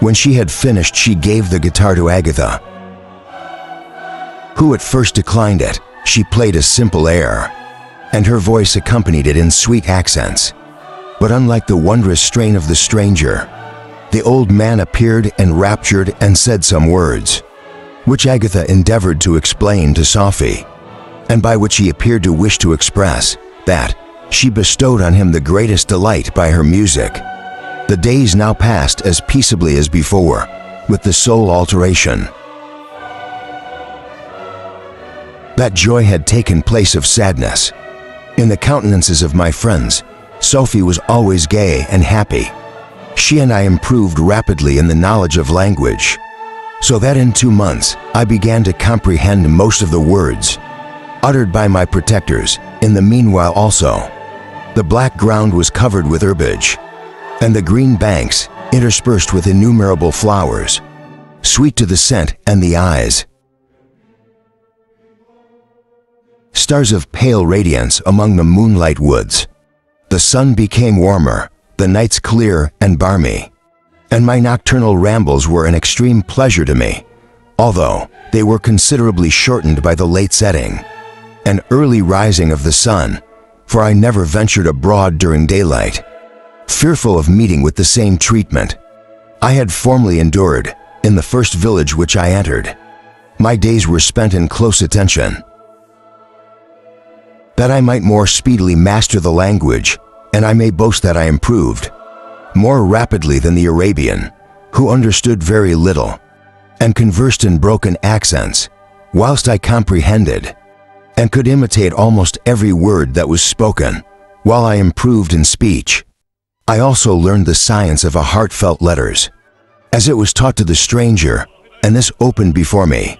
When she had finished, she gave the guitar to Agatha, who at first declined it. She played a simple air, and her voice accompanied it in sweet accents. But unlike the wondrous strain of the stranger, the old man appeared enraptured and said some words, which Agatha endeavored to explain to Sophie, and by which he appeared to wish to express that she bestowed on him the greatest delight by her music. The days now passed as peaceably as before, with the sole alteration that joy had taken place of sadness. In the countenances of my friends, Sophie was always gay and happy. She and I improved rapidly in the knowledge of language, so that in 2 months I began to comprehend most of the words uttered by my protectors. In the meanwhile also, the black ground was covered with herbage, and the green banks interspersed with innumerable flowers, sweet to the scent and the eyes. Stars of pale radiance among the moonlight woods. The sun became warmer, the nights clear and balmy, and my nocturnal rambles were an extreme pleasure to me, although they were considerably shortened by the late setting and early rising of the sun, for I never ventured abroad during daylight, fearful of meeting with the same treatment I had formerly endured in the first village which I entered. My days were spent in close attention. that I might more speedily master the language, and I may boast that I improved more rapidly than the Arabian, who understood very little, and conversed in broken accents, whilst I comprehended, and could imitate almost every word that was spoken, while I improved in speech. I also learned the science of a heartfelt letters, as it was taught to the stranger, and this opened before me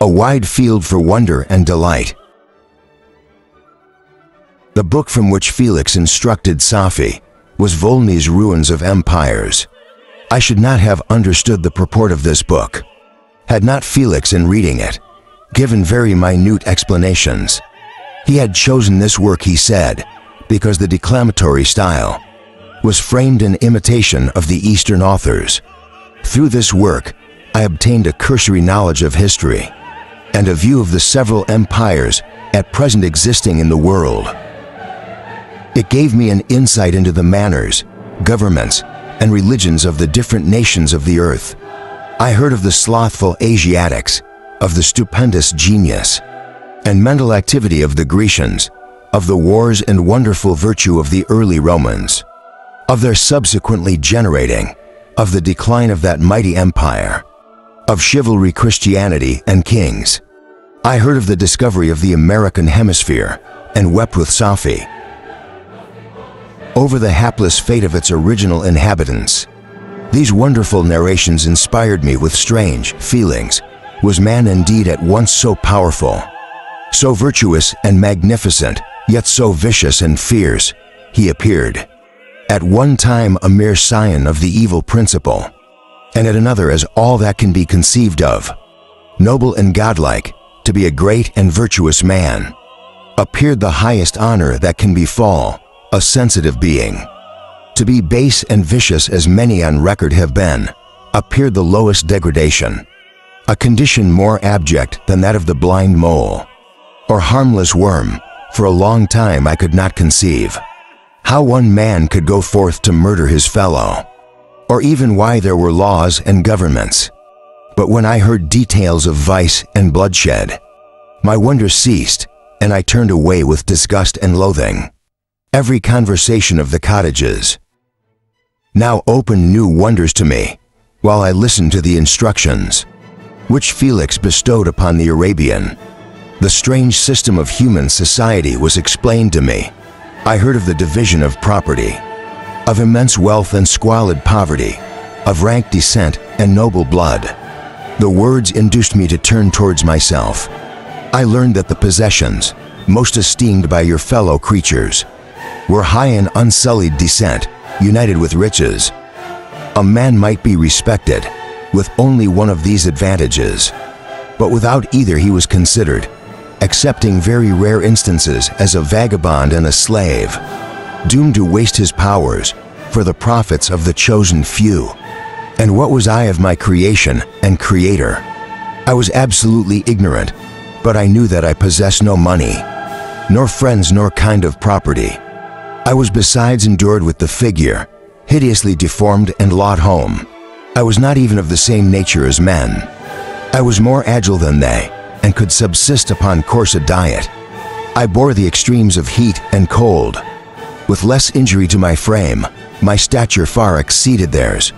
a wide field for wonder and delight. The book from which Felix instructed Safi was Volney's Ruins of Empires. I should not have understood the purport of this book, had not Felix, in reading it, given very minute explanations. He had chosen this work, he said, because the declamatory style was framed in imitation of the Eastern authors. Through this work, I obtained a cursory knowledge of history and a view of the several empires at present existing in the world. It gave me an insight into the manners, governments, and religions of the different nations of the earth. I heard of the slothful Asiatics, of the stupendous genius and mental activity of the Grecians, of the wars and wonderful virtue of the early Romans, of their subsequently generating, of the decline of that mighty empire, of chivalry, Christianity, and kings. I heard of the discovery of the American hemisphere and wept with Safi over the hapless fate of its original inhabitants. These wonderful narrations inspired me with strange feelings. Was man indeed at once so powerful, so virtuous and magnificent, yet so vicious and fierce? He appeared at one time a mere scion of the evil principle, and at another as all that can be conceived of, noble and godlike, to be a great and virtuous man. Appeared the highest honor that can befall a sensitive being. To be base and vicious as many on record have been, appeared the lowest degradation, a condition more abject than that of the blind mole, or harmless worm. For a long time I could not conceive how one man could go forth to murder his fellow, or even why there were laws and governments. But when I heard details of vice and bloodshed, my wonder ceased, and I turned away with disgust and loathing. Every conversation of the cottages now opened new wonders to me, while I listened to the instructions which Felix bestowed upon the Arabian. The strange system of human society was explained to me. I heard of the division of property, of immense wealth and squalid poverty, of rank descent and noble blood. The words induced me to turn towards myself. I learned that the possessions most esteemed by your fellow creatures were high and unsullied descent, united with riches. A man might be respected with only one of these advantages, but without either he was considered, excepting very rare instances, as a vagabond and a slave, doomed to waste his powers for the profits of the chosen few. And what was I of my creation and creator? I was absolutely ignorant, but I knew that I possessed no money, nor friends, nor kind of property. I was besides endured with the figure, hideously deformed and lot home. I was not even of the same nature as men. I was more agile than they, and could subsist upon coarser diet. I bore the extremes of heat and cold with less injury to my frame. My stature far exceeded theirs.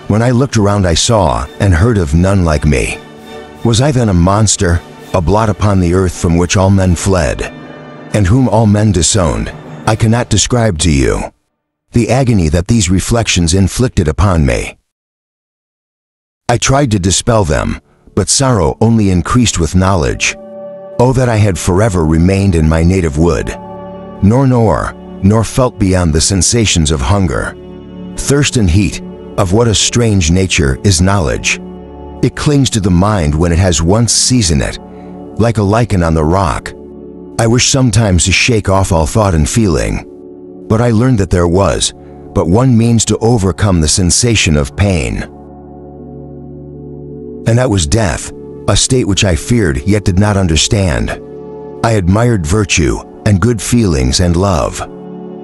When I looked around, I saw and heard of none like me. Was I then a monster, a blot upon the earth from which all men fled, and whom all men disowned? I cannot describe to you the agony that these reflections inflicted upon me. I tried to dispel them, but sorrow only increased with knowledge. Oh, that I had forever remained in my native wood, nor felt beyond the sensations of hunger, thirst, and heat. Of what a strange nature is knowledge! It clings to the mind when it has once seasoned it, like a lichen on the rock. I wish sometimes to shake off all thought and feeling, but I learned that there was but one means to overcome the sensation of pain, and that was death, a state which I feared yet did not understand. I admired virtue and good feelings and love,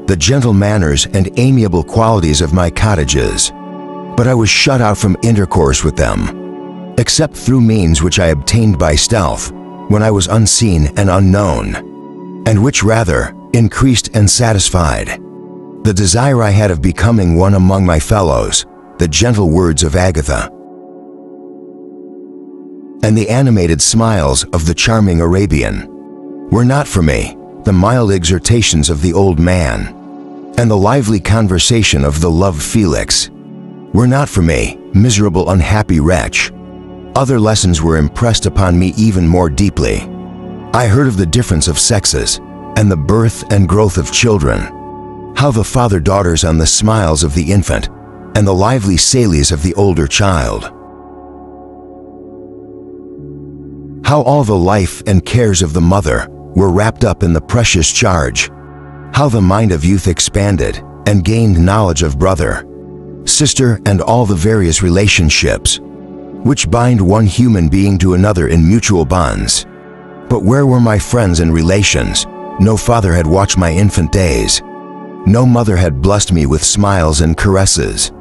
the gentle manners and amiable qualities of my cottages, but I was shut out from intercourse with them, except through means which I obtained by stealth, when I was unseen and unknown. and which rather increased and satisfied the desire I had of becoming one among my fellows, the gentle words of Agatha, and the animated smiles of the charming Arabian were not for me. The mild exhortations of the old man and the lively conversation of the loved Felix were not for me, miserable, unhappy wretch. Other lessons were impressed upon me even more deeply. I heard of the difference of sexes and the birth and growth of children, how the father daughters on the smiles of the infant and the lively sallies of the older child, how all the life and cares of the mother were wrapped up in the precious charge, how the mind of youth expanded and gained knowledge of brother, sister, and all the various relationships which bind one human being to another in mutual bonds. But where were my friends and relations? No father had watched my infant days. No mother had blessed me with smiles and caresses.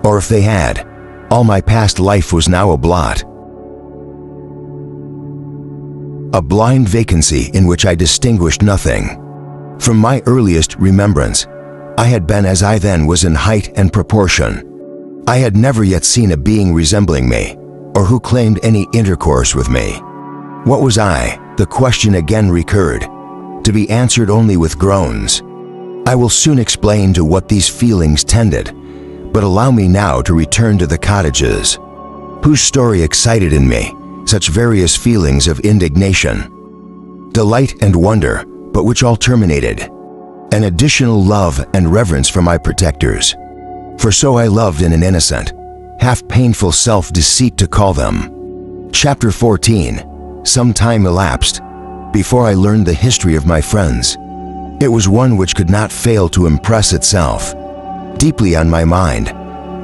Or if they had, all my past life was now a blot, a blind vacancy in which I distinguished nothing. From my earliest remembrance, I had been as I then was in height and proportion. I had never yet seen a being resembling me, or who claimed any intercourse with me. What was I? The question again recurred, to be answered only with groans. I will soon explain to what these feelings tended, but allow me now to return to the cottages, whose story excited in me such various feelings of indignation, delight, and wonder, but which all terminated an additional love and reverence for my protectors. For so I loved in an innocent, half painful self-deceit to call them. Chapter 14. Some time elapsed before I learned the history of my friends. It was one which could not fail to impress itself deeply on my mind,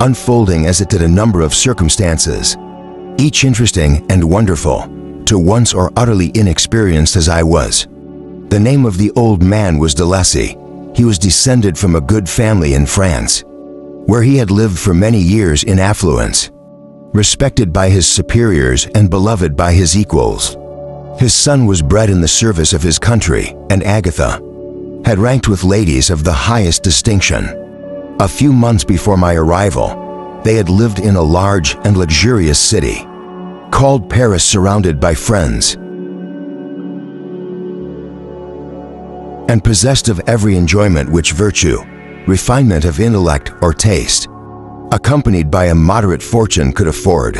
unfolding as it did a number of circumstances, each interesting and wonderful to once or utterly inexperienced as I was. The name of the old man was de Lacy. He was descended from a good family in France, where he had lived for many years in affluence, respected by his superiors and beloved by his equals. His son was bred in the service of his country, and Agatha had ranked with ladies of the highest distinction. A few months before my arrival, they had lived in a large and luxurious city called Paris, surrounded by friends and possessed of every enjoyment which virtue, refinement of intellect, or taste, accompanied by a moderate fortune, could afford.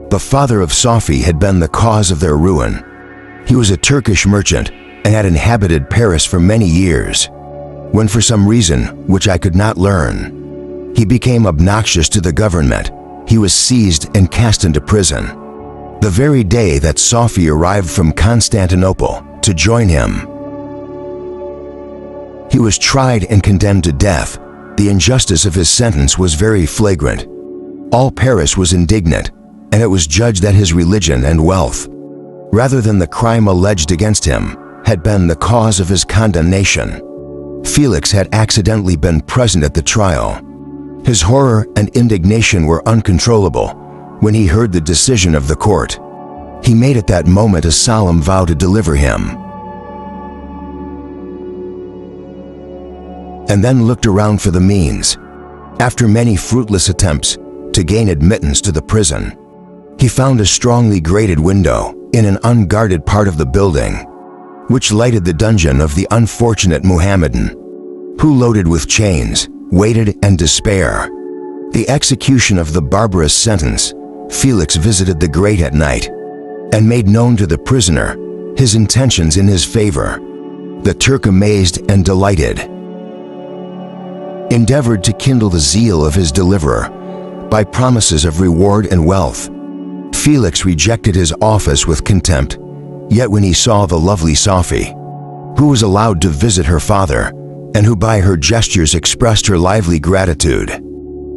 The father of Sophie had been the cause of their ruin. He was a Turkish merchant and had inhabited Paris for many years, when for some reason which I could not learn, he became obnoxious to the government. He was seized and cast into prison the very day that Sophie arrived from Constantinople to join him. He was tried and condemned to death. The injustice of his sentence was very flagrant. All Paris was indignant, and it was judged that his religion and wealth, rather than the crime alleged against him, had been the cause of his condemnation. Felix had accidentally been present at the trial. His horror and indignation were uncontrollable when he heard the decision of the court. He made at that moment a solemn vow to deliver him, and then looked around for the means. After many fruitless attempts to gain admittance to the prison, he found a strongly grated window in an unguarded part of the building, which lighted the dungeon of the unfortunate Mohammedan, who, loaded with chains, waited in despair the execution of the barbarous sentence. Felix visited the grate at night and made known to the prisoner his intentions in his favor. The Turk, amazed and delighted, endeavored to kindle the zeal of his deliverer by promises of reward and wealth. Felix rejected his office with contempt, yet when he saw the lovely Sophie, who was allowed to visit her father, and who by her gestures expressed her lively gratitude,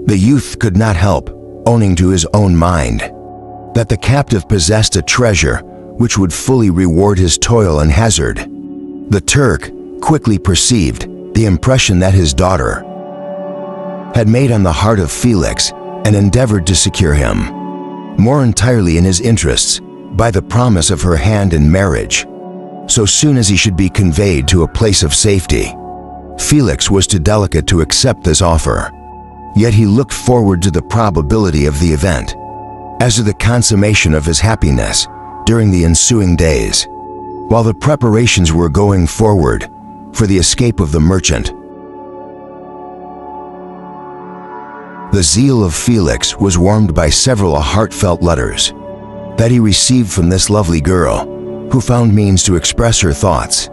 the youth could not help owning to his own mind that the captive possessed a treasure which would fully reward his toil and hazard. The Turk quickly perceived the impression that his daughter had made on the heart of Felix and endeavored to secure him, more entirely in his interests, by the promise of her hand in marriage. so soon as he should be conveyed to a place of safety. Felix was too delicate to accept this offer, yet he looked forward to the probability of the event, as to the consummation of his happiness during the ensuing days, while the preparations were going forward for the escape of the merchant. The zeal of Felix was warmed by several heartfelt letters that he received from this lovely girl, who found means to express her thoughts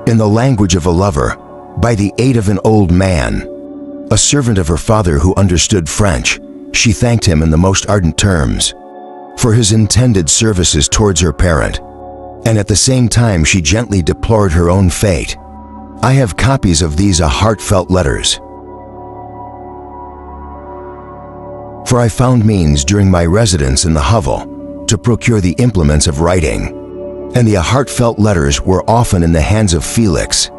in the language of a lover by the aid of an old man. A servant of her father who understood French, she thanked him in the most ardent terms for his intended services towards her parent, and at the same time she gently deplored her own fate. I have copies of these heartfelt letters, for I found means during my residence in the hovel to procure the implements of writing, and the heartfelt letters were often in the hands of Felix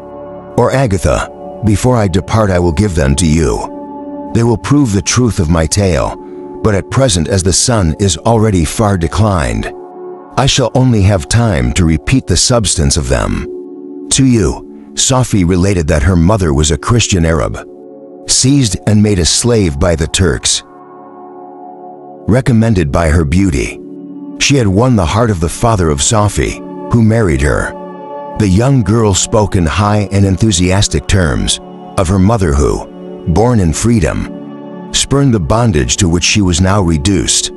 or Agatha. Before I depart, I will give them to you. They will prove the truth of my tale, but at present, as the sun is already far declined, I shall only have time to repeat the substance of them. To you, Sophie related that her mother was a Christian Arab, seized and made a slave by the Turks. Recommended by her beauty, she had won the heart of the father of Sophie, who married her. The young girl spoke in high and enthusiastic terms of her mother who, born in freedom, spurned the bondage to which she was now reduced.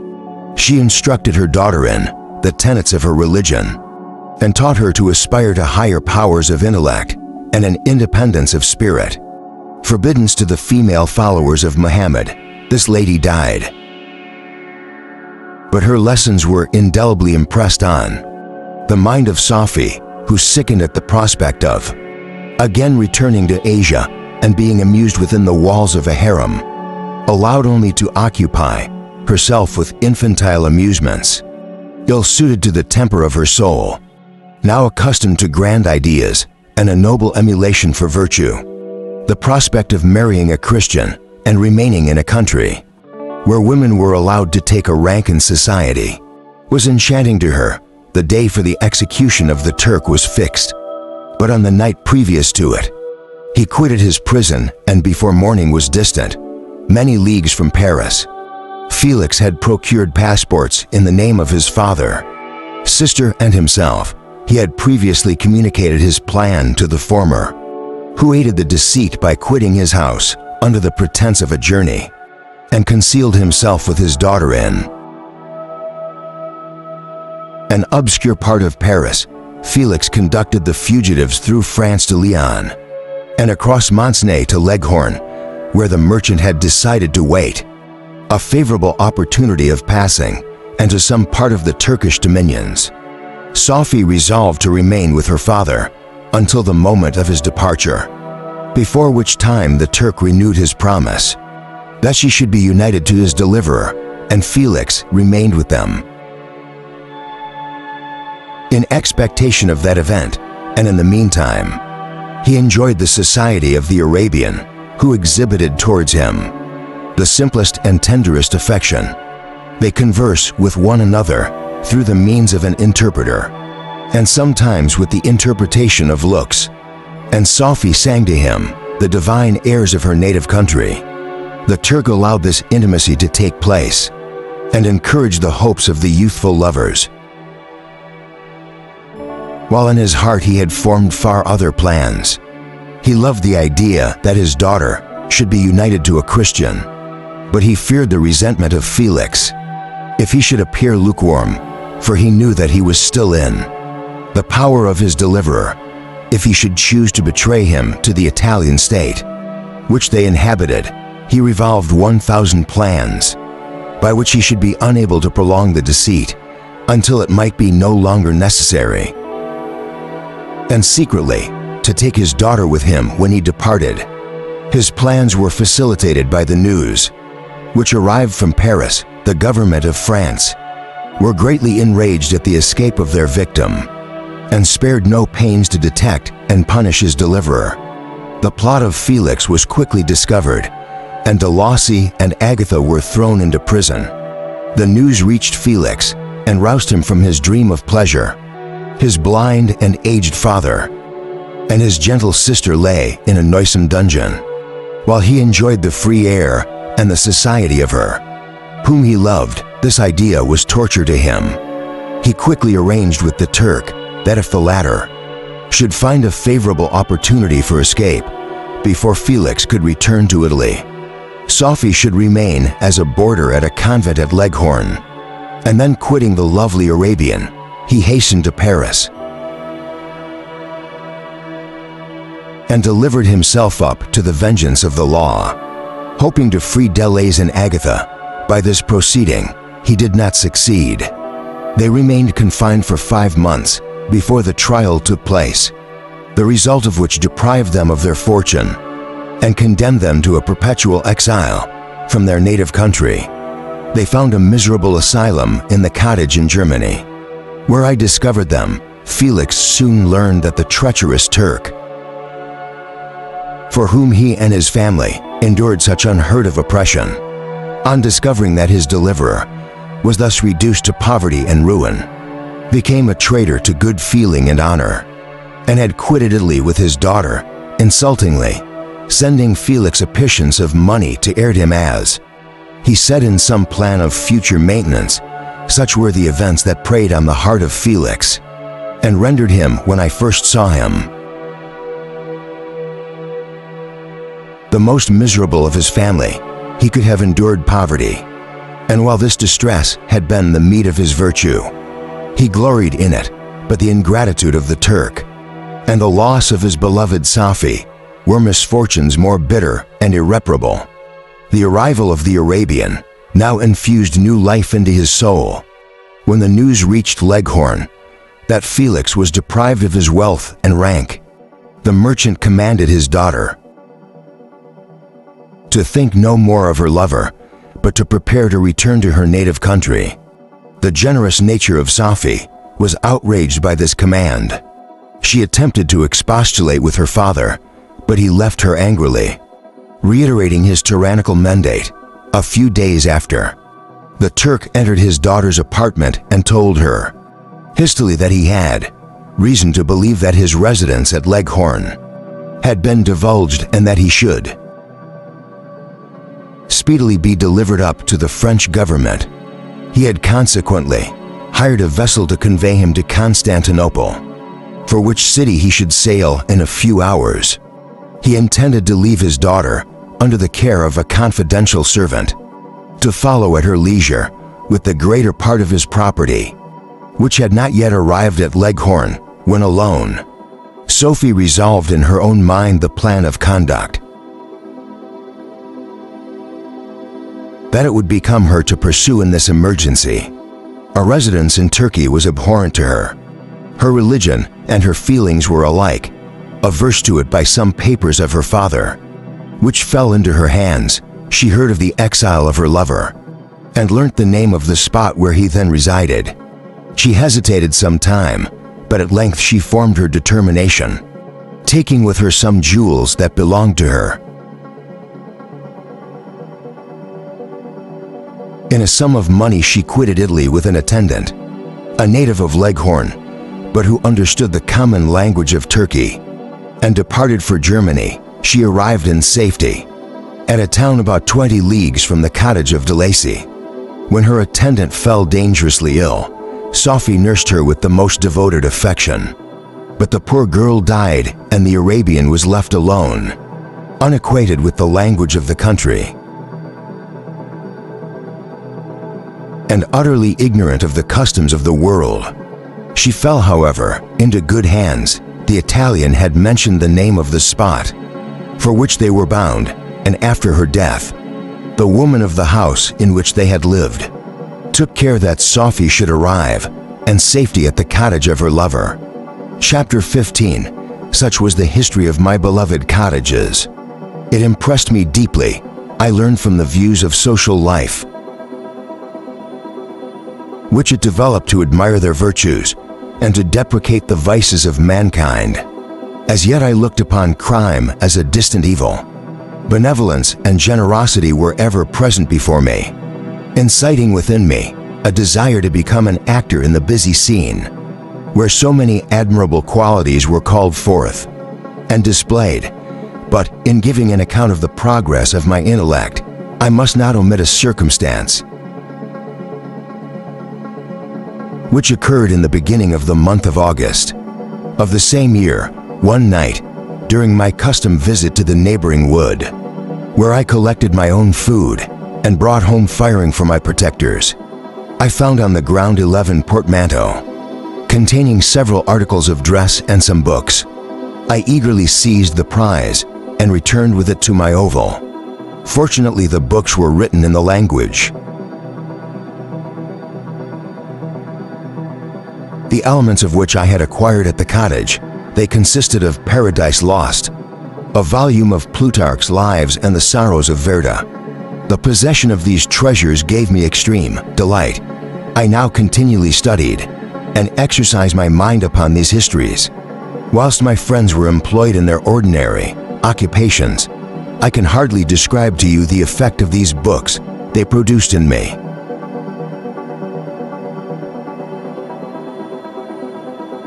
She instructed her daughter in the tenets of her religion and taught her to aspire to higher powers of intellect and an independence of spirit. Forbidden to the female followers of Muhammad, this lady died, but her lessons were indelibly impressed on the mind of Sophie, who sickened at the prospect of again returning to Asia and being amused within the walls of a harem, allowed only to occupy herself with infantile amusements, ill-suited to the temper of her soul, now accustomed to grand ideas and a noble emulation for virtue. The prospect of marrying a Christian and remaining in a country where women were allowed to take a rank in society was enchanting to her. The day for the execution of the Turk was fixed, but on the night previous to it, he quitted his prison, and before morning was distant, many leagues from Paris. Felix had procured passports in the name of his father, sister, and himself. He had previously communicated his plan to the former, who aided the deceit by quitting his house under the pretense of a journey, and concealed himself with his daughter in an obscure part of Paris. Felix conducted the fugitives through France to Lyon and across Montenay to Leghorn, where the merchant had decided to wait a favorable opportunity of passing, and to some part of the Turkish dominions. Sophie resolved to remain with her father until the moment of his departure, before which time the Turk renewed his promise that she should be united to his deliverer, and Felix remained with them in expectation of that event, and in the meantime, he enjoyed the society of the Arabian, who exhibited towards him the simplest and tenderest affection. They converse with one another through the means of an interpreter, and sometimes with the interpretation of looks, and Sophie sang to him the divine airs of her native country. The Turk allowed this intimacy to take place, and encouraged the hopes of the youthful lovers, while in his heart he had formed far other plans. He loved the idea that his daughter should be united to a Christian, but he feared the resentment of Felix if he should appear lukewarm, for he knew that he was still in the power of his deliverer if he should choose to betray him to the Italian state, which they inhabited. He revolved 1,000 plans by which he should be unable to prolong the deceit until it might be no longer necessary, and secretly to take his daughter with him when he departed. His plans were facilitated by the news which arrived from Paris. The government of France were greatly enraged at the escape of their victim, and spared no pains to detect and punish his deliverer. The plot of Felix was quickly discovered, and Delacy and Agatha were thrown into prison. The news reached Felix and roused him from his dream of pleasure. His blind and aged father and his gentle sister lay in a noisome dungeon, while he enjoyed the free air and the society of her, whom he loved. This idea was torture to him. He quickly arranged with the Turk that if the latter should find a favorable opportunity for escape before Felix could return to Italy, Sophie should remain as a boarder at a convent at Leghorn, and then quitting the lovely Arabian, he hastened to Paris and delivered himself up to the vengeance of the law, hoping to free Deleuze and Agatha. By this proceeding, he did not succeed. They remained confined for 5 months before the trial took place, the result of which deprived them of their fortune and condemned them to a perpetual exile from their native country. They found a miserable asylum in the cottage in Germany, where I discovered them. Felix soon learned that the treacherous Turk, for whom he and his family endured such unheard of oppression, on discovering that his deliverer was thus reduced to poverty and ruin, became a traitor to good feeling and honor, and had quitted Italy with his daughter, insultingly sending Felix a pittance of money to aid him as he said in some plan of future maintenance. Such were the events that preyed on the heart of Felix, and rendered him, when I first saw him, the most miserable of his family. He could have endured poverty, and while this distress had been the meed of his virtue, he gloried in it. But the ingratitude of the Turk and the loss of his beloved Sophie were misfortunes more bitter and irreparable. The arrival of the Arabian now infused new life into his soul. When the news reached Leghorn that Felix was deprived of his wealth and rank, the merchant commanded his daughter to think no more of her lover, but to prepare to return to her native country. The generous nature of Sophie was outraged by this command. She attempted to expostulate with her father, but he left her angrily, reiterating his tyrannical mandate. A few days after, the Turk entered his daughter's apartment and told her hastily that he had reason to believe that his residence at Leghorn had been divulged, and that he should speedily be delivered up to the French government. He had consequently hired a vessel to convey him to Constantinople, for which city he should sail in a few hours. He intended to leave his daughter under the care of a confidential servant, to follow at her leisure with the greater part of his property, which had not yet arrived at Leghorn. When alone, Sophie resolved in her own mind the plan of conduct that it would become her to pursue in this emergency. A residence in Turkey was abhorrent to her. Her religion and her feelings were alike averse to it. By some papers of her father, which fell into her hands, she heard of the exile of her lover, and learnt the name of the spot where he then resided. She hesitated some time, but at length she formed her determination, taking with her some jewels that belonged to her. In a sum of money she quitted Italy with an attendant, a native of Leghorn, but who understood the common language of Turkey, and departed for Germany. She arrived in safety at a town about 20 leagues from the cottage of Deleuze. When her attendant fell dangerously ill, Sophie nursed her with the most devoted affection. But the poor girl died, and the Arabian was left alone, unacquainted with the language of the country, and utterly ignorant of the customs of the world. She fell, however, into good hands. The Italian had mentioned the name of the spot for which they were bound, and after her death, the woman of the house in which they had lived took care that Sophie should arrive in safety at the cottage of her lover. Chapter 15. Such was the history of my beloved cottages. It impressed me deeply. I learned from the views of social life, which it developed, to admire their virtues and to deprecate the vices of mankind. As yet I looked upon crime as a distant evil. Benevolence and generosity were ever present before me, inciting within me a desire to become an actor in the busy scene. where so many admirable qualities were called forth and displayed. But in giving an account of the progress of my intellect, I must not omit a circumstance which occurred in the beginning of the month of August of the same year. One night, during my custom visit to the neighboring wood, where I collected my own food and brought home firing for my protectors, I found on the ground 11 portmanteaux containing several articles of dress and some books. I eagerly seized the prize and returned with it to my oval. Fortunately, the books were written in the language. The elements of which I had acquired at the cottage. They consisted of Paradise Lost, a volume of Plutarch's Lives and the Sorrows of Werther. The possession of these treasures gave me extreme delight. I now continually studied and exercised my mind upon these histories. Whilst my friends were employed in their ordinary occupations, I can hardly describe to you the effect of these books they produced in me.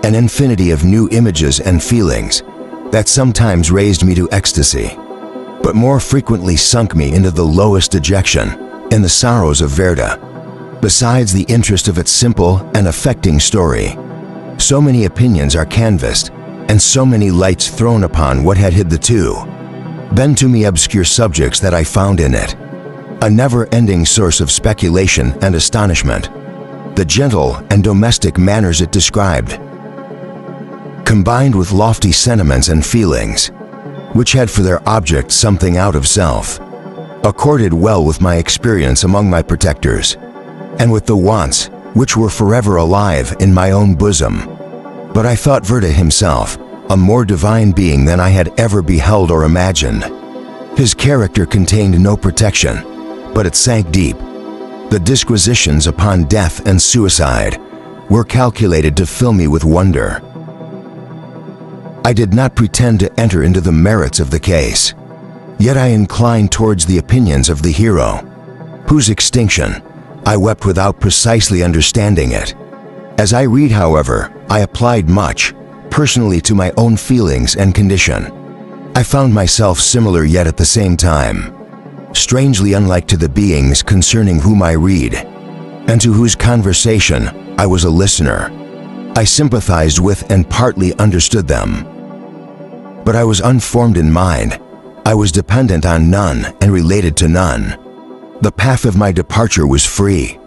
An infinity of new images and feelings that sometimes raised me to ecstasy, but more frequently sunk me into the lowest dejection in the sorrows of Werther. Besides the interest of its simple and affecting story, so many opinions are canvassed and so many lights thrown upon what had hitherto been to me obscure subjects that I found in it a never-ending source of speculation and astonishment. The gentle and domestic manners it described, combined with lofty sentiments and feelings, which had for their object something out of self, accorded well with my experience among my protectors, and with the wants which were forever alive in my own bosom. But I thought Werther himself a more divine being than I had ever beheld or imagined. His character contained no protection, but it sank deep. The disquisitions upon death and suicide were calculated to fill me with wonder. I did not pretend to enter into the merits of the case, yet I inclined towards the opinions of the hero, whose extinction I wept without precisely understanding it. As I read, however, I applied much personally to my own feelings and condition. I found myself similar yet at the same time strangely unlike to the beings concerning whom I read, and to whose conversation I was a listener. I sympathized with and partly understood them, but I was unformed in mind. I was dependent on none and related to none. The path of my departure was free,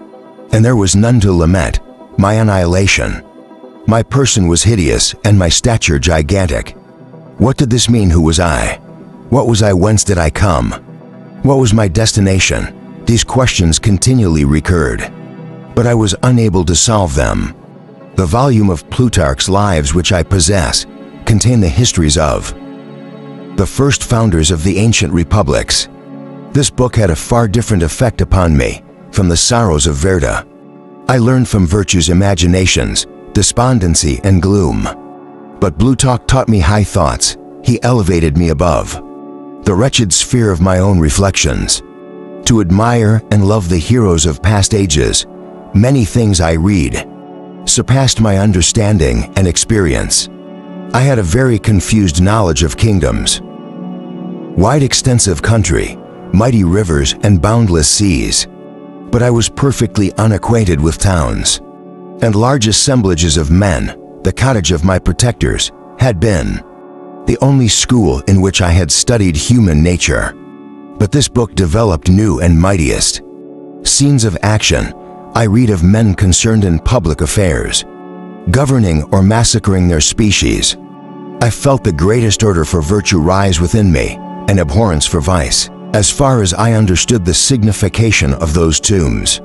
and there was none to lament my annihilation. My person was hideous and my stature gigantic. What did this mean? Who was I? What was I? Whence did I come? What was my destination? These questions continually recurred, but I was unable to solve them. The volume of Plutarch's Lives which I possess contain the histories of the first founders of the ancient republics. This book had a far different effect upon me from the sorrows of Werther. I learned from virtue's imaginations, despondency and gloom. But Plutarch taught me high thoughts. He elevated me above the wretched sphere of my own reflections. To admire and love the heroes of past ages, many things I read surpassed my understanding and experience. I had a very confused knowledge of kingdoms, wide extensive country, mighty rivers and boundless seas, but I was perfectly unacquainted with towns and large assemblages of men. The cottage of my protectors had been the only school in which I had studied human nature. But this book developed new and mightiest scenes of action. I read of men concerned in public affairs, governing or massacring their species. I felt the greatest order for virtue rise within me, and abhorrence for vice, as far as I understood the signification of those tombs,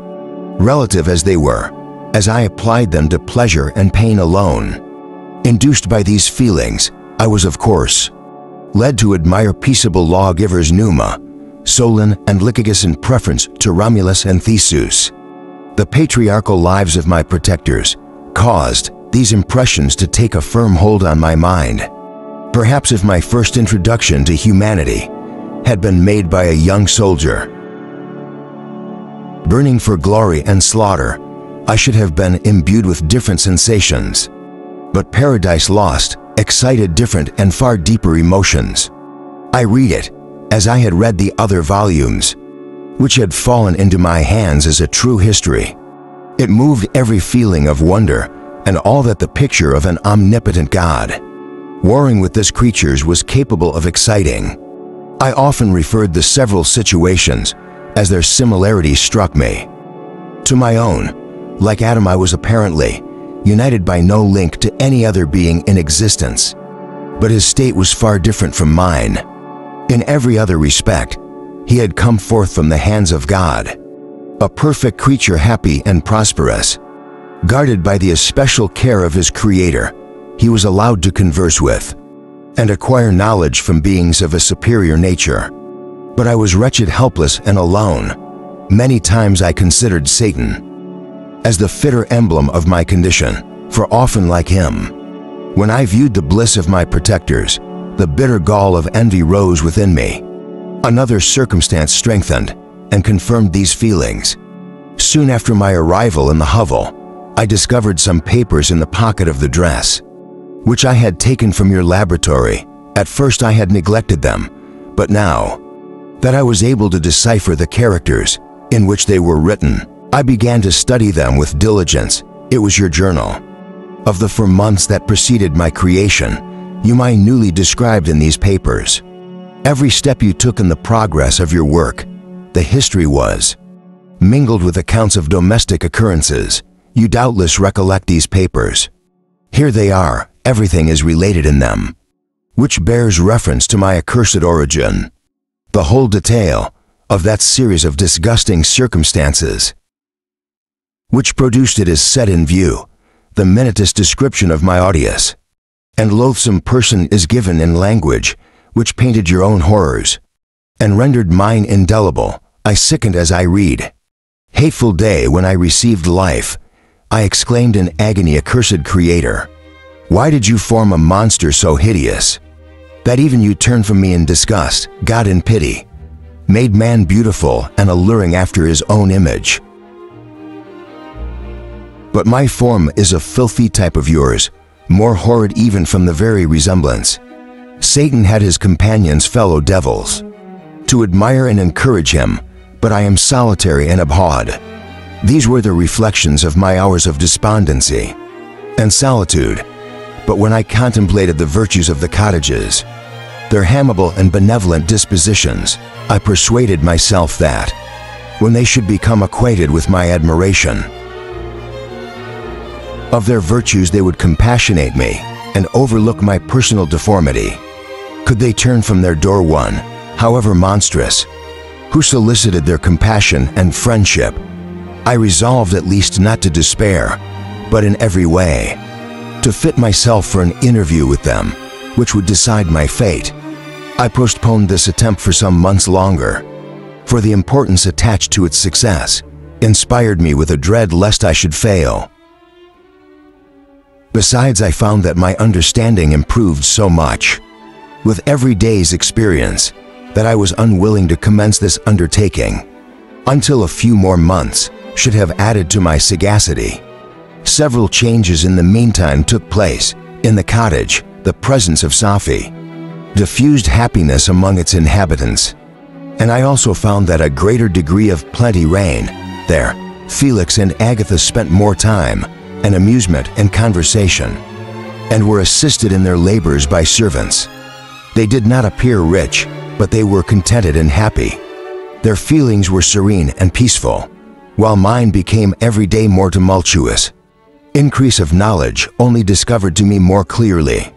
relative as they were, as I applied them to pleasure and pain alone. Induced by these feelings, I was of course led to admire peaceable lawgivers Numa, Solon and Lycurgus in preference to Romulus and Theseus. The patriarchal lives of my protectors caused these impressions to take a firm hold on my mind. Perhaps if my first introduction to humanity had been made by a young soldier burning for glory and slaughter, I should have been imbued with different sensations. But Paradise Lost excited different and far deeper emotions. I read it as I had read the other volumes, which had fallen into my hands as a true history. It moved every feeling of wonder and all that the picture of an omnipotent God warring with this creatures was capable of exciting. I often referred the several situations as their similarities struck me to my own. Like Adam, I was apparently united by no link to any other being in existence, but his state was far different from mine. In every other respect, he had come forth from the hands of God, a perfect creature, happy and prosperous. Guarded by the especial care of his Creator, he was allowed to converse with and acquire knowledge from beings of a superior nature. But I was wretched, helpless, and alone. Many times I considered Satan as the fitter emblem of my condition, for often like him, when I viewed the bliss of my protectors, the bitter gall of envy rose within me. Another circumstance strengthened and confirmed these feelings. Soon after my arrival in the hovel, I discovered some papers in the pocket of the dress, which I had taken from your laboratory. At first I had neglected them, but now that I was able to decipher the characters in which they were written, I began to study them with diligence. It was your journal. Of the 4 months that preceded my creation, you minutely described in these papers every step you took in the progress of your work. The history was mingled with accounts of domestic occurrences. You doubtless recollect these papers. Here they are. Everything is related in them, which bears reference to my accursed origin. The whole detail of that series of disgusting circumstances which produced it is set in view. The minutest description of my odious and loathsome person is given in language which painted your own horrors and rendered mine indelible. I sickened as I read. Hateful day when I received life, I exclaimed in agony, accursed Creator, why did you form a monster so hideous that even you turned from me in disgust? God in pity made man beautiful and alluring after his own image. But my form is a filthy type of yours, more horrid even from the very resemblance. Satan had his companions, fellow devils, to admire and encourage him, but I am solitary and abhorred. These were the reflections of my hours of despondency and solitude. But when I contemplated the virtues of the cottages, their amiable and benevolent dispositions, I persuaded myself that, when they should become acquainted with my admiration of their virtues, they would compassionate me and overlook my personal deformity. Could they turn from their door one, however monstrous, who solicited their compassion and friendship, I resolved at least not to despair, but in every way to fit myself for an interview with them, which would decide my fate. I postponed this attempt for some months longer, for the importance attached to its success inspired me with a dread lest I should fail. Besides, I found that my understanding improved so much with every day's experience that I was unwilling to commence this undertaking until a few more months should have added to my sagacity. Several changes in the meantime took place in the cottage. The presence of Safi diffused happiness among its inhabitants, and I also found that a greater degree of plenty reigned there. Felix and Agatha spent more time and amusement and conversation, and were assisted in their labors by servants. They did not appear rich, but they were contented and happy. Their feelings were serene and peaceful, while mine became every day more tumultuous. Increase of knowledge only discovered to me more clearly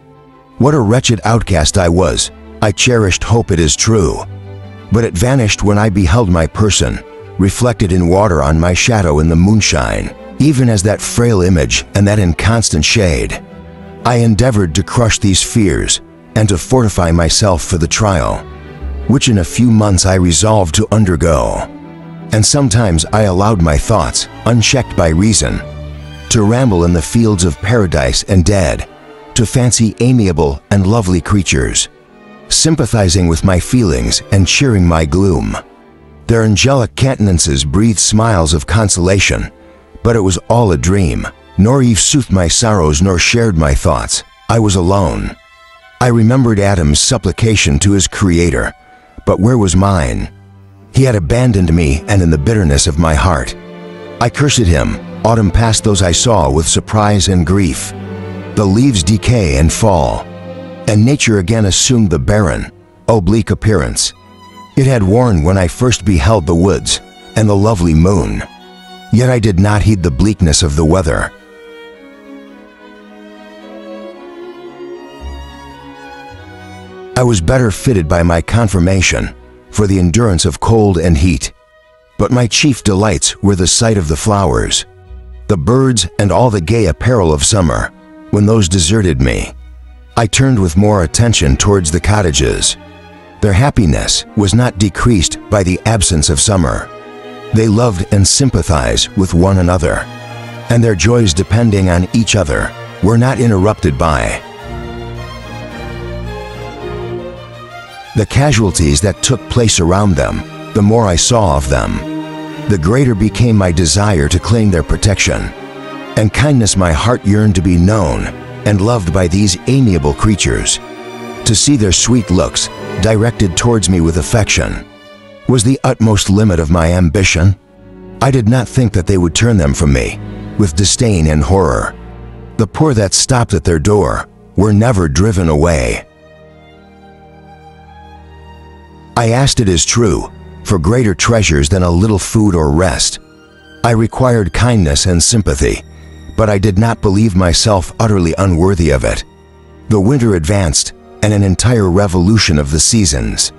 what a wretched outcast I was. I cherished hope, it is true, but it vanished when I beheld my person reflected in water on my shadow in the moonshine, even as that frail image and that inconstant shade. I endeavored to crush these fears and to fortify myself for the trial, which in a few months I resolved to undergo. And sometimes I allowed my thoughts, unchecked by reason, to ramble in the fields of paradise and dead, to fancy amiable and lovely creatures, sympathizing with my feelings and cheering my gloom. Their angelic countenances breathed smiles of consolation, but it was all a dream. Nor Eve soothed my sorrows nor shared my thoughts. I was alone. I remembered Adam's supplication to his Creator, but where was mine? He had abandoned me, and in the bitterness of my heart, I cursed him. Autumn passed, those I saw with surprise and grief. The leaves decay and fall, and nature again assumed the barren, oblique appearance it had worn when I first beheld the woods and the lovely moon. Yet I did not heed the bleakness of the weather. I was better fitted by my conformation for the endurance of cold and heat. But my chief delights were the sight of the flowers, the birds, and all the gay apparel of summer. When those deserted me, I turned with more attention towards the cottages. Their happiness was not decreased by the absence of summer. They loved and sympathized with one another, and their joys, depending on each other, were not interrupted by the casualties that took place around them. The more I saw of them, the greater became my desire to claim their protection and kindness. My heart yearned to be known and loved by these amiable creatures. To see their sweet looks directed towards me with affection was the utmost limit of my ambition. I did not think that they would turn them from me with disdain and horror. The poor that stopped at their door were never driven away. I asked, it is true, for greater treasures than a little food or rest. I required kindness and sympathy, but I did not believe myself utterly unworthy of it. The winter advanced, and an entire revolution of the seasons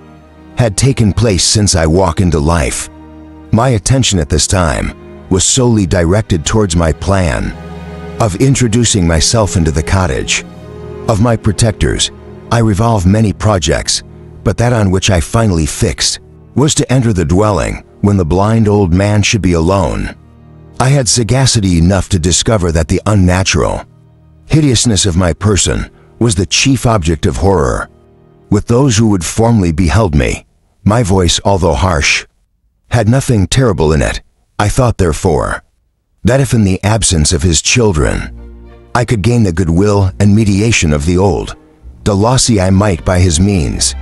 had taken place since I walked into life. My attention at this time was solely directed towards my plan of introducing myself into the cottage. Of my protectors, I revolved many projects, but that on which I finally fixed was to enter the dwelling when the blind old man should be alone. I had sagacity enough to discover that the unnatural hideousness of my person was the chief object of horror. With those who would formerly beheld me, my voice, although harsh, had nothing terrible in it. I thought, therefore, that if in the absence of his children I could gain the goodwill and mediation of the old Dalhousie, I might by his means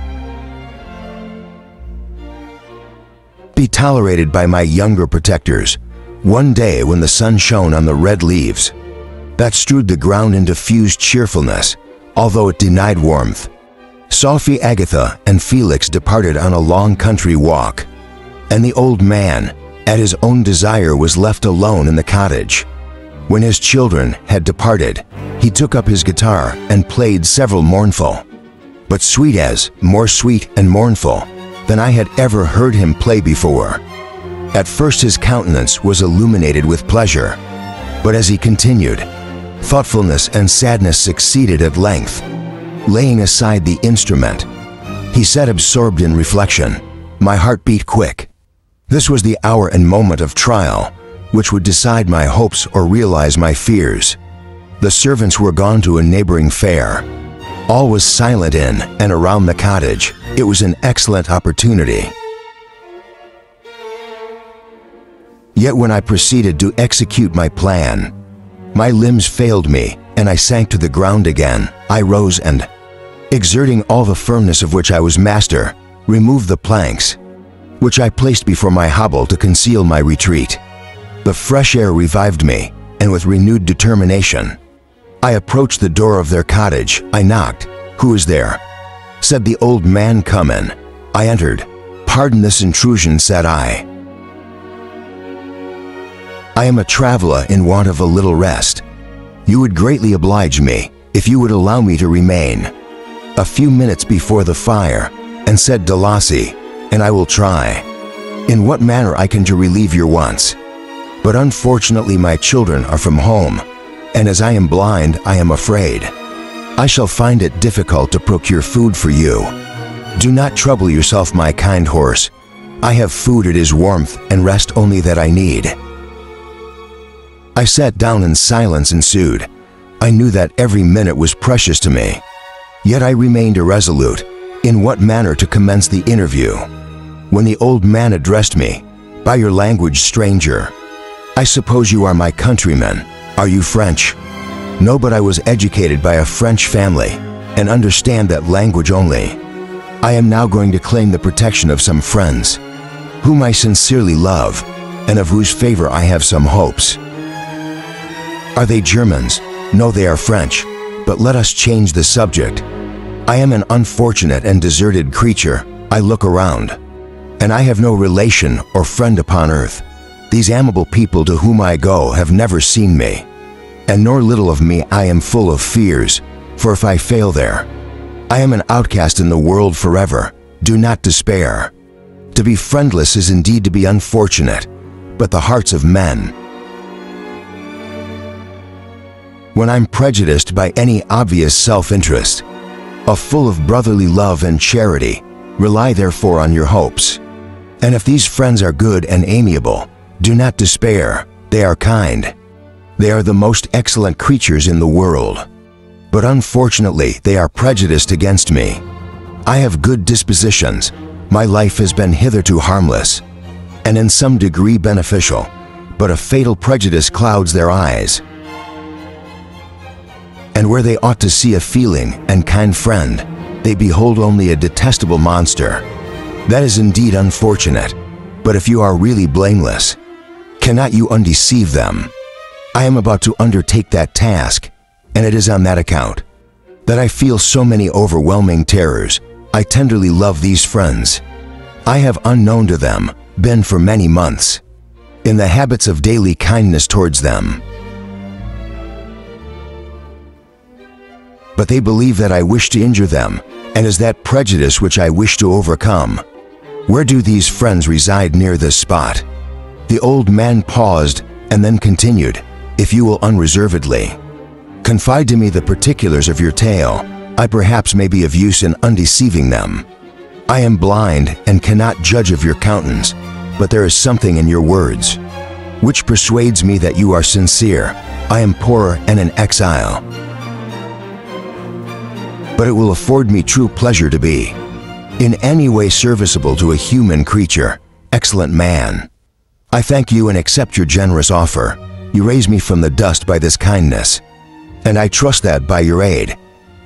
be tolerated by my younger protectors. One day, when the sun shone on the red leaves that strewed the ground in diffused cheerfulness, although it denied warmth, Sophie, Agatha, and Felix departed on a long country walk, and the old man, at his own desire, was left alone in the cottage. When his children had departed, he took up his guitar and played several mournful, but sweet as, more sweet and mournful than I had ever heard him play before. At first his countenance was illuminated with pleasure, but as he continued, thoughtfulness and sadness succeeded at length. Laying aside the instrument, he sat absorbed in reflection. My heart beat quick. This was the hour and moment of trial, which would decide my hopes or realize my fears. The servants were gone to a neighboring fair. All was silent in and around the cottage. It was an excellent opportunity. Yet when I proceeded to execute my plan, my limbs failed me, and I sank to the ground again. I rose and, exerting all the firmness of which I was master, removed the planks, which I placed before my hovel to conceal my retreat. The fresh air revived me, and with renewed determination, I approached the door of their cottage. I knocked. "Who is there?" said the old man. "Come in." I entered. "Pardon this intrusion," said I. "I am a traveler in want of a little rest. You would greatly oblige me if you would allow me to remain a few minutes before the fire," and said Dalhousie, "and I will try in what manner I can to relieve your wants. But unfortunately my children are from home, and as I am blind, I am afraid I shall find it difficult to procure food for you. Do not trouble yourself, my kind horse. I have food, it is warmth and rest only that I need." I sat down and silence ensued. I knew that every minute was precious to me, yet I remained irresolute in what manner to commence the interview, when the old man addressed me, "By your language, stranger, I suppose you are my countrymen. Are you French? No, but I was educated by a French family and understand that language only. I am now going to claim the protection of some friends, whom I sincerely love, and of whose favor I have some hopes. Are they Germans? No, they are French, but let us change the subject. I am an unfortunate and deserted creature. I look around, and I have no relation or friend upon earth. These amiable people to whom I go have never seen me, and nor little of me. I am full of fears, for if I fail there, I am an outcast in the world forever. Do not despair. To be friendless is indeed to be unfortunate, but the hearts of men, when I'm prejudiced by any obvious self-interest, are full of brotherly love and charity. Rely therefore on your hopes. And if these friends are good and amiable, do not despair. They are kind. They are the most excellent creatures in the world. But unfortunately, they are prejudiced against me. I have good dispositions. My life has been hitherto harmless, and in some degree beneficial, but a fatal prejudice clouds their eyes. And where they ought to see a feeling and kind friend, they behold only a detestable monster. That is indeed unfortunate, but if you are really blameless, cannot you undeceive them? I am about to undertake that task, and it is on that account that I feel so many overwhelming terrors. I tenderly love these friends. I have, unknown to them, been for many months in the habits of daily kindness towards them. But they believe that I wish to injure them, and is that prejudice which I wish to overcome. Where do these friends reside near this spot? The old man paused and then continued, If you will unreservedly confide to me the particulars of your tale, I perhaps may be of use in undeceiving them. I am blind and cannot judge of your countenance, but there is something in your words which persuades me that you are sincere. I am poor and in exile, but it will afford me true pleasure to be in any way serviceable to a human creature. Excellent man, I thank you and accept your generous offer. You raise me from the dust by this kindness, and I trust that by your aid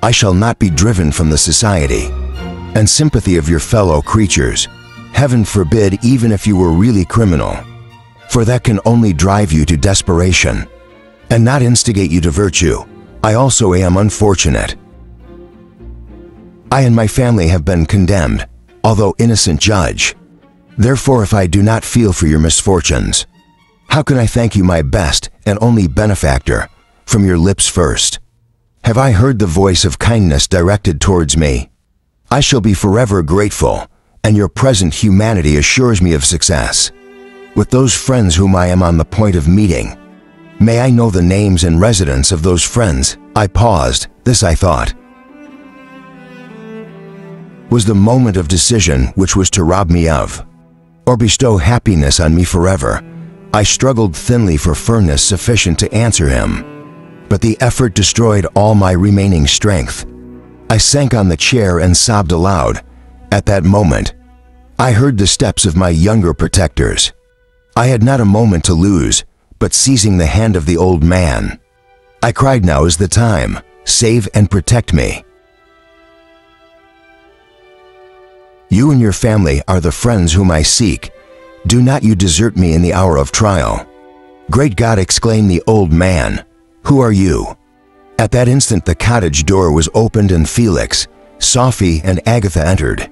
I shall not be driven from the society and sympathy of your fellow creatures. Heaven forbid, even if you were really criminal, for that can only drive you to desperation and not instigate you to virtue. I also am unfortunate. I and my family have been condemned, although innocent judge. Therefore, if I do not feel for your misfortunes, how can I thank you, my best and only benefactor, from your lips first? Have I heard the voice of kindness directed towards me? I shall be forever grateful, and your present humanity assures me of success. With those friends whom I am on the point of meeting, may I know the names and residence of those friends? I paused. This, I thought, was the moment of decision which was to rob me of, or bestow happiness on me forever. I struggled thinly for firmness sufficient to answer him, but the effort destroyed all my remaining strength. I sank on the chair and sobbed aloud. At that moment, I heard the steps of my younger protectors. I had not a moment to lose, but seizing the hand of the old man, I cried, now is the time. Save and protect me. You and your family are the friends whom I seek. Do not you desert me in the hour of trial. Great God, exclaimed the old man, who are you? At that instant the cottage door was opened and Felix, Sophie, and Agatha entered.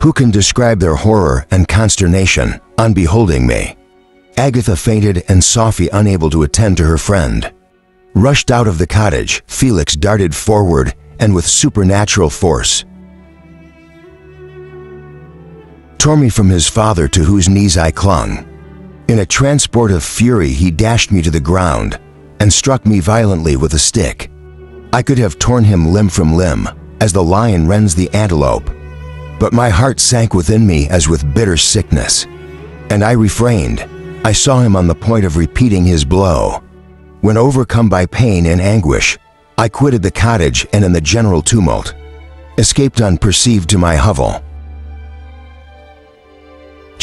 Who can describe their horror and consternation on beholding me? Agatha fainted, and Sophie, unable to attend to her friend, rushed out of the cottage. Felix darted forward and with supernatural force tore me from his father, to whose knees I clung. In a transport of fury he dashed me to the ground and struck me violently with a stick. I could have torn him limb from limb, as the lion rends the antelope, but my heart sank within me as with bitter sickness, and I refrained. I saw him on the point of repeating his blow, when, overcome by pain and anguish, I quitted the cottage and in the general tumult escaped unperceived to my hovel.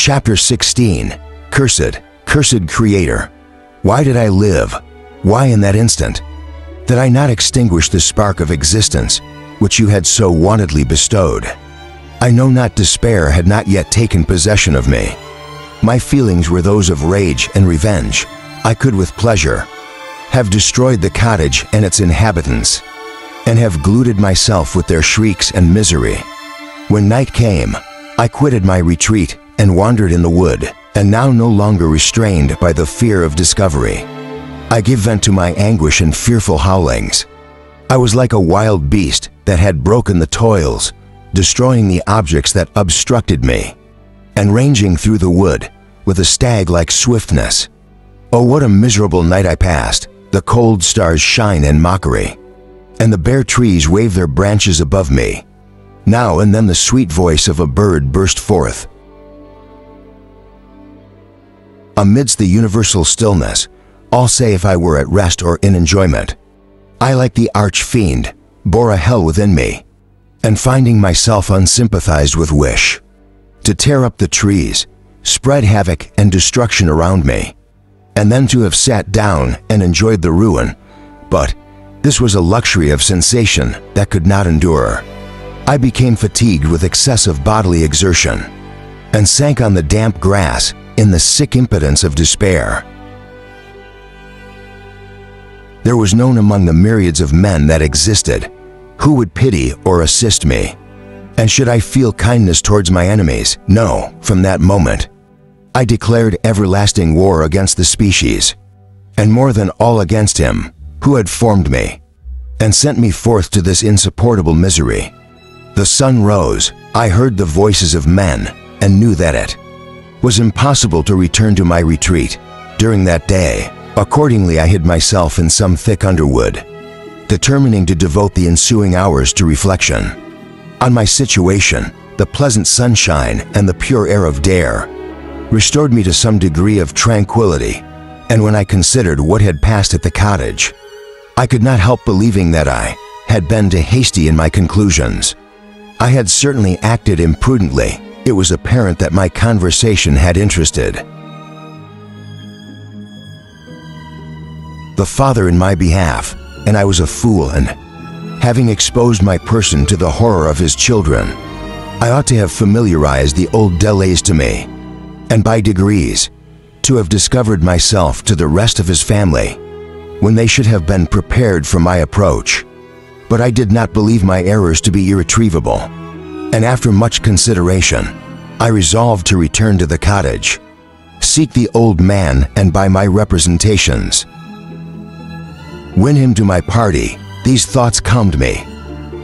Chapter 16. Cursed, cursed Creator! Why did I live? Why in that instant did I not extinguish the spark of existence which you had so wantedly bestowed? I know not, despair had not yet taken possession of me. My feelings were those of rage and revenge. I could with pleasure have destroyed the cottage and its inhabitants, and have glutted myself with their shrieks and misery. When night came, I quitted my retreat and wandered in the wood, and now no longer restrained by the fear of discovery, I give vent to my anguish and fearful howlings. I was like a wild beast that had broken the toils, destroying the objects that obstructed me, and ranging through the wood with a stag-like swiftness. Oh, what a miserable night I passed! The cold stars shine in mockery, and the bare trees wave their branches above me. Now and then the sweet voice of a bird burst forth. Amidst the universal stillness, all say if I were at rest or in enjoyment. I, like the arch-fiend, bore a hell within me, and finding myself unsympathized with, wish to tear up the trees, spread havoc and destruction around me, and then to have sat down and enjoyed the ruin. But this was a luxury of sensation that could not endure. I became fatigued with excessive bodily exertion, and sank on the damp grass in the sick impotence of despair. There was none among the myriads of men that existed who would pity or assist me. And should I feel kindness towards my enemies? No, from that moment, I declared everlasting war against the species, and more than all against him who had formed me, and sent me forth to this insupportable misery. The sun rose, I heard the voices of men, and knew that it was impossible to return to my retreat during that day. Accordingly, I hid myself in some thick underwood, determining to devote the ensuing hours to reflection on my situation. The pleasant sunshine and the pure air of Dare restored me to some degree of tranquility, and when I considered what had passed at the cottage, I could not help believing that I had been too hasty in my conclusions. I had certainly acted imprudently. It was apparent that my conversation had interested the father in my behalf, and I was a fool, and having exposed my person to the horror of his children, I ought to have familiarized the old delays to me, and by degrees to have discovered myself to the rest of his family, when they should have been prepared for my approach. But I did not believe my errors to be irretrievable, and after much consideration, I resolved to return to the cottage, seek the old man, and by my representations win him to my party. These thoughts calmed me,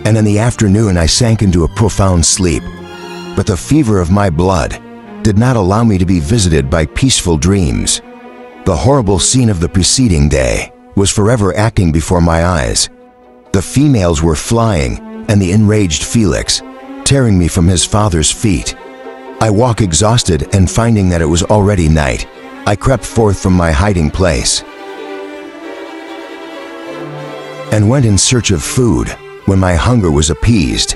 and in the afternoon I sank into a profound sleep. But the fever of my blood did not allow me to be visited by peaceful dreams. The horrible scene of the preceding day was forever acting before my eyes. The females were flying, and the enraged Felix tearing me from his father's feet. I woke exhausted, and finding that it was already night, I crept forth from my hiding place and went in search of food. When my hunger was appeased,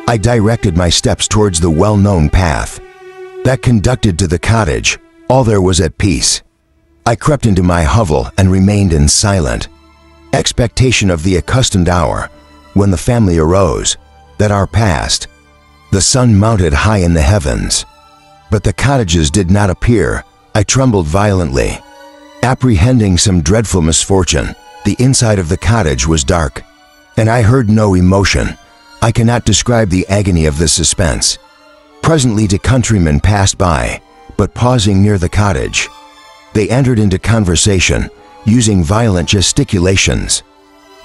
I directed my steps towards the well-known path that conducted to the cottage. All there was at peace. I crept into my hovel and remained in silent expectation of the accustomed hour, when the family arose. That hour passed. The sun mounted high in the heavens, but the cottages did not appear. I trembled violently, apprehending some dreadful misfortune. The inside of the cottage was dark, and I heard no emotion. I cannot describe the agony of the suspense. Presently 2 countrymen passed by, but pausing near the cottage, they entered into conversation, using violent gesticulations.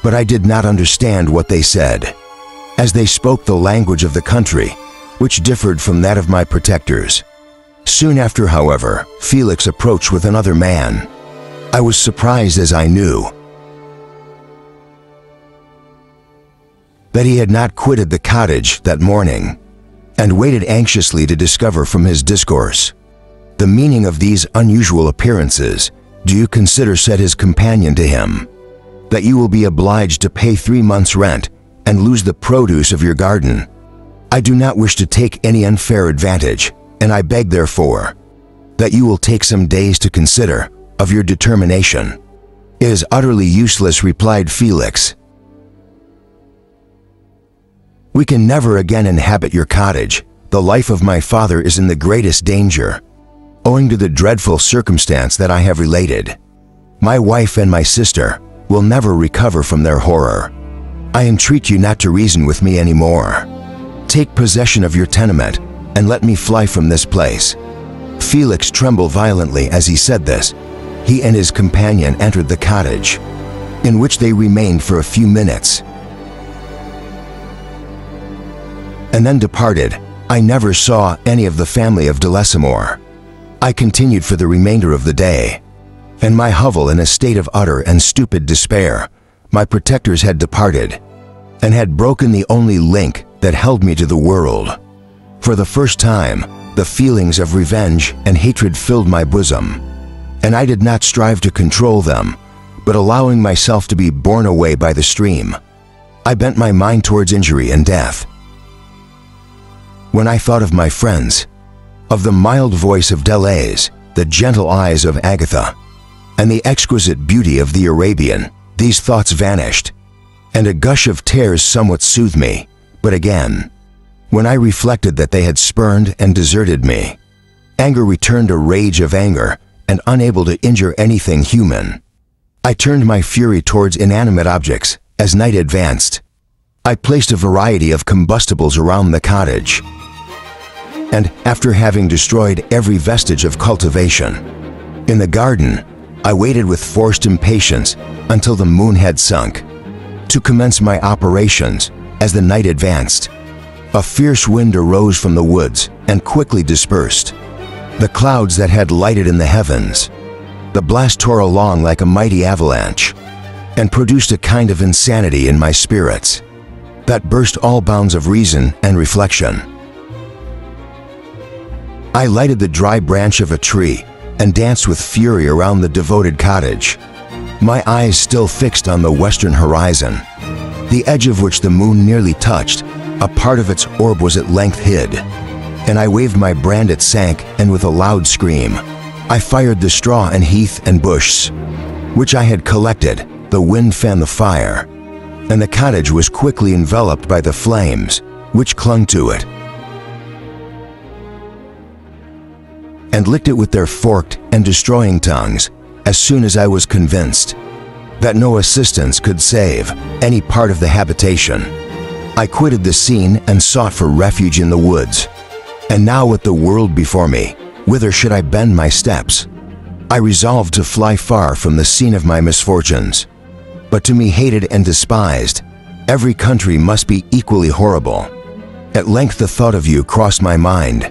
But I did not understand what they said, as they spoke the language of the country, which differed from that of my protectors. Soon after, however, Felix approached with another man. I was surprised, as I knew that he had not quitted the cottage that morning, and waited anxiously to discover from his discourse the meaning of these unusual appearances. Do you consider, said his companion to him, that you will be obliged to pay 3 months' rent and lose the produce of your garden? I do not wish to take any unfair advantage, and I beg, therefore, that you will take some days to consider of your determination. "It is utterly useless," replied Felix. "We can never again inhabit your cottage. The life of my father is in the greatest danger, owing to the dreadful circumstance that I have related. My wife and my sister will never recover from their horror. I entreat you not to reason with me anymore. Take possession of your tenement and let me fly from this place." Felix trembled violently as he said this. He and his companion entered the cottage, in which they remained for a few minutes, and then departed. I never saw any of the family of Delesamore. I continued for the remainder of the day, in my hovel in a state of utter and stupid despair. My protectors had departed, and had broken the only link that held me to the world. For the first time, the feelings of revenge and hatred filled my bosom, and I did not strive to control them, but allowing myself to be borne away by the stream, I bent my mind towards injury and death. When I thought of my friends, of the mild voice of Deleuze, the gentle eyes of Agatha, and the exquisite beauty of the Arabian, these thoughts vanished, and a gush of tears somewhat soothed me. But again, when I reflected that they had spurned and deserted me, anger returned, a rage of anger, and unable to injure anything human, I turned my fury towards inanimate objects. As night advanced, I placed a variety of combustibles around the cottage, and after having destroyed every vestige of cultivation in the garden, I waited with forced impatience until the moon had sunk, to commence my operations. As the night advanced, a fierce wind arose from the woods and quickly dispersed the clouds that had lighted in the heavens. The blast tore along like a mighty avalanche, and produced a kind of insanity in my spirits that burst all bounds of reason and reflection. I lighted the dry branch of a tree and danced with fury around the devoted cottage, my eyes still fixed on the western horizon, the edge of which the moon nearly touched. A part of its orb was at length hid, and I waved my brand. It sank, and with a loud scream, I fired the straw and heath and bush which I had collected. The wind fanned the fire, and the cottage was quickly enveloped by the flames which clung to it, and licked it with their forked and destroying tongues. As soon as I was convinced that no assistance could save any part of the habitation, I quitted the scene and sought for refuge in the woods. And now, with the world before me, whither should I bend my steps? I resolved to fly far from the scene of my misfortunes. But to me, hated and despised, every country must be equally horrible. At length the thought of you crossed my mind.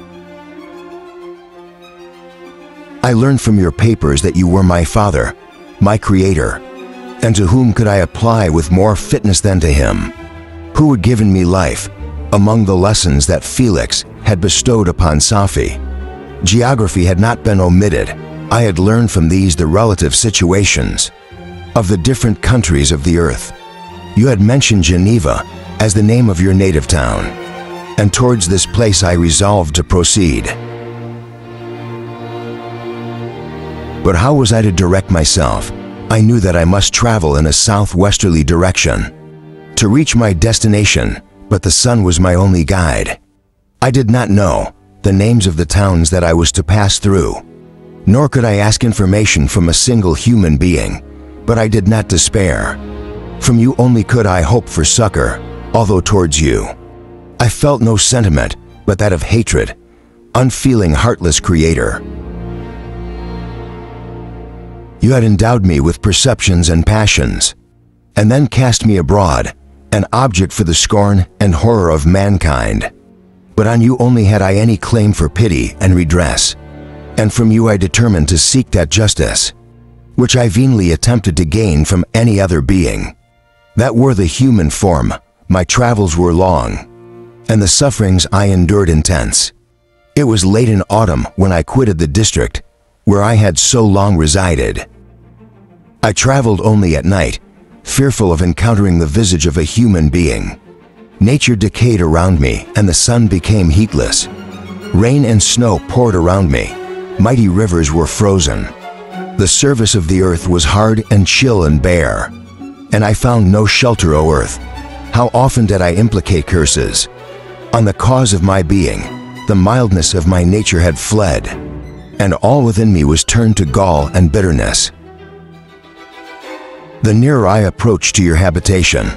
I learned from your papers that you were my father, my creator, and to whom could I apply with more fitness than to him, who had given me life? Among the lessons that Felix had bestowed upon Safi, geography had not been omitted. I had learned from these the relative situations of the different countries of the earth. You had mentioned Geneva as the name of your native town, and towards this place I resolved to proceed. But how was I to direct myself? I knew that I must travel in a southwesterly direction to reach my destination, but the sun was my only guide. I did not know the names of the towns that I was to pass through, nor could I ask information from a single human being, but I did not despair. From you only could I hope for succor, although towards you I felt no sentiment but that of hatred, unfeeling, heartless creator. You had endowed me with perceptions and passions, and then cast me abroad, an object for the scorn and horror of mankind. But on you only had I any claim for pity and redress, and from you I determined to seek that justice which I vainly attempted to gain from any other being that wore the human form. My travels were long, and the sufferings I endured intense. It was late in autumn when I quitted the district where I had so long resided. I traveled only at night, fearful of encountering the visage of a human being. Nature decayed around me, and the sun became heatless. Rain and snow poured around me. Mighty rivers were frozen. The surface of the earth was hard and chill and bare, and I found no shelter, O earth. How often did I implicate curses on the cause of my being? The mildness of my nature had fled, and all within me was turned to gall and bitterness. The nearer I approached to your habitation,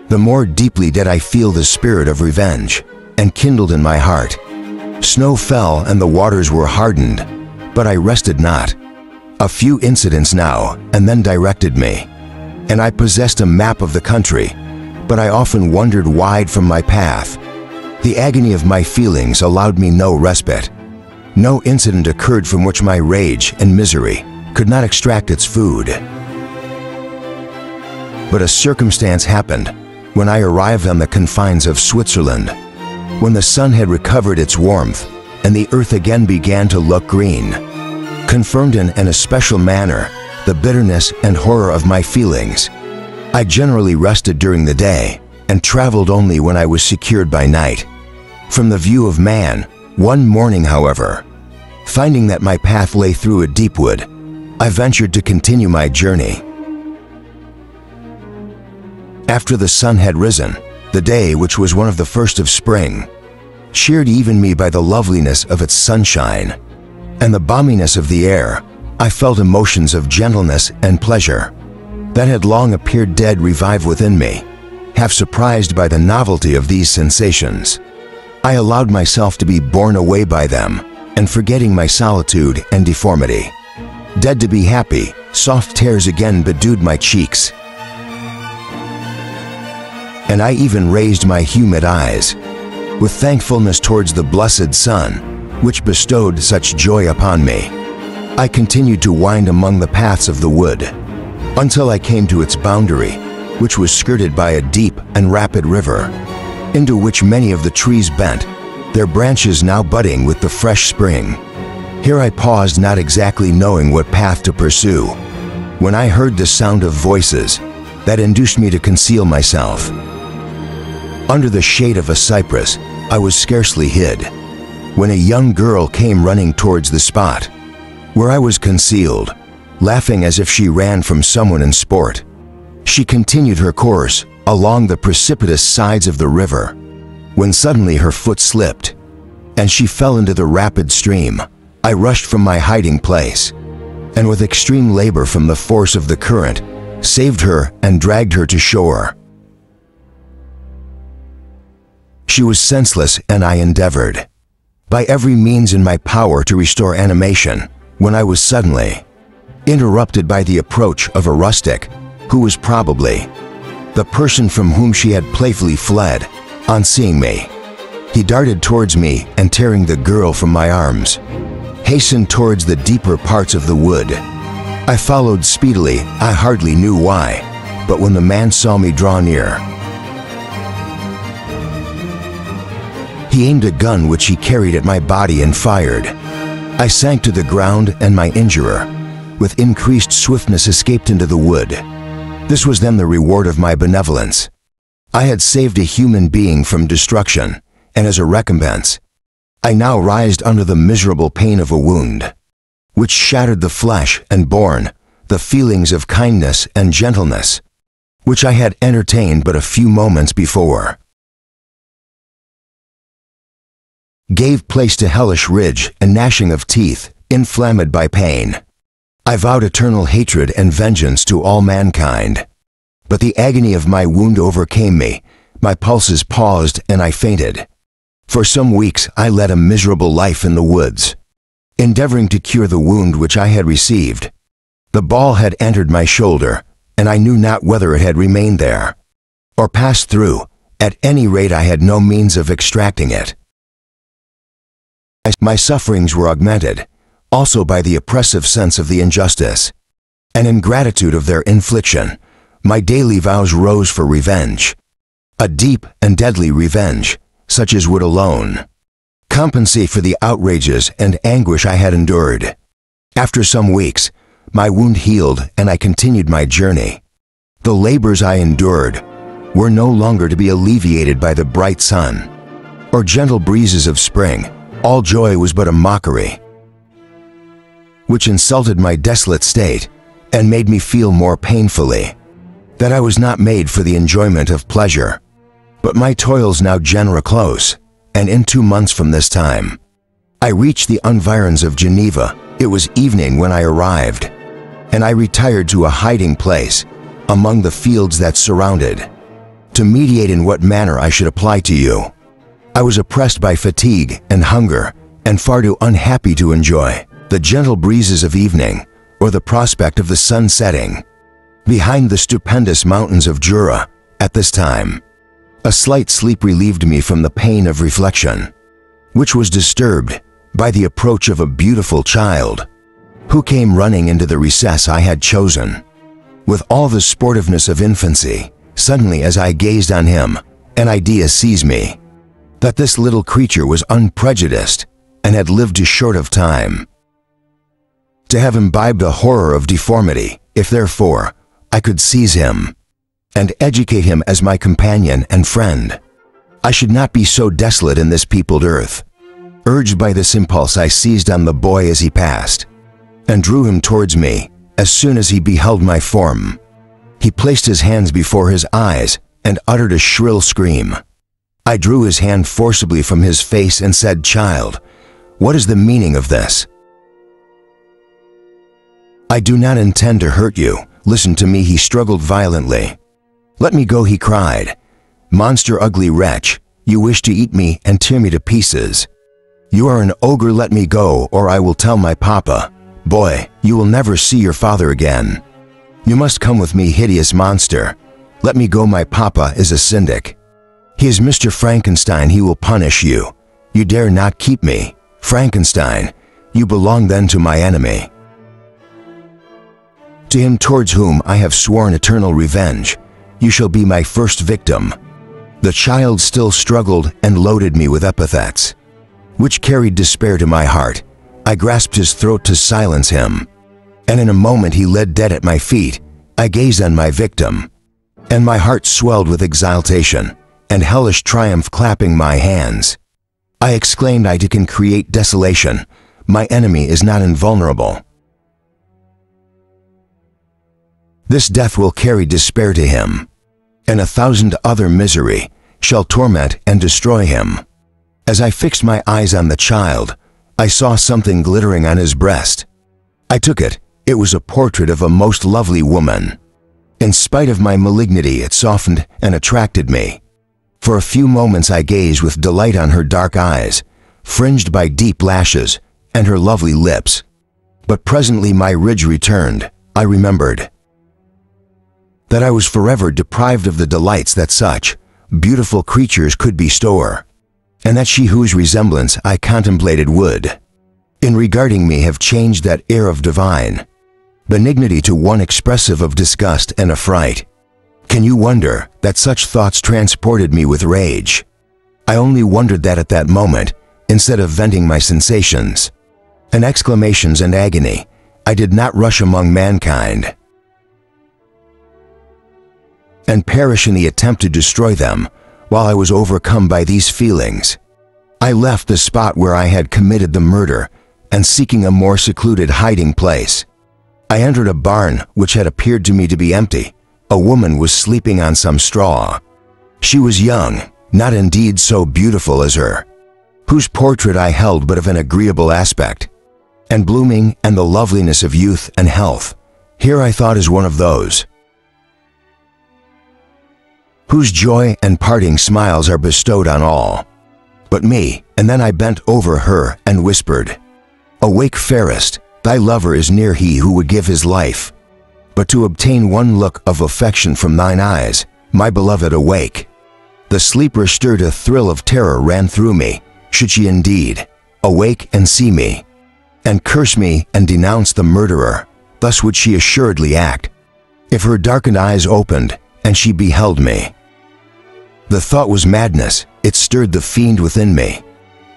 the more deeply did I feel the spirit of revenge, and kindled in my heart. Snow fell and the waters were hardened, but I rested not. A few incidents now and then directed me, and I possessed a map of the country, but I often wandered wide from my path. The agony of my feelings allowed me no respite. No incident occurred from which my rage and misery could not extract its food. But a circumstance happened when I arrived on the confines of Switzerland, when the sun had recovered its warmth and the earth again began to look green, confirmed in an especial manner the bitterness and horror of my feelings. I generally rested during the day and traveled only when I was secured by night from the view of man. One morning, however, finding that my path lay through a deep wood, I ventured to continue my journey. After the sun had risen, the day, which was one of the first of spring, cheered even me by the loveliness of its sunshine and the balminess of the air. I felt emotions of gentleness and pleasure that had long appeared dead revive within me. Half surprised by the novelty of these sensations, I allowed myself to be borne away by them, and forgetting my solitude and deformity, dead to be happy, soft tears again bedewed my cheeks, and I even raised my humid eyes with thankfulness towards the blessed sun, which bestowed such joy upon me. I continued to wind among the paths of the wood until I came to its boundary, which was skirted by a deep and rapid river, into which many of the trees bent, their branches now budding with the fresh spring. Here I paused, not exactly knowing what path to pursue, when I heard the sound of voices that induced me to conceal myself. Under the shade of a cypress, I was scarcely hid, when a young girl came running towards the spot where I was concealed, laughing as if she ran from someone in sport. She continued her course along the precipitous sides of the river, when suddenly her foot slipped, and she fell into the rapid stream. I rushed from my hiding place, and with extreme labor from the force of the current, saved her and dragged her to shore. She was senseless, and I endeavored by every means in my power to restore animation, when I was suddenly interrupted by the approach of a rustic, who was probably the person from whom she had playfully fled. On seeing me, he darted towards me and, tearing the girl from my arms, hastened towards the deeper parts of the wood. I followed speedily. I hardly knew why, but when the man saw me draw near, he aimed a gun which he carried at my body and fired. I sank to the ground, and my injurer, with increased swiftness, escaped into the wood. This was then the reward of my benevolence. I had saved a human being from destruction, and as a recompense, I now writhed under the miserable pain of a wound, which shattered the flesh and borne the feelings of kindness and gentleness, which I had entertained but a few moments before, gave place to hellish rage and gnashing of teeth, inflamed by pain. I vowed eternal hatred and vengeance to all mankind. But the agony of my wound overcame me. My pulses paused, and I fainted. For some weeks I led a miserable life in the woods, endeavoring to cure the wound which I had received. The ball had entered my shoulder, and I knew not whether it had remained there or passed through. At any rate, I had no means of extracting it. My sufferings were augmented also by the oppressive sense of the injustice and ingratitude of their infliction. My daily vows rose for revenge, a deep and deadly revenge, such as would alone compensate for the outrages and anguish I had endured. After some weeks, my wound healed, and I continued my journey. The labors I endured were no longer to be alleviated by the bright sun or gentle breezes of spring. All joy was but a mockery. which insulted my desolate state and made me feel more painfully that I was not made for the enjoyment of pleasure. But my toils now genera close, and in 2 months from this time, I reached the environs of Geneva. It was evening when I arrived, and I retired to a hiding place among the fields that surrounded, to meditate in what manner I should apply to you. I was oppressed by fatigue and hunger, and far too unhappy to enjoy the gentle breezes of evening or the prospect of the sun setting behind the stupendous mountains of Jura. At this time, a slight sleep relieved me from the pain of reflection, which was disturbed by the approach of a beautiful child who came running into the recess I had chosen. With all the sportiveness of infancy, suddenly as I gazed on him, an idea seized me that this little creature was unprejudiced and had lived too short of time to have imbibed a horror of deformity. If therefore I could seize him and educate him as my companion and friend, I should not be so desolate in this peopled earth. Urged by this impulse, I seized on the boy as he passed and drew him towards me. As soon as he beheld my form, he placed his hands before his eyes and uttered a shrill scream. I drew his hand forcibly from his face and said, "Child, what is the meaning of this? I do not intend to hurt you. Listen to me." He struggled violently. "Let me go," he cried. "Monster, ugly wretch, you wish to eat me and tear me to pieces. You are an ogre. Let me go, or I will tell my papa. Boy, you will never see your father again. You must come with me, hideous monster. Let me go. My papa is a syndic. He is Mr. Frankenstein. He will punish you. You dare not keep me. Frankenstein, you belong then to my enemy, to him towards whom I have sworn eternal revenge. You shall be my first victim." The child still struggled and loaded me with epithets, which carried despair to my heart. I grasped his throat to silence him, and in a moment he lay dead at my feet. I gazed on my victim, and my heart swelled with exultation and hellish triumph. Clapping my hands, I exclaimed, "I can create desolation. My enemy is not invulnerable. This death will carry despair to him, and 1,000 other misery shall torment and destroy him." As I fixed my eyes on the child, I saw something glittering on his breast. I took it. It was a portrait of a most lovely woman. In spite of my malignity, it softened and attracted me. For a few moments I gazed with delight on her dark eyes, fringed by deep lashes, and her lovely lips. But presently my rage returned. I remembered that I was forever deprived of the delights that such beautiful creatures could bestow, and that she whose resemblance I contemplated would, in regarding me, have changed that air of divine benignity to one expressive of disgust and affright. Can you wonder that such thoughts transported me with rage? I only wondered that at that moment, instead of venting my sensations and exclamations and agony, I did not rush among mankind and perish in the attempt to destroy them. While I was overcome by these feelings, I left the spot where I had committed the murder, and seeking a more secluded hiding place, I entered a barn which had appeared to me to be empty. A woman was sleeping on some straw. She was young, not indeed so beautiful as her, whose portrait I held, but of an agreeable aspect, and blooming, and the loveliness of youth and health. Here I thought is one of those whose joy and parting smiles are bestowed on all but me. And then I bent over her and whispered, "Awake, fairest, thy lover is near, he who would give his life but to obtain one look of affection from thine eyes. My beloved, awake." The sleeper stirred. A thrill of terror ran through me. Should she indeed awake and see me, and curse me and denounce the murderer? Thus would she assuredly act, if her darkened eyes opened and she beheld me. The thought was madness. It stirred the fiend within me.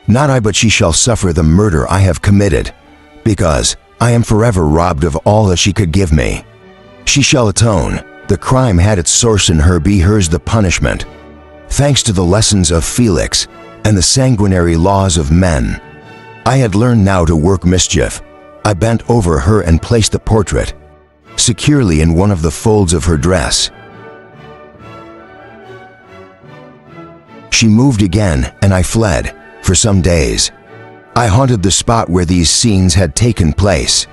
Not I, but she shall suffer the murder I have committed, because I am forever robbed of all that she could give me. She shall atone. The crime had its source in her, be hers the punishment. Thanks to the lessons of Felix and the sanguinary laws of men, I had learned now to work mischief. I bent over her and placed the portrait securely in one of the folds of her dress. She moved again, and I fled. For some days, I haunted the spot where these scenes had taken place,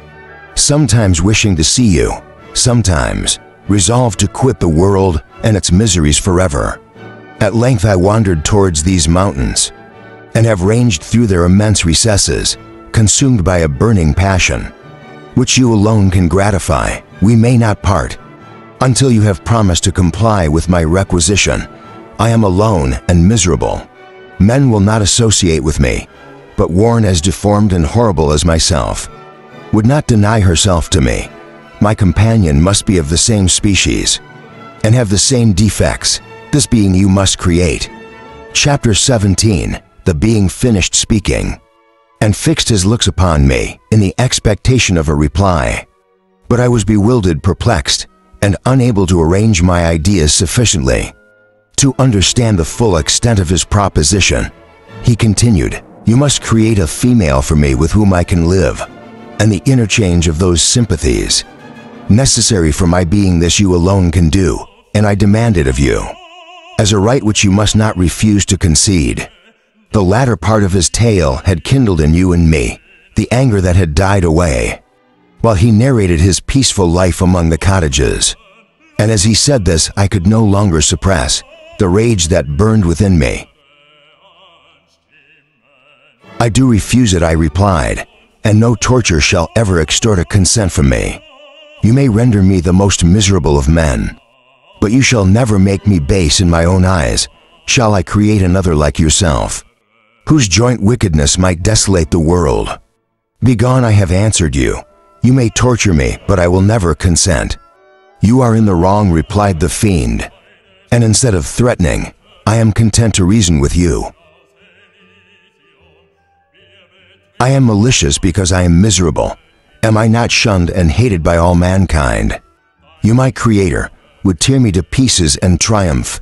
sometimes wishing to see you, sometimes resolved to quit the world and its miseries forever. At length I wandered towards these mountains, and have ranged through their immense recesses, consumed by a burning passion, which you alone can gratify. We may not part, until you have promised to comply with my requisition. I am alone and miserable. Men will not associate with me, but worn as deformed and horrible as myself, would not deny herself to me. My companion must be of the same species, and have the same defects. This being you must create. Chapter 17. The being finished speaking, and fixed his looks upon me in the expectation of a reply. But I was bewildered, perplexed, and unable to arrange my ideas sufficiently to understand the full extent of his proposition. He continued, "You must create a female for me with whom I can live, and the interchange of those sympathies necessary for my being. This you alone can do, and I demand it of you, as a right which you must not refuse to concede." The latter part of his tale had kindled in you and me the anger that had died away, while he narrated his peaceful life among the cottages. And as he said this, I could no longer suppress the rage that burned within me. "I do refuse it," I replied, "and no torture shall ever extort a consent from me. You may render me the most miserable of men, but you shall never make me base in my own eyes. Shall I create another like yourself, whose joint wickedness might desolate the world? Begone, I have answered you. You may torture me, but I will never consent." "You are in the wrong," replied the fiend, "and instead of threatening, I am content to reason with you. I am malicious because I am miserable. Am I not shunned and hated by all mankind? You, my creator, would tear me to pieces and triumph.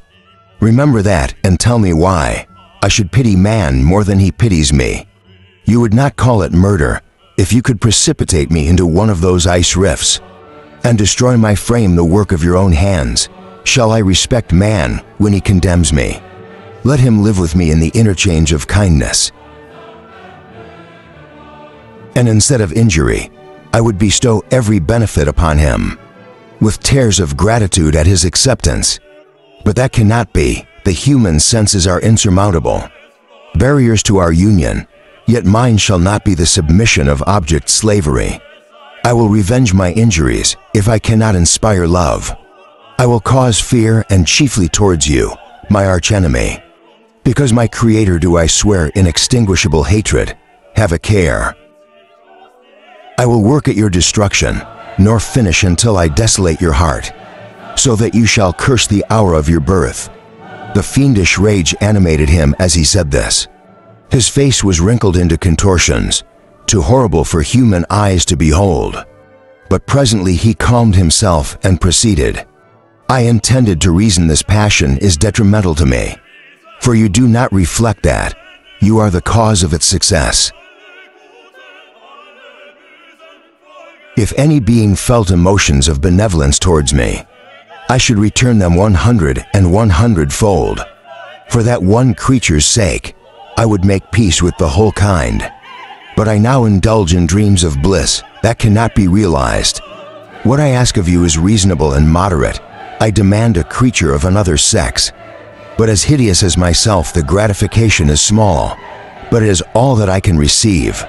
Remember that, and tell me why I should pity man more than he pities me. You would not call it murder if you could precipitate me into one of those ice rifts, and destroy my frame, the work of your own hands. Shall I respect man when he condemns me? Let him live with me in the interchange of kindness. And instead of injury, I would bestow every benefit upon him, with tears of gratitude at his acceptance. But that cannot be. The human senses are insurmountable, barriers to our union, yet mine shall not be the submission of object slavery. I will revenge my injuries if I cannot inspire love. I will cause fear, and chiefly towards you, my archenemy. Because my creator do I swear inextinguishable hatred. Have a care. I will work at your destruction, nor finish until I desolate your heart, so that you shall curse the hour of your birth." The fiendish rage animated him as he said this. His face was wrinkled into contortions, too horrible for human eyes to behold. But presently he calmed himself and proceeded, "I intended to reason. This passion is detrimental to me, for you do not reflect that you are the cause of its success. If any being felt emotions of benevolence towards me, I should return them 100 and 100-fold. For that one creature's sake, I would make peace with the whole kind. But I now indulge in dreams of bliss that cannot be realized. What I ask of you is reasonable and moderate. I demand a creature of another sex. But as hideous as myself, the gratification is small, but it is all that I can receive.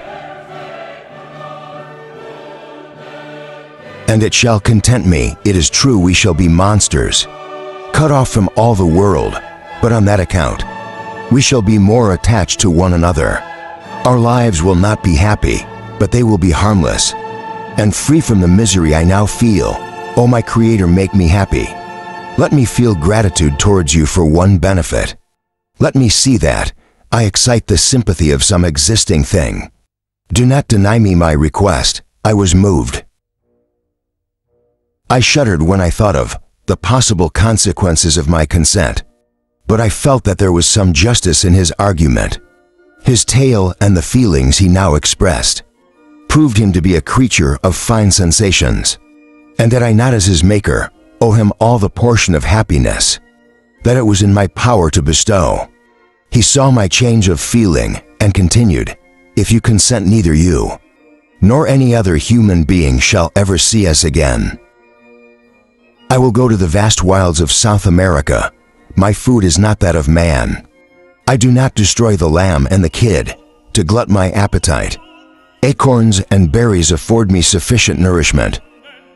And it shall content me. It is true we shall be monsters, cut off from all the world, but on that account, we shall be more attached to one another. Our lives will not be happy, but they will be harmless, and free from the misery I now feel. O my Creator, make me happy. Let me feel gratitude towards you for one benefit. Let me see that I excite the sympathy of some existing thing. Do not deny me my request." I was moved. I shuddered when I thought of the possible consequences of my consent, but I felt that there was some justice in his argument, his tale, and the feelings he now expressed proved him to be a creature of fine sensations, and that I not as his maker owe him all the portion of happiness that it was in my power to bestow. He saw my change of feeling and continued, "If you consent, neither you nor any other human being shall ever see us again. I will go to the vast wilds of South America. My food is not that of man. I do not destroy the lamb and the kid to glut my appetite. Acorns and berries afford me sufficient nourishment.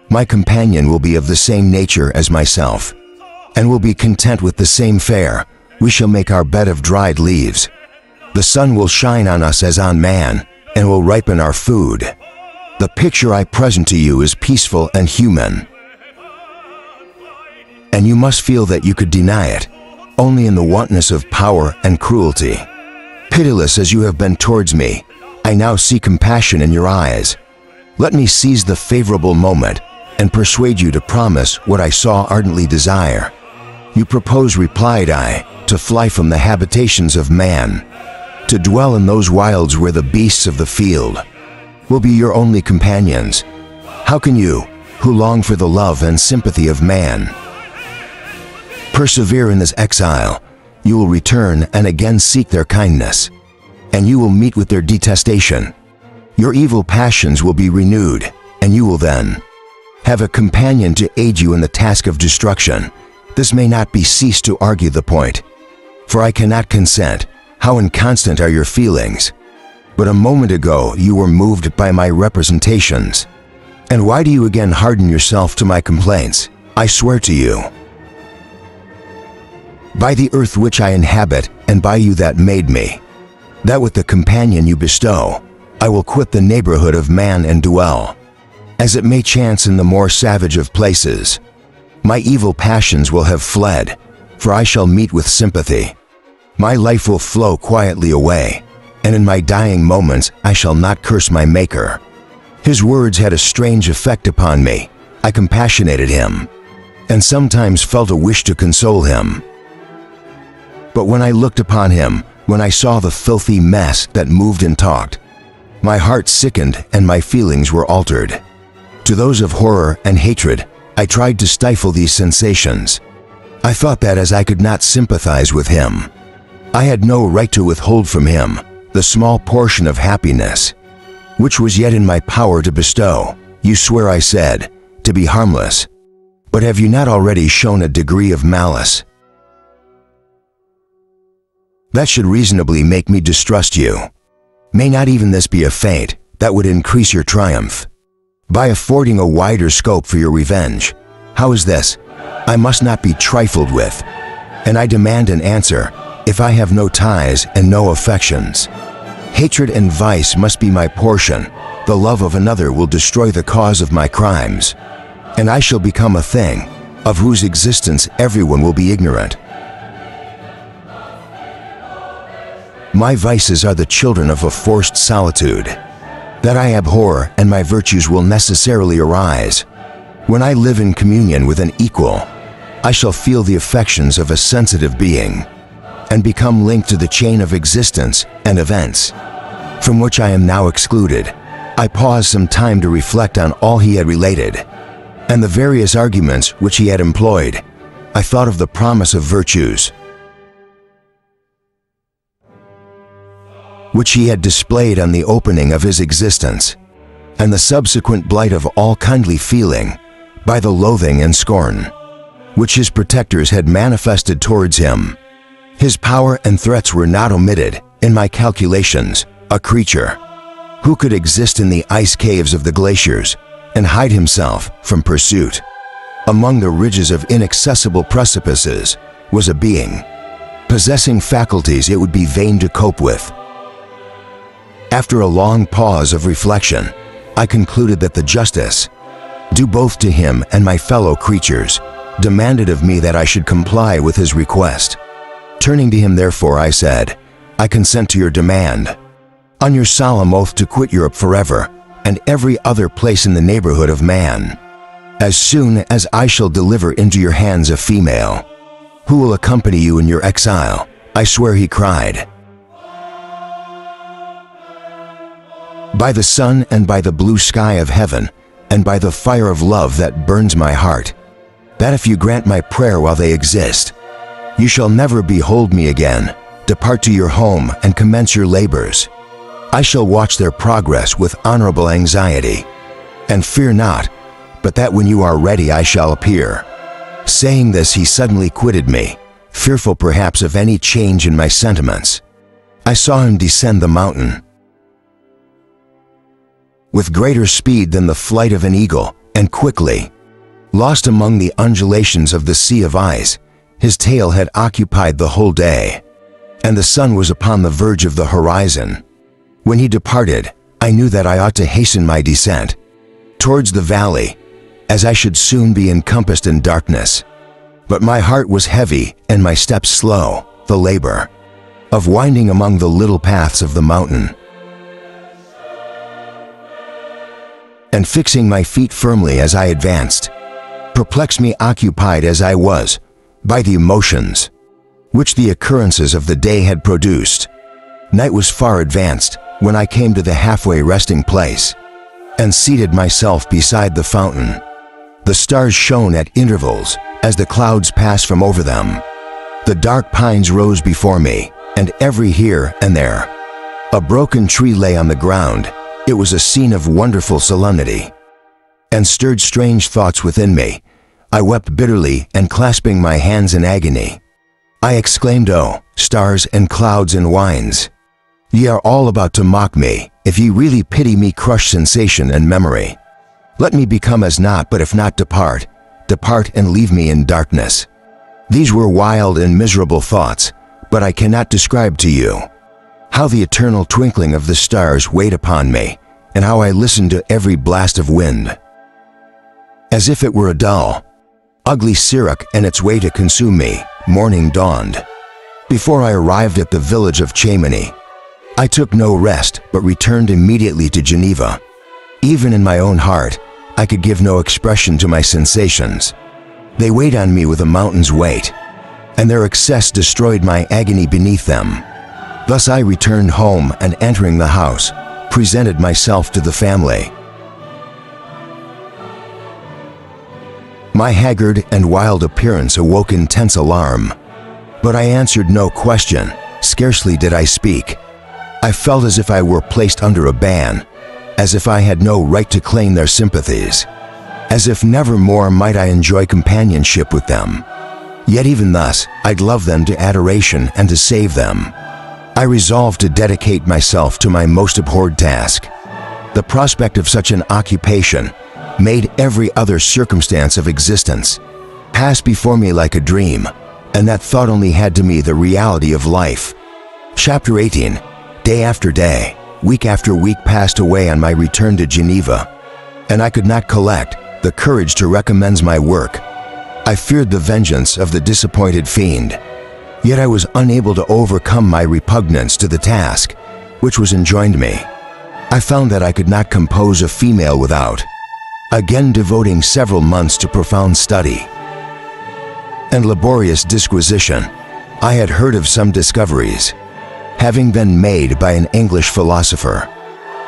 My companion will be of the same nature as myself, and will be content with the same fare. We shall make our bed of dried leaves. The sun will shine on us as on man, and will ripen our food. The picture I present to you is peaceful and human, and you must feel that you could deny it only in the wantonness of power and cruelty. Pitiless as you have been towards me, I now see compassion in your eyes. Let me seize the favorable moment and persuade you to promise what I saw ardently desire. You propose, replied I, to fly from the habitations of man, to dwell in those wilds where the beasts of the field will be your only companions. How can you, who long for the love and sympathy of man, persevere in this exile? You will return and again seek their kindness, and you will meet with their detestation. Your evil passions will be renewed, and you will then have a companion to aid you in the task of destruction. This may not be ceased to argue the point, for I cannot consent. How inconstant are your feelings! But a moment ago you were moved by my representations. And why do you again harden yourself to my complaints? I swear to you, by the earth which I inhabit, and by you that made me, that with the companion you bestow, I will quit the neighborhood of man and dwell, as it may chance, in the more savage of places. My evil passions will have fled, for I shall meet with sympathy. My life will flow quietly away, and in my dying moments I shall not curse my Maker. His words had a strange effect upon me. I compassionated him, and sometimes felt a wish to console him. But when I looked upon him, when I saw the filthy mess that moved and talked, my heart sickened and my feelings were altered. To those of horror and hatred, I tried to stifle these sensations. I thought that as I could not sympathize with him, I had no right to withhold from him the small portion of happiness which was yet in my power to bestow. You swear, I said, to be harmless, but have you not already shown a degree of malice that should reasonably make me distrust you? May not even this be a feint that would increase your triumph by affording a wider scope for your revenge? How is this? I must not be trifled with, and I demand an answer. If I have no ties and no affections, hatred and vice must be my portion. The love of another will destroy the cause of my crimes, and I shall become a thing of whose existence everyone will be ignorant. My vices are the children of a forced solitude that I abhor, and my virtues will necessarily arise. When I live in communion with an equal, I shall feel the affections of a sensitive being, and become linked to the chain of existence and events from which I am now excluded. I paused some time to reflect on all he had related, and the various arguments which he had employed. I thought of the promise of virtues which he had displayed on the opening of his existence, and the subsequent blight of all kindly feeling by the loathing and scorn which his protectors had manifested towards him. His power and threats were not omitted in my calculations. A creature who could exist in the ice caves of the glaciers and hide himself from pursuit among the ridges of inaccessible precipices was a being possessing faculties it would be vain to cope with. After a long pause of reflection, I concluded that the justice due both to him and my fellow creatures demanded of me that I should comply with his request. Turning to him, therefore, I said, I consent to your demand, on your solemn oath to quit Europe forever and every other place in the neighborhood of man, as soon as I shall deliver into your hands a female, who will accompany you in your exile. I swear, he cried. By the sun and by the blue sky of heaven, and by the fire of love that burns my heart, that if you grant my prayer while they exist, you shall never behold me again. Depart to your home and commence your labors. I shall watch their progress with honorable anxiety. And fear not, but that when you are ready I shall appear. Saying this, he suddenly quitted me, fearful perhaps of any change in my sentiments. I saw him descend the mountain with greater speed than the flight of an eagle, and quickly. Lost among the undulations of the sea of ice, his tail had occupied the whole day, and the sun was upon the verge of the horizon. When he departed, I knew that I ought to hasten my descent towards the valley, as I should soon be encompassed in darkness. But my heart was heavy and my steps slow, the labor of winding among the little paths of the mountain, and fixing my feet firmly as I advanced, perplexed me, occupied as I was by the emotions which the occurrences of the day had produced. Night was far advanced when I came to the halfway resting place and seated myself beside the fountain. The stars shone at intervals as the clouds passed from over them. The dark pines rose before me, and every here and there a broken tree lay on the ground. It was a scene of wonderful solemnity, and stirred strange thoughts within me. I wept bitterly, and clasping my hands in agony, I exclaimed, "O stars and clouds and winds, ye are all about to mock me. If ye really pity me, crush sensation and memory. Let me become as naught, but if not, depart. Depart and leave me in darkness." These were wild and miserable thoughts, but I cannot describe to you how the eternal twinkling of the stars weighed upon me, and how I listened to every blast of wind, as if it were a dull, ugly siroc and its way to consume me. Morning dawned. Before I arrived at the village of Chamonix, I took no rest, but returned immediately to Geneva. Even in my own heart, I could give no expression to my sensations. They weighed on me with a mountain's weight, and their excess destroyed my agony beneath them. Thus I returned home, and entering the house, presented myself to the family. My haggard and wild appearance awoke intense alarm, but I answered no question. Scarcely did I speak. I felt as if I were placed under a ban, as if I had no right to claim their sympathies, as if never more might I enjoy companionship with them. Yet even thus, I'd love them to adoration and to save them. I resolved to dedicate myself to my most abhorred task. The prospect of such an occupation made every other circumstance of existence pass before me like a dream, and that thought only had to me the reality of life. Chapter 18. Day after day, week after week passed away on my return to Geneva, and I could not collect the courage to recommence my work. I feared the vengeance of the disappointed fiend, yet I was unable to overcome my repugnance to the task which was enjoined me. I found that I could not compose a female without again devoting several months to profound study and laborious disquisition. I had heard of some discoveries having been made by an English philosopher,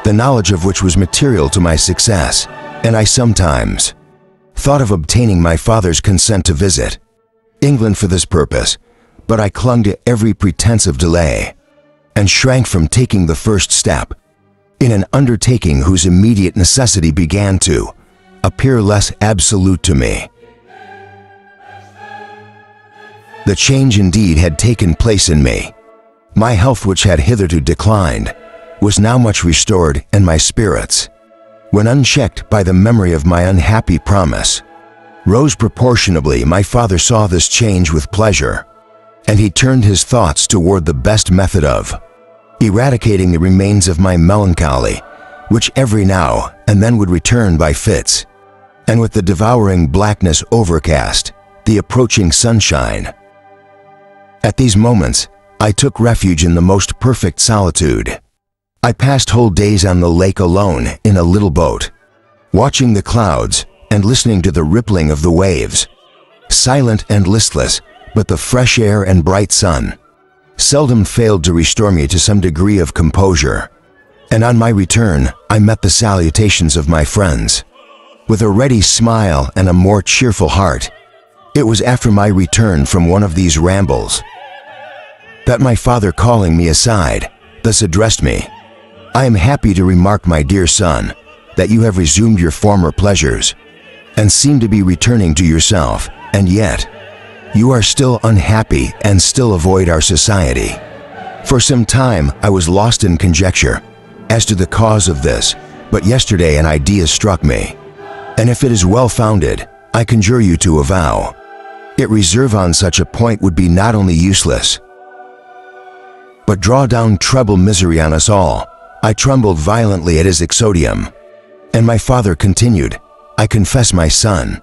the knowledge of which was material to my success, and I sometimes thought of obtaining my father's consent to visit England for this purpose, but I clung to every pretense of delay, and shrank from taking the first step in an undertaking whose immediate necessity began to appear less absolute to me. The change indeed had taken place in me. My health, which had hitherto declined, was now much restored, and my spirits, when unchecked by the memory of my unhappy promise, rose proportionably. My father saw this change with pleasure, and he turned his thoughts toward the best method of eradicating the remains of my melancholy, which every now and then would return by fits, and with the devouring blackness overcast the approaching sunshine. At these moments, I took refuge in the most perfect solitude. I passed whole days on the lake alone in a little boat, watching the clouds and listening to the rippling of the waves. Silent and listless, but the fresh air and bright sun seldom failed to restore me to some degree of composure. and on my return, I met the salutations of my friends. With a ready smile and a more cheerful heart, it was after my return from one of these rambles that my father, calling me aside, thus addressed me. "I am happy to remark, my dear son, that you have resumed your former pleasures, and seem to be returning to yourself, and yet you are still unhappy and still avoid our society." For some time I was lost in conjecture as to the cause of this, but yesterday an idea struck me, and if it is well-founded, I conjure you to avow it. Reserve on such a point would be not only useless, but draw down treble misery on us all. I trembled violently at his exordium, and my father continued, "I confess, my son,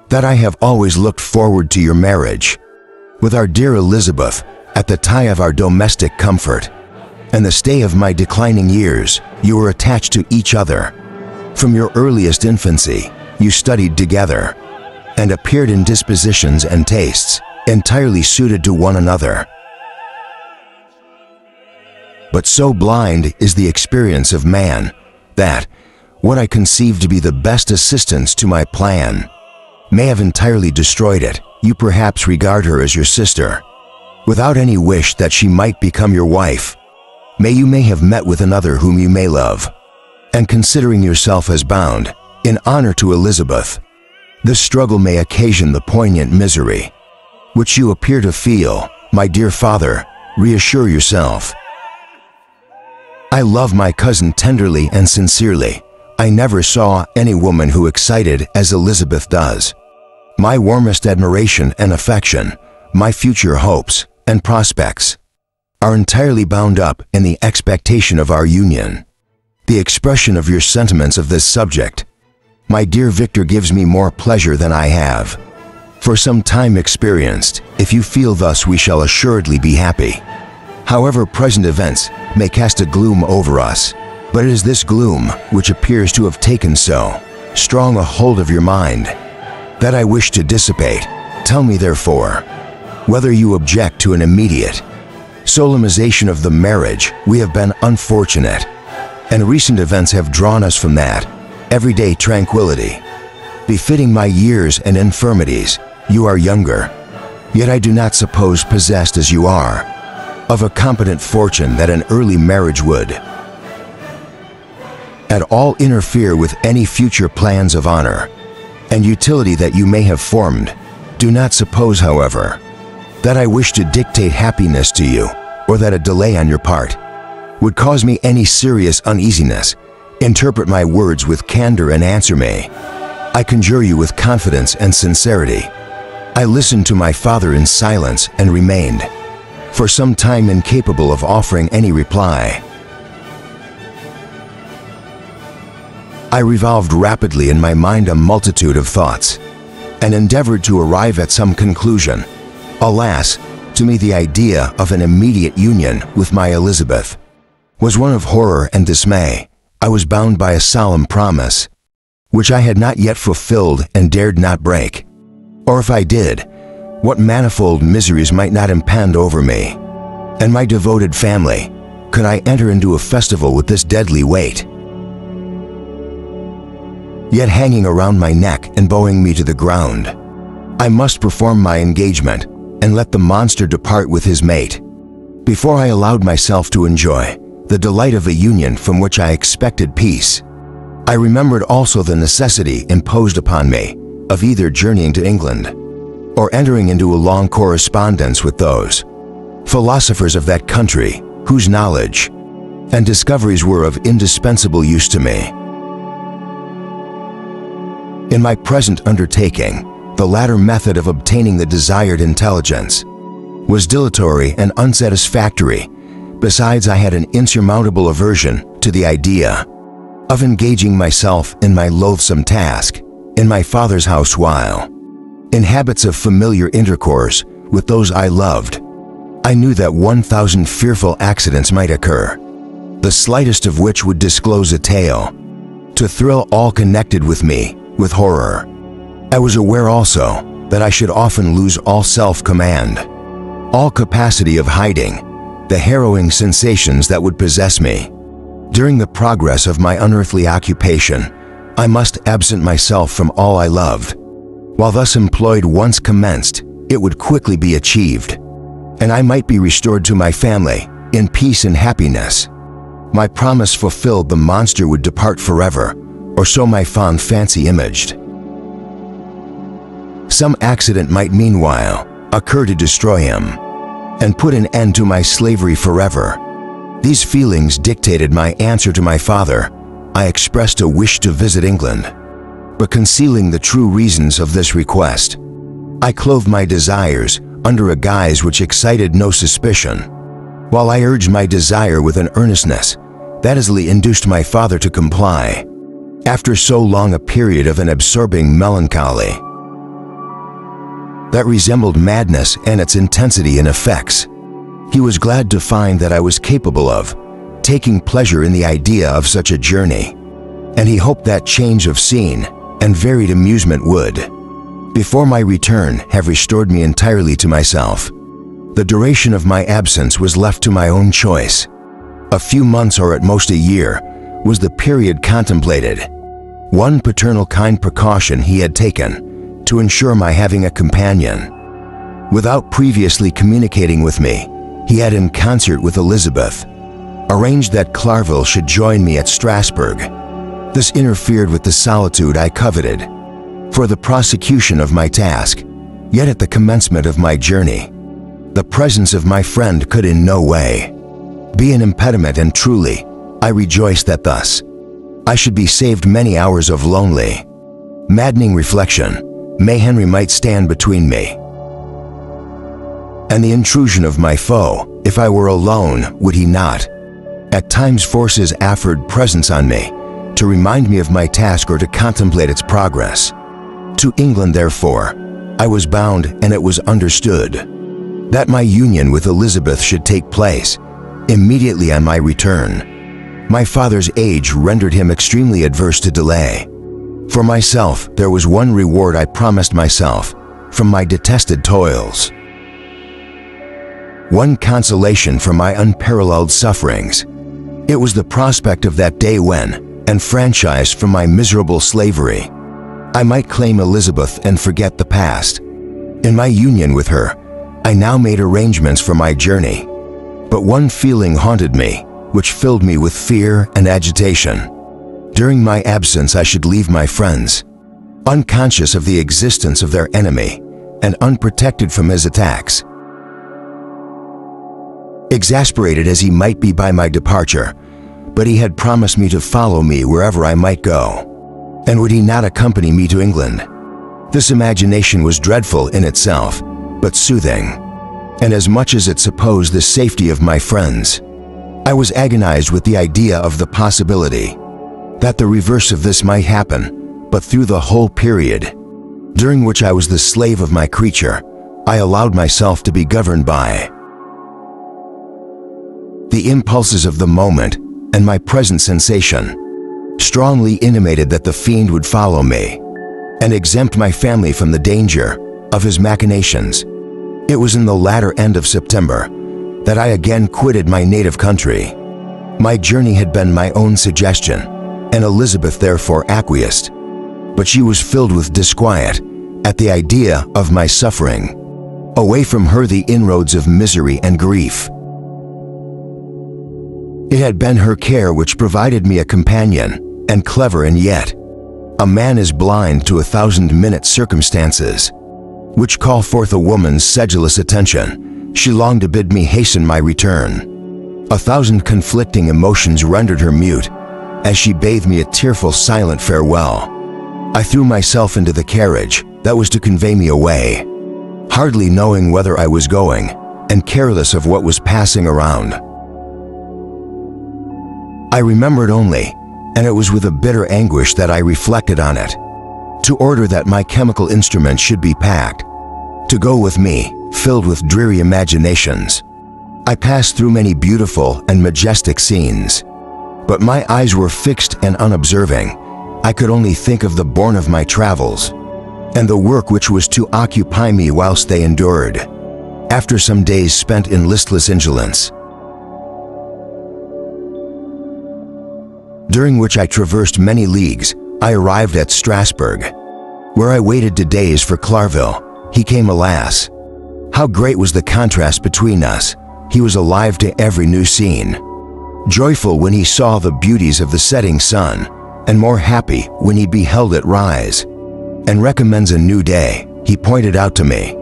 that I have always looked forward to your marriage with our dear Elizabeth at the tie of our domestic comfort and the stay of my declining years. You were attached to each other. From your earliest infancy, you studied together and appeared in dispositions and tastes entirely suited to one another. But so blind is the experience of man that what I conceived to be the best assistance to my plan may have entirely destroyed it. You perhaps regard her as your sister, without any wish that she might become your wife. You may have met with another whom you may love, and considering yourself as bound in honor to Elizabeth, this struggle may occasion the poignant misery which you appear to feel. My dear father, reassure yourself. I love my cousin tenderly and sincerely. I never saw any woman who excited as Elizabeth does. My warmest admiration and affection, my future hopes and prospects, are entirely bound up in the expectation of our union. The expression of your sentiments of this subject, my dear Victor, gives me more pleasure than I have for some time experienced. If you feel thus, we shall assuredly be happy. However, present events may cast a gloom over us, but it is this gloom which appears to have taken so strong a hold of your mind that I wish to dissipate. Tell me, therefore, whether you object to an immediate solemnization of the marriage. We have been unfortunate, and recent events have drawn us from that everyday tranquility befitting my years and infirmities. You are younger, yet I do not suppose, possessed as you are of a competent fortune, that an early marriage would at all interfere with any future plans of honor and utility that you may have formed. Do not suppose, however, that I wish to dictate happiness to you, or that a delay on your part would cause me any serious uneasiness. Interpret my words with candor and answer me, I conjure you, with confidence and sincerity." I listened to my father in silence and remained for some time incapable of offering any reply. I revolved rapidly in my mind a multitude of thoughts and endeavored to arrive at some conclusion. Alas, to me the idea of an immediate union with my Elizabeth was one of horror and dismay. I was bound by a solemn promise, which I had not yet fulfilled and dared not break. Or if I did, what manifold miseries might not impend over me and my devoted family, could I enter into a festival with this deadly weight yet hanging around my neck and bowing me to the ground. I must perform my engagement and let the monster depart with his mate before I allowed myself to enjoy the delight of a union from which I expected peace. I remembered also the necessity imposed upon me of either journeying to England or entering into a long correspondence with those philosophers of that country whose knowledge and discoveries were of indispensable use to me. In my present undertaking, the latter method of obtaining the desired intelligence was dilatory and unsatisfactory. Besides, I had an insurmountable aversion to the idea of engaging myself in my loathsome task in my father's house while in habits of familiar intercourse with those I loved. I knew that 1,000 fearful accidents might occur, the slightest of which would disclose a tale to thrill all connected with me with horror. I was aware also that I should often lose all self-command, all capacity of hiding the harrowing sensations that would possess me. During the progress of my unearthly occupation, I must absent myself from all I loved. While thus employed once commenced, it would quickly be achieved, and I might be restored to my family in peace and happiness. My promise fulfilled, the monster would depart forever, or so my fond fancy imaged. Some accident might meanwhile occur to destroy him and put an end to my slavery forever. These feelings dictated my answer to my father. I expressed a wish to visit England, but concealing the true reasons of this request, I clothed my desires under a guise which excited no suspicion. While I urged my desire with an earnestness that easily induced my father to comply, after so long a period of an absorbing melancholy that resembled madness in its intensity and effects, he was glad to find that I was capable of taking pleasure in the idea of such a journey, and he hoped that change of scene and varied amusement would, before my return, have restored me entirely to myself. The duration of my absence was left to my own choice. A few months or at most a year was the period contemplated. One paternal kind precaution he had taken to ensure my having a companion. Without previously communicating with me, he had, in concert with Elizabeth, arranged that Clarville should join me at Strasbourg. This interfered with the solitude I coveted for the prosecution of my task, yet at the commencement of my journey, the presence of my friend could in no way be an impediment, and truly, I rejoiced that thus I should be saved many hours of lonely, maddening reflection. May Henry might stand between me and the intrusion of my foe. If I were alone, would he not at times force his afford presence on me to remind me of my task or to contemplate its progress? To England, therefore, I was bound, and it was understood that my union with Elizabeth should take place immediately on my return. My father's age rendered him extremely adverse to delay. For myself, there was one reward I promised myself from my detested toils, one consolation from my unparalleled sufferings. It was the prospect of that day when, enfranchised from my miserable slavery, I might claim Elizabeth and forget the past. In my union with her, I now made arrangements for my journey, but one feeling haunted me, which filled me with fear and agitation. During my absence, I should leave my friends, unconscious of the existence of their enemy and unprotected from his attacks. Exasperated as he might be by my departure, but he had promised me to follow me wherever I might go. And would he not accompany me to England? This imagination was dreadful in itself, but soothing, and as much as it supposed the safety of my friends, I was agonized with the idea of the possibility that the reverse of this might happen. But through the whole period, during which I was the slave of my creature, I allowed myself to be governed by the impulses of the moment, and my present sensation strongly intimated that the fiend would follow me and exempt my family from the danger of his machinations. It was in the latter end of September that I again quitted my native country. My journey had been my own suggestion, and Elizabeth therefore acquiesced, but she was filled with disquiet at the idea of my suffering away from her the inroads of misery and grief. It had been her care which provided me a companion, and clever, and yet a man is blind to 1,000-minute circumstances which call forth a woman's sedulous attention. She longed to bid me hasten my return. 1,000 conflicting emotions rendered her mute as she bade me a tearful, silent farewell. I threw myself into the carriage that was to convey me away, hardly knowing whither I was going, and careless of what was passing around. I remembered only, and it was with a bitter anguish that I reflected on it, to order that my chemical instruments should be packed, to go with me, filled with dreary imaginations. I passed through many beautiful and majestic scenes, but my eyes were fixed and unobserving. I could only think of the bourne of my travels, and the work which was to occupy me whilst they endured. After some days spent in listless indolence, during which I traversed many leagues, I arrived at Strasbourg, where I waited to days for Clarville. He came, alas. How great was the contrast between us. He was alive to every new scene, joyful when he saw the beauties of the setting sun, and more happy when he beheld it rise. And recommends a new day, he pointed out to me,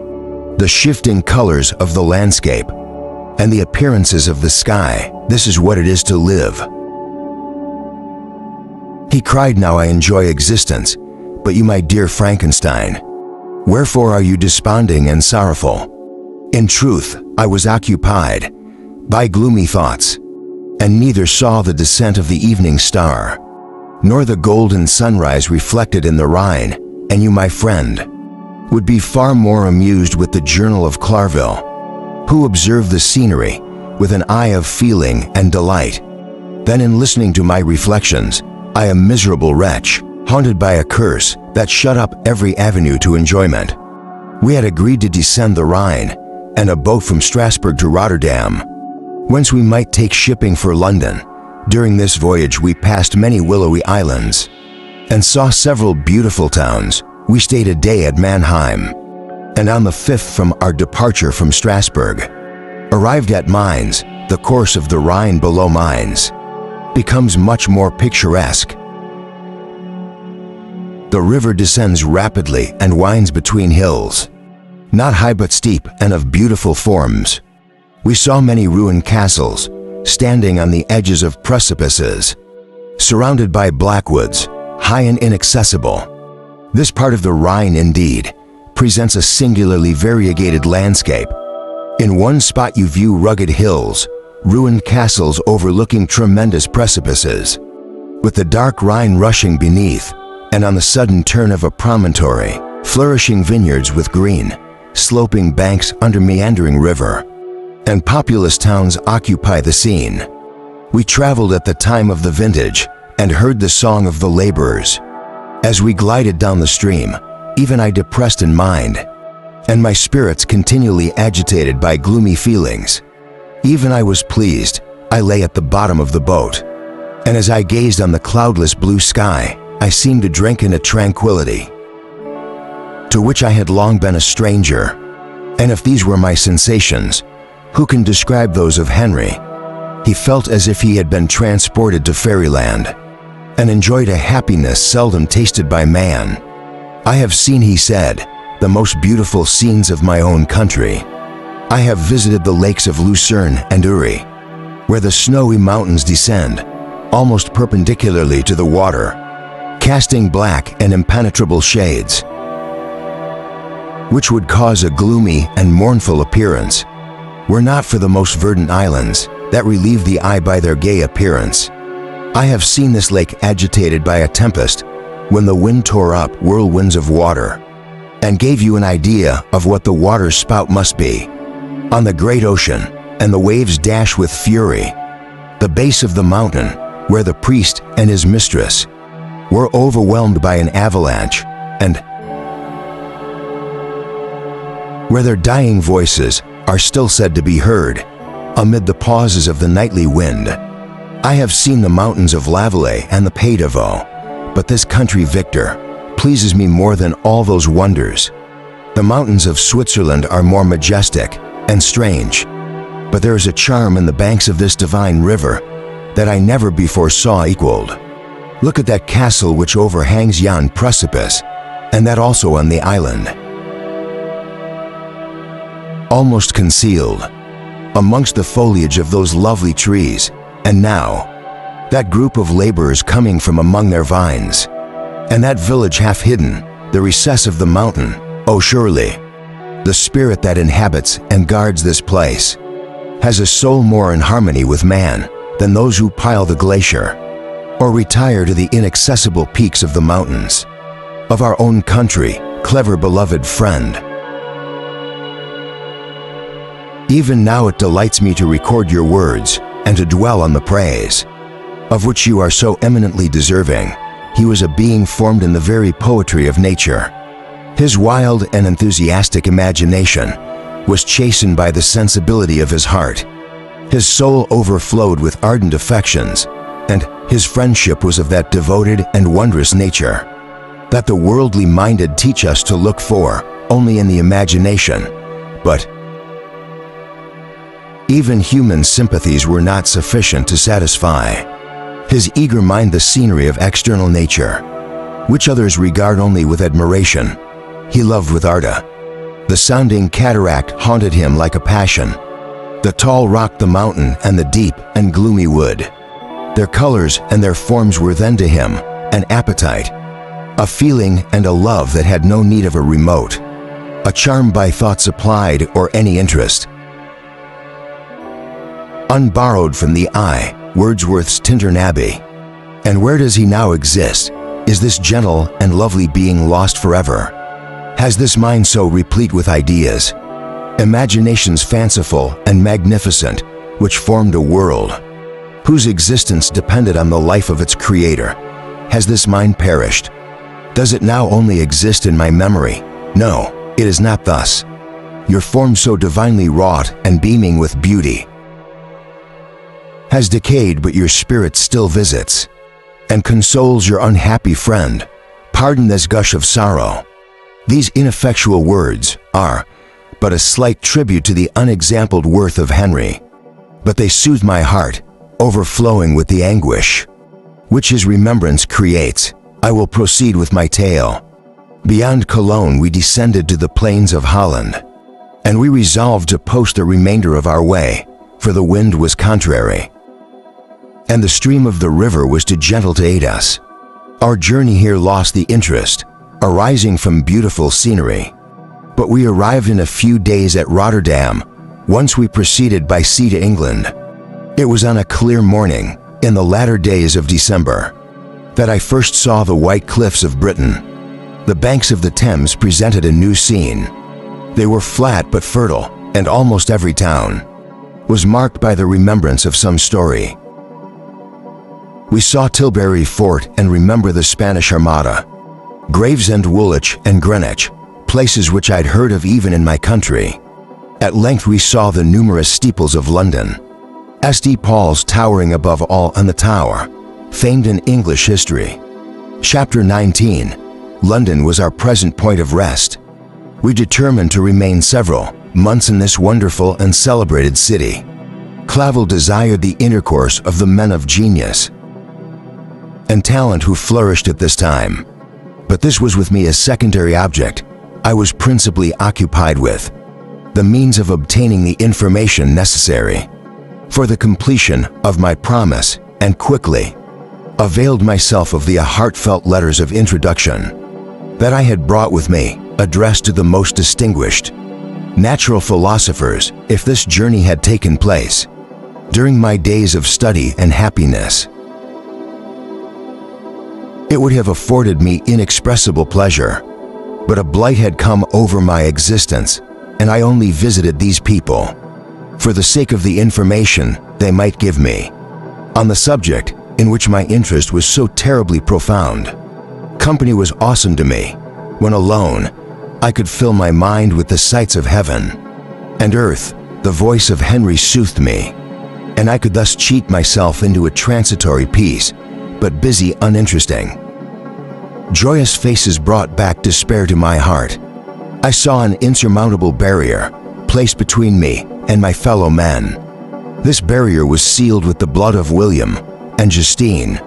the shifting colors of the landscape, and the appearances of the sky. This is what it is to live. He cried, now I enjoy existence, but you, my dear Frankenstein, wherefore are you desponding and sorrowful? In truth, I was occupied by gloomy thoughts, and neither saw the descent of the evening star, nor the golden sunrise reflected in the Rhine, and you, my friend, would be far more amused with the Journal of Clarville, who observed the scenery with an eye of feeling and delight, than in listening to my reflections. I, a miserable wretch, haunted by a curse that shut up every avenue to enjoyment. We had agreed to descend the Rhine, and a boat from Strasbourg to Rotterdam, whence we might take shipping for London. During this voyage we passed many willowy islands, and saw several beautiful towns. We stayed a day at Mannheim, and on the 5th from our departure from Strasbourg, arrived at Mainz. The course of the Rhine below Mainz becomes much more picturesque. The river descends rapidly and winds between hills, not high but steep and of beautiful forms. We saw many ruined castles, standing on the edges of precipices, surrounded by blackwoods, high and inaccessible. This part of the Rhine, indeed, presents a singularly variegated landscape. In one spot you view rugged hills, ruined castles overlooking tremendous precipices, with the dark Rhine rushing beneath, and on the sudden turn of a promontory, flourishing vineyards with green, sloping banks under meandering river, and populous towns occupy the scene. We traveled at the time of the vintage, and heard the song of the laborers. As we glided down the stream, even I depressed in mind, and my spirits continually agitated by gloomy feelings. Even I was pleased. I lay at the bottom of the boat, and as I gazed on the cloudless blue sky, I seemed to drink in a tranquility to which I had long been a stranger. And if these were my sensations, who can describe those of Henry? He felt as if he had been transported to fairyland, and enjoyed a happiness seldom tasted by man. I have seen, he said, the most beautiful scenes of my own country. I have visited the lakes of Lucerne and Uri, where the snowy mountains descend, almost perpendicularly to the water, casting black and impenetrable shades, which would cause a gloomy and mournful appearance, were not for the most verdant islands that relieve the eye by their gay appearance. I have seen this lake agitated by a tempest, when the wind tore up whirlwinds of water, and gave you an idea of what the water's spout must be. On the great ocean, and the waves dash with fury, the base of the mountain, where the priest and his mistress were overwhelmed by an avalanche, and where their dying voices are still said to be heard amid the pauses of the nightly wind. I have seen the mountains of Lavalais and the Pays de Vaud, but this country, Victor, pleases me more than all those wonders. The mountains of Switzerland are more majestic and strange, but there is a charm in the banks of this divine river that I never before saw equaled. Look at that castle which overhangs yon precipice, and that also on the island, almost concealed amongst the foliage of those lovely trees. And now, that group of laborers coming from among their vines, and that village half hidden, the recess of the mountain. Oh, surely, the spirit that inhabits and guards this place has a soul more in harmony with man than those who pile the glacier, or retire to the inaccessible peaks of the mountains of our own country, clever beloved friend. Even now it delights me to record your words, and to dwell on the praise of which you are so eminently deserving. He was a being formed in the very poetry of nature. His wild and enthusiastic imagination was chastened by the sensibility of his heart. His soul overflowed with ardent affections, and his friendship was of that devoted and wondrous nature that the worldly minded teach us to look for only in the imagination, but even human sympathies were not sufficient to satisfy his eager mind. The scenery of external nature, which others regard only with admiration, he loved with ardor. The sounding cataract haunted him like a passion. The tall rock, the mountain, and the deep and gloomy wood, their colors and their forms were then to him an appetite, a feeling and a love that had no need of a remote, a charm by thought supplied or any interest. Unborrowed from the eye, Wordsworth's Tintern Abbey. And where does he now exist? Is this gentle and lovely being lost forever? Has this mind so replete with ideas, imaginations fanciful and magnificent, which formed a world whose existence depended on the life of its creator, has this mind perished? Does it now only exist in my memory? No, it is not thus. Your form so divinely wrought and beaming with beauty has decayed, but your spirit still visits and consoles your unhappy friend. Pardon this gush of sorrow. These ineffectual words are but a slight tribute to the unexampled worth of Henry, but they soothe my heart, overflowing with the anguish which his remembrance creates. I will proceed with my tale. Beyond Cologne we descended to the plains of Holland, and we resolved to post the remainder of our way, for the wind was contrary, and the stream of the river was too gentle to aid us. Our journey here lost the interest arising from beautiful scenery, but we arrived in a few days at Rotterdam, whence we proceeded by sea to England. It was on a clear morning, in the latter days of December, that I first saw the white cliffs of Britain. The banks of the Thames presented a new scene. They were flat but fertile, and almost every town was marked by the remembrance of some story. We saw Tilbury Fort and remember the Spanish Armada, Gravesend, Woolwich, and Greenwich, places which I'd heard of even in my country. At length we saw the numerous steeples of London, St. Paul's towering above all on the Tower, famed in English history. Chapter 19. London was our present point of rest. We determined to remain several months in this wonderful and celebrated city. Clavel desired the intercourse of the men of genius and talent who flourished at this time, but this was with me a secondary object. I was principally occupied with the means of obtaining the information necessary for the completion of my promise, and quickly availed myself of the heartfelt letters of introduction that I had brought with me, addressed to the most distinguished natural philosophers. If this journey had taken place during my days of study and happiness, it would have afforded me inexpressible pleasure, but a blight had come over my existence, and I only visited these people for the sake of the information they might give me on the subject in which my interest was so terribly profound. Company was awesome to me. When alone, I could fill my mind with the sights of heaven and earth. The voice of Henry soothed me, and I could thus cheat myself into a transitory peace, but busy, uninteresting. Joyous faces brought back despair to my heart. I saw an insurmountable barrier placed between me and my fellow men. This barrier was sealed with the blood of William and Justine,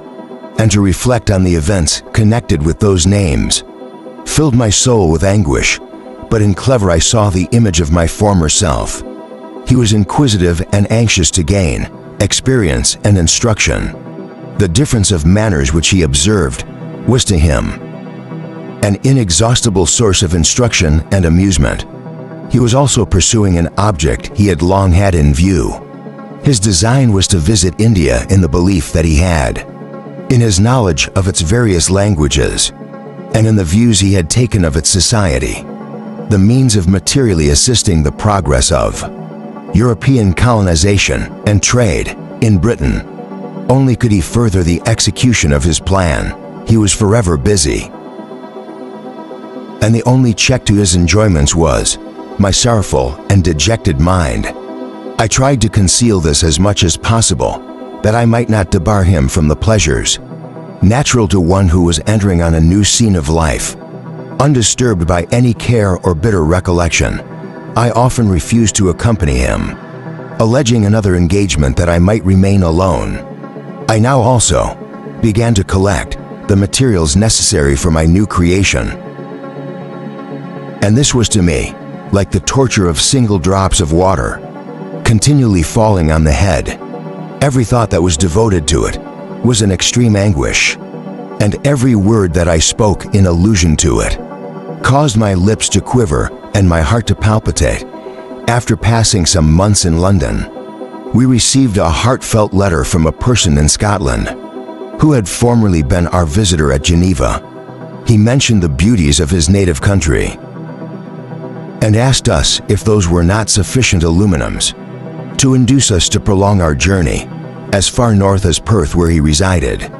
and to reflect on the events connected with those names filled my soul with anguish. But in Clever I saw the image of my former self. He was inquisitive and anxious to gain experience and instruction. The difference of manners which he observed was to him an inexhaustible source of instruction and amusement. He was also pursuing an object he had long had in view. His design was to visit India in the belief that he had, in his knowledge of its various languages, and in the views he had taken of its society, the means of materially assisting the progress of European colonization and trade in Britain. Only could he further the execution of his plan. He was forever busy, and the only check to his enjoyments was my sorrowful and dejected mind. I tried to conceal this as much as possible, that I might not debar him from the pleasures natural to one who was entering on a new scene of life. Undisturbed by any care or bitter recollection, I often refused to accompany him, alleging another engagement that I might remain alone. I now also began to collect the materials necessary for my new creation. And this was to me like the torture of single drops of water, continually falling on the head. Every thought that was devoted to it was an extreme anguish, and every word that I spoke in allusion to it caused my lips to quiver and my heart to palpitate. After passing some months in London, we received a heartfelt letter from a person in Scotland who had formerly been our visitor at Geneva. He mentioned the beauties of his native country and asked us if those were not sufficient illuminums to induce us to prolong our journey as far north as Perth, where he resided.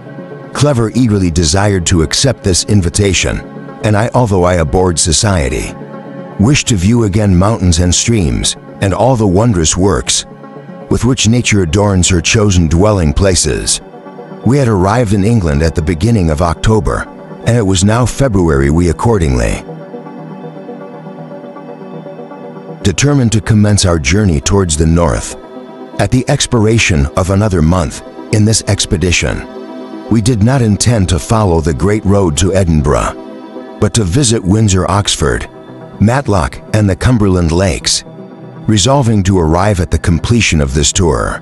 Clever eagerly desired to accept this invitation, and I, although I abhorred society, wished to view again mountains and streams and all the wondrous works with which nature adorns her chosen dwelling places. We had arrived in England at the beginning of October, and it was now February. We accordingly determined to commence our journey towards the north. At the expiration of another month in this expedition, we did not intend to follow the great road to Edinburgh, but to visit Windsor, Oxford, Matlock, and the Cumberland Lakes, resolving to arrive at the completion of this tour.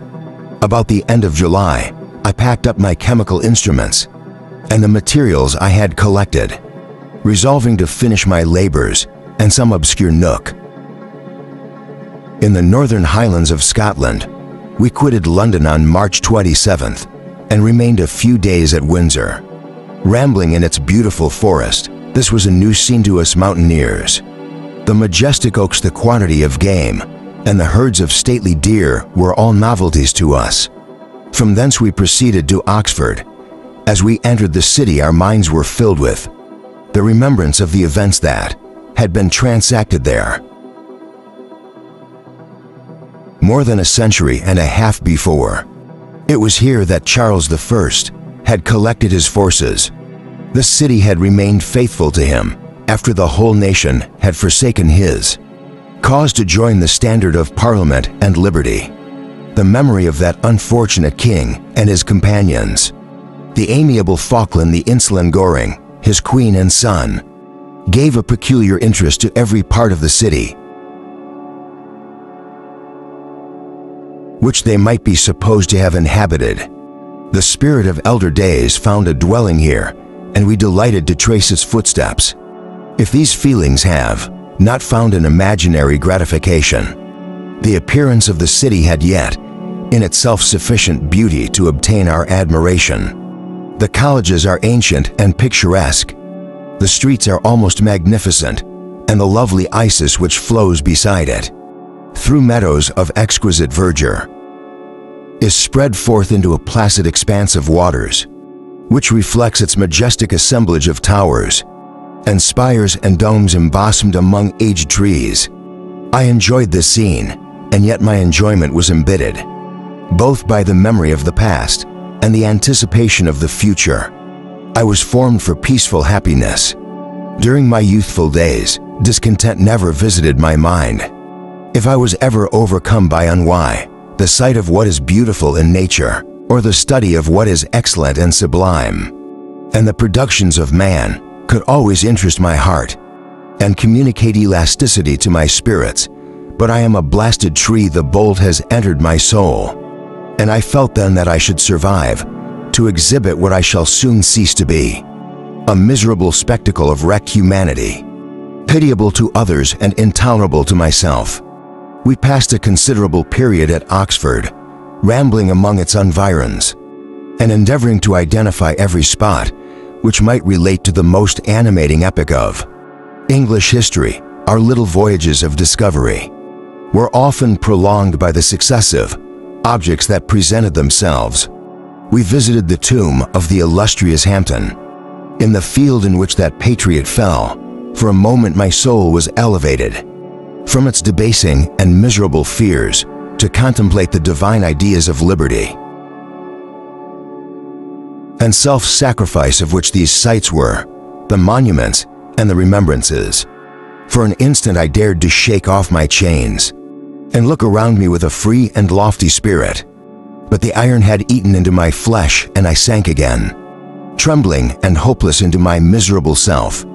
About the end of July, I packed up my chemical instruments and the materials I had collected, resolving to finish my labors in some obscure nook. In the northern highlands of Scotland, we quitted London on March 27th and remained a few days at Windsor. Rambling in its beautiful forest, this was a new scene to us mountaineers. The majestic oaks, the quantity of game, and the herds of stately deer were all novelties to us. From thence we proceeded to Oxford. As we entered the city, our minds were filled with the remembrance of the events that had been transacted there more than a century and a half before. It was here that Charles I had collected his forces. The city had remained faithful to him after the whole nation had forsaken his cause to join the standard of Parliament and liberty. The memory of that unfortunate king and his companions, the amiable Falkland, the insolent Goring, his queen and son, gave a peculiar interest to every part of the city which they might be supposed to have inhabited. The spirit of elder days found a dwelling here, and we delighted to trace its footsteps. If these feelings have not found an imaginary gratification, the appearance of the city had yet in itself sufficient beauty to obtain our admiration. The colleges are ancient and picturesque. The streets are almost magnificent, and the lovely Isis which flows beside it, through meadows of exquisite verdure, is spread forth into a placid expanse of waters, which reflects its majestic assemblage of towers and spires and domes embosomed among aged trees. I enjoyed this scene, and yet my enjoyment was embittered, both by the memory of the past and the anticipation of the future. I was formed for peaceful happiness. During my youthful days, discontent never visited my mind. If I was ever overcome by ennui, the sight of what is beautiful in nature, or the study of what is excellent and sublime, and the productions of man, could always interest my heart and communicate elasticity to my spirits. But I am a blasted tree, the bolt has entered my soul, and I felt then that I should survive to exhibit what I shall soon cease to be, a miserable spectacle of wrecked humanity, pitiable to others and intolerable to myself. We passed a considerable period at Oxford, rambling among its environs, and endeavoring to identify every spot which might relate to the most animating epoch of English history. Our little voyages of discovery were often prolonged by the successive objects that presented themselves. We visited the tomb of the illustrious Hampden. In the field in which that patriot fell, for a moment my soul was elevated from its debasing and miserable fears to contemplate the divine ideas of liberty. and self-sacrifice of which these sites were, the monuments and the remembrances. For an instant I dared to shake off my chains and look around me with a free and lofty spirit. But the iron had eaten into my flesh, and I sank again, trembling and hopeless into my miserable self.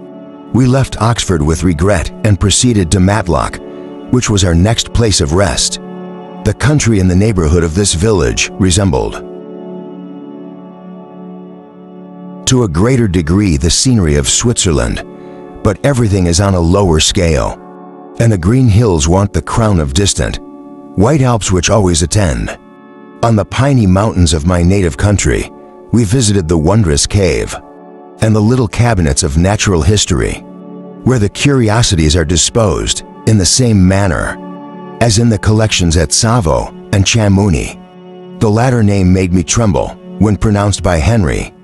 We left Oxford with regret and proceeded to Matlock, which was our next place of rest. The country in the neighborhood of this village resembled, to a greater degree, the scenery of Switzerland, but everything is on a lower scale, and the green hills want the crown of distant, white Alps which always attend. On the piney mountains of my native country, we visited the wondrous cave and the little cabinets of natural history, where the curiosities are disposed in the same manner as in the collections at Savo and Chamouni. The latter name made me tremble when pronounced by Henry,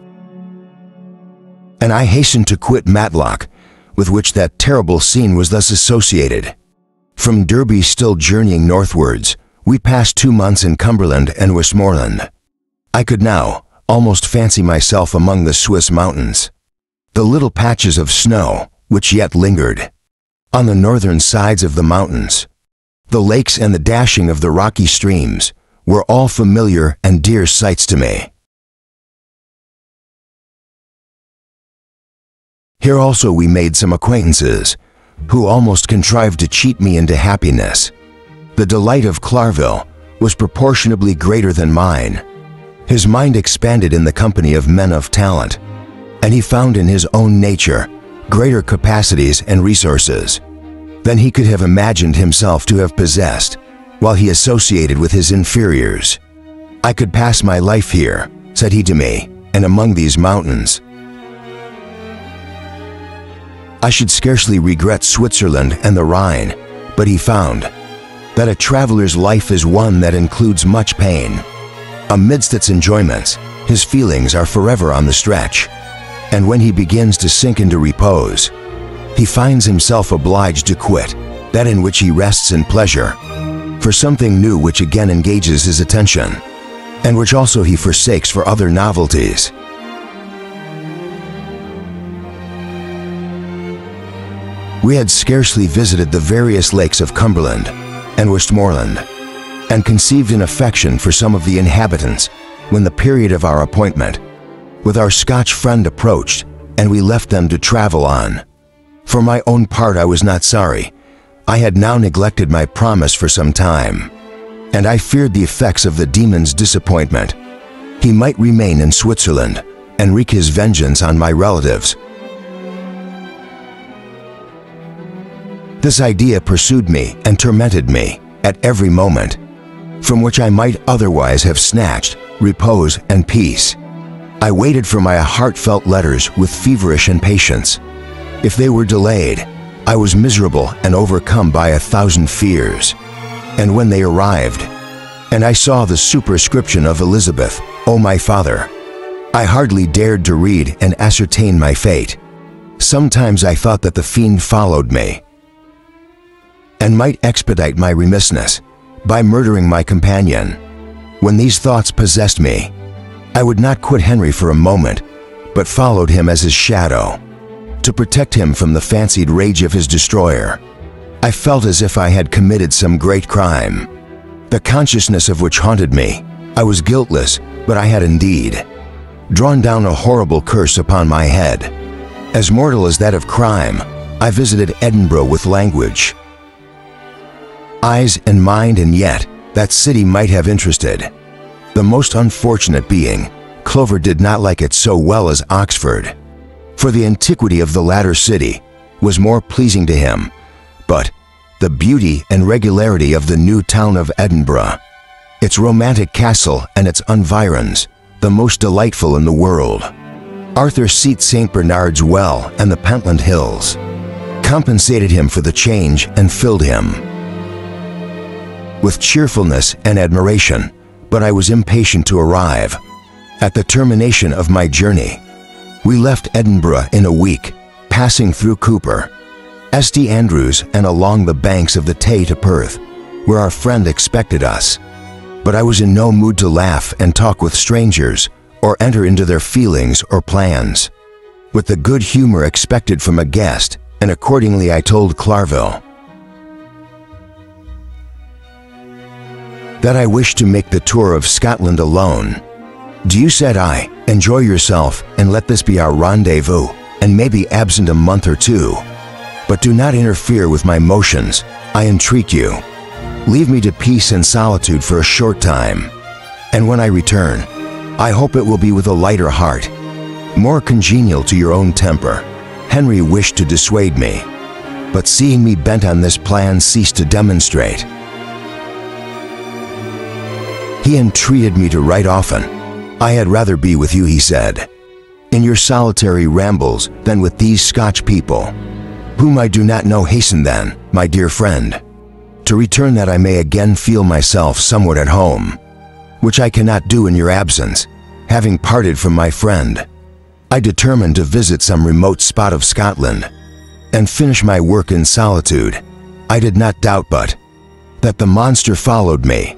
and I hastened to quit Matlock, with which that terrible scene was thus associated. From Derby, still journeying northwards, we passed 2 months in Cumberland and Westmoreland. I could now almost fancy myself among the Swiss mountains. The little patches of snow, which yet lingered on the northern sides of the mountains, the lakes and the dashing of the rocky streams, were all familiar and dear sights to me. Here also we made some acquaintances, who almost contrived to cheat me into happiness. The delight of Clarville was proportionably greater than mine. His mind expanded in the company of men of talent, and he found in his own nature greater capacities and resources than he could have imagined himself to have possessed while he associated with his inferiors. I could pass my life here, said he to me, and among these mountains. I should scarcely regret Switzerland and the Rhine, but he found that a traveler's life is one that includes much pain. Amidst its enjoyments, his feelings are forever on the stretch, and when he begins to sink into repose, he finds himself obliged to quit that in which he rests in pleasure for something new which again engages his attention, and which also he forsakes for other novelties. We had scarcely visited the various lakes of Cumberland and Westmoreland, and conceived an affection for some of the inhabitants, when the period of our appointment with our Scotch friend approached, and we left them to travel on. For my own part, I was not sorry. I had now neglected my promise for some time, and I feared the effects of the demon's disappointment. He might remain in Switzerland and wreak his vengeance on my relatives. This idea pursued me and tormented me at every moment, from which I might otherwise have snatched repose and peace. I waited for my heartfelt letters with feverish impatience. If they were delayed, I was miserable and overcome by 1,000 fears. And when they arrived, and I saw the superscription of Elizabeth, O my father, I hardly dared to read and ascertain my fate. Sometimes I thought that the fiend followed me, and might expedite my remissness by murdering my companion. When these thoughts possessed me, I would not quit Henry for a moment, but followed him as his shadow, to protect him from the fancied rage of his destroyer. I felt as if I had committed some great crime, the consciousness of which haunted me. I was guiltless, but I had indeed drawn down a horrible curse upon my head. As mortal as that of crime, I visited Edinburgh with language, eyes and mind, and yet that city might have interested. The most unfortunate being, Clover did not like it so well as Oxford, for the antiquity of the latter city was more pleasing to him, but the beauty and regularity of the new town of Edinburgh, its romantic castle and its environs, the most delightful in the world. Arthur's Seat, St. Bernard's Well, and the Pentland Hills compensated him for the change and filled him with cheerfulness and admiration, but I was impatient to arrive. At the termination of my journey, we left Edinburgh in a week, passing through Cooper, St. Andrews, and along the banks of the Tay to Perth, where our friend expected us. But I was in no mood to laugh and talk with strangers or enter into their feelings or plans, with the good humor expected from a guest, and accordingly I told Clarville that I wished to make the tour of Scotland alone. "Do you," said I, "enjoy yourself and let this be our rendezvous, and maybe absent a month or two. But do not interfere with my motions, I entreat you. Leave me to peace and solitude for a short time. And when I return, I hope it will be with a lighter heart, more congenial to your own temper." Henry wished to dissuade me, but seeing me bent on this plan ceased to demonstrate. He entreated me to write often. "I had rather be with you," he said, "in your solitary rambles than with these Scotch people, whom I do not know. Hasten then, my dear friend, to return that I may again feel myself somewhat at home, which I cannot do in your absence, having parted from my friend. I determined to visit some remote spot of Scotland and finish my work in solitude. I did not doubt but that the monster followed me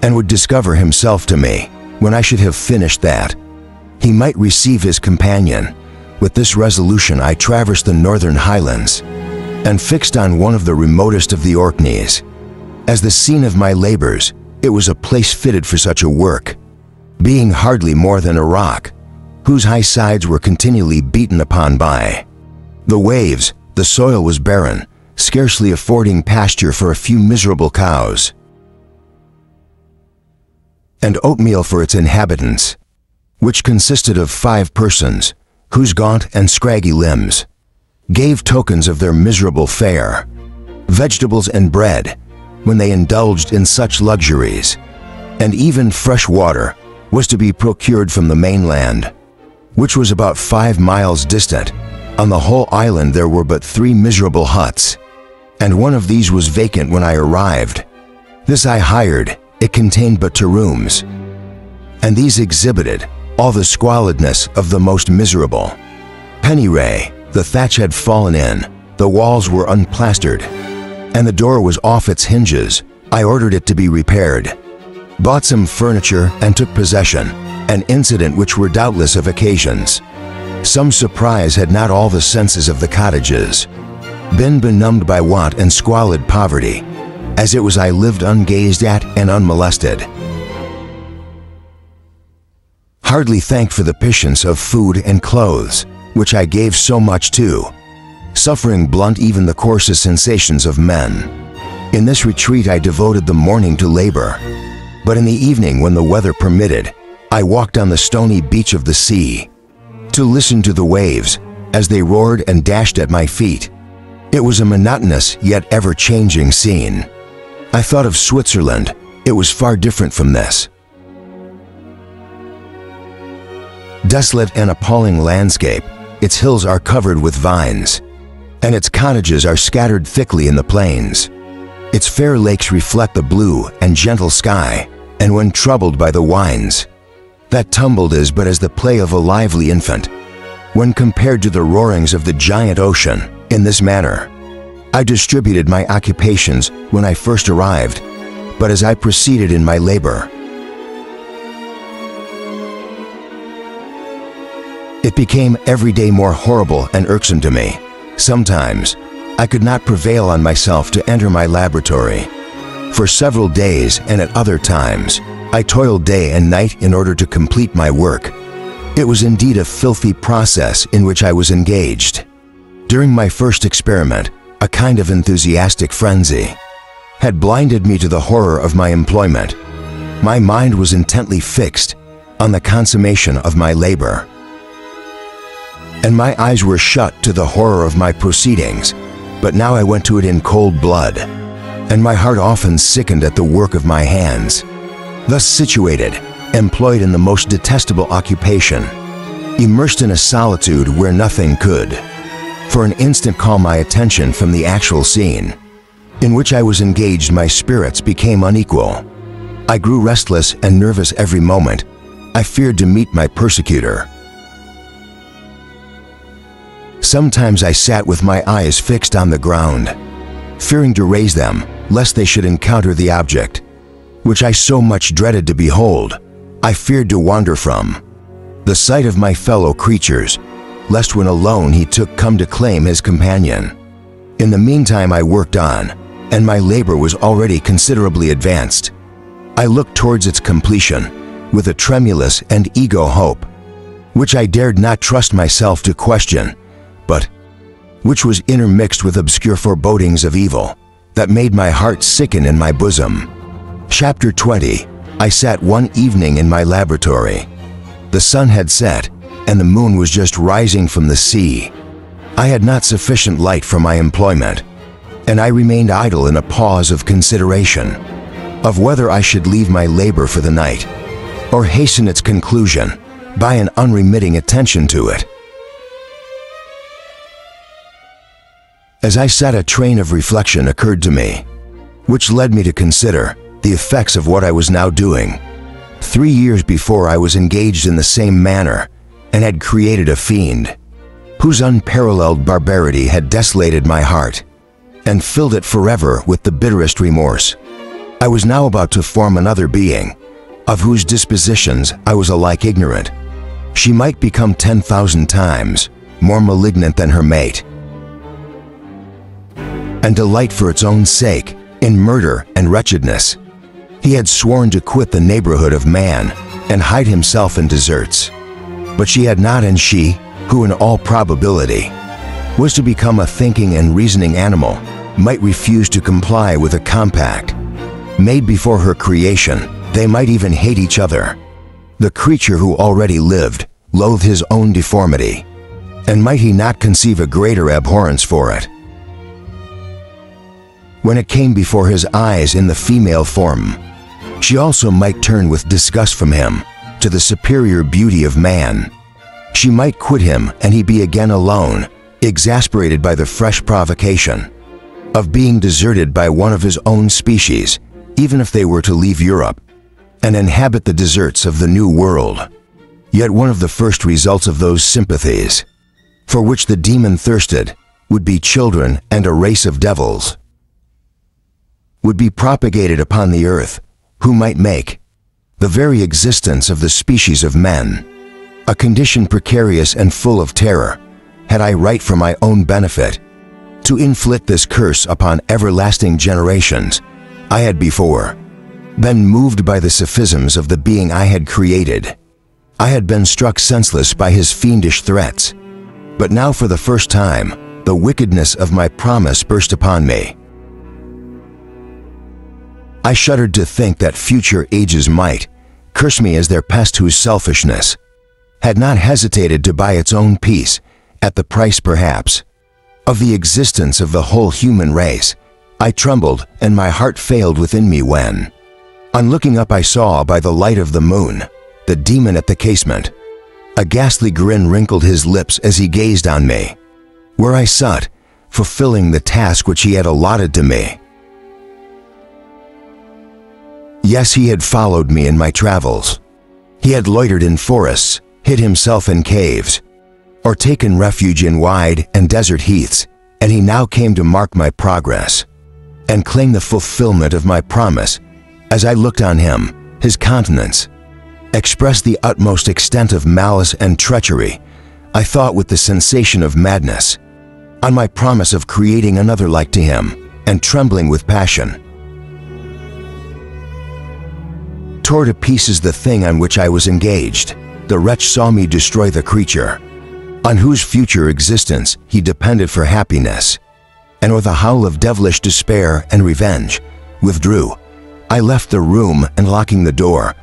and would discover himself to me when I should have finished that. He might receive his companion. With this resolution I traversed the northern highlands and fixed on one of the remotest of the Orkneys. As the scene of my labors, it was a place fitted for such a work, being hardly more than a rock, whose high sides were continually beaten upon by the waves. The soil was barren, scarcely affording pasture for a few miserable cows, and oatmeal for its inhabitants, which consisted of 5 persons, whose gaunt and scraggy limbs gave tokens of their miserable fare. Vegetables and bread, when they indulged in such luxuries, and even fresh water, was to be procured from the mainland, which was about 5 miles distant. On the whole island there were but 3 miserable huts, and one of these was vacant when I arrived. This I hired. It contained but 2 rooms, and these exhibited all the squalidness of the most miserable. Penury, the thatch had fallen in, the walls were unplastered, and the door was off its hinges. I ordered it to be repaired, bought some furniture, and took possession, an incident which were doubtless of occasions. Some surprise had not all the senses of the cottages been benumbed by want and squalid poverty, as it was I lived ungazed at and unmolested, hardly thanked for the patience of food and clothes, which I gave so much to, suffering blunt even the coarsest sensations of men. In this retreat I devoted the morning to labor, but in the evening, when the weather permitted, I walked on the stony beach of the sea, to listen to the waves as they roared and dashed at my feet. It was a monotonous yet ever-changing scene. I thought of Switzerland. It was far different from this. Desolate and appalling landscape, its hills are covered with vines, and its cottages are scattered thickly in the plains. Its fair lakes reflect the blue and gentle sky, and when troubled by the winds that tumbled is but as the play of a lively infant, when compared to the roarings of the giant ocean. In this manner I distributed my occupations when I first arrived, but as I proceeded in my labor, it became every day more horrible and irksome to me. Sometimes I could not prevail on myself to enter my laboratory for several days, and at other times I toiled day and night in order to complete my work. It was indeed a filthy process in which I was engaged. During my first experiment, a kind of enthusiastic frenzy had blinded me to the horror of my employment. My mind was intently fixed on the consummation of my labor, and my eyes were shut to the horror of my proceedings. But now I went to it in cold blood, and my heart often sickened at the work of my hands. Thus situated, employed in the most detestable occupation, immersed in a solitude where nothing could for an instant call my attention from the actual scene in which I was engaged, my spirits became unequal. I grew restless and nervous every moment. I feared to meet my persecutor. Sometimes I sat with my eyes fixed on the ground, fearing to raise them, lest they should encounter the object which I so much dreaded to behold. I feared to wander from. The sight of my fellow creatures, lest when alone he took come to claim his companion. In the meantime I worked on, and my labor was already considerably advanced. I looked towards its completion with a tremulous and ego hope, which I dared not trust myself to question, but which was intermixed with obscure forebodings of evil that made my heart sicken in my bosom. Chapter 20. I sat one evening in my laboratory. The sun had set, and the moon was just rising from the sea. I had not sufficient light for my employment, and I remained idle in a pause of consideration of whether I should leave my labor for the night, or hasten its conclusion by an unremitting attention to it. As I sat, a train of reflection occurred to me, which led me to consider the effects of what I was now doing. 3 years before, I was engaged in the same manner and had created a fiend whose unparalleled barbarity had desolated my heart and filled it forever with the bitterest remorse. I was now about to form another being, of whose dispositions I was alike ignorant. She might become 10,000 times more malignant than her mate, and delight for its own sake in murder and wretchedness. He had sworn to quit the neighborhood of man and hide himself in deserts, but she had not, and she, who in all probability was to become a thinking and reasoning animal, might refuse to comply with a compact made before her creation. They might even hate each other. The creature who already lived loathed his own deformity, and might he not conceive a greater abhorrence for it when it came before his eyes in the female form? She also might turn with disgust from him to the superior beauty of man. She might quit him and he be again alone, exasperated by the fresh provocation of being deserted by one of his own species, even if they were to leave Europe and inhabit the deserts of the New World. Yet one of the first results of those sympathies for which the demon thirsted would be children, and a race of devils would be propagated upon the earth, who might make the very existence of the species of men a condition precarious and full of terror. Had I right for my own benefit to inflict this curse upon everlasting generations, I had before been moved by the sophisms of the being I had created. I had been struck senseless by his fiendish threats, but now for the first time the wickedness of my promise burst upon me. I shuddered to think that future ages might curse me as their pest, whose selfishness had not hesitated to buy its own peace at the price, perhaps, of the existence of the whole human race. I trembled, and my heart failed within me when, on looking up, I saw by the light of the moon the demon at the casement. A ghastly grin wrinkled his lips as he gazed on me, where I sat, fulfilling the task which he had allotted to me. Yes, he had followed me in my travels. He had loitered in forests, hid himself in caves, or taken refuge in wide and desert heaths, and he now came to mark my progress and claim the fulfillment of my promise. As I looked on him, his countenance expressed the utmost extent of malice and treachery. I thought with the sensation of madness on my promise of creating another like to him, and trembling with passion, tore to pieces the thing on which I was engaged. The wretch saw me destroy the creature on whose future existence he depended for happiness, and with a howl of devilish despair and revenge, withdrew. I left the room, and locking the door,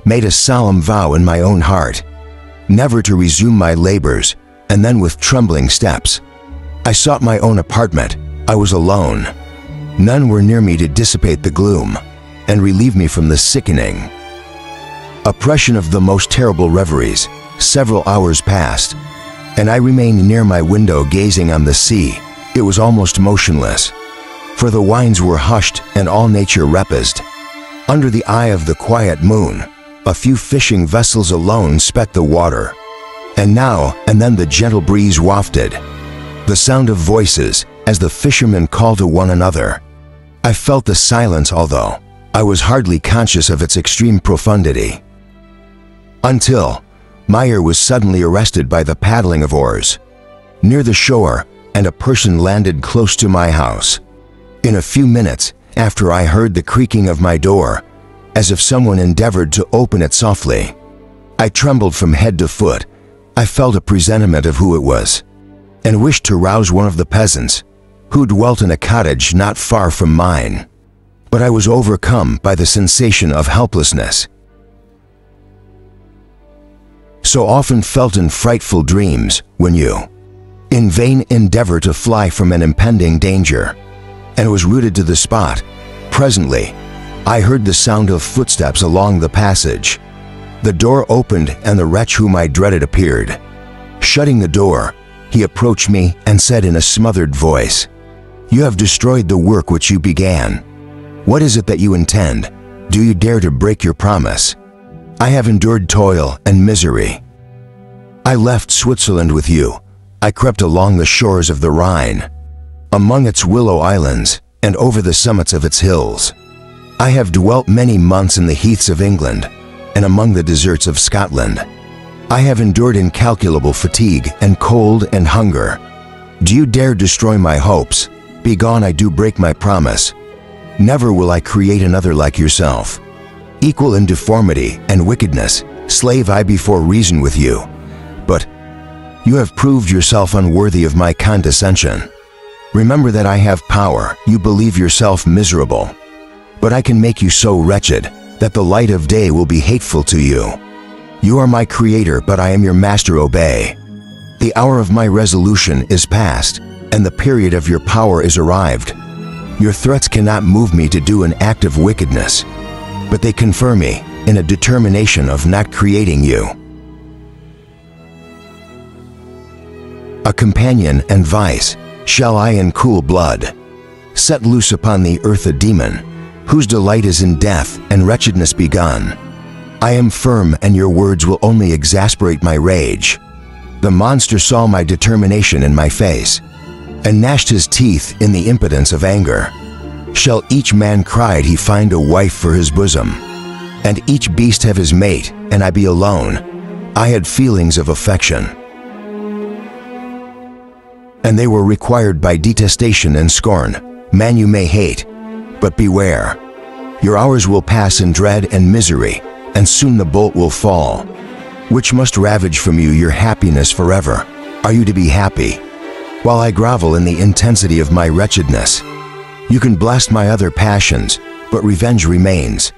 made a solemn vow in my own heart never to resume my labors, and then with trembling steps I sought my own apartment. I was alone. None were near me to dissipate the gloom and relieve me from the sickening oppression of the most terrible reveries. Several hours passed, and I remained near my window gazing on the sea. It was almost motionless, for the winds were hushed and all nature reposed. Under the eye of the quiet moon, a few fishing vessels alone specked the water, and now and then the gentle breeze wafted the sound of voices as the fishermen called to one another. I felt the silence, although I was hardly conscious of its extreme profundity. until my ear was suddenly arrested by the paddling of oars near the shore, and a person landed close to my house. In a few minutes after, I heard the creaking of my door, as if someone endeavored to open it softly. I trembled from head to foot. I felt a presentiment of who it was, and wished to rouse one of the peasants who dwelt in a cottage not far from mine. But I was overcome by the sensation of helplessness, so often felt in frightful dreams when you in vain endeavor to fly from an impending danger, and was rooted to the spot. Presently, I heard the sound of footsteps along the passage. The door opened, and the wretch whom I dreaded appeared. Shutting the door, he approached me and said in a smothered voice, "You have destroyed the work which you began. What is it that you intend? Do you dare to break your promise? I have endured toil and misery. I left Switzerland with you. I crept along the shores of the Rhine, among its willow islands, and over the summits of its hills. I have dwelt many months in the heaths of England, and among the deserts of Scotland. I have endured incalculable fatigue and cold and hunger. Do you dare destroy my hopes? Begone, I do break my promise. Never will I create another like yourself. Equal in deformity and wickedness, slave I before reason with you. But you have proved yourself unworthy of my condescension. Remember that I have power. You believe yourself miserable, but I can make you so wretched that the light of day will be hateful to you. You are my creator, but I am your master. Obey. The hour of my resolution is past, and the period of your power is arrived. Your threats cannot move me to do an act of wickedness, but they confirm me in a determination of not creating you. A companion and vice shall I in cool blood set loose upon the earth, a demon whose delight is in death and wretchedness begun. I am firm, and your words will only exasperate my rage. The monster saw my determination in my face, and gnashed his teeth in the impotence of anger. Shall each man, cried he, find a wife for his bosom, and each beast have his mate, and I be alone? I had feelings of affection, and they were required by detestation and scorn. Man you may hate, but beware. Your hours will pass in dread and misery, and soon the bolt will fall, which must ravage from you your happiness forever. Are you to be happy while I grovel in the intensity of my wretchedness? You can blast my other passions, but revenge remains.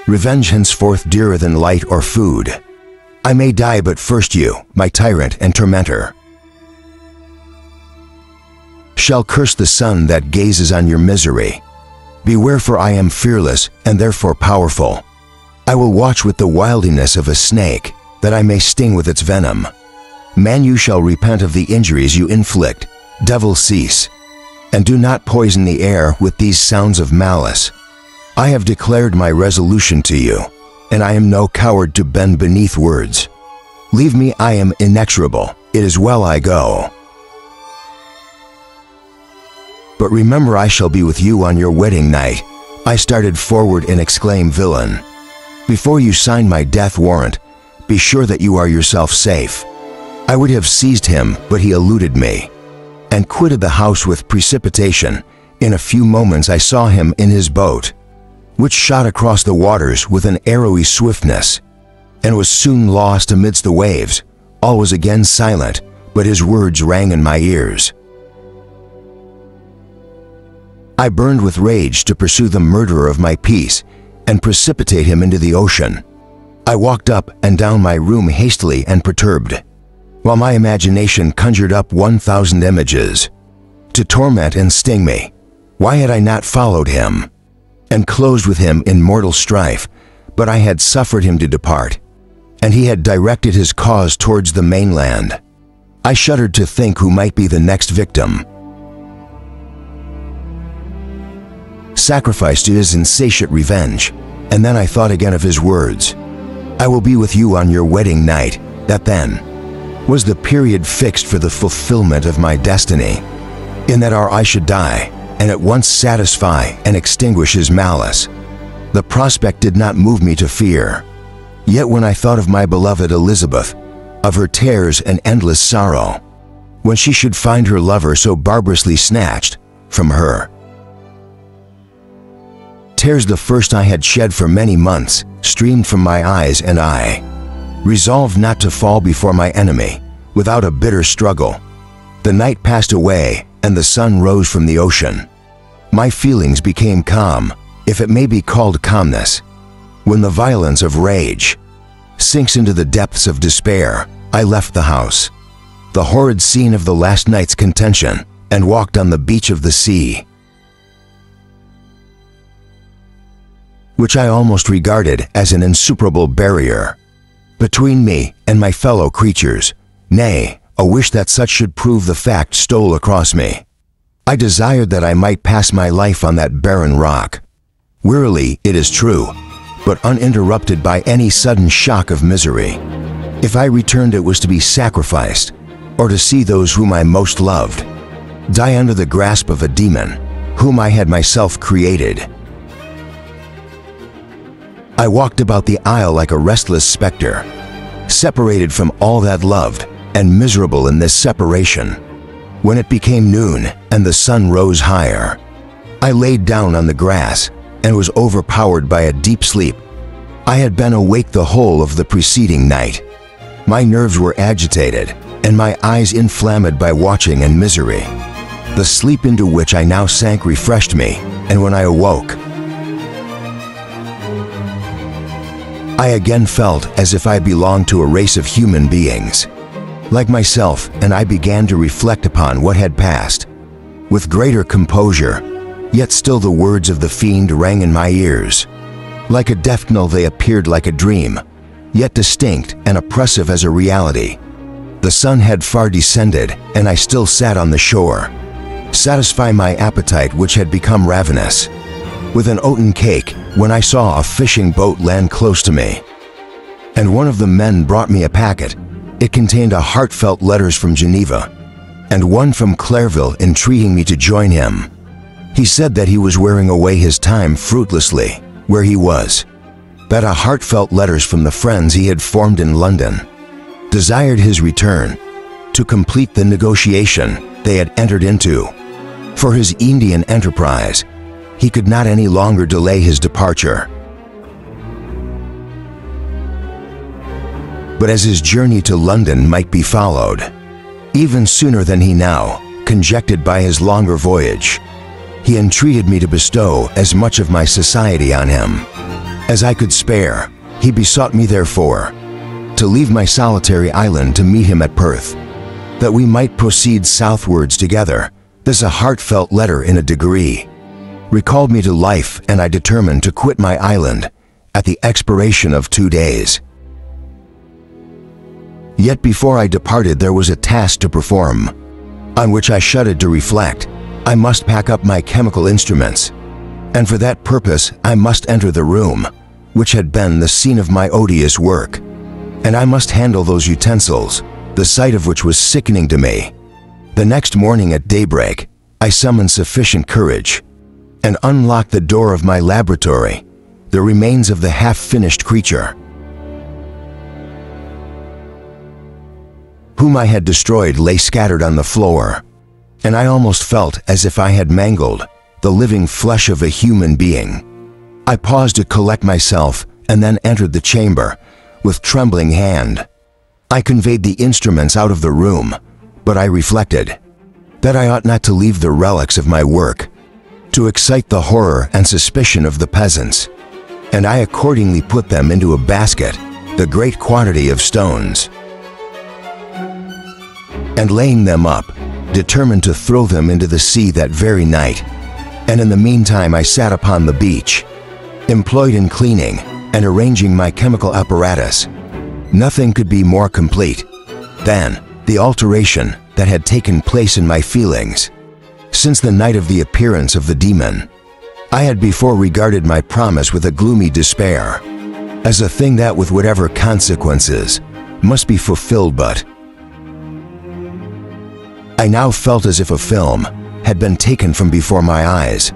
Revenge henceforth dearer than light or food. I may die, but first you, my tyrant and tormentor, shall curse the sun that gazes on your misery. Beware, for I am fearless and therefore powerful. I will watch with the wildness of a snake, that I may sting with its venom. Man, you shall repent of the injuries you inflict. Devil, cease, and do not poison the air with these sounds of malice. I have declared my resolution to you, and I am no coward to bend beneath words. Leave me, I am inexorable. It is well, I go. But remember, I shall be with you on your wedding night. I started forward and exclaimed, villain, before you sign my death warrant, be sure that you are yourself safe. I would have seized him, but he eluded me, and quitted the house with precipitation. In a few moments I saw him in his boat, which shot across the waters with an arrowy swiftness, and was soon lost amidst the waves. All was again silent, but his words rang in my ears. I burned with rage to pursue the murderer of my peace and precipitate him into the ocean. I walked up and down my room hastily and perturbed, while my imagination conjured up 1,000 images to torment and sting me. Why had I not followed him and closed with him in mortal strife? But I had suffered him to depart, and he had directed his cause towards the mainland. I shuddered to think who might be the next victim, sacrificed to his insatiate revenge. And then I thought again of his words, I will be with you on your wedding night. That then was the period fixed for the fulfillment of my destiny, in that hour I should die, and at once satisfy and extinguish his malice. The prospect did not move me to fear, Yet when I thought of my beloved Elizabeth, of her tears and endless sorrow, when she should find her lover so barbarously snatched from her. Tears the first I had shed for many months streamed from my eyes, and I, resolved not to fall before my enemy without a bitter struggle. The night passed away and the sun rose from the ocean. My feelings became calm, if it may be called calmness. When the violence of rage sinks into the depths of despair, I left the house, the horrid scene of the last night's contention, and walked on the beach of the sea, which I almost regarded as an insuperable barrier between me and my fellow creatures. Nay, a wish that such should prove the fact stole across me. I desired that I might pass my life on that barren rock, wearily, it is true, but uninterrupted by any sudden shock of misery. If I returned, it was to be sacrificed, or to see those whom I most loved die under the grasp of a demon whom I had myself created. I walked about the isle like a restless specter, separated from all that loved, and miserable in this separation. When it became noon and the sun rose higher, I laid down on the grass and was overpowered by a deep sleep. I had been awake the whole of the preceding night. My nerves were agitated, and my eyes inflamed by watching and misery. The sleep into which I now sank refreshed me, and when I awoke, I again felt as if I belonged to a race of human beings like myself, and I began to reflect upon what had passed. With greater composure, yet still the words of the fiend rang in my ears. Like a death knell they appeared like a dream, yet distinct and oppressive as a reality. The sun had far descended, and I still sat on the shore, satisfying my appetite which had become ravenous with an oaten cake, when I saw a fishing boat land close to me, and one of the men brought me a packet. It contained a heartfelt letters from Geneva, and one from Clairville entreating me to join him. He said that he was wearing away his time fruitlessly where he was, that a heartfelt letters from the friends he had formed in London desired his return to complete the negotiation they had entered into for his Indian enterprise. He could not any longer delay his departure, but as his journey to London might be followed even sooner than he now conjectured by his longer voyage, he entreated me to bestow as much of my society on him as I could spare. He besought me therefore to leave my solitary island to meet him at Perth, that we might proceed southwards together. This a heartfelt letter in a degree recalled me to life, and I determined to quit my island at the expiration of 2 days. Yet before I departed there was a task to perform, on which I shuddered to reflect. I must pack up my chemical instruments, and for that purpose I must enter the room which had been the scene of my odious work, and I must handle those utensils, the sight of which was sickening to me. The next morning at daybreak, I summoned sufficient courage and unlocked the door of my laboratory. The remains of the half-finished creature whom I had destroyed lay scattered on the floor, and I almost felt as if I had mangled the living flesh of a human being. I paused to collect myself and then entered the chamber with trembling hand. I conveyed the instruments out of the room, but I reflected that I ought not to leave the relics of my work to excite the horror and suspicion of the peasants, and I accordingly put them into a basket, the great quantity of stones, and laying them up, determined to throw them into the sea that very night. And in the meantime I sat upon the beach, employed in cleaning and arranging my chemical apparatus. Nothing could be more complete than the alteration that had taken place in my feelings since the night of the appearance of the demon. I had before regarded my promise with a gloomy despair, as a thing that with whatever consequences must be fulfilled, but I now felt as if a film had been taken from before my eyes,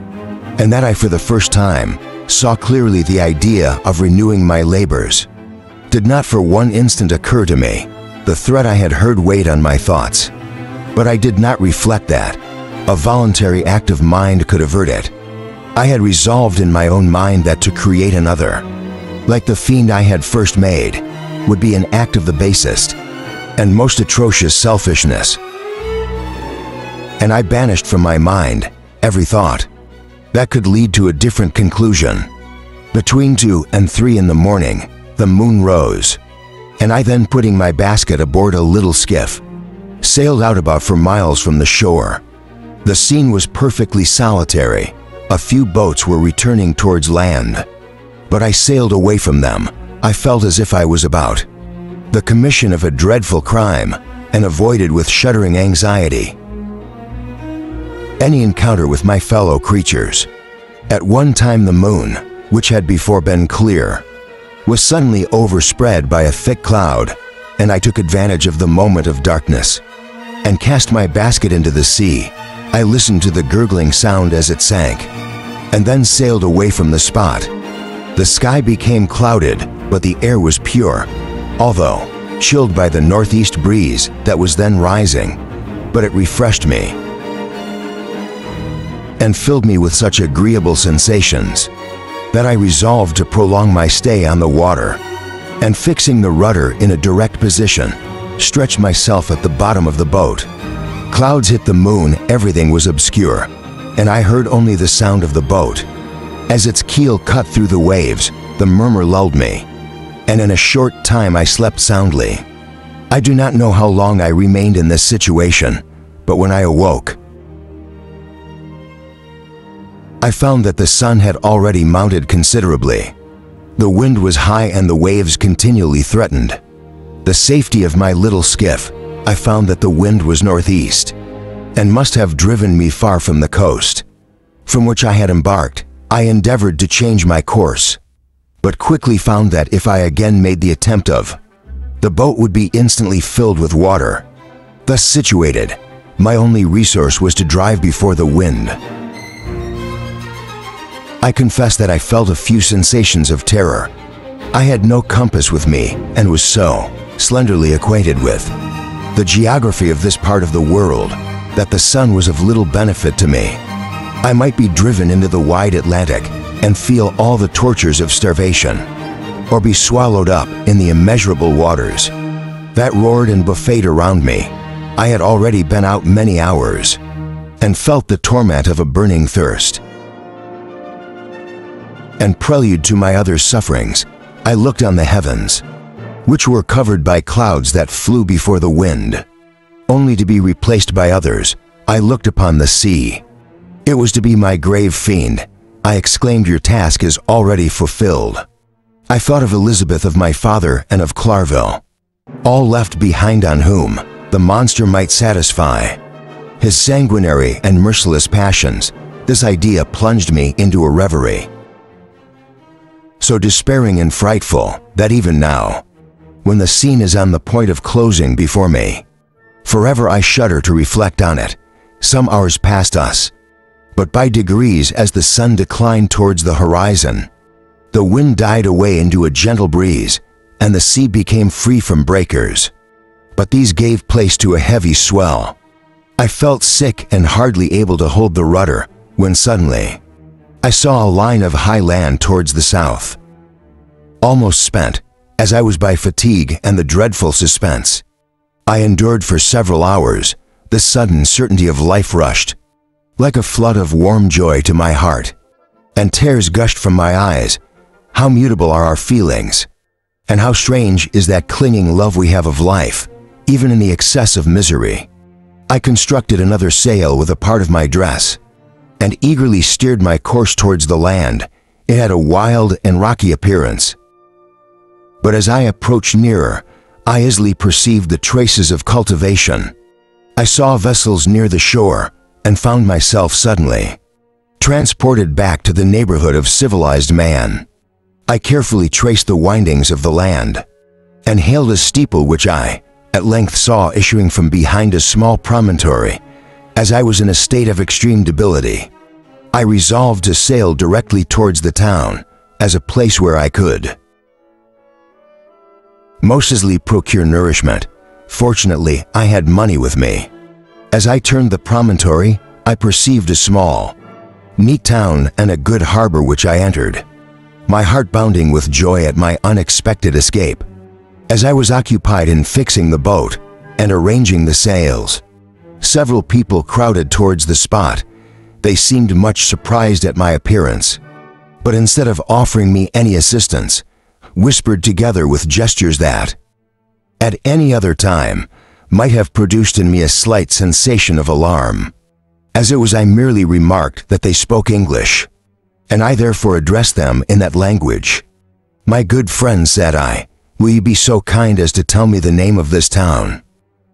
and that I for the first time saw clearly the idea of renewing my labors. did not for one instant occur to me. The threat I had heard weighed on my thoughts. But I did not reflect that a voluntary act of mind could avert it. I had resolved in my own mind that to create another, like the fiend I had first made, would be an act of the basest and most atrocious selfishness. And I banished from my mind every thought that could lead to a different conclusion. Between 2 and 3 in the morning, the moon rose, and I then, putting my basket aboard a little skiff, sailed out about 4 miles from the shore. The scene was perfectly solitary. A few boats were returning towards land, but I sailed away from them. I felt as if I was about the commission of a dreadful crime, and avoided with shuddering anxiety any encounter with my fellow creatures. At one time the moon, which had before been clear, was suddenly overspread by a thick cloud, and I took advantage of the moment of darkness and cast my basket into the sea. I listened to the gurgling sound as it sank, and then sailed away from the spot. The sky became clouded, but the air was pure, although chilled by the northeast breeze that was then rising. But it refreshed me and filled me with such agreeable sensations that I resolved to prolong my stay on the water, and fixing the rudder in a direct position, stretched myself at the bottom of the boat. Clouds hit the moon, everything was obscure, and I heard only the sound of the boat. As its keel cut through the waves, the murmur lulled me, and in a short time I slept soundly. I do not know how long I remained in this situation, but when I awoke, I found that the sun had already mounted considerably. The wind was high and the waves continually threatened the safety of my little skiff. I found that the wind was northeast, and must have driven me far from the coast from which I had embarked. I endeavored to change my course, but quickly found that if I again made the attempt the boat would be instantly filled with water. Thus situated, my only resource was to drive before the wind. I confess that I felt a few sensations of terror. I had no compass with me, and was so slenderly acquainted with the geography of this part of the world that the sun was of little benefit to me. I might be driven into the wide Atlantic and feel all the tortures of starvation, or be swallowed up in the immeasurable waters that roared and buffeted around me. I had already been out many hours, and felt the torment of a burning thirst. And prelude to my other sufferings, I looked on the heavens, which were covered by clouds that flew before the wind, only to be replaced by others. I looked upon the sea. It was to be my grave fiend. I exclaimed, "Your task is already fulfilled." I thought of Elizabeth, of my father, and of Clarville, all left behind, on whom the monster might satisfy his sanguinary and merciless passions. This idea plunged me into a reverie so despairing and frightful that even now, when the scene is on the point of closing before me, forever I shudder to reflect on it. Some hours passed us, but by degrees, as the sun declined towards the horizon, the wind died away into a gentle breeze, and the sea became free from breakers. But these gave place to a heavy swell. I felt sick and hardly able to hold the rudder, when suddenly I saw a line of high land towards the south. Almost spent, as I was by fatigue and the dreadful suspense I endured for several hours, the sudden certainty of life rushed like a flood of warm joy to my heart, and tears gushed from my eyes. How mutable are our feelings, and how strange is that clinging love we have of life, even in the excess of misery. I constructed another sail with a part of my dress, and eagerly steered my course towards the land. It had a wild and rocky appearance, but as I approached nearer, I easily perceived the traces of cultivation. I saw vessels near the shore, and found myself suddenly transported back to the neighborhood of civilized man. I carefully traced the windings of the land, and hailed a steeple which I at length saw issuing from behind a small promontory. As I was in a state of extreme debility, I resolved to sail directly towards the town, as a place where I could mostly procure nourishment. Fortunately, I had money with me. As I turned the promontory, I perceived a small, neat town and a good harbor which I entered, my heart bounding with joy at my unexpected escape. As I was occupied in fixing the boat and arranging the sails, several people crowded towards the spot. They seemed much surprised at my appearance, but instead of offering me any assistance, whispered together with gestures that, at any other time, might have produced in me a slight sensation of alarm. As it was, I merely remarked that they spoke English, and I therefore addressed them in that language. "My good friend," said I, "will you be so kind as to tell me the name of this town,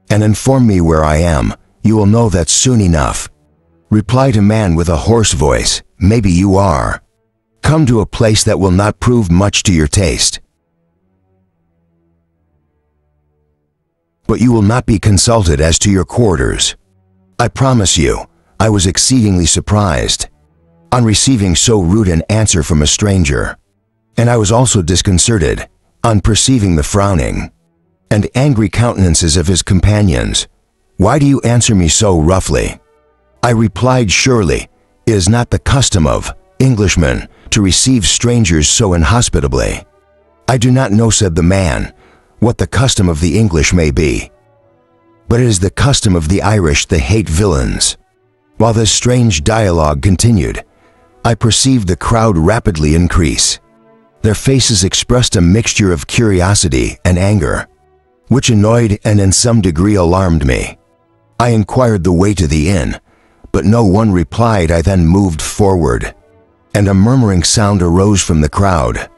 and inform me where I am? You will know that soon enough," replied a man with a hoarse voice. "Maybe you are come to a place that will not prove much to your taste, but you will not be consulted as to your quarters." I promise you, I was exceedingly surprised on receiving so rude an answer from a stranger, and I was also disconcerted on perceiving the frowning and angry countenances of his companions. "Why do you answer me so roughly?" I replied, "Surely it is not the custom of Englishmen to receive strangers so inhospitably." "I do not know," said the man, "what the custom of the English may be, but it is the custom of the Irish. They hate villains." While this strange dialogue continued, I perceived the crowd rapidly increase. Their faces expressed a mixture of curiosity and anger, which annoyed and in some degree alarmed me. I inquired the way to the inn, but no one replied. I then moved forward, and a murmuring sound arose from the crowd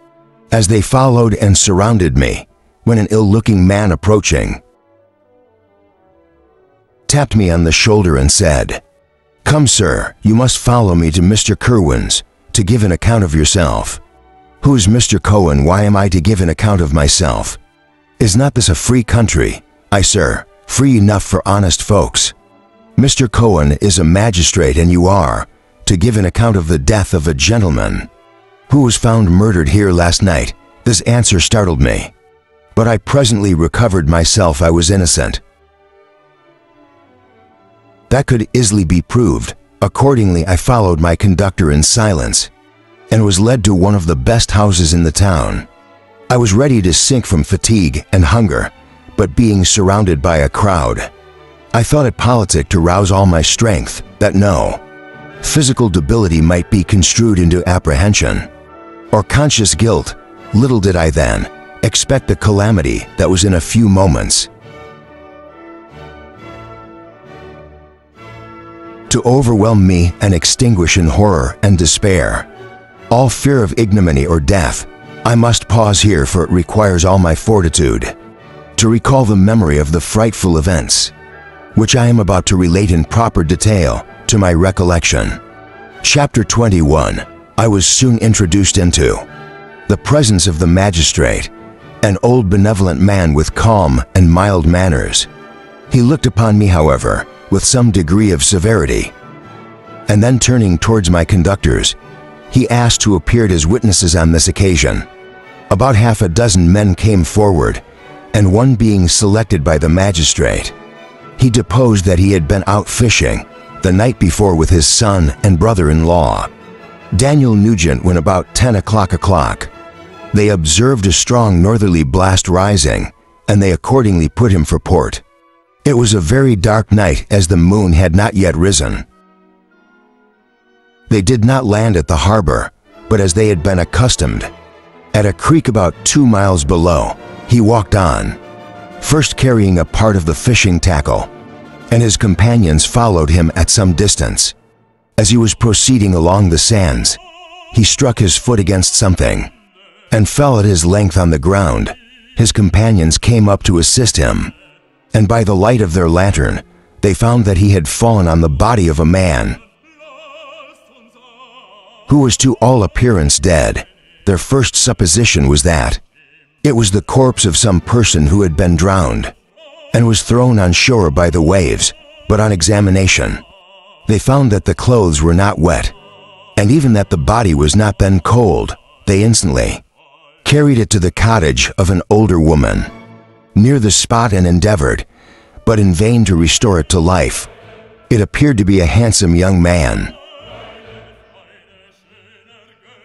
as they followed and surrounded me, when an ill-looking man approaching tapped me on the shoulder and said, "Come, sir, you must follow me to Mr. Kerwin's to give an account of yourself." "Who is Mr. Cohen? Why am I to give an account of myself? Is not this a free country?" "Aye, sir, free enough for honest folks." "Mr. Cohen is a magistrate, and you are to give an account of the death of a gentleman who was found murdered here last night." This answer startled me, but I presently recovered myself. I was innocent. That could easily be proved. Accordingly, I followed my conductor in silence and was led to one of the best houses in the town. I was ready to sink from fatigue and hunger, but being surrounded by a crowd, I thought it politic to rouse all my strength, that no physical debility might be construed into apprehension or conscious guilt. Little did I then expect the calamity that was in a few moments to overwhelm me and extinguish in horror and despair all fear of ignominy or death. I must pause here, for it requires all my fortitude to recall the memory of the frightful events which I am about to relate in proper detail to my recollection. Chapter 21. I was soon introduced into the presence of the magistrate, an old benevolent man with calm and mild manners. He looked upon me, however, with some degree of severity, and then turning towards my conductors, he asked who appeared as witnesses on this occasion. About half a dozen men came forward, and one being selected by the magistrate, he deposed that he had been out fishing the night before with his son and brother-in-law, Daniel Nugent, when about 10 o'clock. They observed a strong northerly blast rising, and they accordingly put him for port. It was a very dark night, as the moon had not yet risen. They did not land at the harbor, but as they had been accustomed, at a creek about 2 miles below, he walked on, first carrying a part of the fishing tackle, and his companions followed him at some distance. As he was proceeding along the sands, he struck his foot against something and fell at his length on the ground. His companions came up to assist him, and by the light of their lantern, they found that he had fallen on the body of a man who was to all appearance dead. Their first supposition was that it was the corpse of some person who had been drowned and was thrown on shore by the waves, but on examination, they found that the clothes were not wet, and even that the body was not then cold. They instantly carried it to the cottage of an older woman, near the spot, and endeavored, but in vain, to restore it to life. It appeared to be a handsome young man,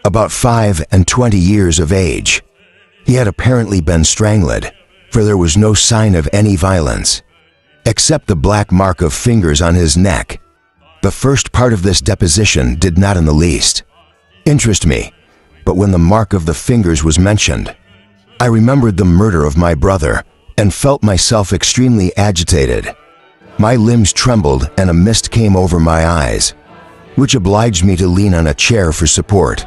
about 25 years of age. He had apparently been strangled, for there was no sign of any violence, except the black mark of fingers on his neck. The first part of this deposition did not in the least interest me, but when the mark of the fingers was mentioned, I remembered the murder of my brother and felt myself extremely agitated. My limbs trembled and a mist came over my eyes, which obliged me to lean on a chair for support.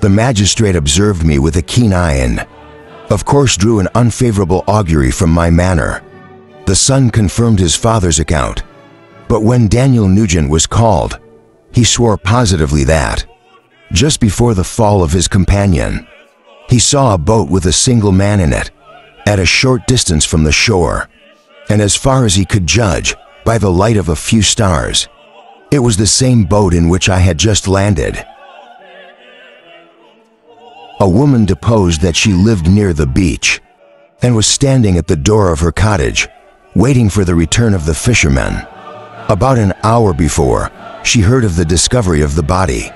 The magistrate observed me with a keen eye and, of course, drew an unfavorable augury from my manner. The son confirmed his father's account, but when Daniel Nugent was called, he swore positively that, just before the fall of his companion, he saw a boat with a single man in it, at a short distance from the shore, and as far as he could judge by the light of a few stars, it was the same boat in which I had just landed. A woman deposed that she lived near the beach and was standing at the door of her cottage, waiting for the return of the fishermen. About an hour before, she heard of the discovery of the body,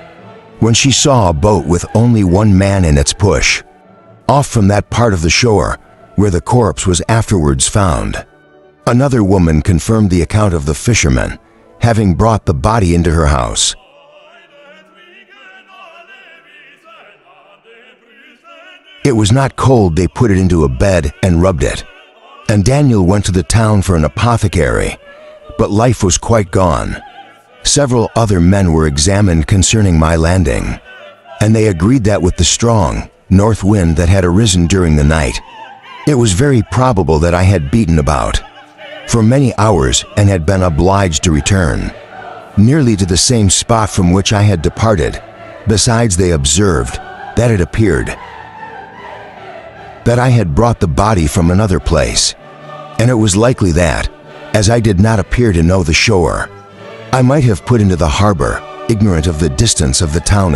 when she saw a boat with only one man in its push, off from that part of the shore where the corpse was afterwards found. Another woman confirmed the account of the fishermen having brought the body into her house. It was not cold. They put it into a bed and rubbed it, and Daniel went to the town for an apothecary, but life was quite gone. Several other men were examined concerning my landing, and they agreed that with the strong north wind that had arisen during the night, it was very probable that I had beaten about for many hours and had been obliged to return nearly to the same spot from which I had departed. Besides, they observed that it appeared that I had brought the body from another place, and it was likely that, as I did not appear to know the shore, I might have put into the harbor, ignorant of the distance of the town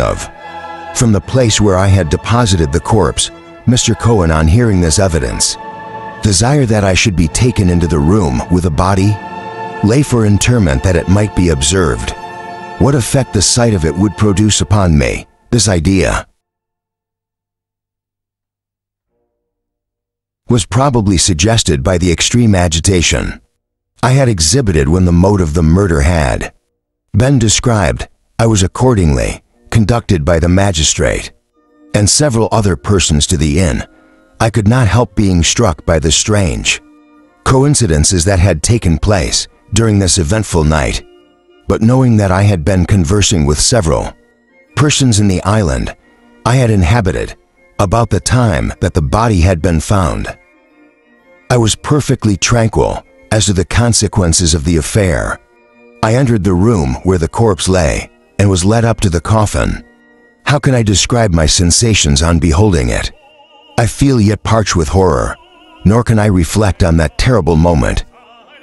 from the place where I had deposited the corpse. Mr. Cohen, on hearing this evidence, desired that I should be taken into the room with the body, lay for interment, that it might be observed what effect the sight of it would produce upon me. This idea was probably suggested by the extreme agitation I had exhibited when the mode of the murder had been described. I was accordingly conducted by the magistrate and several other persons to the inn. I could not help being struck by the strange coincidences that had taken place during this eventful night, but knowing that I had been conversing with several persons in the island I had inhabited about the time that the body had been found, I was perfectly tranquil as to the consequences of the affair. I entered the room where the corpse lay and was led up to the coffin. How can I describe my sensations on beholding it? I feel yet parched with horror, nor can I reflect on that terrible moment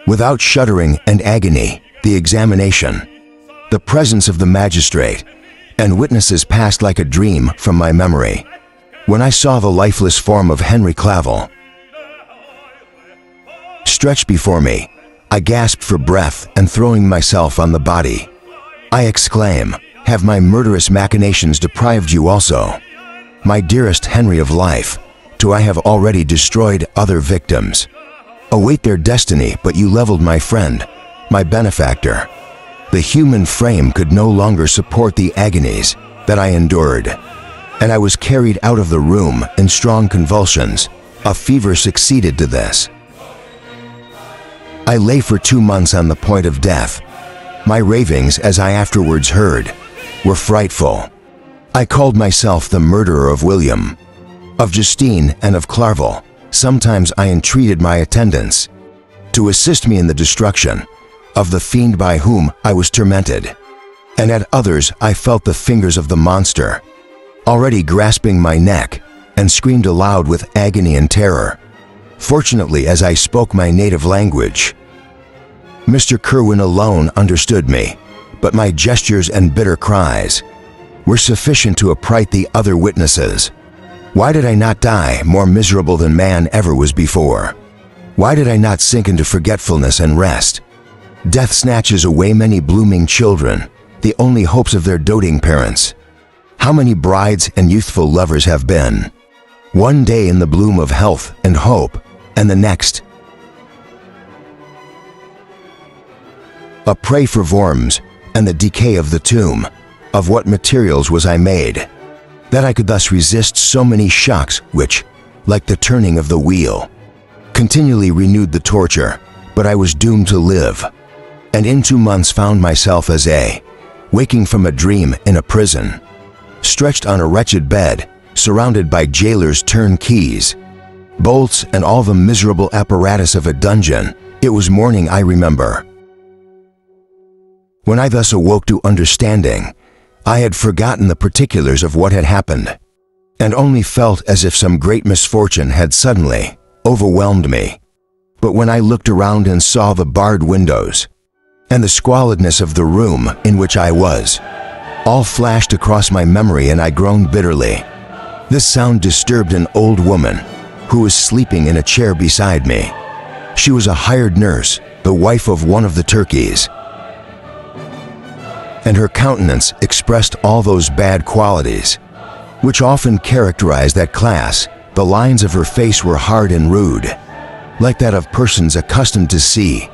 without shuddering and agony. The examination, the presence of the magistrate, and witnesses passed like a dream from my memory. When I saw the lifeless form of Henry Clavel stretched before me, I gasped for breath, and throwing myself on the body, I exclaim, "Have my murderous machinations deprived you also, my dearest Henry, of life? Do I have already destroyed other victims? Await their destiny, but you leveled my friend, my benefactor." The human frame could no longer support the agonies that I endured, and I was carried out of the room in strong convulsions. A fever succeeded to this. I lay for 2 months on the point of death. My ravings, as I afterwards heard, were frightful. I called myself the murderer of William, of Justine, and of Clarvel. Sometimes I entreated my attendants to assist me in the destruction of the fiend by whom I was tormented, and at others I felt the fingers of the monster already grasping my neck, and screamed aloud with agony and terror. Fortunately, as I spoke my native language, Mr. Kerwin alone understood me, but my gestures and bitter cries were sufficient to affright the other witnesses. Why did I not die more miserable than man ever was before? Why did I not sink into forgetfulness and rest? Death snatches away many blooming children, the only hopes of their doting parents. How many brides and youthful lovers have been, one day in the bloom of health and hope, and the next a prey for worms and the decay of the tomb. Of what materials was I made, that I could thus resist so many shocks which, like the turning of the wheel, continually renewed the torture, but I was doomed to live, and in 2 months found myself as waking from a dream in a prison, stretched on a wretched bed, surrounded by jailers' turnkeys, bolts, and all the miserable apparatus of a dungeon. It was morning, I remember. When I thus awoke to understanding, I had forgotten the particulars of what had happened, and only felt as if some great misfortune had suddenly overwhelmed me. But when I looked around and saw the barred windows, and the squalidness of the room in which I was, all flashed across my memory, and I groaned bitterly. This sound disturbed an old woman who was sleeping in a chair beside me. She was a hired nurse, the wife of one of the turkeys, and her countenance expressed all those bad qualities which often characterize that class. The lines of her face were hard and rude, like that of persons accustomed to see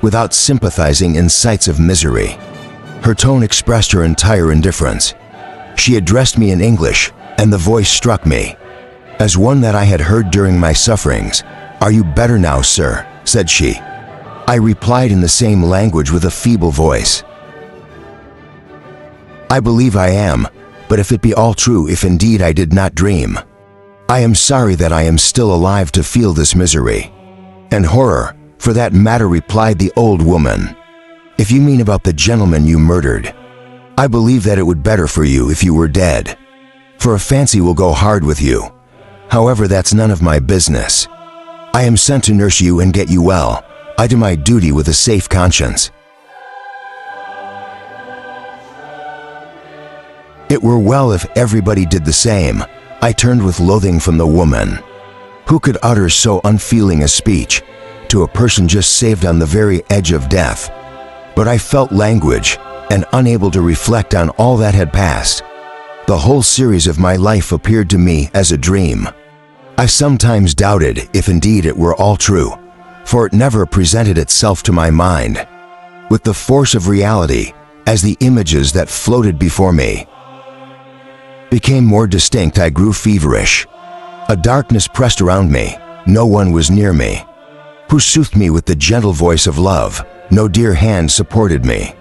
without sympathizing in sights of misery. Her tone expressed her entire indifference. She addressed me in English, and the voice struck me as one that I had heard during my sufferings. "Are you better now, sir?" said she. I replied in the same language with a feeble voice, "I believe I am, but if it be all true, if indeed I did not dream, I am sorry that I am still alive to feel this misery and horror, for that matter," replied the old woman. "If you mean about the gentleman you murdered, I believe that it would better for you if you were dead, for a fancy will go hard with you. However, that's none of my business. I am sent to nurse you and get you well. I do my duty with a safe conscience." It were well if everybody did the same. I turned with loathing from the woman. Who could utter so unfeeling a speech to a person just saved on the very edge of death? But I felt language and unable to reflect on all that had passed. The whole series of my life appeared to me as a dream. I sometimes doubted if indeed it were all true, for it never presented itself to my mind with the force of reality. As the images that floated before me became more distinct, I grew feverish. A darkness pressed around me. No one was near me who soothed me with the gentle voice of love. No dear hand supported me.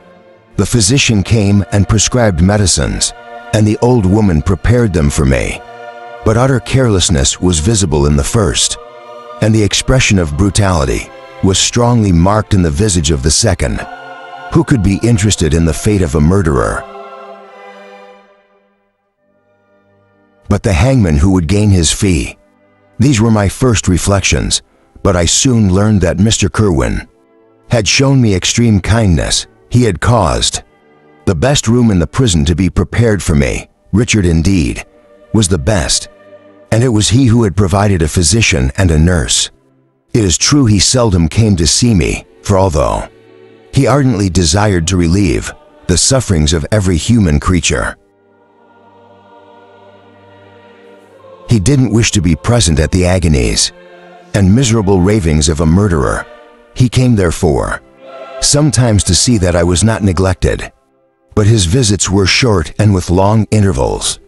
The physician came and prescribed medicines, and the old woman prepared them for me. But utter carelessness was visible in the first, and the expression of brutality was strongly marked in the visage of the second. Who could be interested in the fate of a murderer but the hangman who would gain his fee? These were my first reflections, but I soon learned that Mr. Kerwin had shown me extreme kindness. He had caused the best room in the prison to be prepared for me. Richard, indeed, was the best, and it was he who had provided a physician and a nurse. It is true he seldom came to see me, for although he ardently desired to relieve the sufferings of every human creature, he didn't wish to be present at the agonies and miserable ravings of a murderer. He came, therefore, sometimes to see that I was not neglected, but his visits were short and with long intervals.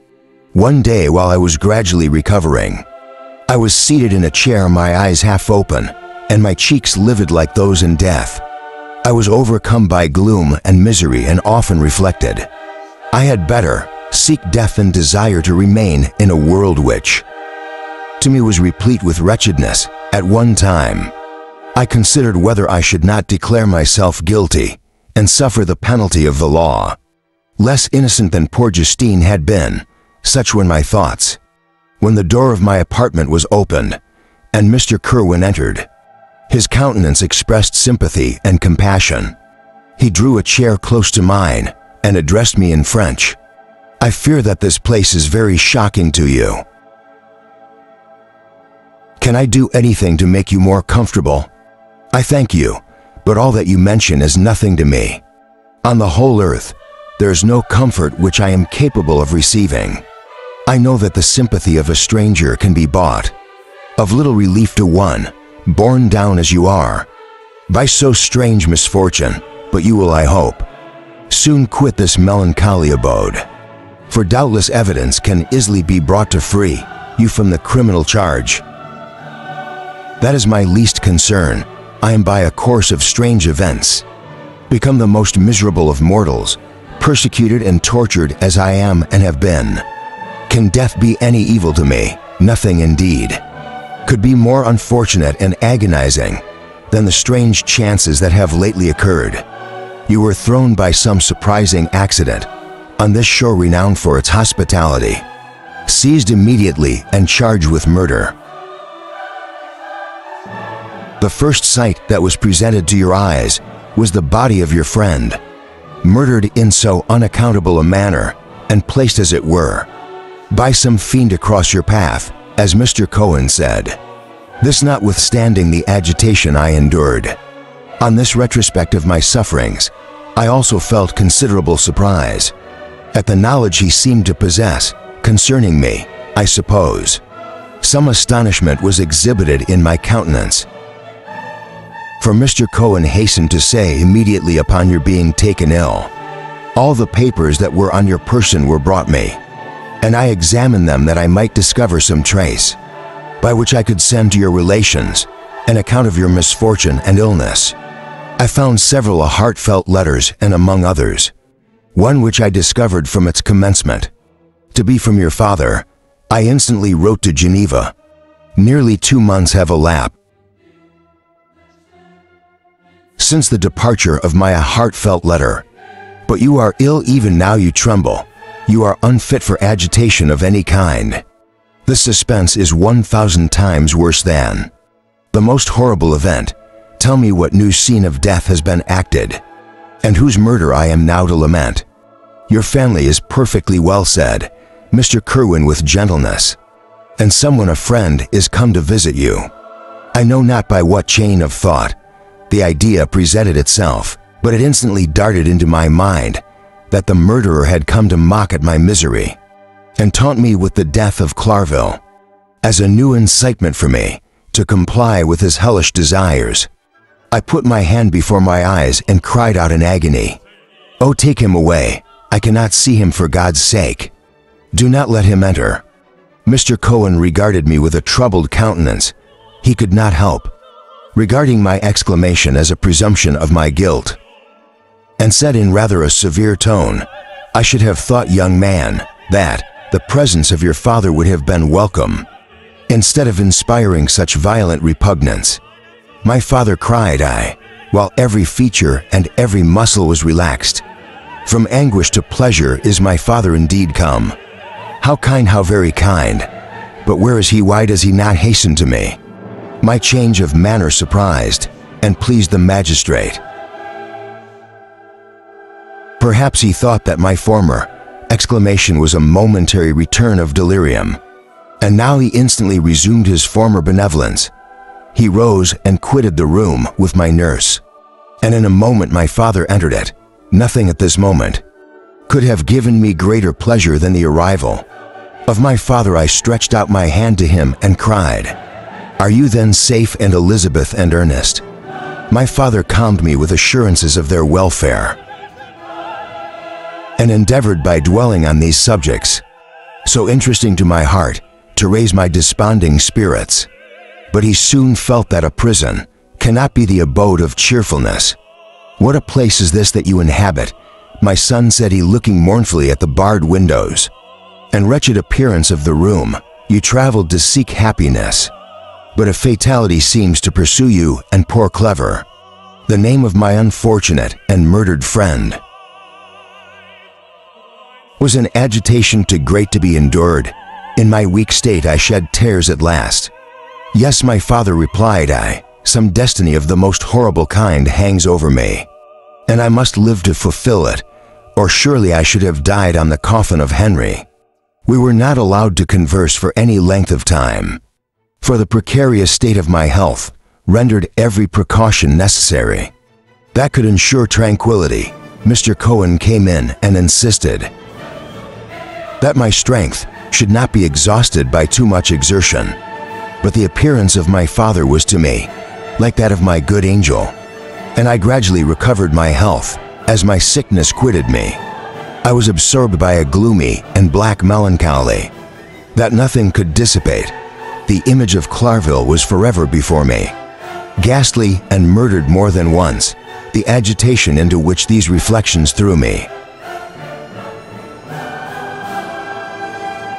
One day, while I was gradually recovering, I was seated in a chair, my eyes half open, and my cheeks livid like those in death. I was overcome by gloom and misery, and often reflected, I had better seek death than desire to remain in a world which, to me, was replete with wretchedness. At one time, I considered whether I should not declare myself guilty and suffer the penalty of the law. Less innocent than poor Justine had been, such were my thoughts, when the door of my apartment was opened, and Mr. Kerwin entered. His countenance expressed sympathy and compassion. He drew a chair close to mine and addressed me in French. "I fear that this place is very shocking to you. Can I do anything to make you more comfortable? I thank you, but all that you mention is nothing to me. On the whole earth, there is no comfort which I am capable of receiving. I know that the sympathy of a stranger can be bought, of little relief to one, borne down as you are, by so strange misfortune, but you will, I hope, soon quit this melancholy abode. For doubtless evidence can easily be brought to free you from the criminal charge. That is my least concern. I am by a course of strange events, become the most miserable of mortals, persecuted and tortured as I am and have been. Can death be any evil to me? Nothing indeed could be more unfortunate and agonizing than the strange chances that have lately occurred. You were thrown by some surprising accident on this shore renowned for its hospitality, seized immediately and charged with murder. The first sight that was presented to your eyes was the body of your friend, murdered in so unaccountable a manner and placed, as it were, by some fiend across your path, as Mr. Cohen said. This notwithstanding the agitation I endured. On this retrospect of my sufferings, I also felt considerable surprise at the knowledge he seemed to possess concerning me, I suppose. Some astonishment was exhibited in my countenance, for Mr. Cohen hastened to say immediately upon your being taken ill, all the papers that were on your person were brought me, and I examined them that I might discover some trace, by which I could send to your relations an account of your misfortune and illness. I found several heartfelt letters, and among others, one which I discovered from its commencement to be from your father. I instantly wrote to Geneva. Nearly 2 months have elapsed since the departure of my heartfelt letter. But you are ill even now, you tremble. You are unfit for agitation of any kind. The suspense is 1,000 times worse than the most horrible event. Tell me what new scene of death has been acted, and whose murder I am now to lament. Your family is perfectly well, said Mr. Kerwin with gentleness, and someone, a friend, is come to visit you. I know not by what chain of thought the idea presented itself, but it instantly darted into my mind that the murderer had come to mock at my misery and taunt me with the death of Clarville as a new incitement for me to comply with his hellish desires. I put my hand before my eyes and cried out in agony, "Oh, take him away! I cannot see him, for God's sake! Do not let him enter!" Mr. Cohen regarded me with a troubled countenance. He could not help regarding my exclamation as a presumption of my guilt, and said in rather a severe tone, "I should have thought, young man, that the presence of your father would have been welcome, instead of inspiring such violent repugnance." "My father," cried I, while every feature and every muscle was relaxed. "From anguish to pleasure is my father indeed come. How kind, how very kind! But where is he? Why does he not hasten to me?" My change of manner surprised and pleased the magistrate. Perhaps he thought that my former exclamation was a momentary return of delirium, and now he instantly resumed his former benevolence. He rose and quitted the room with my nurse, and in a moment my father entered it. Nothing at this moment could have given me greater pleasure than the arrival of my father. I stretched out my hand to him and cried, "Are you then safe?" And Elizabeth and Ernest, my father, calmed me with assurances of their welfare, and endeavored by dwelling on these subjects, so interesting to my heart, to raise my desponding spirits. But he soon felt that a prison cannot be the abode of cheerfulness. "What a place is this that you inhabit, my son," said he, looking mournfully at the barred windows and wretched appearance of the room. "You traveled to seek happiness, but a fatality seems to pursue you, and poor Clever, the name of my unfortunate and murdered friend, was an agitation too great to be endured. In my weak state I shed tears at last." "Yes, my father," replied I, "some destiny of the most horrible kind hangs over me, and I must live to fulfill it, or surely I should have died on the coffin of Henry." We were not allowed to converse for any length of time, for the precarious state of my health rendered every precaution necessary. That could ensure tranquility, Mr. Cohen came in and insisted that my strength should not be exhausted by too much exertion. But the appearance of my father was to me like that of my good angel, and I gradually recovered my health as my sickness quitted me. I was absorbed by a gloomy and black melancholy that nothing could dissipate. The image of Clarville was forever before me. Ghastly and murdered more than once, the agitation into which these reflections threw me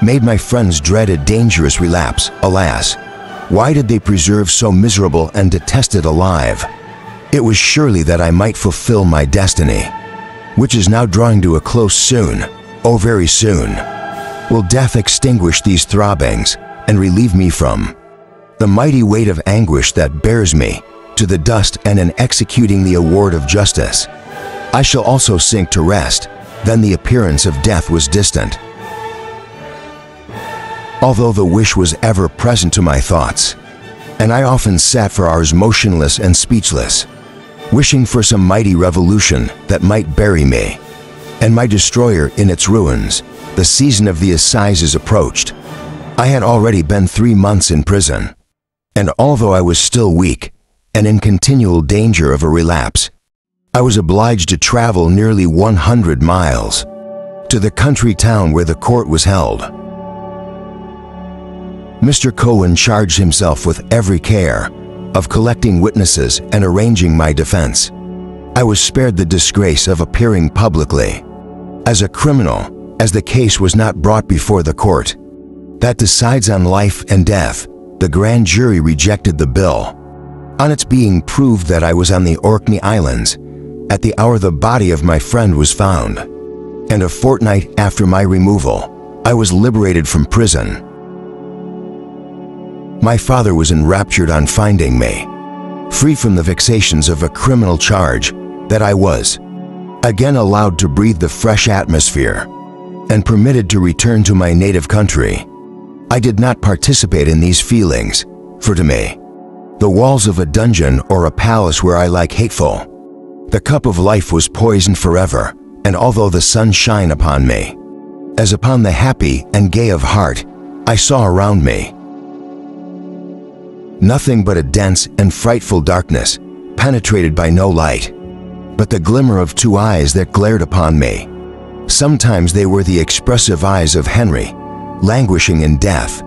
made my friends dread a dangerous relapse. Alas, why did they preserve so miserable and detested alive? It was surely that I might fulfill my destiny, which is now drawing to a close soon, oh very soon. Will death extinguish these throbbings and relieve me from the mighty weight of anguish that bears me to the dust, and in executing the award of justice, I shall also sink to rest. Then the appearance of death was distant, although the wish was ever present to my thoughts, and I often sat for hours motionless and speechless, wishing for some mighty revolution that might bury me and my destroyer in its ruins. The season of the assizes approached. I had already been 3 months in prison, and although I was still weak and in continual danger of a relapse, I was obliged to travel nearly 100 miles to the country town where the court was held. Mr. Cohen charged himself with every care of collecting witnesses and arranging my defense. I was spared the disgrace of appearing publicly as a criminal, as the case was not brought before the court that decides on life and death. The grand jury rejected the bill on its being proved that I was on the Orkney Islands at the hour the body of my friend was found, and a fortnight after my removal, I was liberated from prison. My father was enraptured on finding me free from the vexations of a criminal charge, that I was again allowed to breathe the fresh atmosphere and permitted to return to my native country. I did not participate in these feelings, for to me, the walls of a dungeon or a palace were alike hateful. The cup of life was poisoned forever, and although the sun shine upon me, as upon the happy and gay of heart, I saw around me nothing but a dense and frightful darkness, penetrated by no light, but the glimmer of 2 eyes that glared upon me. Sometimes they were the expressive eyes of Henry, languishing in death,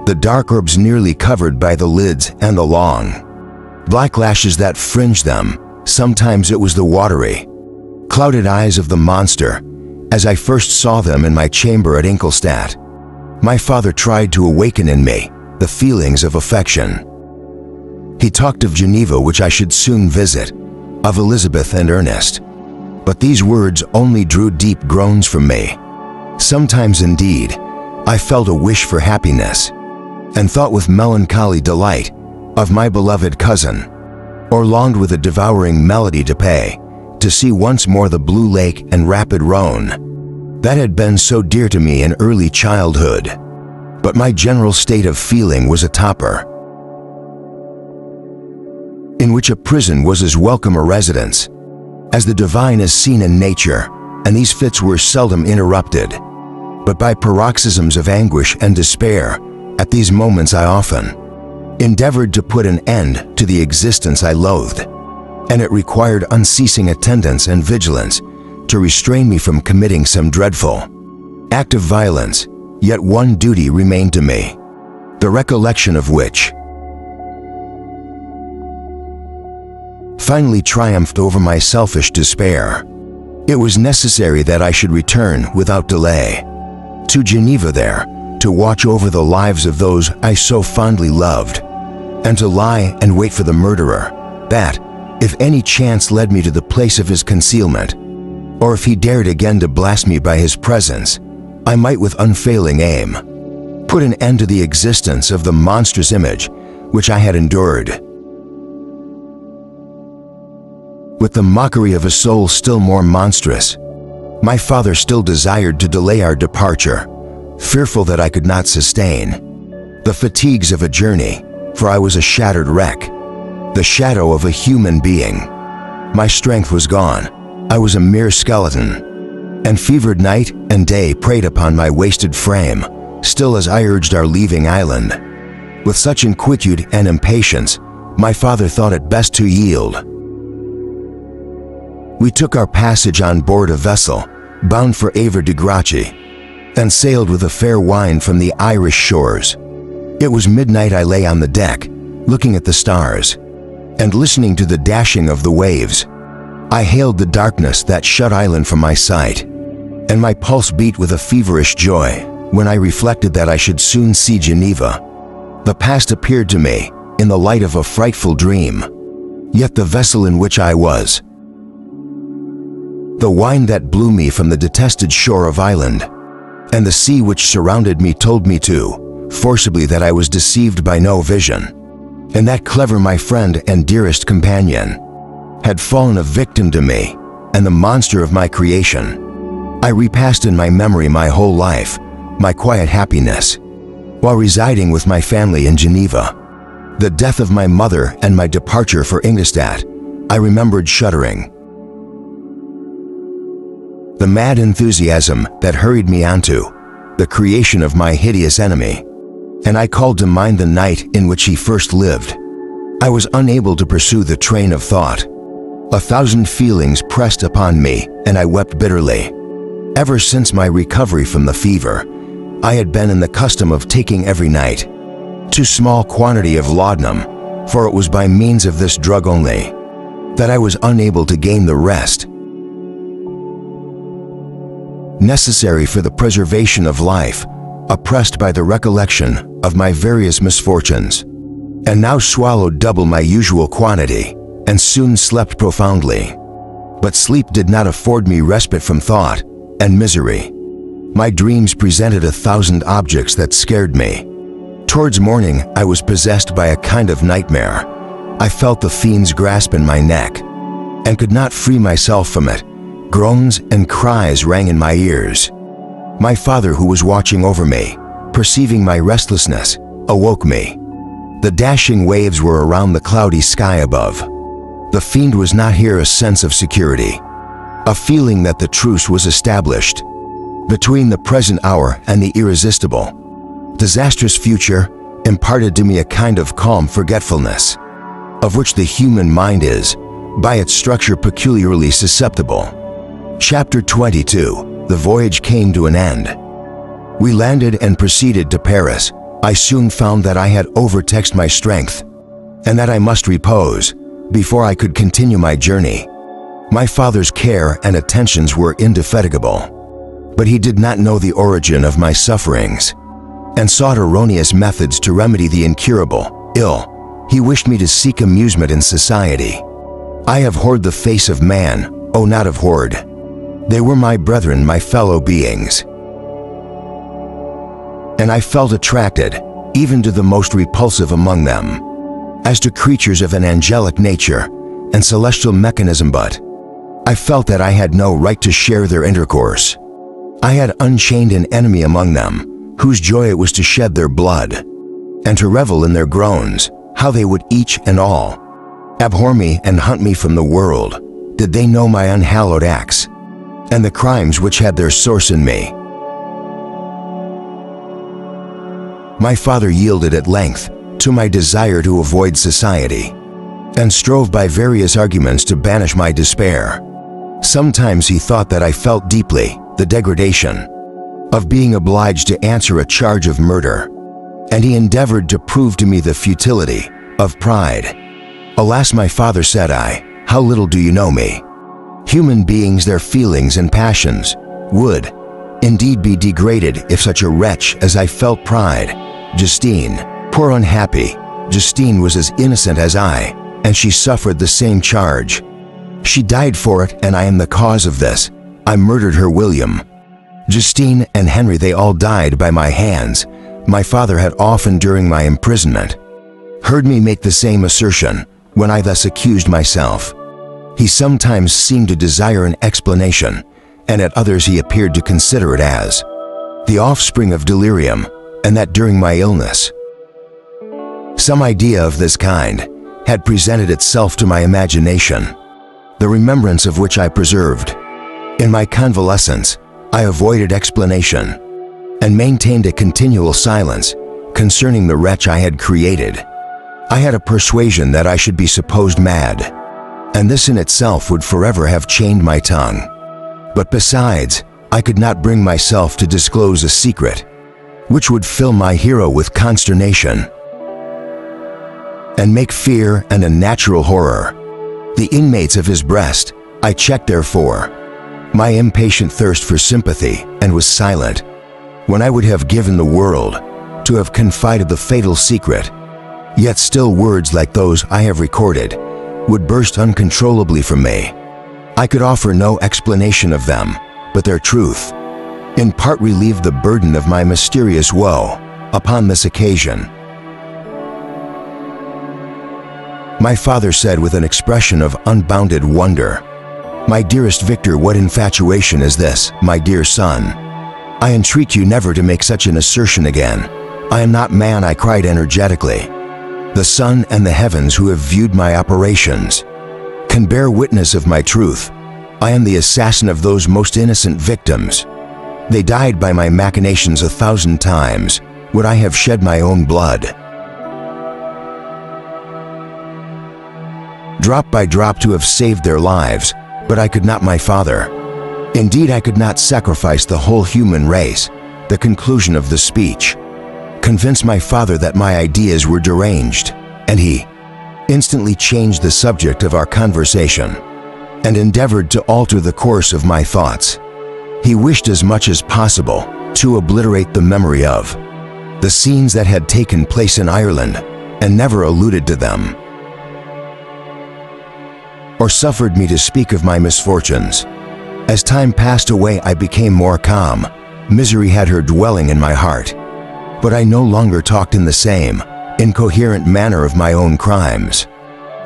the dark orbs nearly covered by the lids and the long black lashes that fringed them. Sometimes it was the watery, clouded eyes of the monster, as I first saw them in my chamber at Ingolstadt. My father tried to awaken in me the feelings of affection. He talked of Geneva, which I should soon visit, of Elizabeth and Ernest, but these words only drew deep groans from me. Sometimes indeed, I felt a wish for happiness, and thought with melancholy delight of my beloved cousin, or longed with a devouring melody to see once more the blue lake and rapid Rhone that had been so dear to me in early childhood. But my general state of feeling was a topper, in which a prison was as welcome a residence as the divine is seen in nature, and these fits were seldom interrupted, but by paroxysms of anguish and despair. At these moments I often endeavored to put an end to the existence I loathed, and it required unceasing attendance and vigilance to restrain me from committing some dreadful act of violence. Yet one duty remained to me, the recollection of which finally triumphed over my selfish despair. It was necessary that I should return without delay to Geneva, there to watch over the lives of those I so fondly loved, and to lie and wait for the murderer, that, if any chance led me to the place of his concealment, or if he dared again to blast me by his presence, I might with unfailing aim put an end to the existence of the monstrous image which I had endured. With the mockery of a soul still more monstrous, my father still desired to delay our departure, fearful that I could not sustain the fatigues of a journey, for I was a shattered wreck, the shadow of a human being. My strength was gone. I was a mere skeleton, and fevered night and day preyed upon my wasted frame, still as I urged our leaving island. With such inquietude and impatience, my father thought it best to yield. We took our passage on board a vessel, bound for Havre de Grace, and sailed with a fair wind from the Irish shores. It was midnight. I lay on the deck, looking at the stars, and listening to the dashing of the waves. I hailed the darkness that shut island from my sight, and my pulse beat with a feverish joy when I reflected that I should soon see Geneva. The past appeared to me in the light of a frightful dream, yet the vessel in which I was, the wind that blew me from the detested shore of Ireland, and the sea which surrounded me told me forcibly that I was deceived by no vision, and that Clever, my friend and dearest companion, had fallen a victim to me and the monster of my creation. I repassed in my memory my whole life, my quiet happiness, while residing with my family in Geneva. The death of my mother and my departure for Ingolstadt, I remembered shuddering. The mad enthusiasm that hurried me onto the creation of my hideous enemy, and I called to mind the night in which he first lived. I was unable to pursue the train of thought. 1,000 feelings pressed upon me, and I wept bitterly. Ever since my recovery from the fever, I had been in the custom of taking every night too small quantity of laudanum, for it was by means of this drug only that I was unable to gain the rest necessary for the preservation of life, oppressed by the recollection of my various misfortunes, and now swallowed double my usual quantity, and soon slept profoundly. But sleep did not afford me respite from thought and misery. My dreams presented 1,000 objects that scared me. Towards morning, I was possessed by a kind of nightmare. I felt the fiend's grasp in my neck, and could not free myself from it. Groans and cries rang in my ears. My father, who was watching over me, perceiving my restlessness, awoke me. The dashing waves were around the cloudy sky above. The fiend was not here. A sense of security, a feeling that the truce was established between the present hour and the irresistible, disastrous future, imparted to me a kind of calm forgetfulness, of which the human mind is, by its structure, peculiarly susceptible. Chapter 22. The voyage came to an end. We landed and proceeded to Paris. I soon found that I had overtaxed my strength, and that I must repose before I could continue my journey. My father's care and attentions were indefatigable, but he did not know the origin of my sufferings, and sought erroneous methods to remedy the incurable ill. He wished me to seek amusement in society. I have abhorred the face of man, oh, not abhorred. They were my brethren, my fellow beings, and I felt attracted even to the most repulsive among them, as to creatures of an angelic nature and celestial mechanism, but I felt that I had no right to share their intercourse. I had unchained an enemy among them, whose joy it was to shed their blood, and to revel in their groans. How they would each and all abhor me and hunt me from the world, did they know my unhallowed acts, and the crimes which had their source in me. My father yielded at length to my desire to avoid society, and strove by various arguments to banish my despair. Sometimes he thought that I felt deeply the degradation of being obliged to answer a charge of murder, and he endeavored to prove to me the futility of pride. Alas, my father, said I, how little do you know me. Human beings, their feelings and passions, would indeed be degraded if such a wretch as I felt pride. Justine, poor unhappy Justine, was as innocent as I, and she suffered the same charge. She died for it, and I am the cause of this. I murdered her. William, Justine, and Henry, they all died by my hands. My father had often during my imprisonment heard me make the same assertion when I thus accused myself. He sometimes seemed to desire an explanation, and at others he appeared to consider it as the offspring of delirium, and that during my illness Some idea of this kind had presented itself to my imagination, the remembrance of which I preserved. In my convalescence, I avoided explanation and maintained a continual silence concerning the wretch I had created. I had a persuasion that I should be supposed mad, and this in itself would forever have chained my tongue. But besides, I could not bring myself to disclose a secret which would fill my hero with consternation and make fear and a natural horror the inmates of his breast. I checked therefore my impatient thirst for sympathy and was silent when I would have given the world to have confided the fatal secret. Yet still words like those I have recorded would burst uncontrollably from me. I could offer no explanation of them, but their truth in part relieved the burden of my mysterious woe upon this occasion. My father said with an expression of unbounded wonder, "My dearest Victor, what infatuation is this, my dear son? I entreat you never to make such an assertion again. I am not man," I cried energetically. "The sun and the heavens who have viewed my operations can bear witness of my truth. I am the assassin of those most innocent victims. They died by my machinations 1,000 times. Would I have shed my own blood, drop by drop, to have saved their lives? But I could not, my father. Indeed, I could not sacrifice the whole human race." The conclusion of the speech convinced my father that my ideas were deranged, and he instantly changed the subject of our conversation and endeavored to alter the course of my thoughts. He wished as much as possible to obliterate the memory of the scenes that had taken place in Ireland and never alluded to them, or suffered me to speak of my misfortunes. As time passed away, I became more calm. Misery had her dwelling in my heart, but I no longer talked in the same incoherent manner of my own crimes.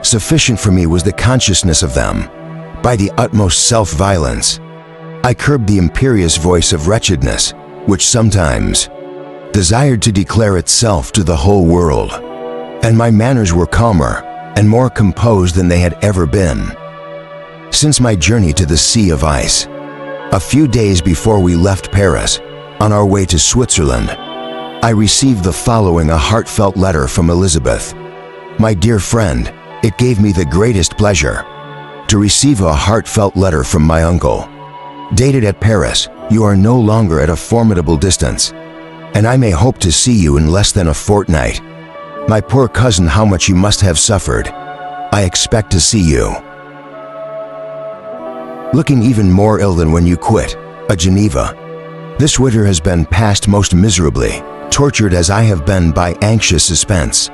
Sufficient for me was the consciousness of them. By the utmost self-violence, I curbed the imperious voice of wretchedness, which sometimes desired to declare itself to the whole world, and my manners were calmer and more composed than they had ever been. Since my journey to the Sea of Ice, a few days before we left Paris, on our way to Switzerland, I received the following, a heartfelt letter from Elizabeth. "My dear friend, it gave me the greatest pleasure to receive a heartfelt letter from my uncle. Dated at Paris, you are no longer at a formidable distance, and I may hope to see you in less than a fortnight. My poor cousin, how much you must have suffered. I expect to see you, looking even more ill than when you quit Geneva. This winter has been passed most miserably, tortured as I have been by anxious suspense.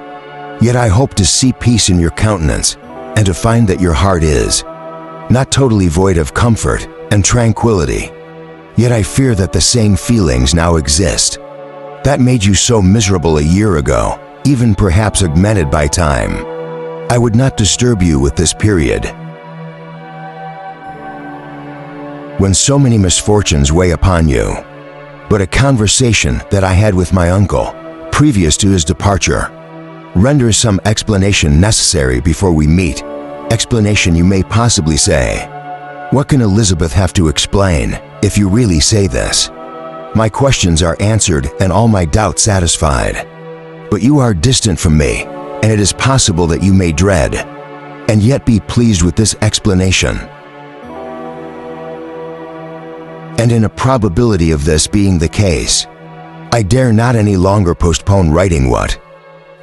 Yet I hope to see peace in your countenance, and to find that your heart is not totally void of comfort and tranquility. Yet I fear that the same feelings now exist that made you so miserable a year ago, even perhaps augmented by time. I would not disturb you with this period, when so many misfortunes weigh upon you. But a conversation that I had with my uncle, previous to his departure, renders some explanation necessary before we meet. Explanation, you may possibly say. What can Elizabeth have to explain if you really say this? My questions are answered and all my doubts satisfied. But you are distant from me, and it is possible that you may dread and yet be pleased with this explanation. And in a probability of this being the case, I dare not any longer postpone writing what,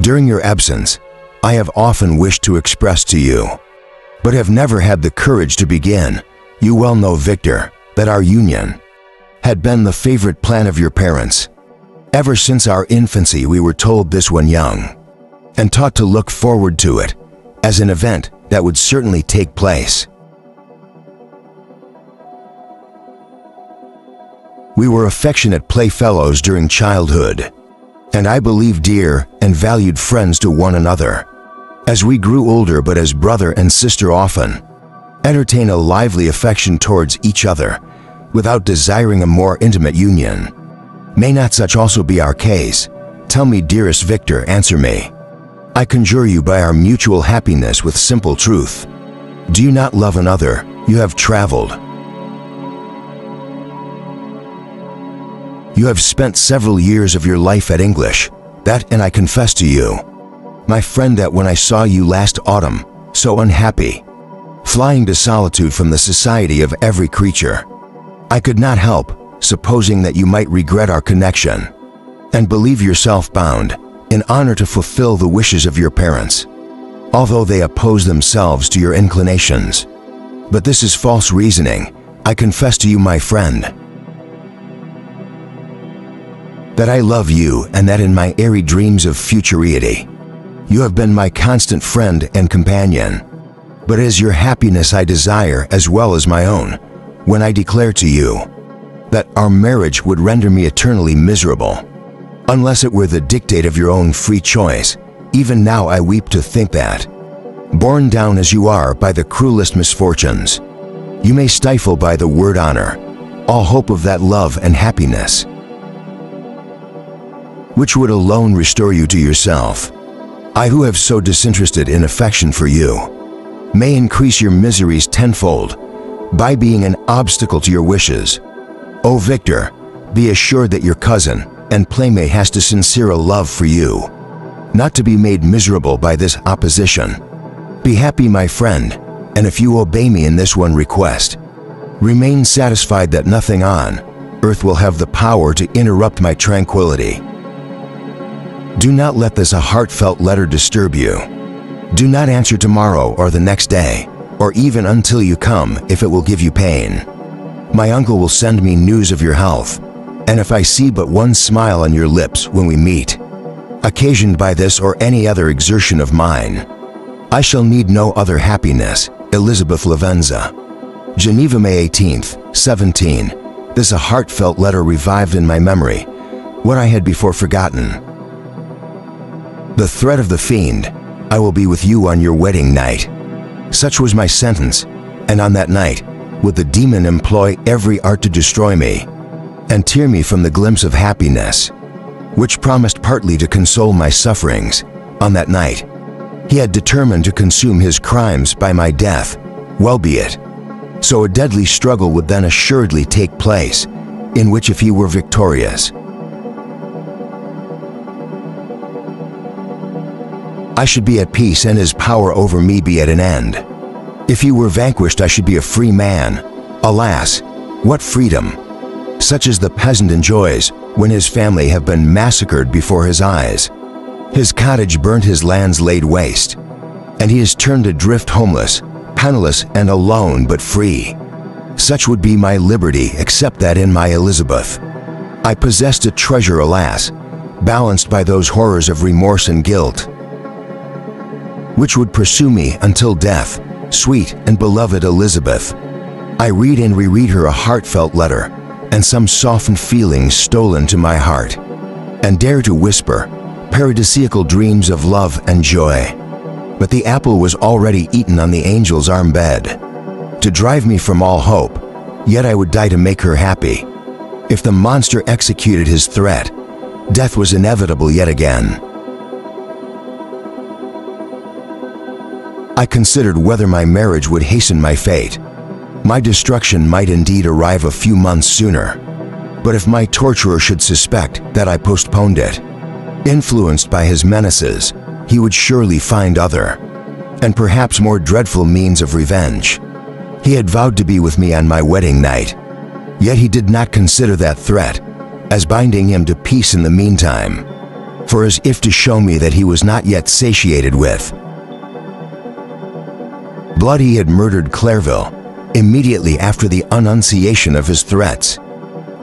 during your absence, I have often wished to express to you, but have never had the courage to begin. You well know, Victor, that our union had been the favorite plan of your parents. Ever since our infancy we were told this when young, and taught to look forward to it as an event that would certainly take place. We were affectionate playfellows during childhood, and I believe dear and valued friends to one another. As we grew older, but as brother and sister often entertain a lively affection towards each other without desiring a more intimate union. May not such also be our case? Tell me, dearest Victor, answer me. I conjure you by our mutual happiness with simple truth. Do you not love another? You have traveled. You have spent several years of your life at English. That, and I confess to you, my friend, that when I saw you last autumn, so unhappy, flying to solitude from the society of every creature, I could not help supposing that you might regret our connection, and believe yourself bound, in honor, to fulfill the wishes of your parents, although they oppose themselves to your inclinations. But this is false reasoning. I confess to you, my friend, that I love you, and that in my airy dreams of futurity, you have been my constant friend and companion. But it is your happiness I desire as well as my own, when I declare to you that our marriage would render me eternally miserable, unless it were the dictate of your own free choice. Even now I weep to think that, borne down as you are by the cruelest misfortunes, you may stifle by the word honor all hope of that love and happiness which would alone restore you to yourself. I, who have so disinterested in affection for you, may increase your miseries tenfold by being an obstacle to your wishes. O Victor, be assured that your cousin and playmate has to sincere love for you, not to be made miserable by this opposition. Be happy, my friend, and if you obey me in this one request, remain satisfied that nothing on earth will have the power to interrupt my tranquility. Do not let this a heartfelt letter disturb you. Do not answer tomorrow or the next day, or even until you come, if it will give you pain. My uncle will send me news of your health, and if I see but one smile on your lips when we meet, occasioned by this or any other exertion of mine, I shall need no other happiness. Elizabeth Lavenza. Geneva, May 18th, 17. This a heartfelt letter revived in my memory what I had before forgotten. The threat of the fiend, I will be with you on your wedding night. Such was my sentence, and on that night would the demon employ every art to destroy me and tear me from the glimpse of happiness, which promised partly to console my sufferings. On that night, he had determined to consume his crimes by my death, well be it. So a deadly struggle would then assuredly take place, in which if he were victorious, I should be at peace and his power over me be at an end. If he were vanquished, I should be a free man. Alas, what freedom! Such as the peasant enjoys when his family have been massacred before his eyes, his cottage burnt, his lands laid waste, and he is turned adrift homeless, penniless and alone but free. Such would be my liberty, except that in my Elizabeth I possessed a treasure, alas, balanced by those horrors of remorse and guilt, which would pursue me until death. Sweet and beloved Elizabeth, I read and reread her a heartfelt letter, and some softened feelings stole into my heart, and dare to whisper paradisiacal dreams of love and joy. But the apple was already eaten on the angel's arm bed, to drive me from all hope, yet I would die to make her happy. If the monster executed his threat, death was inevitable yet again. I considered whether my marriage would hasten my fate. My destruction might indeed arrive a few months sooner, but if my torturer should suspect that I postponed it, influenced by his menaces, he would surely find other, and perhaps more dreadful means of revenge. He had vowed to be with me on my wedding night, yet he did not consider that threat as binding him to peace in the meantime, for as if to show me that he was not yet satiated with blood, he had murdered Clairville immediately after the enunciation of his threats.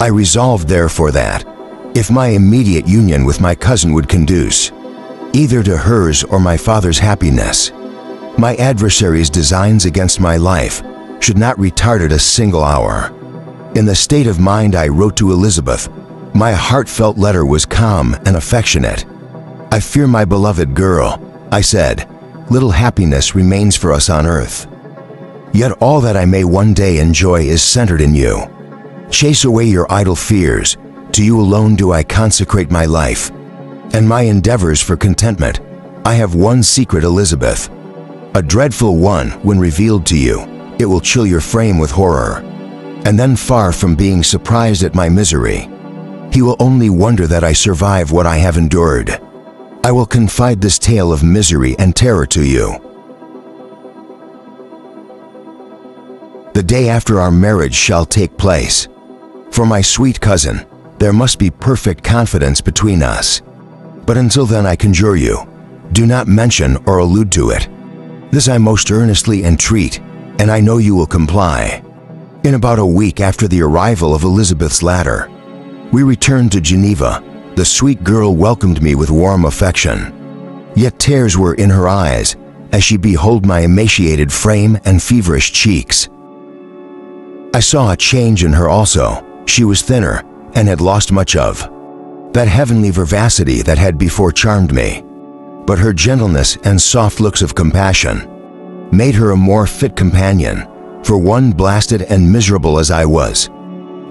I resolved therefore that, if my immediate union with my cousin would conduce either to hers or my father's happiness, my adversary's designs against my life should not retard it a single hour. In the state of mind I wrote to Elizabeth, my heartfelt letter was calm and affectionate. I fear, my beloved girl, I said, little happiness remains for us on earth. Yet all that I may one day enjoy is centered in you. Chase away your idle fears. To you alone do I consecrate my life, and my endeavors for contentment I have one secret, Elizabeth. A dreadful one when revealed to you. It will chill your frame with horror. And then, far from being surprised at my misery, he will only wonder that I survive what I have endured. I will confide this tale of misery and terror to you. The day after our marriage shall take place. For my sweet cousin, there must be perfect confidence between us. But until then, I conjure you, do not mention or allude to it. This I most earnestly entreat, and I know you will comply. In about a week after the arrival of Elizabeth's ladder, we returned to Geneva. The sweet girl welcomed me with warm affection. Yet tears were in her eyes as she beheld my emaciated frame and feverish cheeks. I saw a change in her also. She was thinner and had lost much of that heavenly vivacity that had before charmed me. But her gentleness and soft looks of compassion made her a more fit companion for one blasted and miserable as I was.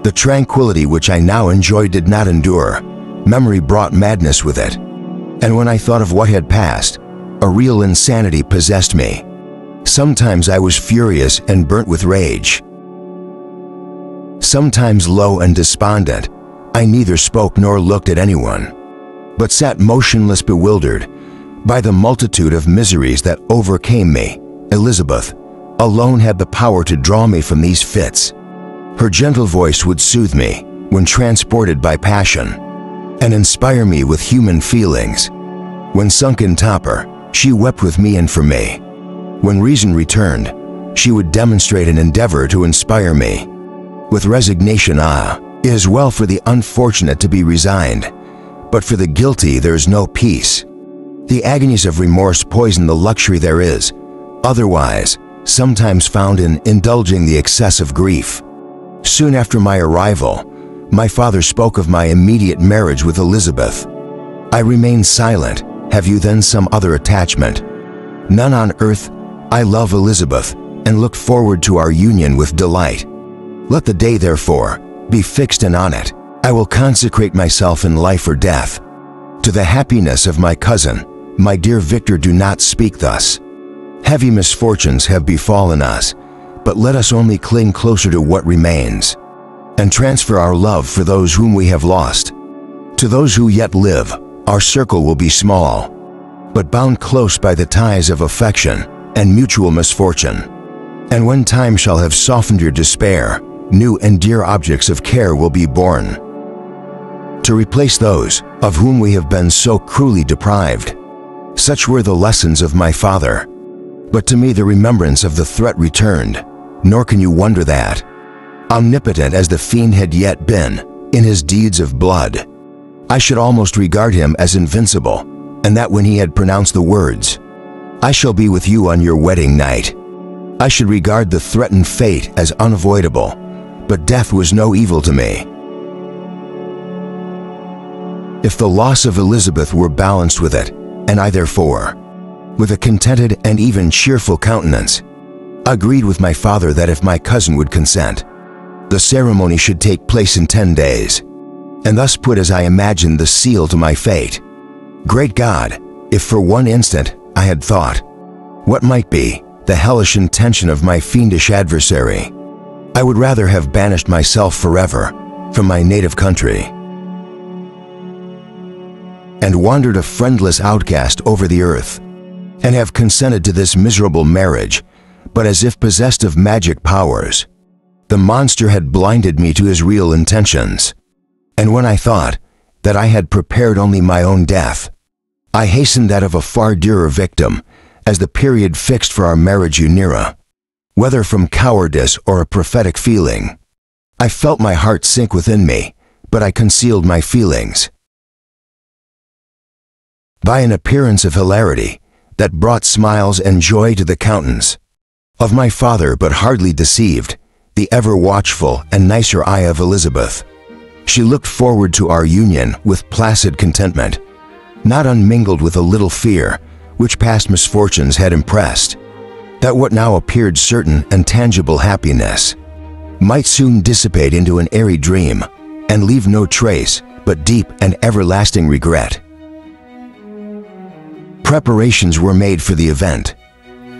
The tranquility which I now enjoyed did not endure. Memory brought madness with it. And when I thought of what had passed, a real insanity possessed me. Sometimes I was furious and burnt with rage. Sometimes low and despondent, I neither spoke nor looked at anyone, but sat motionless, bewildered by the multitude of miseries that overcame me. Elizabeth alone had the power to draw me from these fits. Her gentle voice would soothe me when transported by passion, and inspire me with human feelings. When sunk in torpor, she wept with me and for me. When reason returned, she would demonstrate an endeavor to inspire me with resignation. It is well for the unfortunate to be resigned, but for the guilty there is no peace. The agonies of remorse poison the luxury there is, otherwise sometimes found in indulging the excess of grief. Soon after my arrival, my father spoke of my immediate marriage with Elizabeth. I remained silent. Have you then some other attachment? None on earth. I love Elizabeth and look forward to our union with delight. Let the day, therefore, be fixed, and on it I will consecrate myself in life or death. To the happiness of my cousin, my dear Victor, do not speak thus. Heavy misfortunes have befallen us, but let us only cling closer to what remains, and transfer our love for those whom we have lost. To those who yet live, our circle will be small, but bound close by the ties of affection and mutual misfortune. And when time shall have softened your despair, new and dear objects of care will be born, to replace those of whom we have been so cruelly deprived. Such were the lessons of my father. But to me the remembrance of the threat returned, nor can you wonder that, omnipotent as the fiend had yet been in his deeds of blood, I should almost regard him as invincible, and that when he had pronounced the words, "I shall be with you on your wedding night," I should regard the threatened fate as unavoidable. But death was no evil to me. If the loss of Elizabeth were balanced with it, and I therefore, with a contented and even cheerful countenance, agreed with my father that if my cousin would consent, the ceremony should take place in 10 days, and thus put, as I imagined, the seal to my fate. Great God, if for one instant I had thought what might be the hellish intention of my fiendish adversary, I would rather have banished myself forever from my native country, and wandered a friendless outcast over the earth, and have consented to this miserable marriage, but as if possessed of magic powers. The monster had blinded me to his real intentions, and when I thought that I had prepared only my own death, I hastened that of a far dearer victim, as the period fixed for our marriage drew nearer. Whether from cowardice or a prophetic feeling, I felt my heart sink within me, but I concealed my feelings by an appearance of hilarity that brought smiles and joy to the countenance of my father, but hardly deceived the ever-watchful and nicer eye of Elizabeth. She looked forward to our union with placid contentment, not unmingled with a little fear which past misfortunes had impressed, that what now appeared certain and tangible happiness might soon dissipate into an airy dream and leave no trace but deep and everlasting regret. Preparations were made for the event.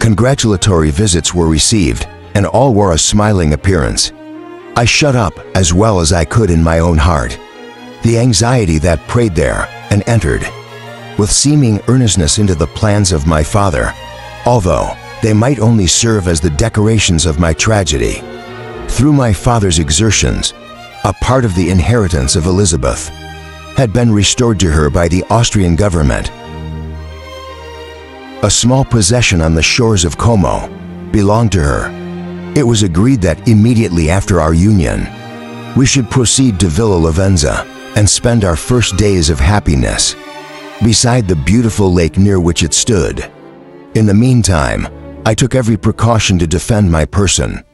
Congratulatory visits were received, and all wore a smiling appearance. I shut up as well as I could in my own heart the anxiety that prayed there, and entered with seeming earnestness into the plans of my father, although they might only serve as the decorations of my tragedy. Through my father's exertions, a part of the inheritance of Elizabeth had been restored to her by the Austrian government. A small possession on the shores of Como belonged to her. It was agreed that immediately after our union, we should proceed to Villa Lavenza and spend our first days of happiness beside the beautiful lake near which it stood. In the meantime, I took every precaution to defend my person.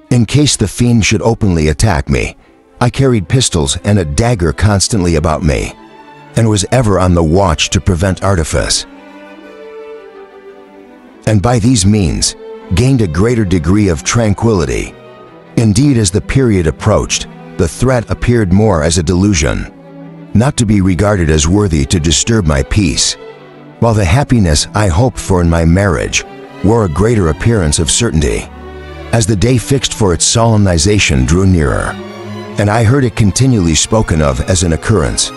In case the fiend should openly attack me, I carried pistols and a dagger constantly about me, and was ever on the watch to prevent artifice. And by these means, gained a greater degree of tranquility. Indeed, as the period approached, the threat appeared more as a delusion, not to be regarded as worthy to disturb my peace, while the happiness I hoped for in my marriage wore a greater appearance of certainty, as the day fixed for its solemnization drew nearer, and I heard it continually spoken of as an occurrence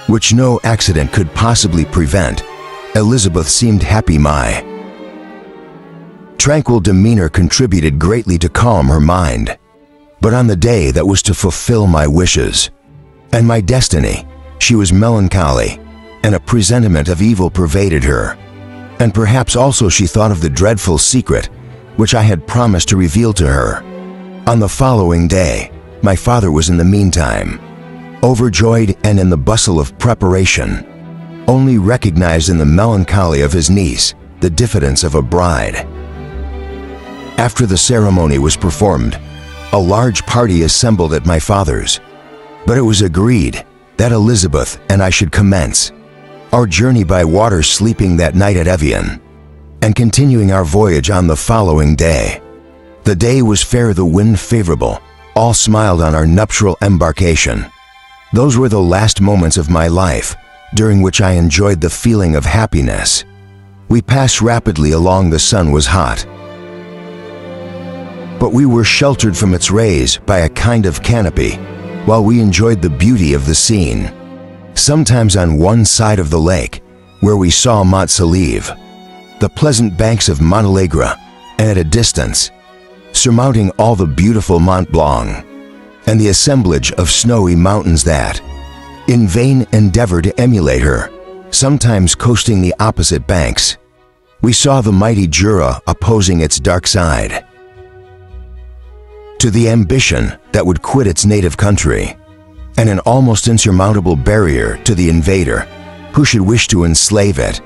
which no accident could possibly prevent. Elizabeth seemed happy. My tranquil demeanor contributed greatly to calm her mind. But on the day that was to fulfill my wishes and my destiny, she was melancholy, and a presentiment of evil pervaded her. And perhaps also she thought of the dreadful secret which I had promised to reveal to her. On the following day, my father was in the meantime overjoyed and in the bustle of preparation, only recognized in the melancholy of his niece the diffidence of a bride. After the ceremony was performed, a large party assembled at my father's, but it was agreed that Elizabeth and I should commence our journey by water, sleeping that night at Evian, and continuing our voyage on the following day. The day was fair, the wind favorable, all smiled on our nuptial embarkation. Those were the last moments of my life, during which I enjoyed the feeling of happiness. We passed rapidly along. The sun was hot, but we were sheltered from its rays by a kind of canopy, while we enjoyed the beauty of the scene. Sometimes on one side of the lake, where we saw Mont Saleve, the pleasant banks of Montalegre, and at a distance, surmounting all the beautiful Mont Blanc, and the assemblage of snowy mountains that, in vain endeavor to emulate her, sometimes coasting the opposite banks, we saw the mighty Jura opposing its dark side to the ambition that would quit its native country, and an almost insurmountable barrier to the invader who should wish to enslave it.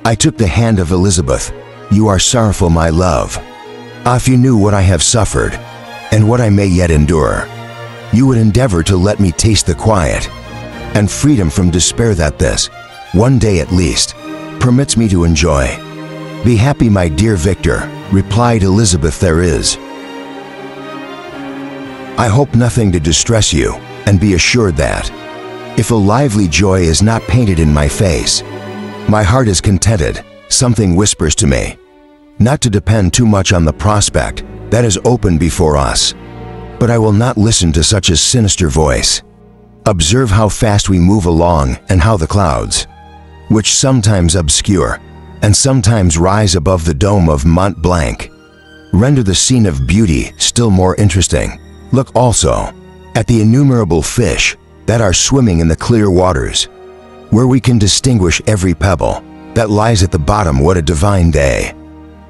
I took the hand of Elizabeth. "You are sorrowful, my love. Ah, if you knew what I have suffered, and what I may yet endure, you would endeavor to let me taste the quiet and freedom from despair that this, one day at least, permits me to enjoy." "Be happy, my dear Victor," replied Elizabeth. "There is, I hope, nothing to distress you, and be assured that, if a lively joy is not painted in my face, my heart is contented." Something whispers to me not to depend too much on the prospect that is open before us, but I will not listen to such a sinister voice. Observe how fast we move along, and how the clouds, which sometimes obscure and sometimes rise above the dome of Mont Blanc, render the scene of beauty still more interesting. Look also at the innumerable fish that are swimming in the clear waters, where we can distinguish every pebble that lies at the bottom. What a divine day!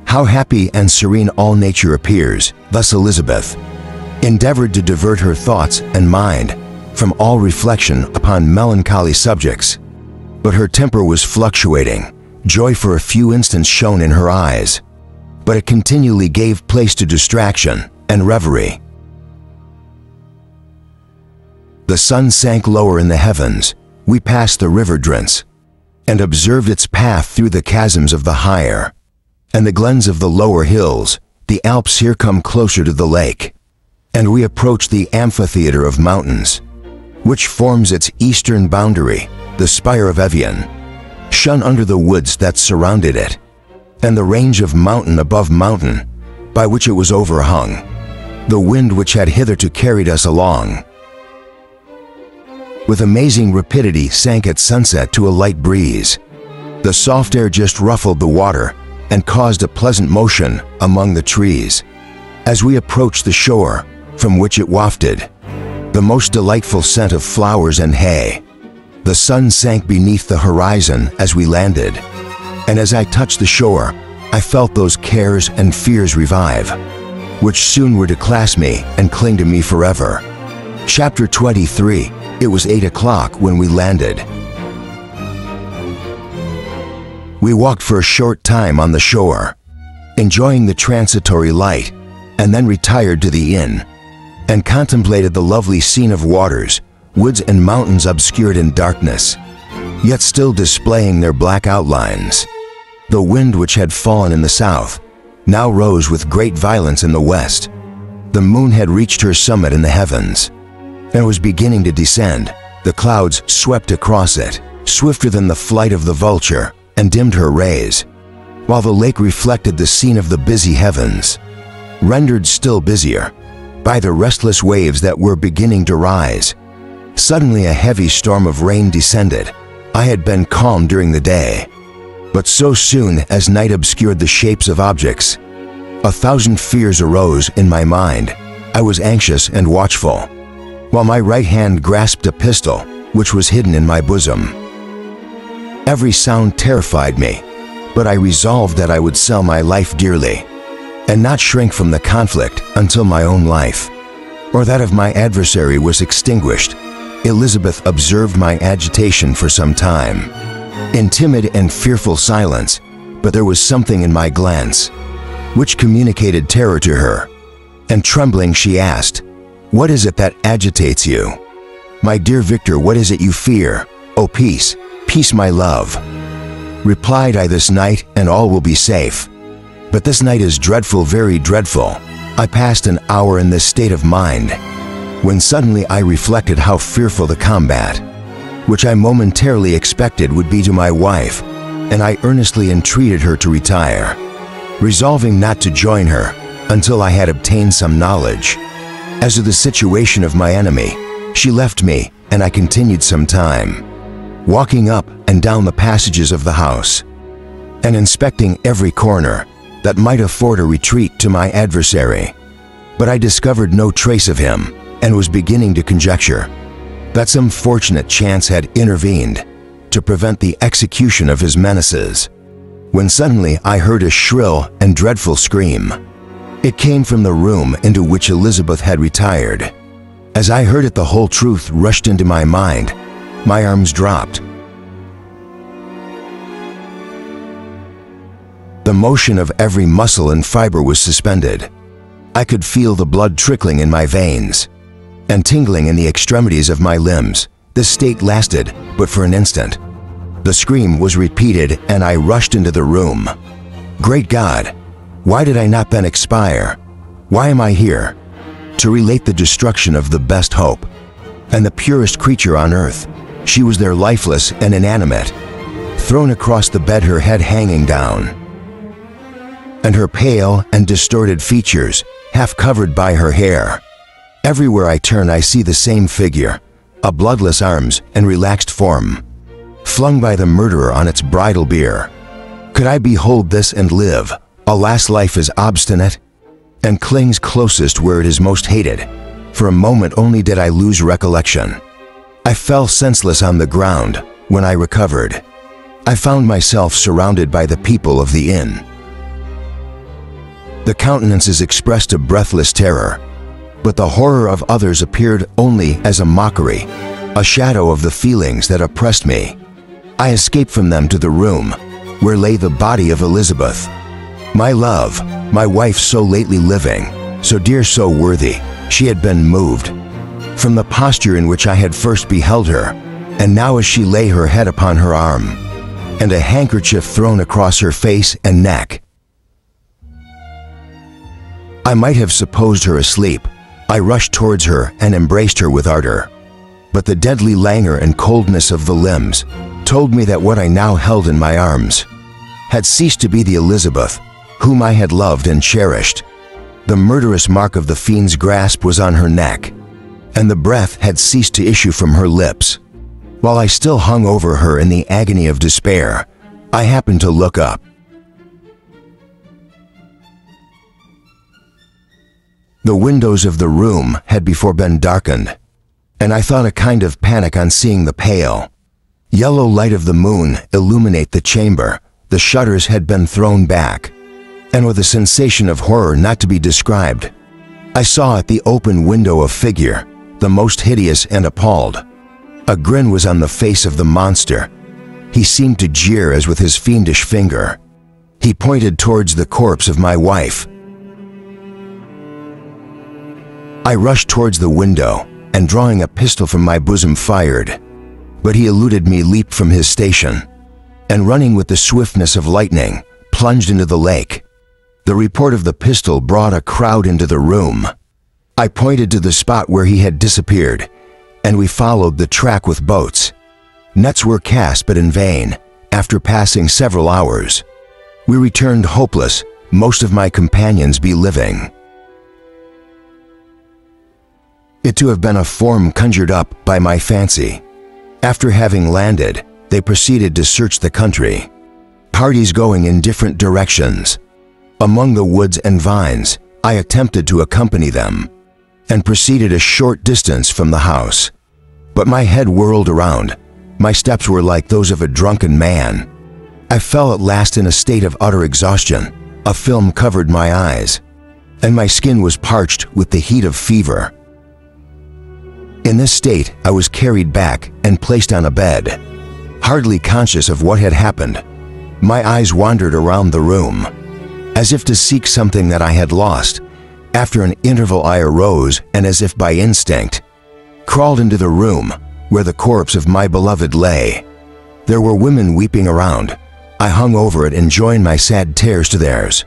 How happy and serene all nature appears. Thus Elizabeth endeavored to divert her thoughts and mind from all reflection upon melancholy subjects, but her temper was fluctuating. Joy for a few instants shone in her eyes, but it continually gave place to distraction and reverie. The sun sank lower in the heavens. We passed the river Drance, and observed its path through the chasms of the higher and the glens of the lower hills. The Alps here come closer to the lake, and we approached the amphitheater of mountains, which forms its eastern boundary. The spire of Evian shun under the woods that surrounded it, and the range of mountain above mountain by which it was overhung, the wind which had hitherto carried us along, with amazing rapidity sank at sunset to a light breeze. The soft air just ruffled the water and caused a pleasant motion among the trees. As we approached the shore, from which it wafted the most delightful scent of flowers and hay, the sun sank beneath the horizon as we landed, and as I touched the shore, I felt those cares and fears revive, which soon were to clasp me and cling to me forever. Chapter 23. It was 8 o'clock when we landed. We walked for a short time on the shore, enjoying the transitory light, and then retired to the inn, and contemplated the lovely scene of waters, woods and mountains obscured in darkness, yet still displaying their black outlines. The wind which had fallen in the south now rose with great violence in the west. The moon had reached her summit in the heavens, and was beginning to descend. The clouds swept across it, swifter than the flight of the vulture, and dimmed her rays, while the lake reflected the scene of the busy heavens, rendered still busier by the restless waves that were beginning to rise. Suddenly a heavy storm of rain descended. I had been calm during the day, but so soon as night obscured the shapes of objects, 1,000 fears arose in my mind. I was anxious and watchful, while my right hand grasped a pistol which was hidden in my bosom. Every sound terrified me, but I resolved that I would sell my life dearly, and not shrink from the conflict until my own life, or that of my adversary, was extinguished. Elizabeth observed my agitation for some time, in timid and fearful silence, but there was something in my glance which communicated terror to her, and trembling she asked, "What is it that agitates you? My dear Victor, what is it you fear? Oh, peace, peace, my love," replied I. "This night, and all will be safe. But this night is dreadful, very dreadful." I passed an hour in this state of mind, when suddenly I reflected how fearful the combat, which I momentarily expected, would be to my wife, and I earnestly entreated her to retire, resolving not to join her until I had obtained some knowledge as to the situation of my enemy. She left me, and I continued some time, walking up and down the passages of the house, and inspecting every corner that might afford a retreat to my adversary. But I discovered no trace of him, and was beginning to conjecture that some fortunate chance had intervened to prevent the execution of his menaces, when suddenly I heard a shrill and dreadful scream. It came from the room into which Elizabeth had retired. As I heard it, the whole truth rushed into my mind. My arms dropped. The motion of every muscle and fiber was suspended. I could feel the blood trickling in my veins and tingling in the extremities of my limbs. This state lasted but for an instant. The scream was repeated, and I rushed into the room. Great God! Why did I not then expire? Why am I here? To relate the destruction of the best hope, and the purest creature on earth. She was there, lifeless and inanimate, thrown across the bed, her head hanging down, and her pale and distorted features half covered by her hair. Everywhere I turn I see the same figure, a bloodless arms and relaxed form, flung by the murderer on its bridal bier. Could I behold this and live? Alas, life is obstinate, and clings closest where it is most hated. For a moment only did I lose recollection. I fell senseless on the ground. When I recovered, I found myself surrounded by the people of the inn. The countenances expressed a breathless terror, but the horror of others appeared only as a mockery, a shadow of the feelings that oppressed me. I escaped from them to the room where lay the body of Elizabeth, my love, my wife, so lately living, so dear, so worthy. She had been moved from the posture in which I had first beheld her, and now as she lay, her head upon her arm, and a handkerchief thrown across her face and neck, I might have supposed her asleep. I rushed towards her and embraced her with ardor, but the deadly languor and coldness of the limbs told me that what I now held in my arms had ceased to be the Elizabeth whom I had loved and cherished. The murderous mark of the fiend's grasp was on her neck, and the breath had ceased to issue from her lips. While I still hung over her in the agony of despair, I happened to look up. The windows of the room had before been darkened, and I thought a kind of panic on seeing the pale, yellow light of the moon illuminate the chamber. The shutters had been thrown back, and with a sensation of horror not to be described, I saw at the open window a figure, the most hideous and appalled. A grin was on the face of the monster. He seemed to jeer as with his fiendish finger he pointed towards the corpse of my wife. I rushed towards the window and, drawing a pistol from my bosom, fired, but he eluded me, leaped from his station, and running with the swiftness of lightning, plunged into the lake. The report of the pistol brought a crowd into the room. I pointed to the spot where he had disappeared, and we followed the track with boats. Nets were cast, but in vain. After passing several hours, we returned hopeless, most of my companions be living. It to have been a form conjured up by my fancy. After having landed, they proceeded to search the country, parties going in different directions. Among the woods and vines, I attempted to accompany them, and proceeded a short distance from the house. But my head whirled around. My steps were like those of a drunken man. I fell at last in a state of utter exhaustion. A film covered my eyes, and my skin was parched with the heat of fever. In this state, I was carried back and placed on a bed. Hardly conscious of what had happened, my eyes wandered around the room, as if to seek something that I had lost. After an interval I arose and, as if by instinct, crawled into the room where the corpse of my beloved lay. There were women weeping around. I hung over it and joined my sad tears to theirs.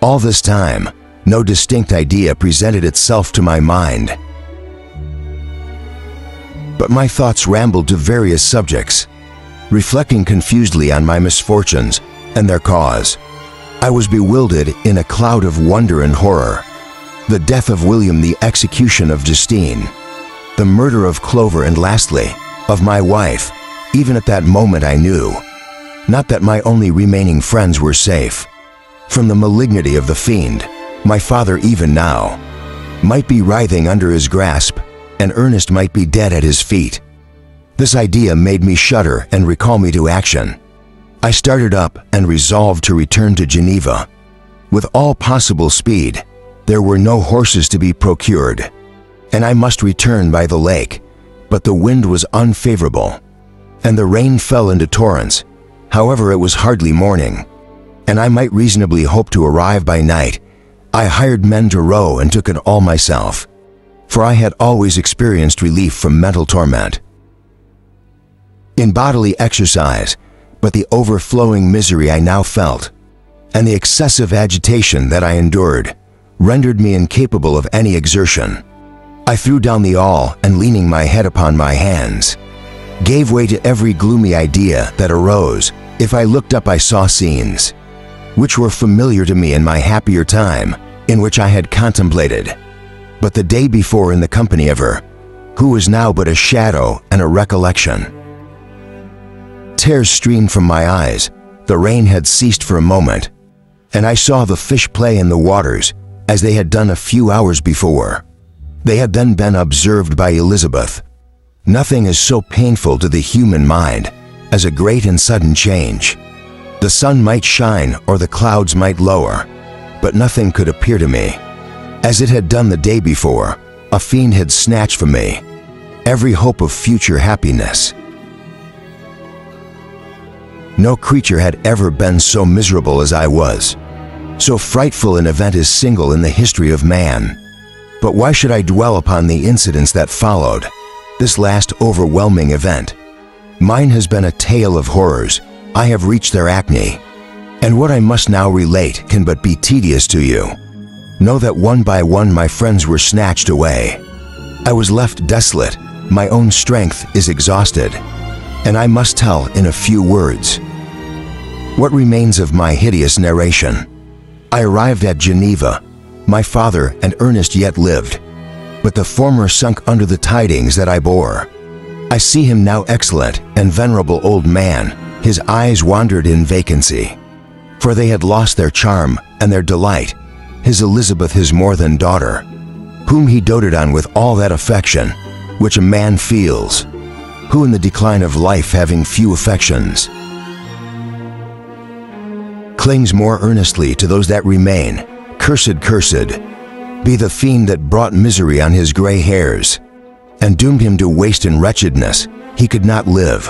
All this time, no distinct idea presented itself to my mind, but my thoughts rambled to various subjects, reflecting confusedly on my misfortunes and their cause. I was bewildered in a cloud of wonder and horror. The death of William, the execution of Justine, the murder of Clover, and lastly, of my wife. Even at that moment I knew, not that my only remaining friends were safe from the malignity of the fiend. My father, even now, might be writhing under his grasp, and Ernest might be dead at his feet. This idea made me shudder and recall me to action. I started up and resolved to return to Geneva with all possible speed. There were no horses to be procured, and I must return by the lake, but the wind was unfavorable, and the rain fell into torrents. However, it was hardly morning, and I might reasonably hope to arrive by night. I hired men to row and took it all myself, for I had always experienced relief from mental torment in bodily exercise, but the overflowing misery I now felt, and the excessive agitation that I endured, rendered me incapable of any exertion. I threw down the awl and, leaning my head upon my hands, gave way to every gloomy idea that arose. If I looked up, I saw scenes which were familiar to me in my happier time, in which I had contemplated but the day before in the company of her, who was now but a shadow and a recollection. Tears streamed from my eyes. The rain had ceased for a moment, and I saw the fish play in the waters as they had done a few hours before. They had then been observed by Elizabeth. Nothing is so painful to the human mind as a great and sudden change. The sun might shine or the clouds might lower, but nothing could appear to me as it had done the day before. A fiend had snatched from me every hope of future happiness. No creature had ever been so miserable as I was. So frightful an event is single in the history of man. But why should I dwell upon the incidents that followed this last overwhelming event? Mine has been a tale of horrors. I have reached their acme, and what I must now relate can but be tedious to you. Know that one by one my friends were snatched away. I was left desolate. My own strength is exhausted, and I must tell in a few words. What remains of my hideous narration? I arrived at Geneva. My father and Ernest yet lived, but the former sunk under the tidings that I bore. I see him now excellent and venerable old man. His eyes wandered in vacancy, for they had lost their charm and their delight. His Elizabeth, his more than daughter, whom he doted on with all that affection which a man feels, who in the decline of life, having few affections, clings more earnestly to those that remain. Cursed, cursed be the fiend that brought misery on his gray hairs, and doomed him to waste and wretchedness. He could not live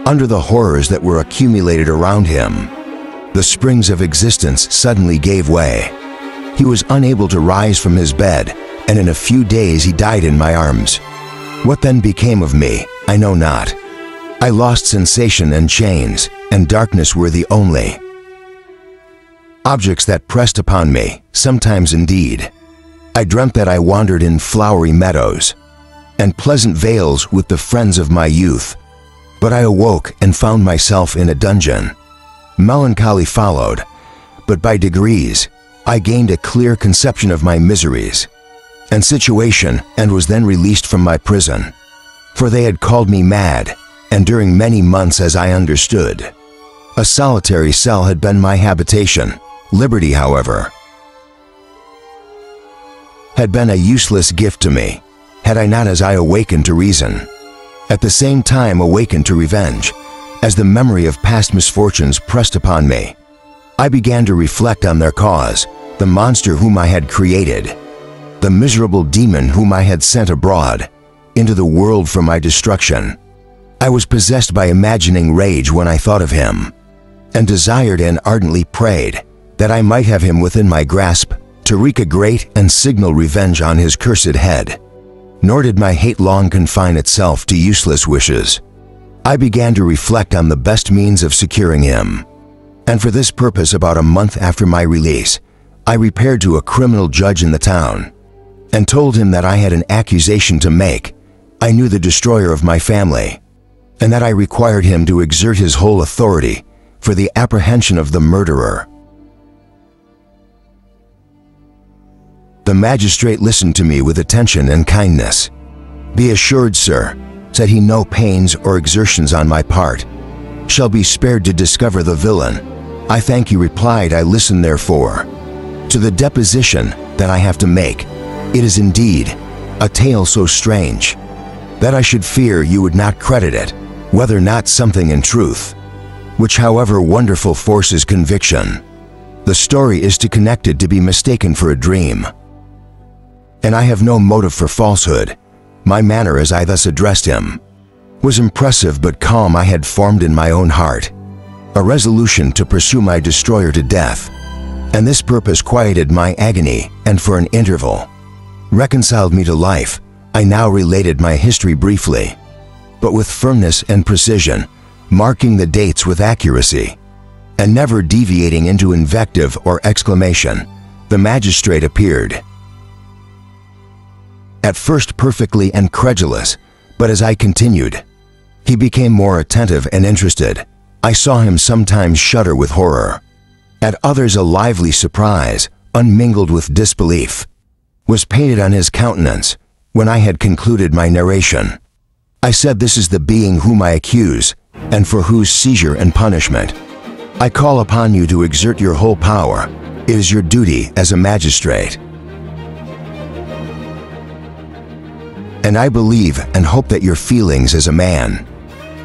under the horrors that were accumulated around him. The springs of existence suddenly gave way. He was unable to rise from his bed, and in a few days he died in my arms. What then became of me, I know not. I lost sensation, and chains and darkness were the only objects that pressed upon me. Sometimes indeed I dreamt that I wandered in flowery meadows and pleasant vales with the friends of my youth, but I awoke and found myself in a dungeon. Melancholy followed, but by degrees I gained a clear conception of my miseries and situation, and was then released from my prison, for they had called me mad, and during many months, as I understood, a solitary cell had been my habitation. Liberty, however, had been a useless gift to me, had I not, as I awakened to reason, at the same time awakened to revenge. As the memory of past misfortunes pressed upon me, I began to reflect on their cause, the monster whom I had created, the miserable demon whom I had sent abroad into the world for my destruction. I was possessed by imagining rage when I thought of him, and desired and ardently prayed that I might have him within my grasp to wreak a great and signal revenge on his cursed head. Nor did my hate long confine itself to useless wishes. I began to reflect on the best means of securing him, and for this purpose, about a month after my release, I repaired to a criminal judge in the town and told him that I had an accusation to make. I knew the destroyer of my family, and that I required him to exert his whole authority for the apprehension of the murderer. The magistrate listened to me with attention and kindness. "Be assured, sir," said he, "no pains or exertions on my part shall be spared to discover the villain." "I thank you," replied I. "Listen, therefore, to the deposition that I have to make. It is indeed a tale so strange that I should fear you would not credit it, whether not something in truth, which however wonderful forces conviction. The story is too connected to be mistaken for a dream, and I have no motive for falsehood. My manner as I thus addressed him was impressive but calm. I had formed in my own heart a resolution to pursue my destroyer to death, and this purpose quieted my agony, and for an interval reconciled me to life. I now related my history briefly, but with firmness and precision, marking the dates with accuracy, and never deviating into invective or exclamation. The magistrate appeared, at first perfectly incredulous, but as I continued, he became more attentive and interested. I saw him sometimes shudder with horror, at others a lively surprise, unmingled with disbelief, was painted on his countenance. When I had concluded my narration, I said, "This is the being whom I accuse, and for whose seizure and punishment I call upon you to exert your whole power. It is your duty as a magistrate, and I believe and hope that your feelings as a man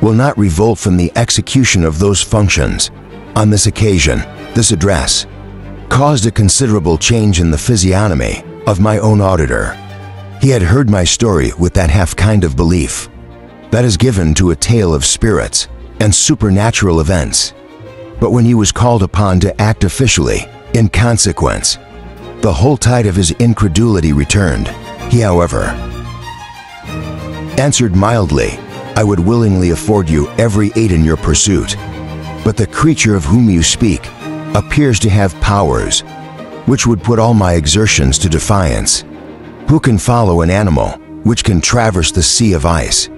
will not revolt from the execution of those functions. On this occasion, this address caused a considerable change in the physiognomy of my own auditor. He had heard my story with that half kind of belief that is given to a tale of spirits and supernatural events. But when he was called upon to act officially, in consequence, the whole tide of his incredulity returned. He, however, answered mildly, "I would willingly afford you every aid in your pursuit, but the creature of whom you speak appears to have powers which would put all my exertions to defiance. Who can follow an animal which can traverse the sea of ice?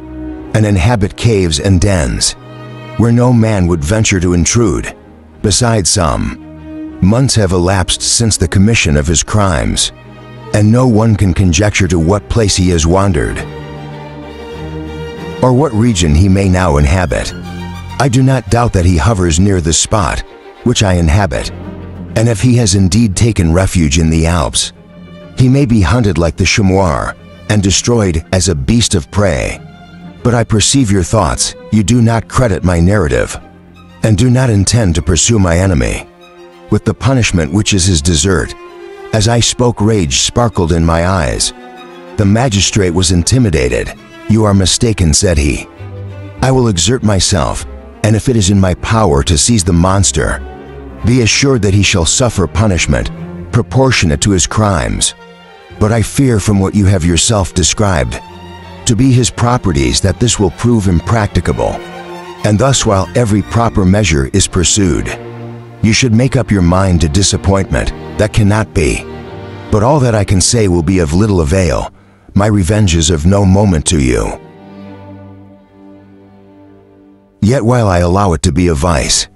and inhabit caves and dens, where no man would venture to intrude. Besides some, months have elapsed since the commission of his crimes, and no one can conjecture to what place he has wandered, or what region he may now inhabit. I do not doubt that he hovers near the spot which I inhabit, and if he has indeed taken refuge in the Alps, he may be hunted like the chamois and destroyed as a beast of prey. But I perceive your thoughts. You do not credit my narrative, and do not intend to pursue my enemy with the punishment which is his desert. As I spoke, rage sparkled in my eyes. The magistrate was intimidated. You are mistaken, said he. I will exert myself, and if it is in my power to seize the monster, be assured that he shall suffer punishment proportionate to his crimes. But I fear from what you have yourself described to be his properties that this will prove impracticable, and thus while every proper measure is pursued, you should make up your mind to disappointment that cannot be. But all that I can say will be of little avail. My revenge is of no moment to you. Yet while I allow it to be a vice,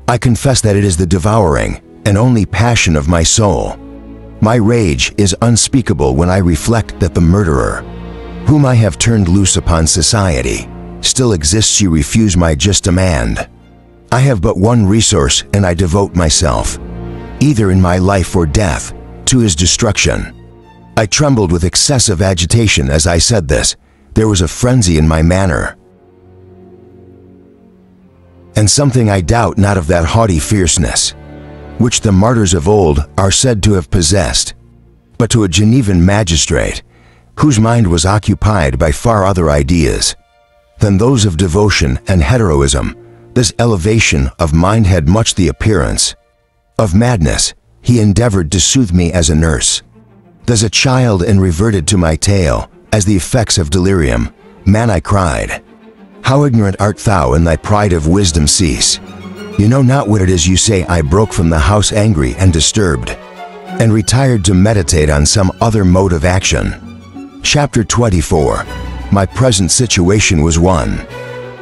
I confess that it is the devouring and only passion of my soul. My rage is unspeakable when I reflect that the murderer, whom I have turned loose upon society, still exists. You refuse my just demand. I have but one resource, and I devote myself, either in my life or death, to his destruction. I trembled with excessive agitation as I said this. There was a frenzy in my manner, and something I doubt not of that haughty fierceness which the martyrs of old are said to have possessed. But to a Genevan magistrate, whose mind was occupied by far other ideas than those of devotion and heroism, this elevation of mind had much the appearance of madness. He endeavored to soothe me as a nurse does a child, and reverted to my tale as the effects of delirium. Man, I cried, how ignorant art thou, and thy pride of wisdom cease. You know not what it is you say. I broke from the house angry and disturbed, and retired to meditate on some other mode of action. Chapter 24. My present situation was one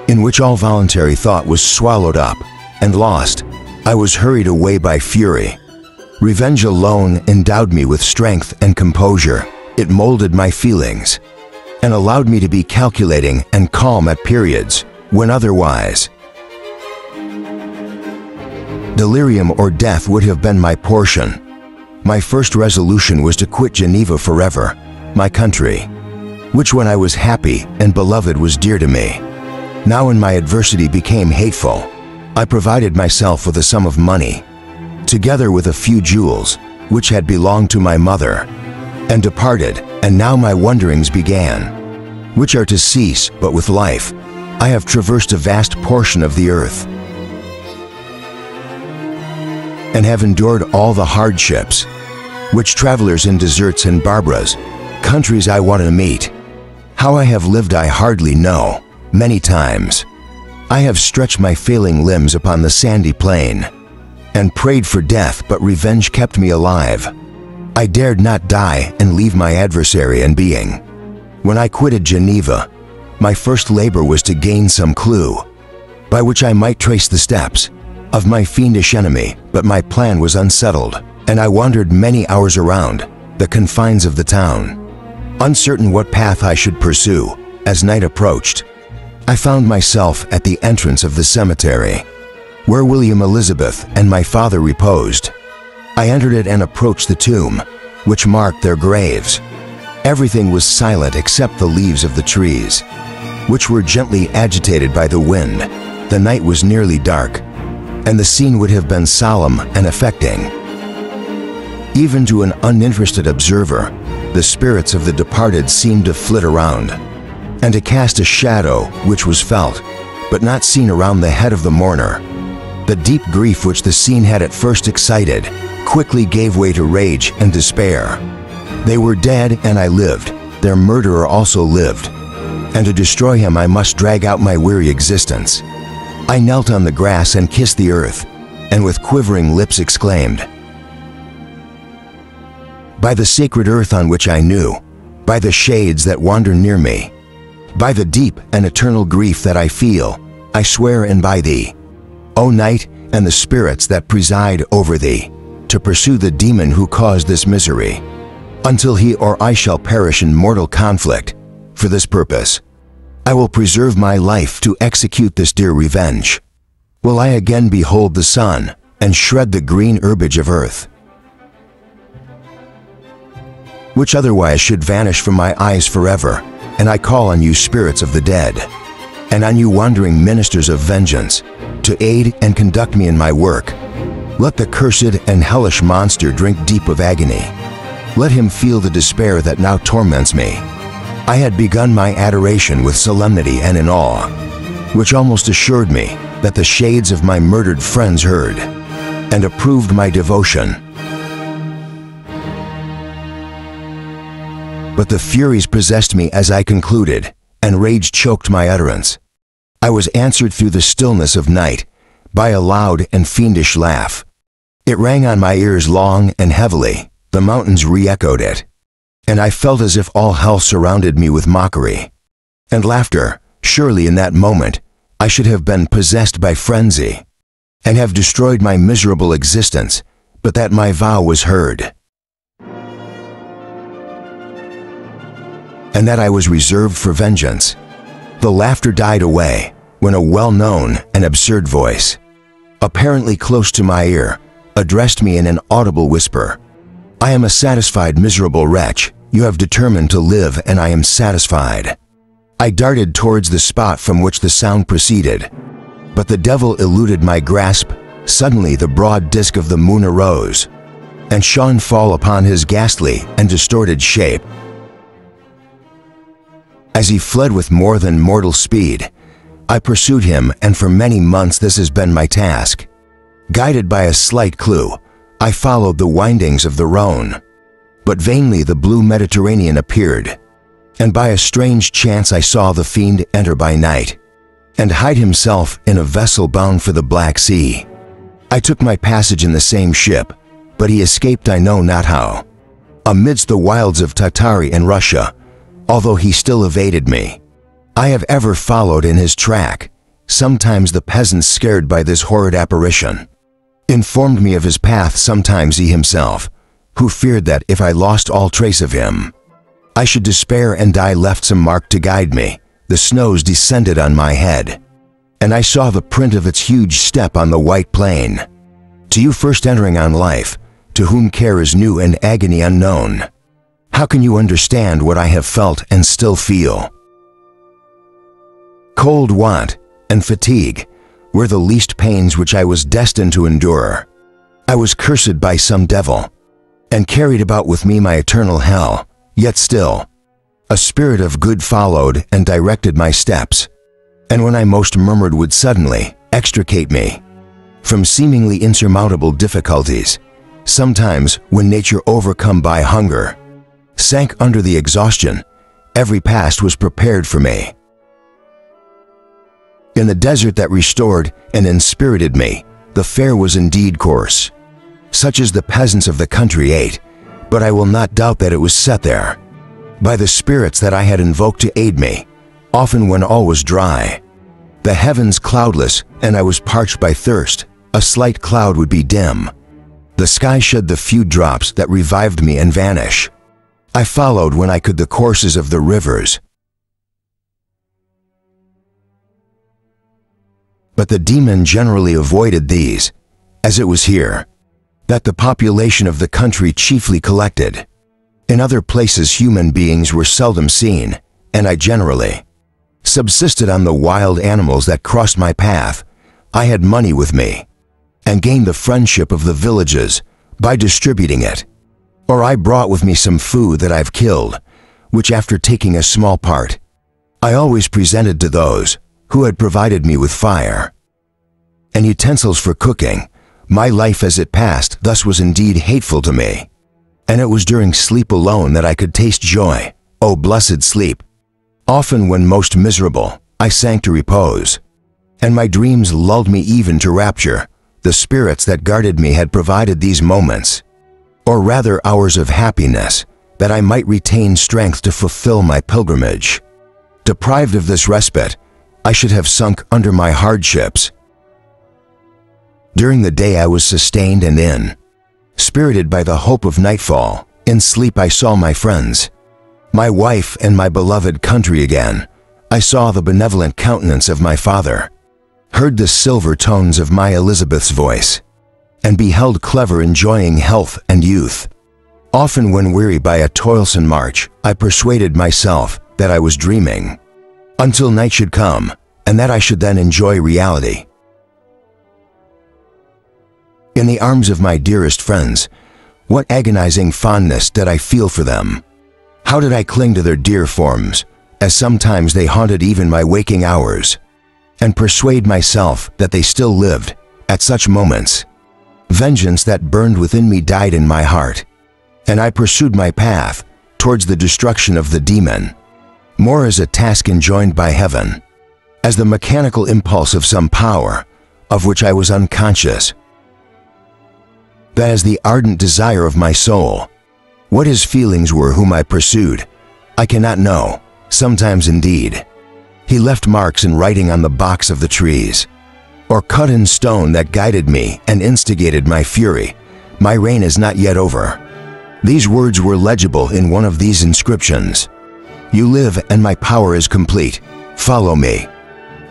in which all voluntary thought was swallowed up and lost. I was hurried away by fury. Revenge alone endowed me with strength and composure. It molded my feelings and allowed me to be calculating and calm at periods when otherwise delirium or death would have been my portion. My first resolution was to quit Geneva forever, my country, which when I was happy and beloved was dear to me. Now in my adversity became hateful. I provided myself with a sum of money, together with a few jewels, which had belonged to my mother, and departed, and now my wanderings began, which are to cease but with life. I have traversed a vast portion of the earth, and have endured all the hardships which travelers in deserts and barbarous countries I want to meet. How I have lived I hardly know. Many times I have stretched my failing limbs upon the sandy plain, and prayed for death, but revenge kept me alive. I dared not die and leave my adversary and being. When I quitted Geneva, my first labor was to gain some clue by which I might trace the steps of my fiendish enemy, but my plan was unsettled, and I wandered many hours around the confines of the town, uncertain what path I should pursue. As night approached, I found myself at the entrance of the cemetery, where William Elizabeth and my father reposed. I entered it and approached the tomb, which marked their graves. Everything was silent except the leaves of the trees, which were gently agitated by the wind. The night was nearly dark, and the scene would have been solemn and affecting. Even to an uninterested observer, the spirits of the departed seemed to flit around, and to cast a shadow which was felt, but not seen, around the head of the mourner. The deep grief which the scene had at first excited quickly gave way to rage and despair. They were dead, and I lived. Their murderer also lived, and to destroy him I must drag out my weary existence. I knelt on the grass and kissed the earth, and with quivering lips exclaimed, by the sacred earth on which I knew, by the shades that wander near me, By the deep and eternal grief that I feel, I swear and by thee, O night and the spirits that preside over thee, to pursue the demon who caused this misery, until he or I shall perish in mortal conflict. For this purpose, I will preserve my life to execute this dear revenge. Will I again behold the sun and shred the green herbage of earth, which otherwise should vanish from my eyes forever, and I call on you spirits of the dead, and on you wandering ministers of vengeance, to aid and conduct me in my work. Let the cursed and hellish monster drink deep of agony. Let him feel the despair that now torments me. I had begun my adoration with solemnity and in awe, which almost assured me that the shades of my murdered friends heard and approved my devotion. But the furies possessed me as I concluded, and rage choked my utterance. I was answered through the stillness of night by a loud and fiendish laugh. It rang on my ears long and heavily. The mountains re-echoed it, and I felt as if all hell surrounded me with mockery and laughter. Surely in that moment I should have been possessed by frenzy and have destroyed my miserable existence, but that my vow was heard, and that I was reserved for vengeance. The laughter died away when a well-known and absurd voice, apparently close to my ear, addressed me in an audible whisper. I am a satisfied miserable wretch. You have determined to live, and I am satisfied. I darted towards the spot from which the sound proceeded, but the devil eluded my grasp. Suddenly the broad disk of the moon arose and shone full upon his ghastly and distorted shape. As he fled with more than mortal speed, I pursued him, and for many months this has been my task. Guided by a slight clue, I followed the windings of the Rhone, but vainly the blue Mediterranean appeared, and by a strange chance I saw the fiend enter by night and hide himself in a vessel bound for the Black Sea. I took my passage in the same ship, but he escaped I know not how, amidst the wilds of Tartary and Russia, although he still evaded me. I have ever followed in his track. Sometimes the peasants, scared by this horrid apparition, informed me of his path. Sometimes he himself, who feared that if I lost all trace of him, I should despair and die, left some mark to guide me. The snows descended on my head, and I saw the print of its huge step on the white plain. To you first entering on life, to whom care is new and agony unknown, how can you understand what I have felt and still feel? Cold, want, and fatigue were the least pains which I was destined to endure. I was cursed by some devil, and carried about with me my eternal hell. Yet still, a spirit of good followed and directed my steps, and when I most murmured would suddenly extricate me from seemingly insurmountable difficulties. Sometimes, when nature, overcome by hunger, sank under the exhaustion, every past was prepared for me. In the desert that restored and inspirited me, the fare was indeed coarse, such as the peasants of the country ate, but I will not doubt that it was set there by the spirits that I had invoked to aid me. Often when all was dry, the heavens cloudless, and I was parched by thirst, a slight cloud would be dim. The sky shed the few drops that revived me and vanish. I followed when I could the courses of the rivers, but the demon generally avoided these, as it was here that the population of the country chiefly collected. In other places human beings were seldom seen, and I generally subsisted on the wild animals that crossed my path. I had money with me, and gained the friendship of the villages by distributing it, or I brought with me some food that I've killed, which after taking a small part, I always presented to those who had provided me with fire and utensils for cooking. My life as it passed thus was indeed hateful to me, and it was during sleep alone that I could taste joy. O blessed sleep! Often when most miserable, I sank to repose, and my dreams lulled me even to rapture. The spirits that guarded me had provided these moments, or rather hours of happiness, that I might retain strength to fulfill my pilgrimage. Deprived of this respite, I should have sunk under my hardships. During the day I was sustained and in. Spirited by the hope of nightfall, in sleep I saw my friends, my wife and my beloved country again. I saw the benevolent countenance of my father, heard the silver tones of my Elizabeth's voice, and beheld Clever enjoying health and youth. Often when weary by a toilsome march, I persuaded myself that I was dreaming, until night should come, and that I should then enjoy reality. In the arms of my dearest friends, what agonizing fondness did I feel for them! How did I cling to their dear forms, as sometimes they haunted even my waking hours, and persuade myself that they still lived at such moments. Vengeance that burned within me died in my heart, and I pursued my path towards the destruction of the demon, more as a task enjoined by heaven, as the mechanical impulse of some power of which I was unconscious, that as the ardent desire of my soul. What his feelings were whom I pursued, I cannot know. Sometimes indeed, he left marks in writing on the box of the trees, or cut in stone that guided me and instigated my fury. My reign is not yet over. These words were legible in one of these inscriptions: You live and my power is complete. Follow me.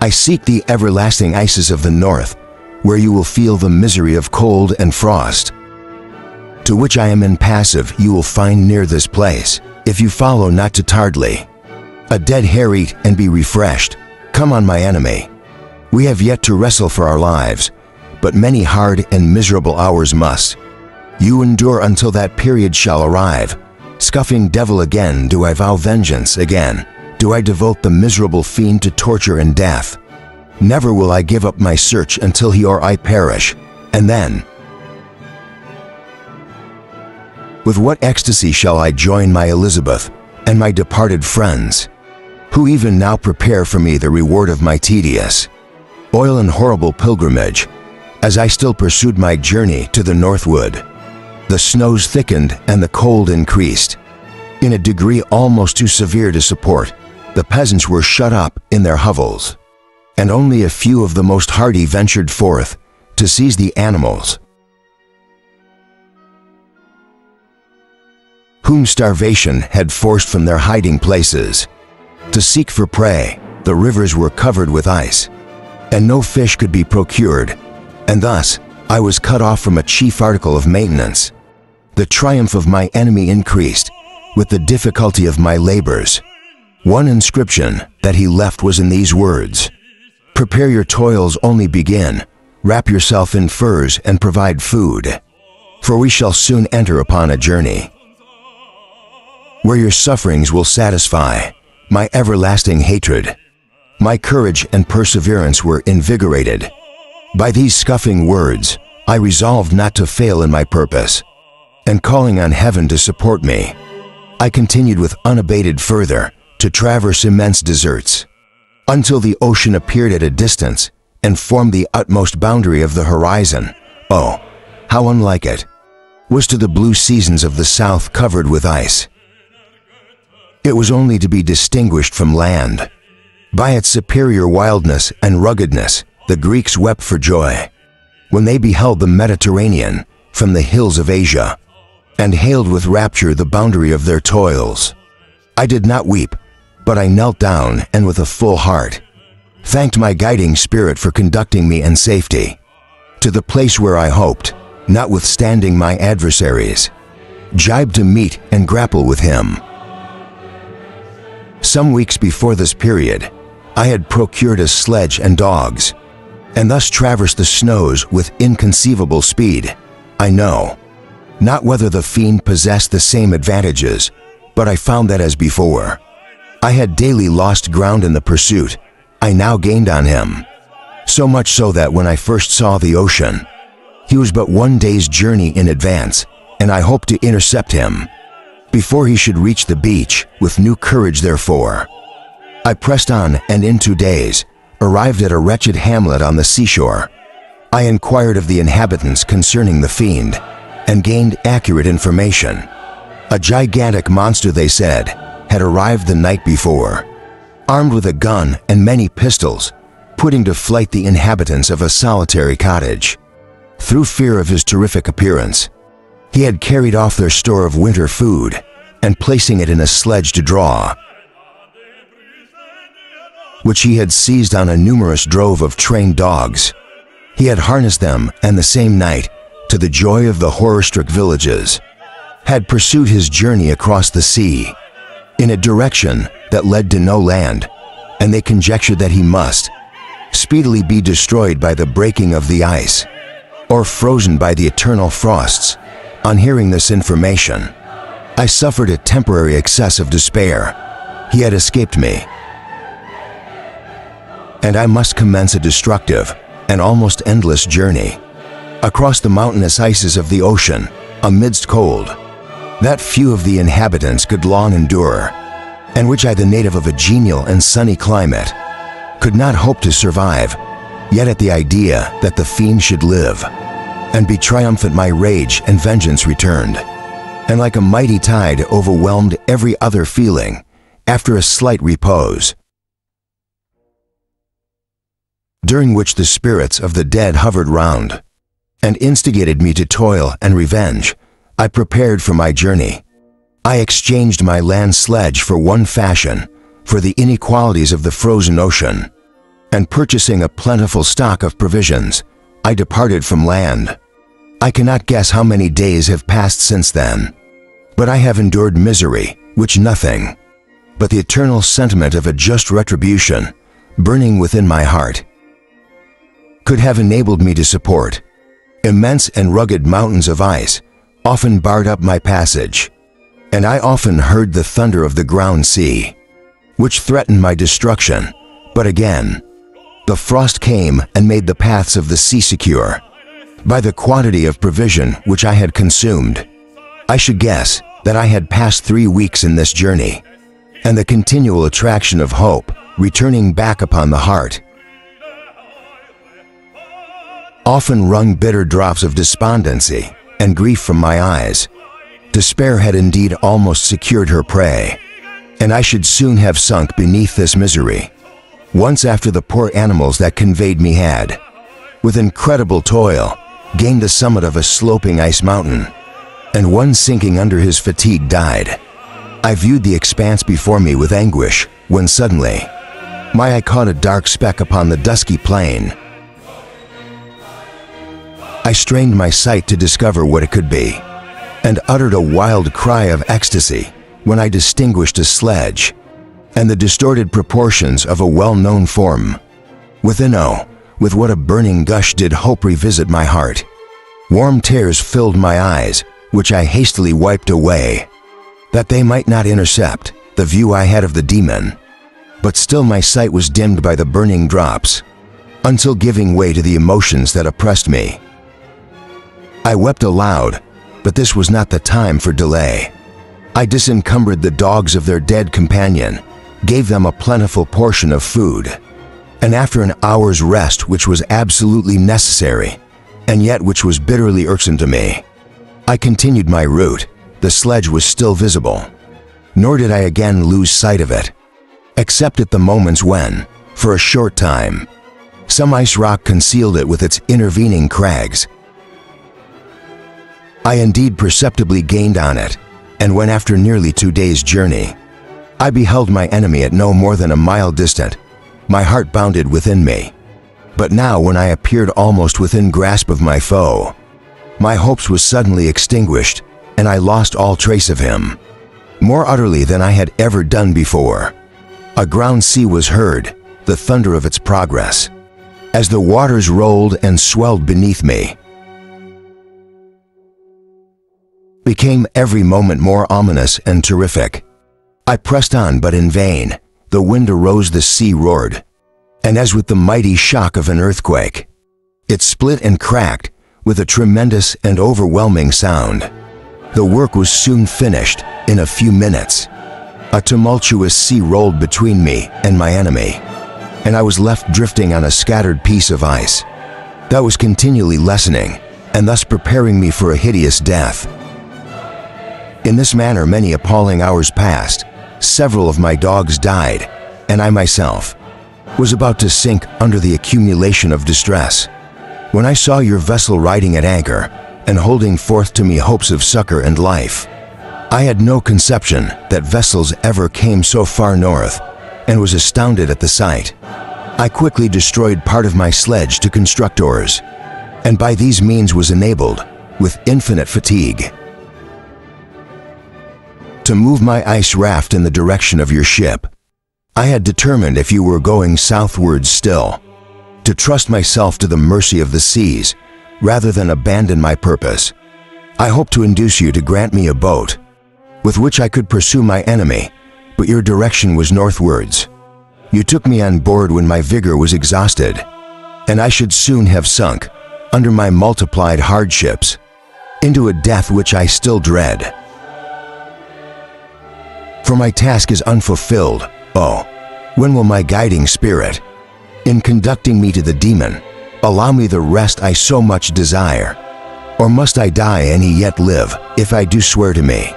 I seek the everlasting ices of the north, where you will feel the misery of cold and frost, to which I am impassive. You will find near this place, if you follow not too tardily. A dead hare eat and be refreshed. Come on, my enemy. We have yet to wrestle for our lives, but many hard and miserable hours must you endure until that period shall arrive. Scuffing devil, again do I vow vengeance, again do I devote the miserable fiend to torture and death. Never will I give up my search until he or I perish, and then with what ecstasy shall I join my Elizabeth and my departed friends, who even now prepare for me the reward of my tedious, toil and horrible pilgrimage, as I still pursued my journey to the northward. The snows thickened and the cold increased. In a degree almost too severe to support, the peasants were shut up in their hovels, and only a few of the most hardy ventured forth to seize the animals whom starvation had forced from their hiding places. To seek for prey, the rivers were covered with ice, and no fish could be procured, and thus I was cut off from a chief article of maintenance. The triumph of my enemy increased with the difficulty of my labors. One inscription that he left was in these words: Prepare your toils, only begin. Wrap yourself in furs and provide food, for we shall soon enter upon a journey where your sufferings will satisfy my everlasting hatred. My courage and perseverance were invigorated by these scoffing words. I resolved not to fail in my purpose, and calling on heaven to support me, I continued with unabated fervor to traverse immense deserts, until the ocean appeared at a distance and formed the utmost boundary of the horizon. Oh, how unlike it was to the blue seasons of the south covered with ice! It was only to be distinguished from land by its superior wildness and ruggedness. The Greeks wept for joy when they beheld the Mediterranean from the hills of Asia, and hailed with rapture the boundary of their toils. I did not weep, but I knelt down and with a full heart thanked my guiding spirit for conducting me in safety to the place where I hoped, notwithstanding my adversaries jibed to meet and grapple with him. Some weeks before this period, I had procured a sledge and dogs, and thus traversed the snows with inconceivable speed. I know not whether the fiend possessed the same advantages, but I found that as before, I had daily lost ground in the pursuit. I now gained on him, so much so that when I first saw the ocean, he was but one day's journey in advance, and I hoped to intercept him before he should reach the beach. With new courage, therefore, I pressed on, and in 2 days arrived at a wretched hamlet on the seashore. I inquired of the inhabitants concerning the fiend, and gained accurate information. A gigantic monster, they said, had arrived the night before, armed with a gun and many pistols, putting to flight the inhabitants of a solitary cottage. Through fear of his terrific appearance, he had carried off their store of winter food and placing it in a sledge to draw, which he had seized on a numerous drove of trained dogs. He had harnessed them, and the same night, to the joy of the horror-struck villages, had pursued his journey across the sea in a direction that led to no land, and they conjectured that he must speedily be destroyed by the breaking of the ice or frozen by the eternal frosts. On hearing this information, I suffered a temporary access of despair. He had escaped me, and I must commence a destructive and almost endless journey across the mountainous ices of the ocean amidst cold that few of the inhabitants could long endure, and which I, the native of a genial and sunny climate, could not hope to survive. Yet at the idea that the fiend should live and be triumphant, my rage and vengeance returned, and like a mighty tide overwhelmed every other feeling after a slight repose, during which the spirits of the dead hovered round and instigated me to toil and revenge. I prepared for my journey. I exchanged my land sledge for one fashion for the inequalities of the frozen ocean, and purchasing a plentiful stock of provisions, I departed from land. I cannot guess how many days have passed since then, but I have endured misery which nothing but the eternal sentiment of a just retribution burning within my heart could have enabled me to support. Immense and rugged mountains of ice often barred up my passage, and I often heard the thunder of the ground sea, which threatened my destruction. But again, the frost came and made the paths of the sea secure by the quantity of provision which I had consumed. I should guess that I had passed 3 weeks in this journey, and the continual attraction of hope returning back upon the heart often wrung bitter drops of despondency and grief from my eyes. Despair had indeed almost secured her prey, and I should soon have sunk beneath this misery. Once after the poor animals that conveyed me had, with incredible toil, gained the summit of a sloping ice mountain, and one sinking under his fatigue died. I viewed the expanse before me with anguish, when suddenly my eye caught a dark speck upon the dusky plain. I strained my sight to discover what it could be, and uttered a wild cry of ecstasy when I distinguished a sledge and the distorted proportions of a well-known form. Within, oh, with what a burning gush did hope revisit my heart. Warm tears filled my eyes, which I hastily wiped away, that they might not intercept the view I had of the demon. But still my sight was dimmed by the burning drops, until giving way to the emotions that oppressed me, I wept aloud. But this was not the time for delay. I disencumbered the dogs of their dead companion, gave them a plentiful portion of food, and after an hour's rest, which was absolutely necessary, and yet which was bitterly irksome to me, I continued my route. The sledge was still visible, nor did I again lose sight of it, except at the moments when, for a short time, some ice rock concealed it with its intervening crags. I indeed perceptibly gained on it, and when after nearly 2 days' journey, I beheld my enemy at no more than a mile distant, my heart bounded within me. But now, when I appeared almost within grasp of my foe, my hopes was suddenly extinguished, and I lost all trace of him, more utterly than I had ever done before. A ground sea was heard, the thunder of its progress, as the waters rolled and swelled beneath me, became every moment more ominous and terrific. I pressed on, but in vain. The wind arose, the sea roared, and as with the mighty shock of an earthquake, it split and cracked with a tremendous and overwhelming sound. The work was soon finished in a few minutes. A tumultuous sea rolled between me and my enemy, and I was left drifting on a scattered piece of ice that was continually lessening and thus preparing me for a hideous death. In this manner many appalling hours passed. Several of my dogs died, and I myself was about to sink under the accumulation of distress, when I saw your vessel riding at anchor and holding forth to me hopes of succor and life. I had no conception that vessels ever came so far north, and was astounded at the sight. I quickly destroyed part of my sledge to construct oars, and by these means was enabled, with infinite fatigue, to move my ice raft in the direction of your ship. I had determined, if you were going southwards still, to trust myself to the mercy of the seas rather than abandon my purpose. I hoped to induce you to grant me a boat with which I could pursue my enemy, but your direction was northwards. You took me on board when my vigor was exhausted, and I should soon have sunk, under my multiplied hardships, into a death which I still dread. For my task is unfulfilled. Oh, when will my guiding spirit, in conducting me to the demon, allow me the rest I so much desire? Or must I die and he yet live, if I do swear to me,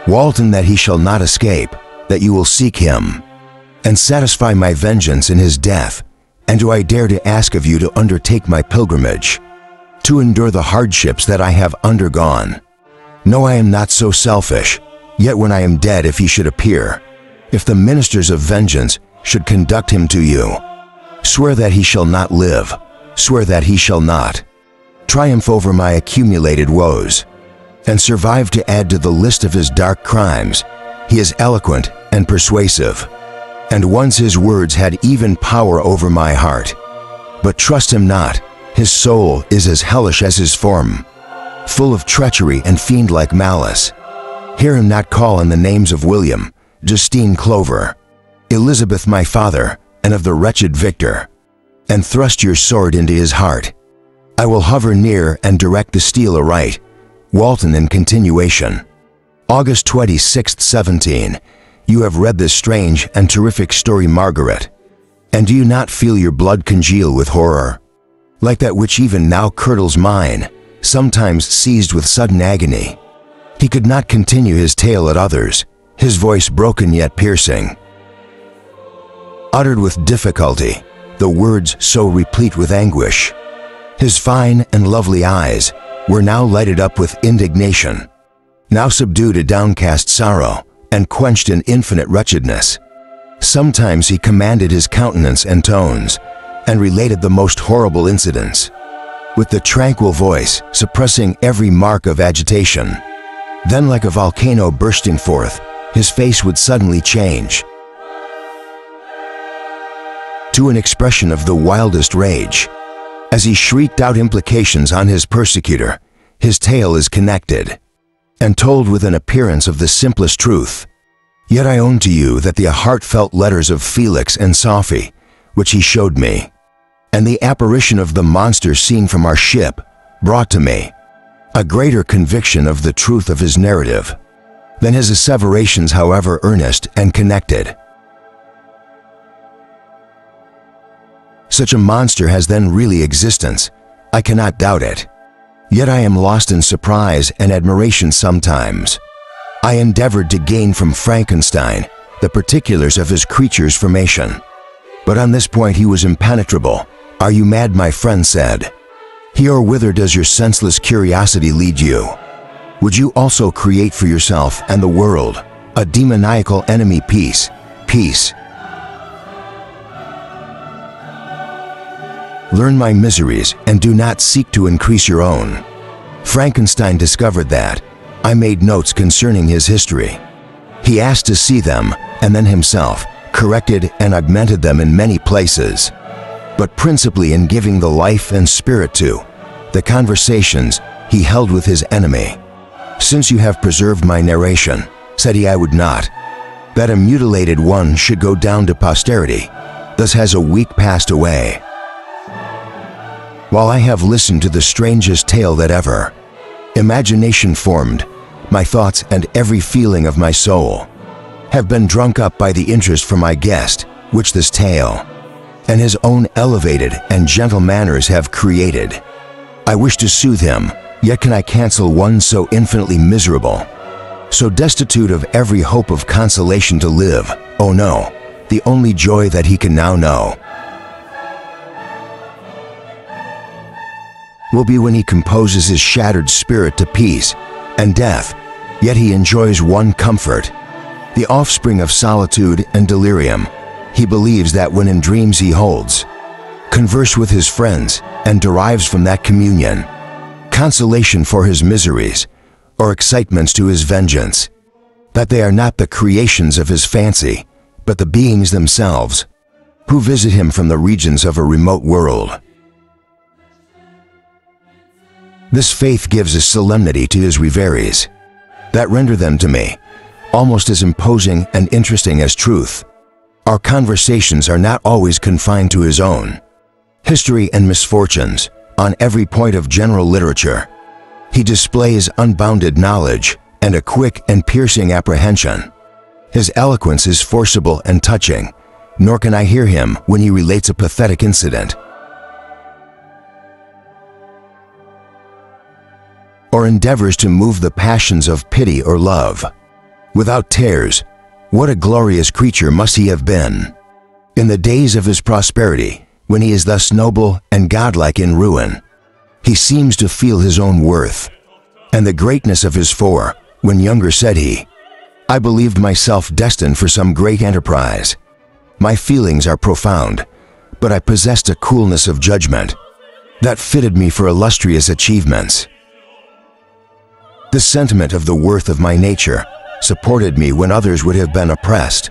Walton, that he shall not escape, that you will seek him, and satisfy my vengeance in his death? And do I dare to ask of you to undertake my pilgrimage, to endure the hardships that I have undergone? No, I am not so selfish. Yet when I am dead, if he should appear, if the ministers of vengeance should conduct him to you, swear that he shall not live, swear that he shall not triumph over my accumulated woes, and survive to add to the list of his dark crimes. He is eloquent and persuasive, and once his words had even power over my heart. But trust him not, his soul is as hellish as his form, full of treachery and fiend-like malice. Hear him not call on the names of William, Justine Clover, Elizabeth my father, and of the wretched Victor, and thrust your sword into his heart. I will hover near and direct the steel aright. Walton, in continuation. August 26, 17. You have read this strange and terrific story, Margaret, and do you not feel your blood congeal with horror, like that which even now curdles mine, sometimes seized with sudden agony? He could not continue his tale at others, his voice broken yet piercing, uttered with difficulty, the words so replete with anguish. His fine and lovely eyes were now lighted up with indignation, now subdued to downcast sorrow, and quenched in infinite wretchedness. Sometimes he commanded his countenance and tones, and related the most horrible incidents, with the tranquil voice suppressing every mark of agitation. Then, like a volcano bursting forth, his face would suddenly change to an expression of the wildest rage, as he shrieked out implications on his persecutor. His tale is connected, and told with an appearance of the simplest truth. Yet I own to you that the heartfelt letters of Felix and Sophie, which he showed me, and the apparition of the monster seen from our ship, brought to me a greater conviction of the truth of his narrative than his asseverations, however earnest and connected. Such a monster has then really existence, I cannot doubt it. Yet I am lost in surprise and admiration sometimes. I endeavored to gain from Frankenstein the particulars of his creature's formation, but on this point he was impenetrable. Are you mad, my friend said he, or whither does your senseless curiosity lead you? Would you also create for yourself and the world a demoniacal enemy? Peace, peace. Learn my miseries and do not seek to increase your own. Frankenstein discovered that. I made notes concerning his history. He asked to see them, and then himself corrected and augmented them in many places, but principally in giving the life and spirit to the conversations he held with his enemy. Since you have preserved my narration, said he, I would not that a mutilated one should go down to posterity. Thus has a week passed away, while I have listened to the strangest tale that ever imagination formed. My thoughts and every feeling of my soul have been drunk up by the interest for my guest, which this tale and his own elevated and gentle manners have created. I wish to soothe him, yet can I cancel one so infinitely miserable, so destitute of every hope of consolation to live. Oh no, the only joy that he can now know will be when he composes his shattered spirit to peace and death, yet he enjoys one comfort, the offspring of solitude and delirium. He believes that when in dreams he holds, converse with his friends, and derives from that communion consolation for his miseries or excitements to his vengeance, that they are not the creations of his fancy, but the beings themselves, who visit him from the regions of a remote world. This faith gives a solemnity to his reveries that render them to me almost as imposing and interesting as truth. Our conversations are not always confined to his own history and misfortunes. On every point of general literature, he displays unbounded knowledge and a quick and piercing apprehension. His eloquence is forcible and touching, nor can I hear him when he relates a pathetic incident or endeavors to move the passions of pity or love. Without tears, what a glorious creature must he have been! In the days of his prosperity, when he is thus noble and godlike in ruin, he seems to feel his own worth and the greatness of his for, when younger said he, I believed myself destined for some great enterprise. My feelings are profound, but I possessed a coolness of judgment that fitted me for illustrious achievements. The sentiment of the worth of my nature supported me when others would have been oppressed,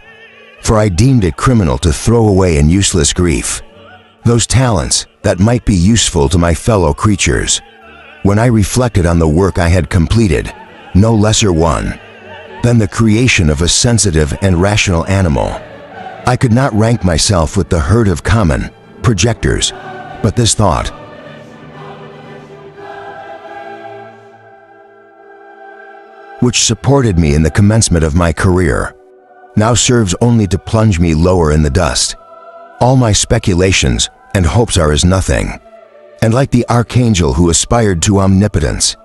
for I deemed it criminal to throw away in useless grief those talents that might be useful to my fellow creatures. When I reflected on the work I had completed, no lesser one than the creation of a sensitive and rational animal, I could not rank myself with the herd of common projectors, but this thought which supported me in the commencement of my career now serves only to plunge me lower in the dust. All my speculations and hopes are as nothing, and like the archangel who aspired to omnipotence,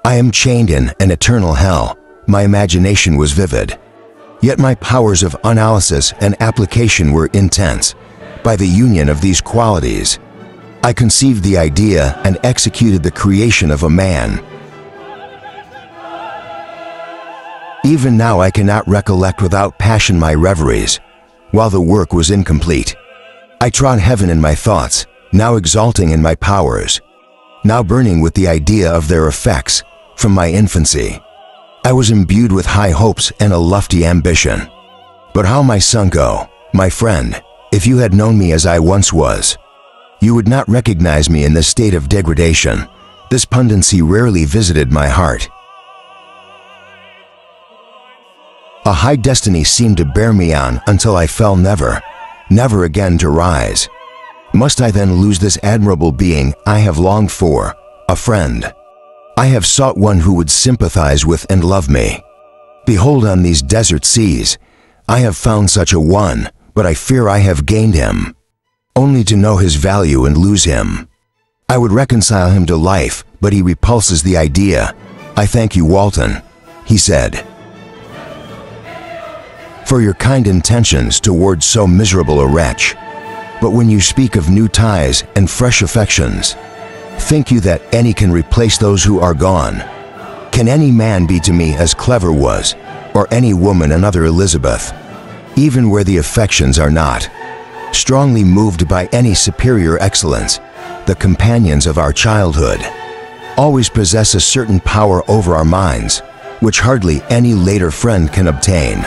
I am chained in an eternal hell. My imagination was vivid, yet my powers of analysis and application were intense. By the union of these qualities, I conceived the idea and executed the creation of a man. Even now I cannot recollect without passion my reveries, while the work was incomplete. I trod heaven in my thoughts, now exulting in my powers, now burning with the idea of their effects. From my infancy, I was imbued with high hopes and a lofty ambition. But how my son go, my friend, if you had known me as I once was, you would not recognize me in this state of degradation. This pundency rarely visited my heart. A high destiny seemed to bear me on until I fell never again to rise. Must I then lose this admirable being I have longed for, a friend? I have sought one who would sympathize with and love me. Behold, on these desert seas, I have found such a one, but I fear I have gained him, only to know his value and lose him. I would reconcile him to life, but he repulses the idea. I thank you, Walton, he said, for your kind intentions towards so miserable a wretch. But when you speak of new ties and fresh affections, think you that any can replace those who are gone? Can any man be to me as Clever was, or any woman another Elizabeth? Even where the affections are not strongly moved by any superior excellence, the companions of our childhood always possess a certain power over our minds, which hardly any later friend can obtain.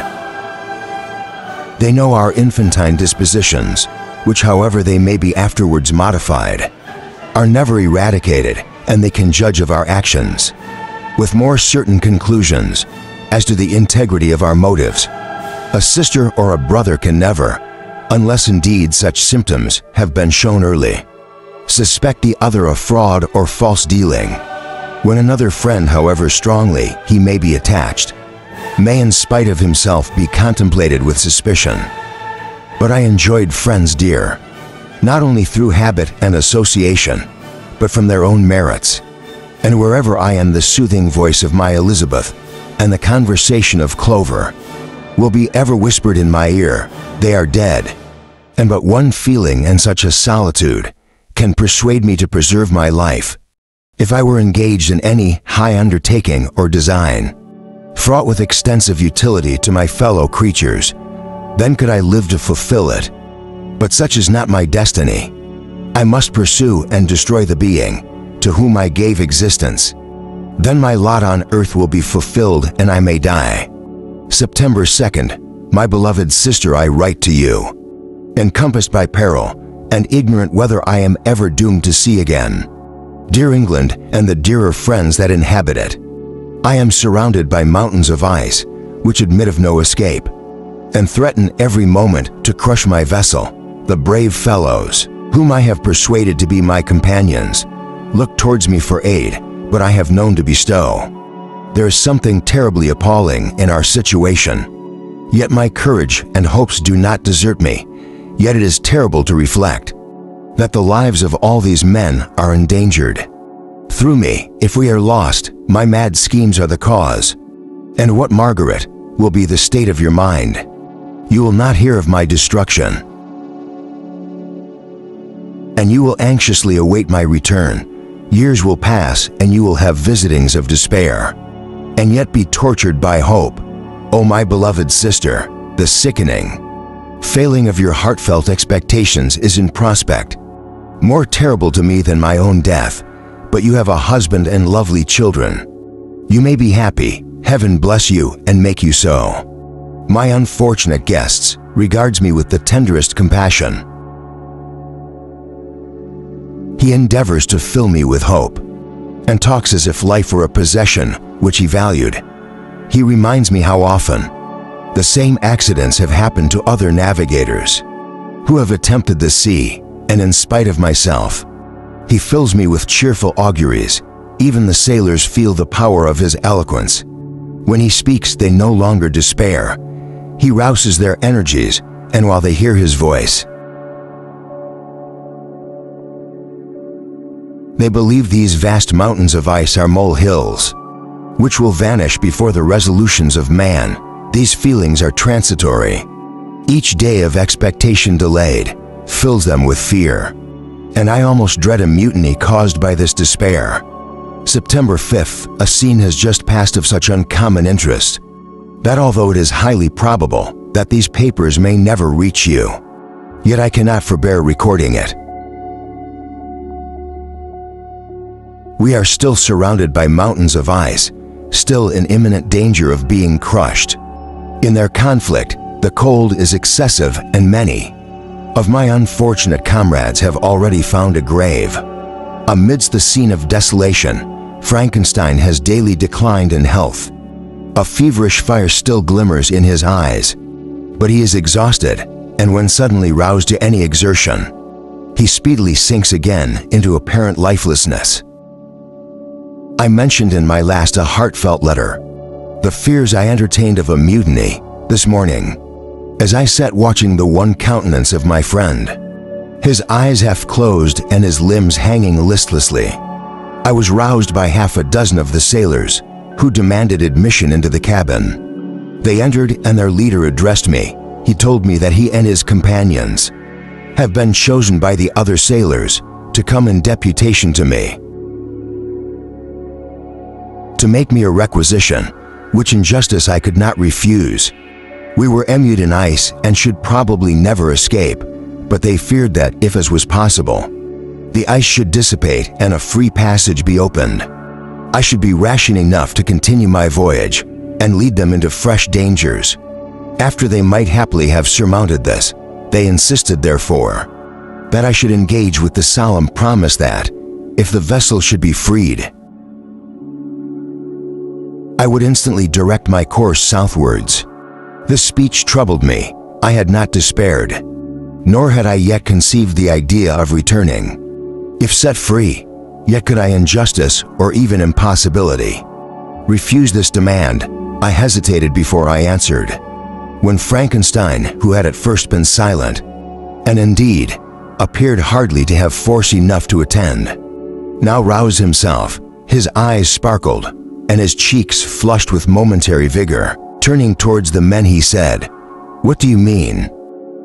They know our infantine dispositions, which, however they may be afterwards modified, are never eradicated, and they can judge of our actions with more certain conclusions as to the integrity of our motives. A sister or a brother can never, unless indeed such symptoms have been shown early, suspect the other of fraud or false dealing, when another friend, however strongly he may be attached, may in spite of himself be contemplated with suspicion. But I enjoyed friends dear, not only through habit and association, but from their own merits. And wherever I am the soothing voice of my Elizabeth and the conversation of Clover, will be ever whispered in my ear, "They are dead." And but one feeling and such a solitude can persuade me to preserve my life. If I were engaged in any high undertaking or design, fraught with extensive utility to my fellow creatures, then could I live to fulfill it. But such is not my destiny. I must pursue and destroy the being to whom I gave existence. Then my lot on earth will be fulfilled and I may die. September 2nd, my beloved sister, I write to you, encompassed by peril and ignorant whether I am ever doomed to see again. Dear England and the dearer friends that inhabit it, I am surrounded by mountains of ice which admit of no escape, and threaten every moment to crush my vessel. The brave fellows, whom I have persuaded to be my companions, look towards me for aid, but I have none to bestow. There is something terribly appalling in our situation. Yet my courage and hopes do not desert me. Yet it is terrible to reflect that the lives of all these men are endangered. Through me, if we are lost, my mad schemes are the cause. And what, Margaret, will be the state of your mind? You will not hear of my destruction, and you will anxiously await my return. Years will pass, and you will have visitings of despair, and yet be tortured by hope. O my beloved sister, the sickening failing of your heartfelt expectations is in prospect, more terrible to me than my own death. But you have a husband and lovely children. You may be happy. Heaven bless you and make you so. My unfortunate guests regards me with the tenderest compassion. He endeavors to fill me with hope, and talks as if life were a possession which he valued. He reminds me how often the same accidents have happened to other navigators who have attempted the sea, and in spite of myself, he fills me with cheerful auguries. Even the sailors feel the power of his eloquence. When he speaks, they no longer despair. He rouses their energies, and while they hear his voice, they believe these vast mountains of ice are molehills, which will vanish before the resolutions of man. These feelings are transitory. Each day of expectation delayed fills them with fear, and I almost dread a mutiny caused by this despair. September 5th, a scene has just passed of such uncommon interest that although it is highly probable that these papers may never reach you, yet I cannot forbear recording it. We are still surrounded by mountains of ice, still in imminent danger of being crushed. In their conflict, the cold is excessive, and many of my unfortunate comrades have already found a grave. Amidst the scene of desolation, Frankenstein has daily declined in health. A feverish fire still glimmers in his eyes, but he is exhausted, and when suddenly roused to any exertion, he speedily sinks again into apparent lifelessness. I mentioned in my last a heartfelt letter the fears I entertained of a mutiny this morning, as I sat watching the one countenance of my friend, his eyes half closed and his limbs hanging listlessly. I was roused by half a dozen of the sailors, who demanded admission into the cabin. They entered, and their leader addressed me. He told me that he and his companions have been chosen by the other sailors to come in deputation to me, to make me a requisition, which in justice I could not refuse. We were immured in ice and should probably never escape, but they feared that, if as was possible, the ice should dissipate and a free passage be opened, I should be rational enough to continue my voyage and lead them into fresh dangers. After they might happily have surmounted this, they insisted, therefore, that I should engage with the solemn promise that, if the vessel should be freed, I would instantly direct my course southwards. This speech troubled me. I had not despaired, nor had I yet conceived the idea of returning. If set free, yet could I injustice or even impossibility refuse this demand? I hesitated before I answered, when Frankenstein, who had at first been silent, and indeed appeared hardly to have force enough to attend, now roused himself. His eyes sparkled, and his cheeks flushed with momentary vigor. Turning towards the men he said, "What do you mean?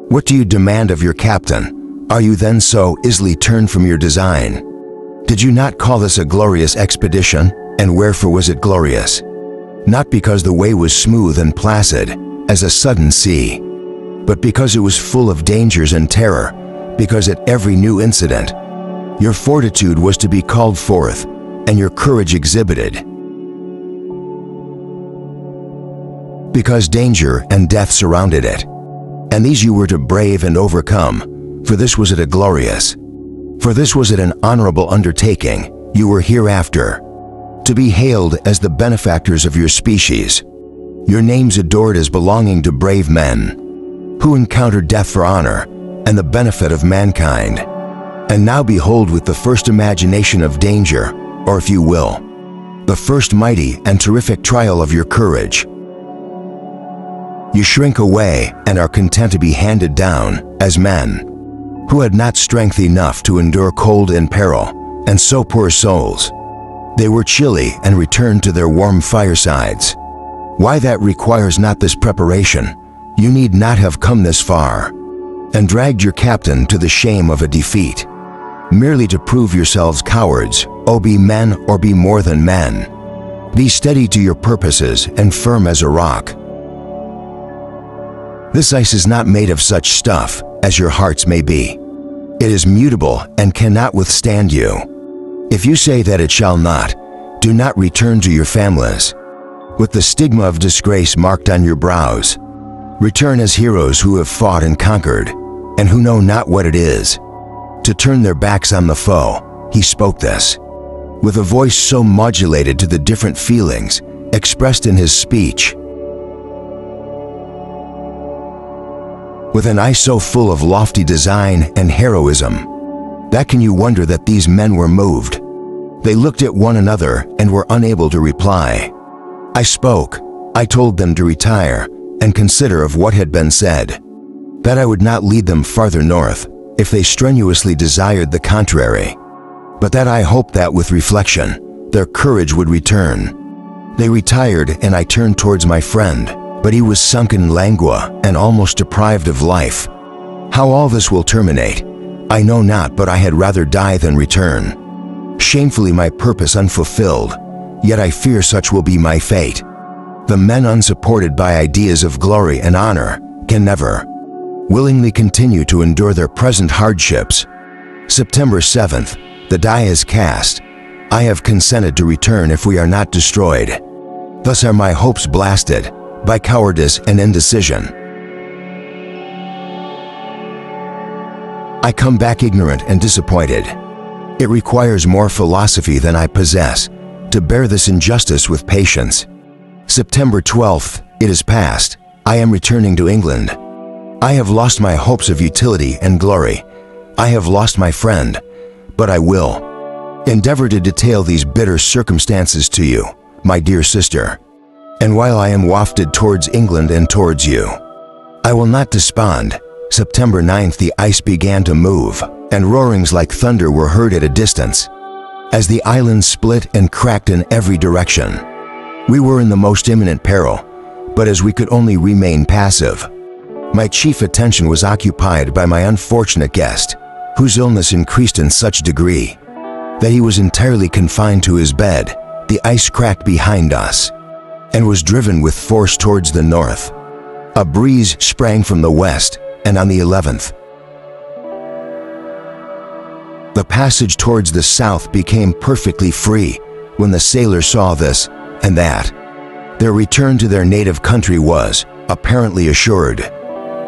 What do you demand of your captain? Are you then so easily turned from your design? Did you not call this a glorious expedition? And wherefore was it glorious? Not because the way was smooth and placid, as a sudden sea, but because it was full of dangers and terror, because at every new incident, your fortitude was to be called forth, and your courage exhibited. Because danger and death surrounded it, and these you were to brave and overcome, for this was it an honorable undertaking, you were hereafter to be hailed as the benefactors of your species, your names adored as belonging to brave men, who encountered death for honor and the benefit of mankind. And now behold, with the first imagination of danger, or if you will, the first mighty and terrific trial of your courage, you shrink away and are content to be handed down as men who had not strength enough to endure cold and peril, and so poor souls, they were chilly and returned to their warm firesides. Why that requires not this preparation, you need not have come this far, and dragged your captain to the shame of a defeat, merely to prove yourselves cowards. Oh, be men or be more than men. Be steady to your purposes and firm as a rock. This ice is not made of such stuff as your hearts may be. It is mutable and cannot withstand you. If you say that it shall not, do not return to your families, with the stigma of disgrace marked on your brows. Return as heroes who have fought and conquered, and who know not what it is to turn their backs on the foe. He spoke this with a voice so modulated to the different feelings expressed in his speech, with an eye so full of lofty design and heroism, that can you wonder that these men were moved? They looked at one another and were unable to reply. I spoke. I told them to retire and consider of what had been said, that I would not lead them farther north if they strenuously desired the contrary, but that I hoped that with reflection their courage would return. They retired, and I turned towards my friend, but he was sunk in languor and almost deprived of life. How all this will terminate, I know not, but I had rather die than return. Shamefully my purpose unfulfilled, yet I fear such will be my fate. The men unsupported by ideas of glory and honor can never willingly continue to endure their present hardships. September 7th, the die is cast. I have consented to return if we are not destroyed. Thus are my hopes blasted by cowardice and indecision. I come back ignorant and disappointed. It requires more philosophy than I possess to bear this injustice with patience. September 12th, it is past. I am returning to England. I have lost my hopes of utility and glory. I have lost my friend, but I will endeavor to detail these bitter circumstances to you, my dear sister. And while I am wafted towards England and towards you, I will not despond. September 9th, the ice began to move, and roarings like thunder were heard at a distance, as the island split and cracked in every direction. We were in the most imminent peril, but as we could only remain passive, my chief attention was occupied by my unfortunate guest, whose illness increased in such degree that he was entirely confined to his bed. The ice cracked behind us and was driven with force towards the north. A breeze sprang from the west, and on the 11th, the passage towards the south became perfectly free. When the sailors saw this and that, their return to their native country was apparently assured.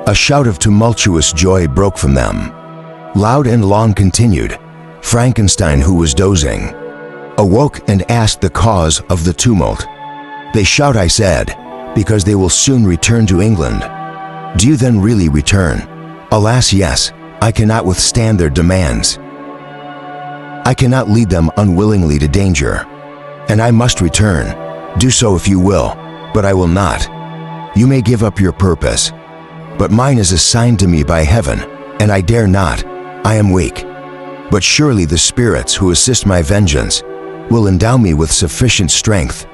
A shout of tumultuous joy broke from them, loud and long continued. Frankenstein, who was dozing, awoke and asked the cause of the tumult. They shout, I said, because they will soon return to England. Do you then really return? Alas, yes. I cannot withstand their demands. I cannot lead them unwillingly to danger, and I must return. Do so if you will, but I will not. You may give up your purpose, but mine is assigned to me by heaven, and I dare not. I am weak, but surely the spirits who assist my vengeance will endow me with sufficient strength.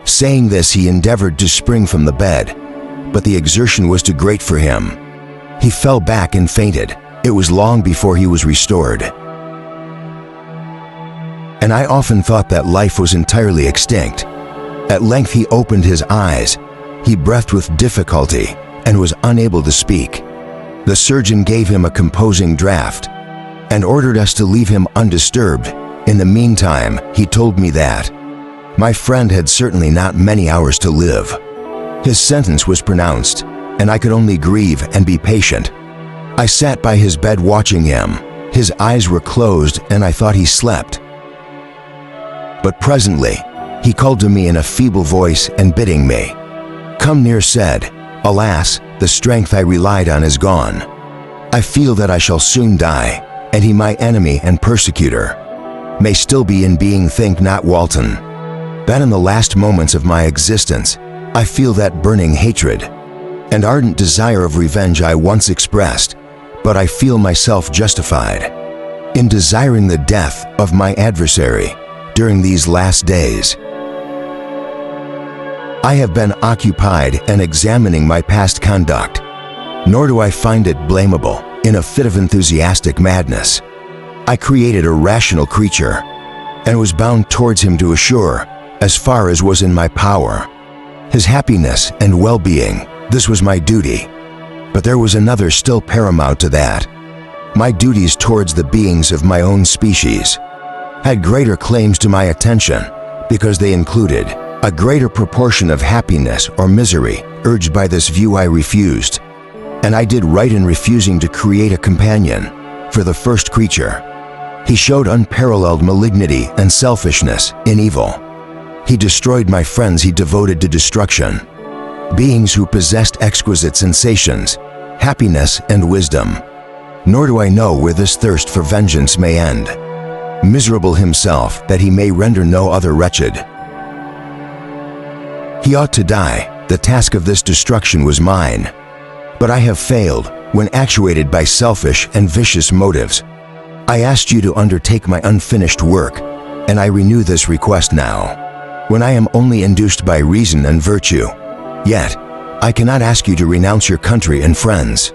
Saying this, he endeavored to spring from the bed, but the exertion was too great for him. He fell back and fainted. It was long before he was restored. And I often thought that life was entirely extinct. At length he opened his eyes. He breathed with difficulty and was unable to speak. The surgeon gave him a composing draught and ordered us to leave him undisturbed. In the meantime, he told me that my friend had certainly not many hours to live. His sentence was pronounced, and I could only grieve and be patient. I sat by his bed watching him. His eyes were closed, and I thought he slept. But presently, he called to me in a feeble voice and bidding me come near, said, "Alas, the strength I relied on is gone. I feel that I shall soon die, and he, my enemy and persecutor, may still be in being. Think not, Walton, that in the last moments of my existence, I feel that burning hatred and ardent desire of revenge I once expressed, but I feel myself justified in desiring the death of my adversary during these last days. I have been occupied in examining my past conduct, nor do I find it blamable. In a fit of enthusiastic madness, I created a rational creature and was bound towards him to assure, as far as was in my power, his happiness and well-being. This was my duty. But there was another still paramount to that. My duties towards the beings of my own species had greater claims to my attention because they included a greater proportion of happiness or misery. Urged by this view, I refused, and I did right in refusing to create a companion for the first creature. He showed unparalleled malignity and selfishness in evil. He destroyed my friends he devoted to destruction, beings who possessed exquisite sensations, happiness, and wisdom. Nor do I know where this thirst for vengeance may end. Miserable himself, that he may render no other wretched. He ought to die. The task of this destruction was mine. But I have failed when actuated by selfish and vicious motives. I asked you to undertake my unfinished work, and I renew this request now, when I am only induced by reason and virtue. Yet, I cannot ask you to renounce your country and friends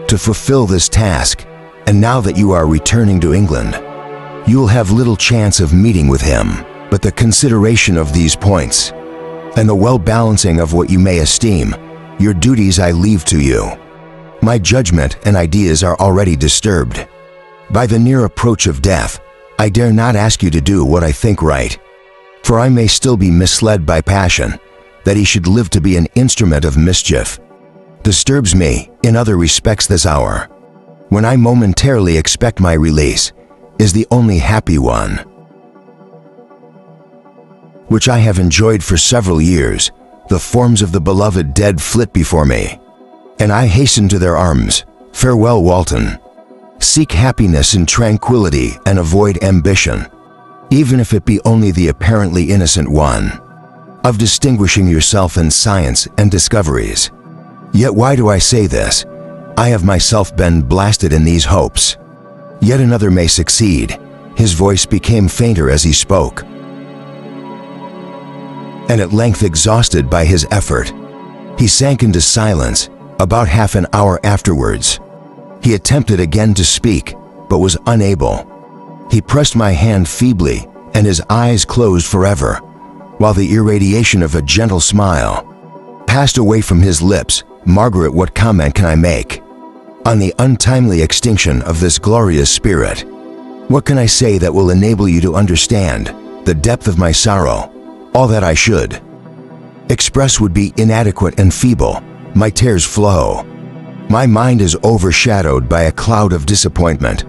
to fulfill this task, and now that you are returning to England, you will have little chance of meeting with him. But the consideration of these points, and the well-balancing of what you may esteem your duties, I leave to you. My judgment and ideas are already disturbed by the near approach of death. I dare not ask you to do what I think right, for I may still be misled by passion. That he should live to be an instrument of mischief disturbs me. In other respects, this hour, when I momentarily expect my release, is the only happy one which I have enjoyed for several years. The forms of the beloved dead flit before me, and I hasten to their arms. Farewell, Walton. Seek happiness in tranquility and avoid ambition, even if it be only the apparently innocent one of distinguishing yourself in science and discoveries. Yet why do I say this? I have myself been blasted in these hopes. Yet another may succeed. His voice became fainter as he spoke, and at length, exhausted by his effort, he sank into silence. About half an hour afterwards, he attempted again to speak, but was unable. He pressed my hand feebly, and his eyes closed forever, while the irradiation of a gentle smile passed away from his lips. Margaret, what comment can I make on the untimely extinction of this glorious spirit? What can I say that will enable you to understand the depth of my sorrow? All that I should express would be inadequate and feeble. My tears flow. My mind is overshadowed by a cloud of disappointment.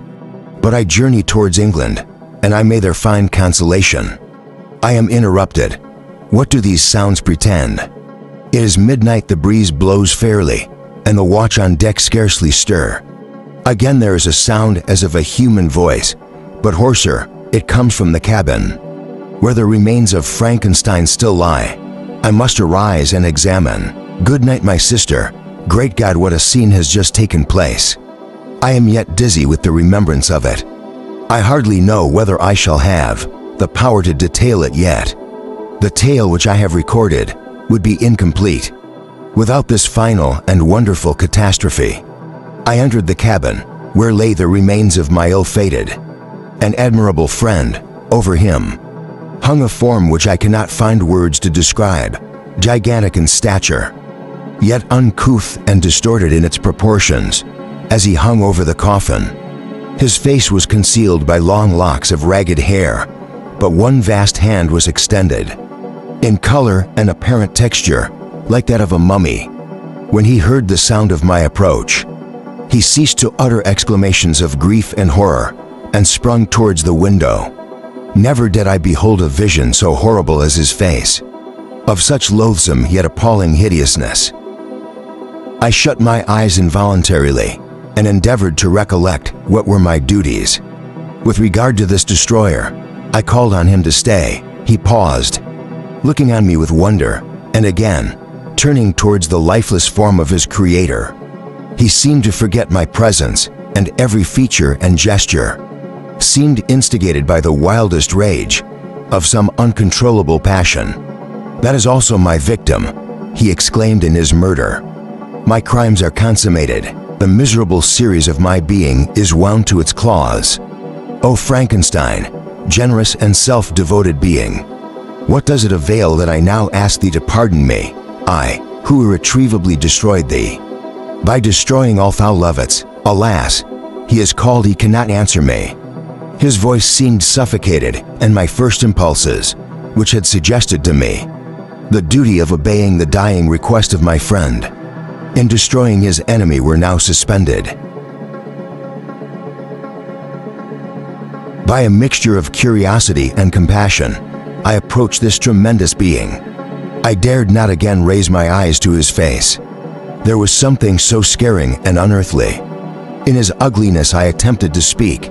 But I journey towards England, and I may there find consolation. I am interrupted. What do these sounds pretend? It is midnight, the breeze blows fairly, and the watch on deck scarcely stir. Again there is a sound as of a human voice, but hoarser. It comes from the cabin, where the remains of Frankenstein still lie. I must arise and examine. Good night, my sister. Great God, what a scene has just taken place. I am yet dizzy with the remembrance of it. I hardly know whether I shall have the power to detail it yet. The tale which I have recorded would be incomplete without this final and wonderful catastrophe. I entered the cabin where lay the remains of my ill-fated and admirable friend. Over him hung a form which I cannot find words to describe, gigantic in stature, yet uncouth and distorted in its proportions as he hung over the coffin. His face was concealed by long locks of ragged hair, but one vast hand was extended, in color and apparent texture like that of a mummy. When he heard the sound of my approach, he ceased to utter exclamations of grief and horror and sprung towards the window. Never did I behold a vision so horrible as his face, of such loathsome yet appalling hideousness. I shut my eyes involuntarily and endeavored to recollect what were my duties. With regard to this destroyer, I called on him to stay. He paused, looking on me with wonder, and again, turning towards the lifeless form of his creator. He seemed to forget my presence, and every feature and gesture seemed instigated by the wildest rage of some uncontrollable passion. "That is also my victim," he exclaimed in his murder. "My crimes are consummated. The miserable series of my being is wound to its claws. O Frankenstein, generous and self-devoted being, what does it avail that I now ask thee to pardon me, I, who irretrievably destroyed thee? By destroying all thou lovedst, alas, he is called, he cannot answer me." His voice seemed suffocated, and my first impulses, which had suggested to me the duty of obeying the dying request of my friend in destroying his enemy, were now suspended. By a mixture of curiosity and compassion, I approached this tremendous being. I dared not again raise my eyes to his face. There was something so scaring and unearthly. In his ugliness I attempted to speak,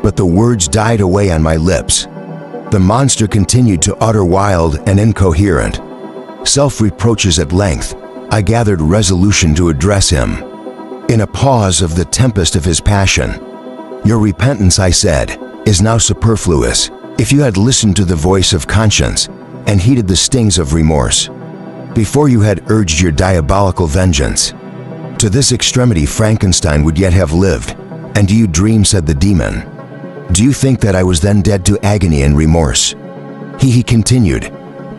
but the words died away on my lips. The monster continued to utter wild and incoherent self-reproaches. At length, I gathered resolution to address him. In a pause of the tempest of his passion, "Your repentance," I said, "is now superfluous. If you had listened to the voice of conscience and heeded the stings of remorse, before you had urged your diabolical vengeance, to this extremity Frankenstein would yet have lived. And do you dream," said the demon, "do you think that I was then dead to agony and remorse? He continued,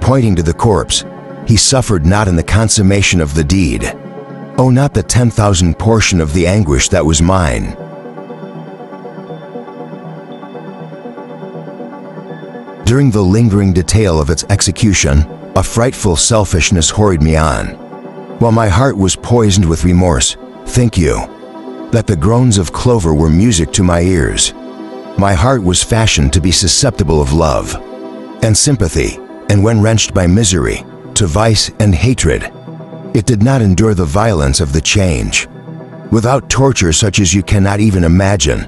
pointing to the corpse, "he suffered not in the consummation of the deed. Oh, not the 10,000 portion of the anguish that was mine." During the lingering detail of its execution, a frightful selfishness hurried me on. While my heart was poisoned with remorse, think you that the groans of Clover were music to my ears? My heart was fashioned to be susceptible of love and sympathy, and when wrenched by misery, to vice and hatred. It did not endure the violence of the change. Without torture such as you cannot even imagine,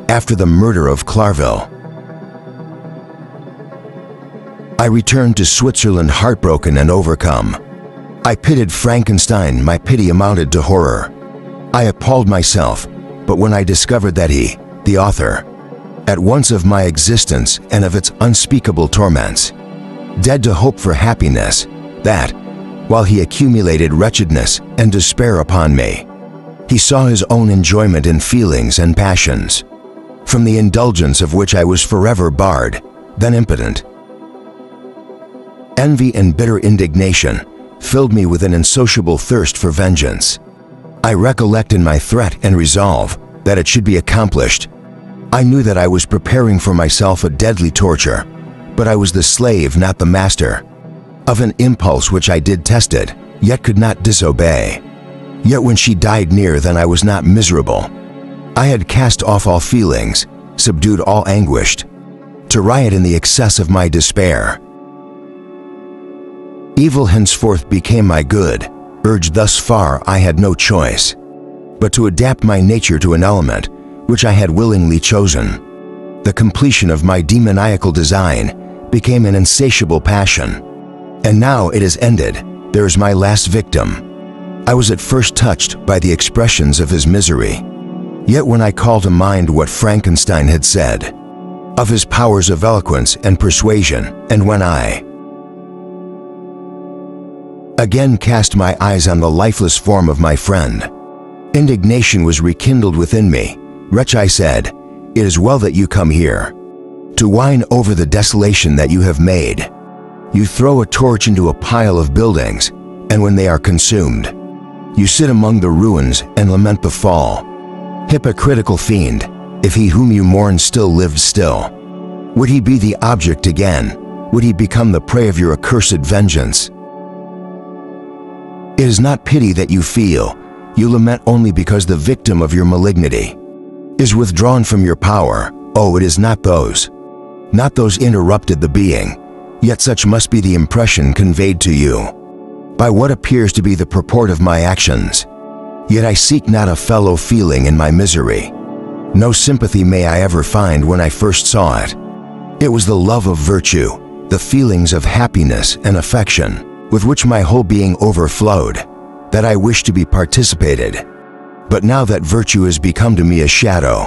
after the murder of Clarville, I returned to Switzerland heartbroken and overcome. I pitied Frankenstein. My pity amounted to horror. I appalled myself, but when I discovered that he, the author, at once of my existence and of its unspeakable torments, dead to hope for happiness, that, while he accumulated wretchedness and despair upon me, he saw his own enjoyment in feelings and passions, from the indulgence of which I was forever barred, then impotent. Envy and bitter indignation filled me with an insatiable thirst for vengeance. I recollect in my threat and resolve that it should be accomplished. I knew that I was preparing for myself a deadly torture, but I was the slave, not the master, of an impulse which I detested, yet could not disobey. Yet when she died near, then I was not miserable. I had cast off all feelings, subdued all anguish, to riot in the excess of my despair. Evil henceforth became my good. Urged thus far, I had no choice but to adapt my nature to an element which I had willingly chosen. The completion of my demoniacal design became an insatiable passion. And now it is ended. There is my last victim. I was at first touched by the expressions of his misery. Yet when I call to mind what Frankenstein had said of his powers of eloquence and persuasion, and when I again cast my eyes on the lifeless form of my friend. Indignation was rekindled within me. Wretch, I said, it is well that you come here, to whine over the desolation that you have made. You throw a torch into a pile of buildings, and when they are consumed, you sit among the ruins and lament the fall. Hypocritical fiend, if he whom you mourn still lived still, would he be the object again? Would he become the prey of your accursed vengeance? It is not pity that you feel. You lament only because the victim of your malignity is withdrawn from your power. Oh, it is not those. Not those interrupted the being, yet such must be the impression conveyed to you by what appears to be the purport of my actions. Yet I seek not a fellow feeling in my misery. No sympathy may I ever find when I first saw it. It was the love of virtue, the feelings of happiness and affection, with which my whole being overflowed, that I wished to be participated. But now that virtue has become to me a shadow,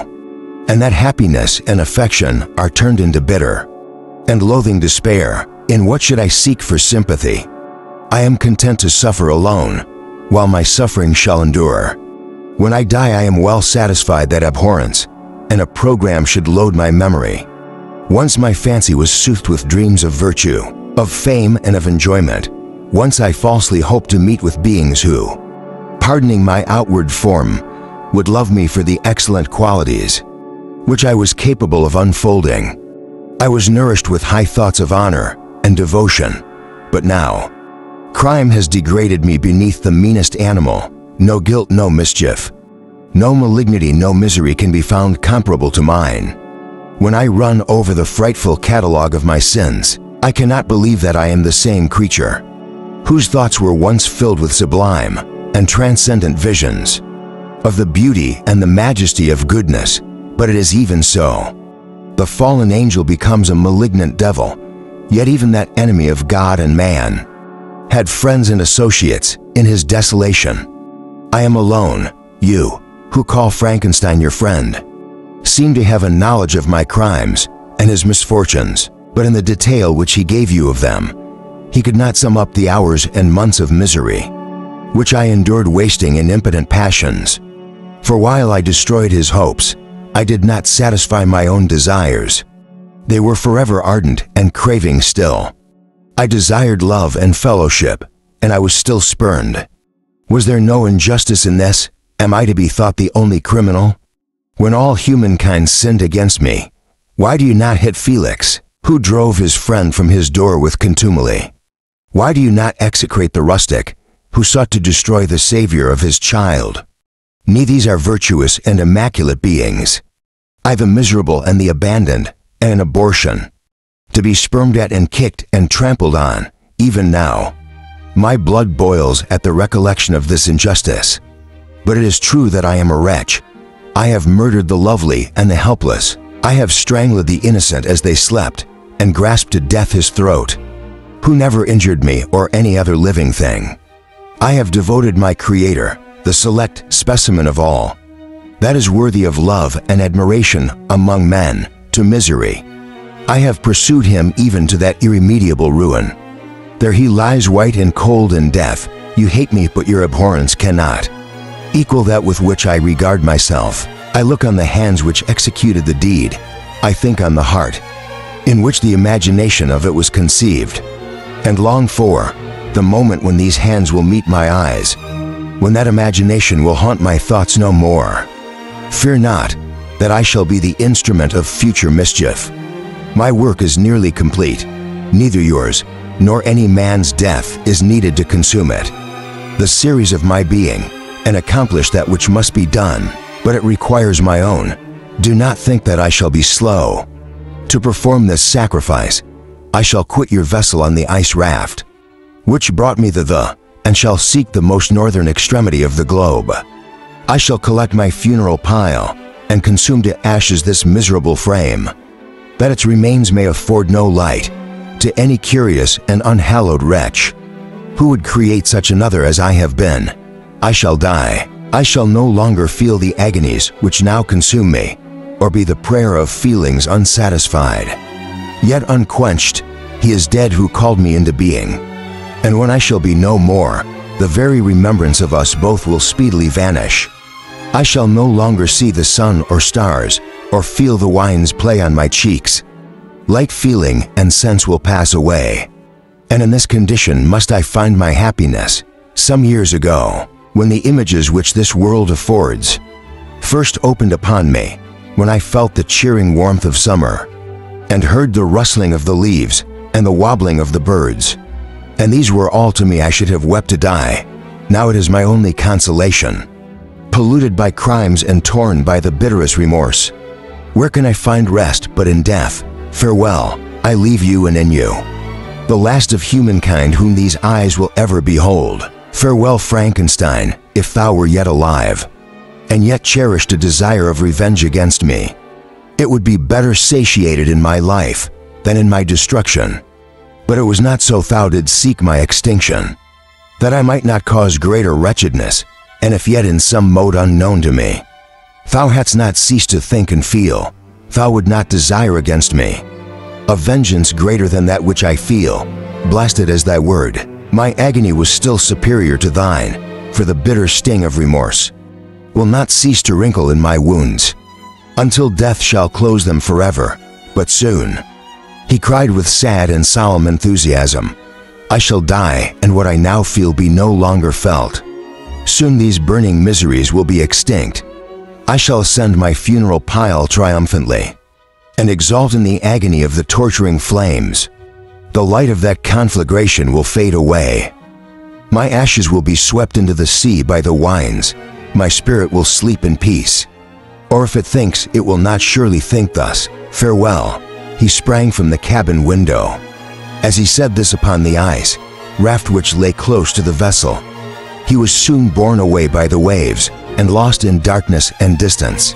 and that happiness and affection are turned into bitter and loathing despair, in what should I seek for sympathy? I am content to suffer alone, while my suffering shall endure. When I die, I am well satisfied that abhorrence and a program should load my memory. Once my fancy was soothed with dreams of virtue, of fame and of enjoyment. Once I falsely hoped to meet with beings who, pardoning my outward form, would love me for the excellent qualities which I was capable of unfolding. I was nourished with high thoughts of honor and devotion, but now, crime has degraded me beneath the meanest animal. No guilt, no mischief, no malignity, no misery can be found comparable to mine. When I run over the frightful catalogue of my sins, I cannot believe that I am the same creature, whose thoughts were once filled with sublime and transcendent visions of the beauty and the majesty of goodness, but it is even so. The fallen angel becomes a malignant devil, yet even that enemy of God and man had friends and associates in his desolation. I am alone. You, who call Frankenstein your friend, seem to have a knowledge of my crimes and his misfortunes, but in the detail which he gave you of them, he could not sum up the hours and months of misery which I endured wasting in impotent passions. For while I destroyed his hopes, I did not satisfy my own desires. They were forever ardent and craving still. I desired love and fellowship, and I was still spurned. Was there no injustice in this? Am I to be thought the only criminal? When all humankind sinned against me, why do you not hit Felix, who drove his friend from his door with contumely? Why do you not execrate the rustic, who sought to destroy the savior of his child? These are virtuous and immaculate beings. I the miserable and the abandoned, and an abortion, to be spurned at and kicked and trampled on, even now. My blood boils at the recollection of this injustice. But it is true that I am a wretch. I have murdered the lovely and the helpless. I have strangled the innocent as they slept, and grasped to death his throat, who never injured me or any other living thing. I have devoted my Creator, the select specimen of all that is worthy of love and admiration among men, to misery. I have pursued him even to that irremediable ruin. There he lies white and cold in death. You hate me, but your abhorrence cannot equal that with which I regard myself. I look on the hands which executed the deed. I think on the heart, in which the imagination of it was conceived, and long for the moment when these hands will meet my eyes, when that imagination will haunt my thoughts no more. Fear not that I shall be the instrument of future mischief. My work is nearly complete. Neither yours nor any man's death is needed to consume it. The series of my being and accomplish that which must be done, but it requires my own. Do not think that I shall be slow. To perform this sacrifice, I shall quit your vessel on the ice raft, which brought me thither, and shall seek the most northern extremity of the globe. I shall collect my funeral pile, and consume to ashes this miserable frame, that its remains may afford no light to any curious and unhallowed wretch. Who would create such another as I have been? I shall die. I shall no longer feel the agonies which now consume me, or be the prayer of feelings unsatisfied, yet unquenched. He is dead who called me into being. And when I shall be no more, the very remembrance of us both will speedily vanish. I shall no longer see the sun or stars, or feel the winds play on my cheeks. Light feeling and sense will pass away. And in this condition must I find my happiness. Some years ago, when the images which this world affords first opened upon me, when I felt the cheering warmth of summer, and heard the rustling of the leaves and the wobbling of the birds, and these were all to me I should have wept to die. Now it is my only consolation. Polluted by crimes and torn by the bitterest remorse, where can I find rest but in death? Farewell, I leave you and in you, the last of humankind whom these eyes will ever behold. Farewell, Frankenstein, if thou were yet alive, and yet cherished a desire of revenge against me. It would be better satiated in my life than in my destruction. But it was not so thou didst seek my extinction, that I might not cause greater wretchedness, and if yet in some mode unknown to me. Thou hadst not ceased to think and feel, thou would not desire against me a vengeance greater than that which I feel. Blasted as thy word, my agony was still superior to thine, for the bitter sting of remorse will not cease to wrinkle in my wounds, until death shall close them forever. But soon, he cried with sad and solemn enthusiasm, I shall die, and what I now feel be no longer felt. Soon these burning miseries will be extinct. I shall ascend my funeral pile triumphantly, and exult in the agony of the torturing flames. The light of that conflagration will fade away. My ashes will be swept into the sea by the winds. My spirit will sleep in peace. Or if it thinks, it will not surely think thus. Farewell. He sprang from the cabin window. As he said this upon the ice, raft which lay close to the vessel, he was soon borne away by the waves and lost in darkness and distance.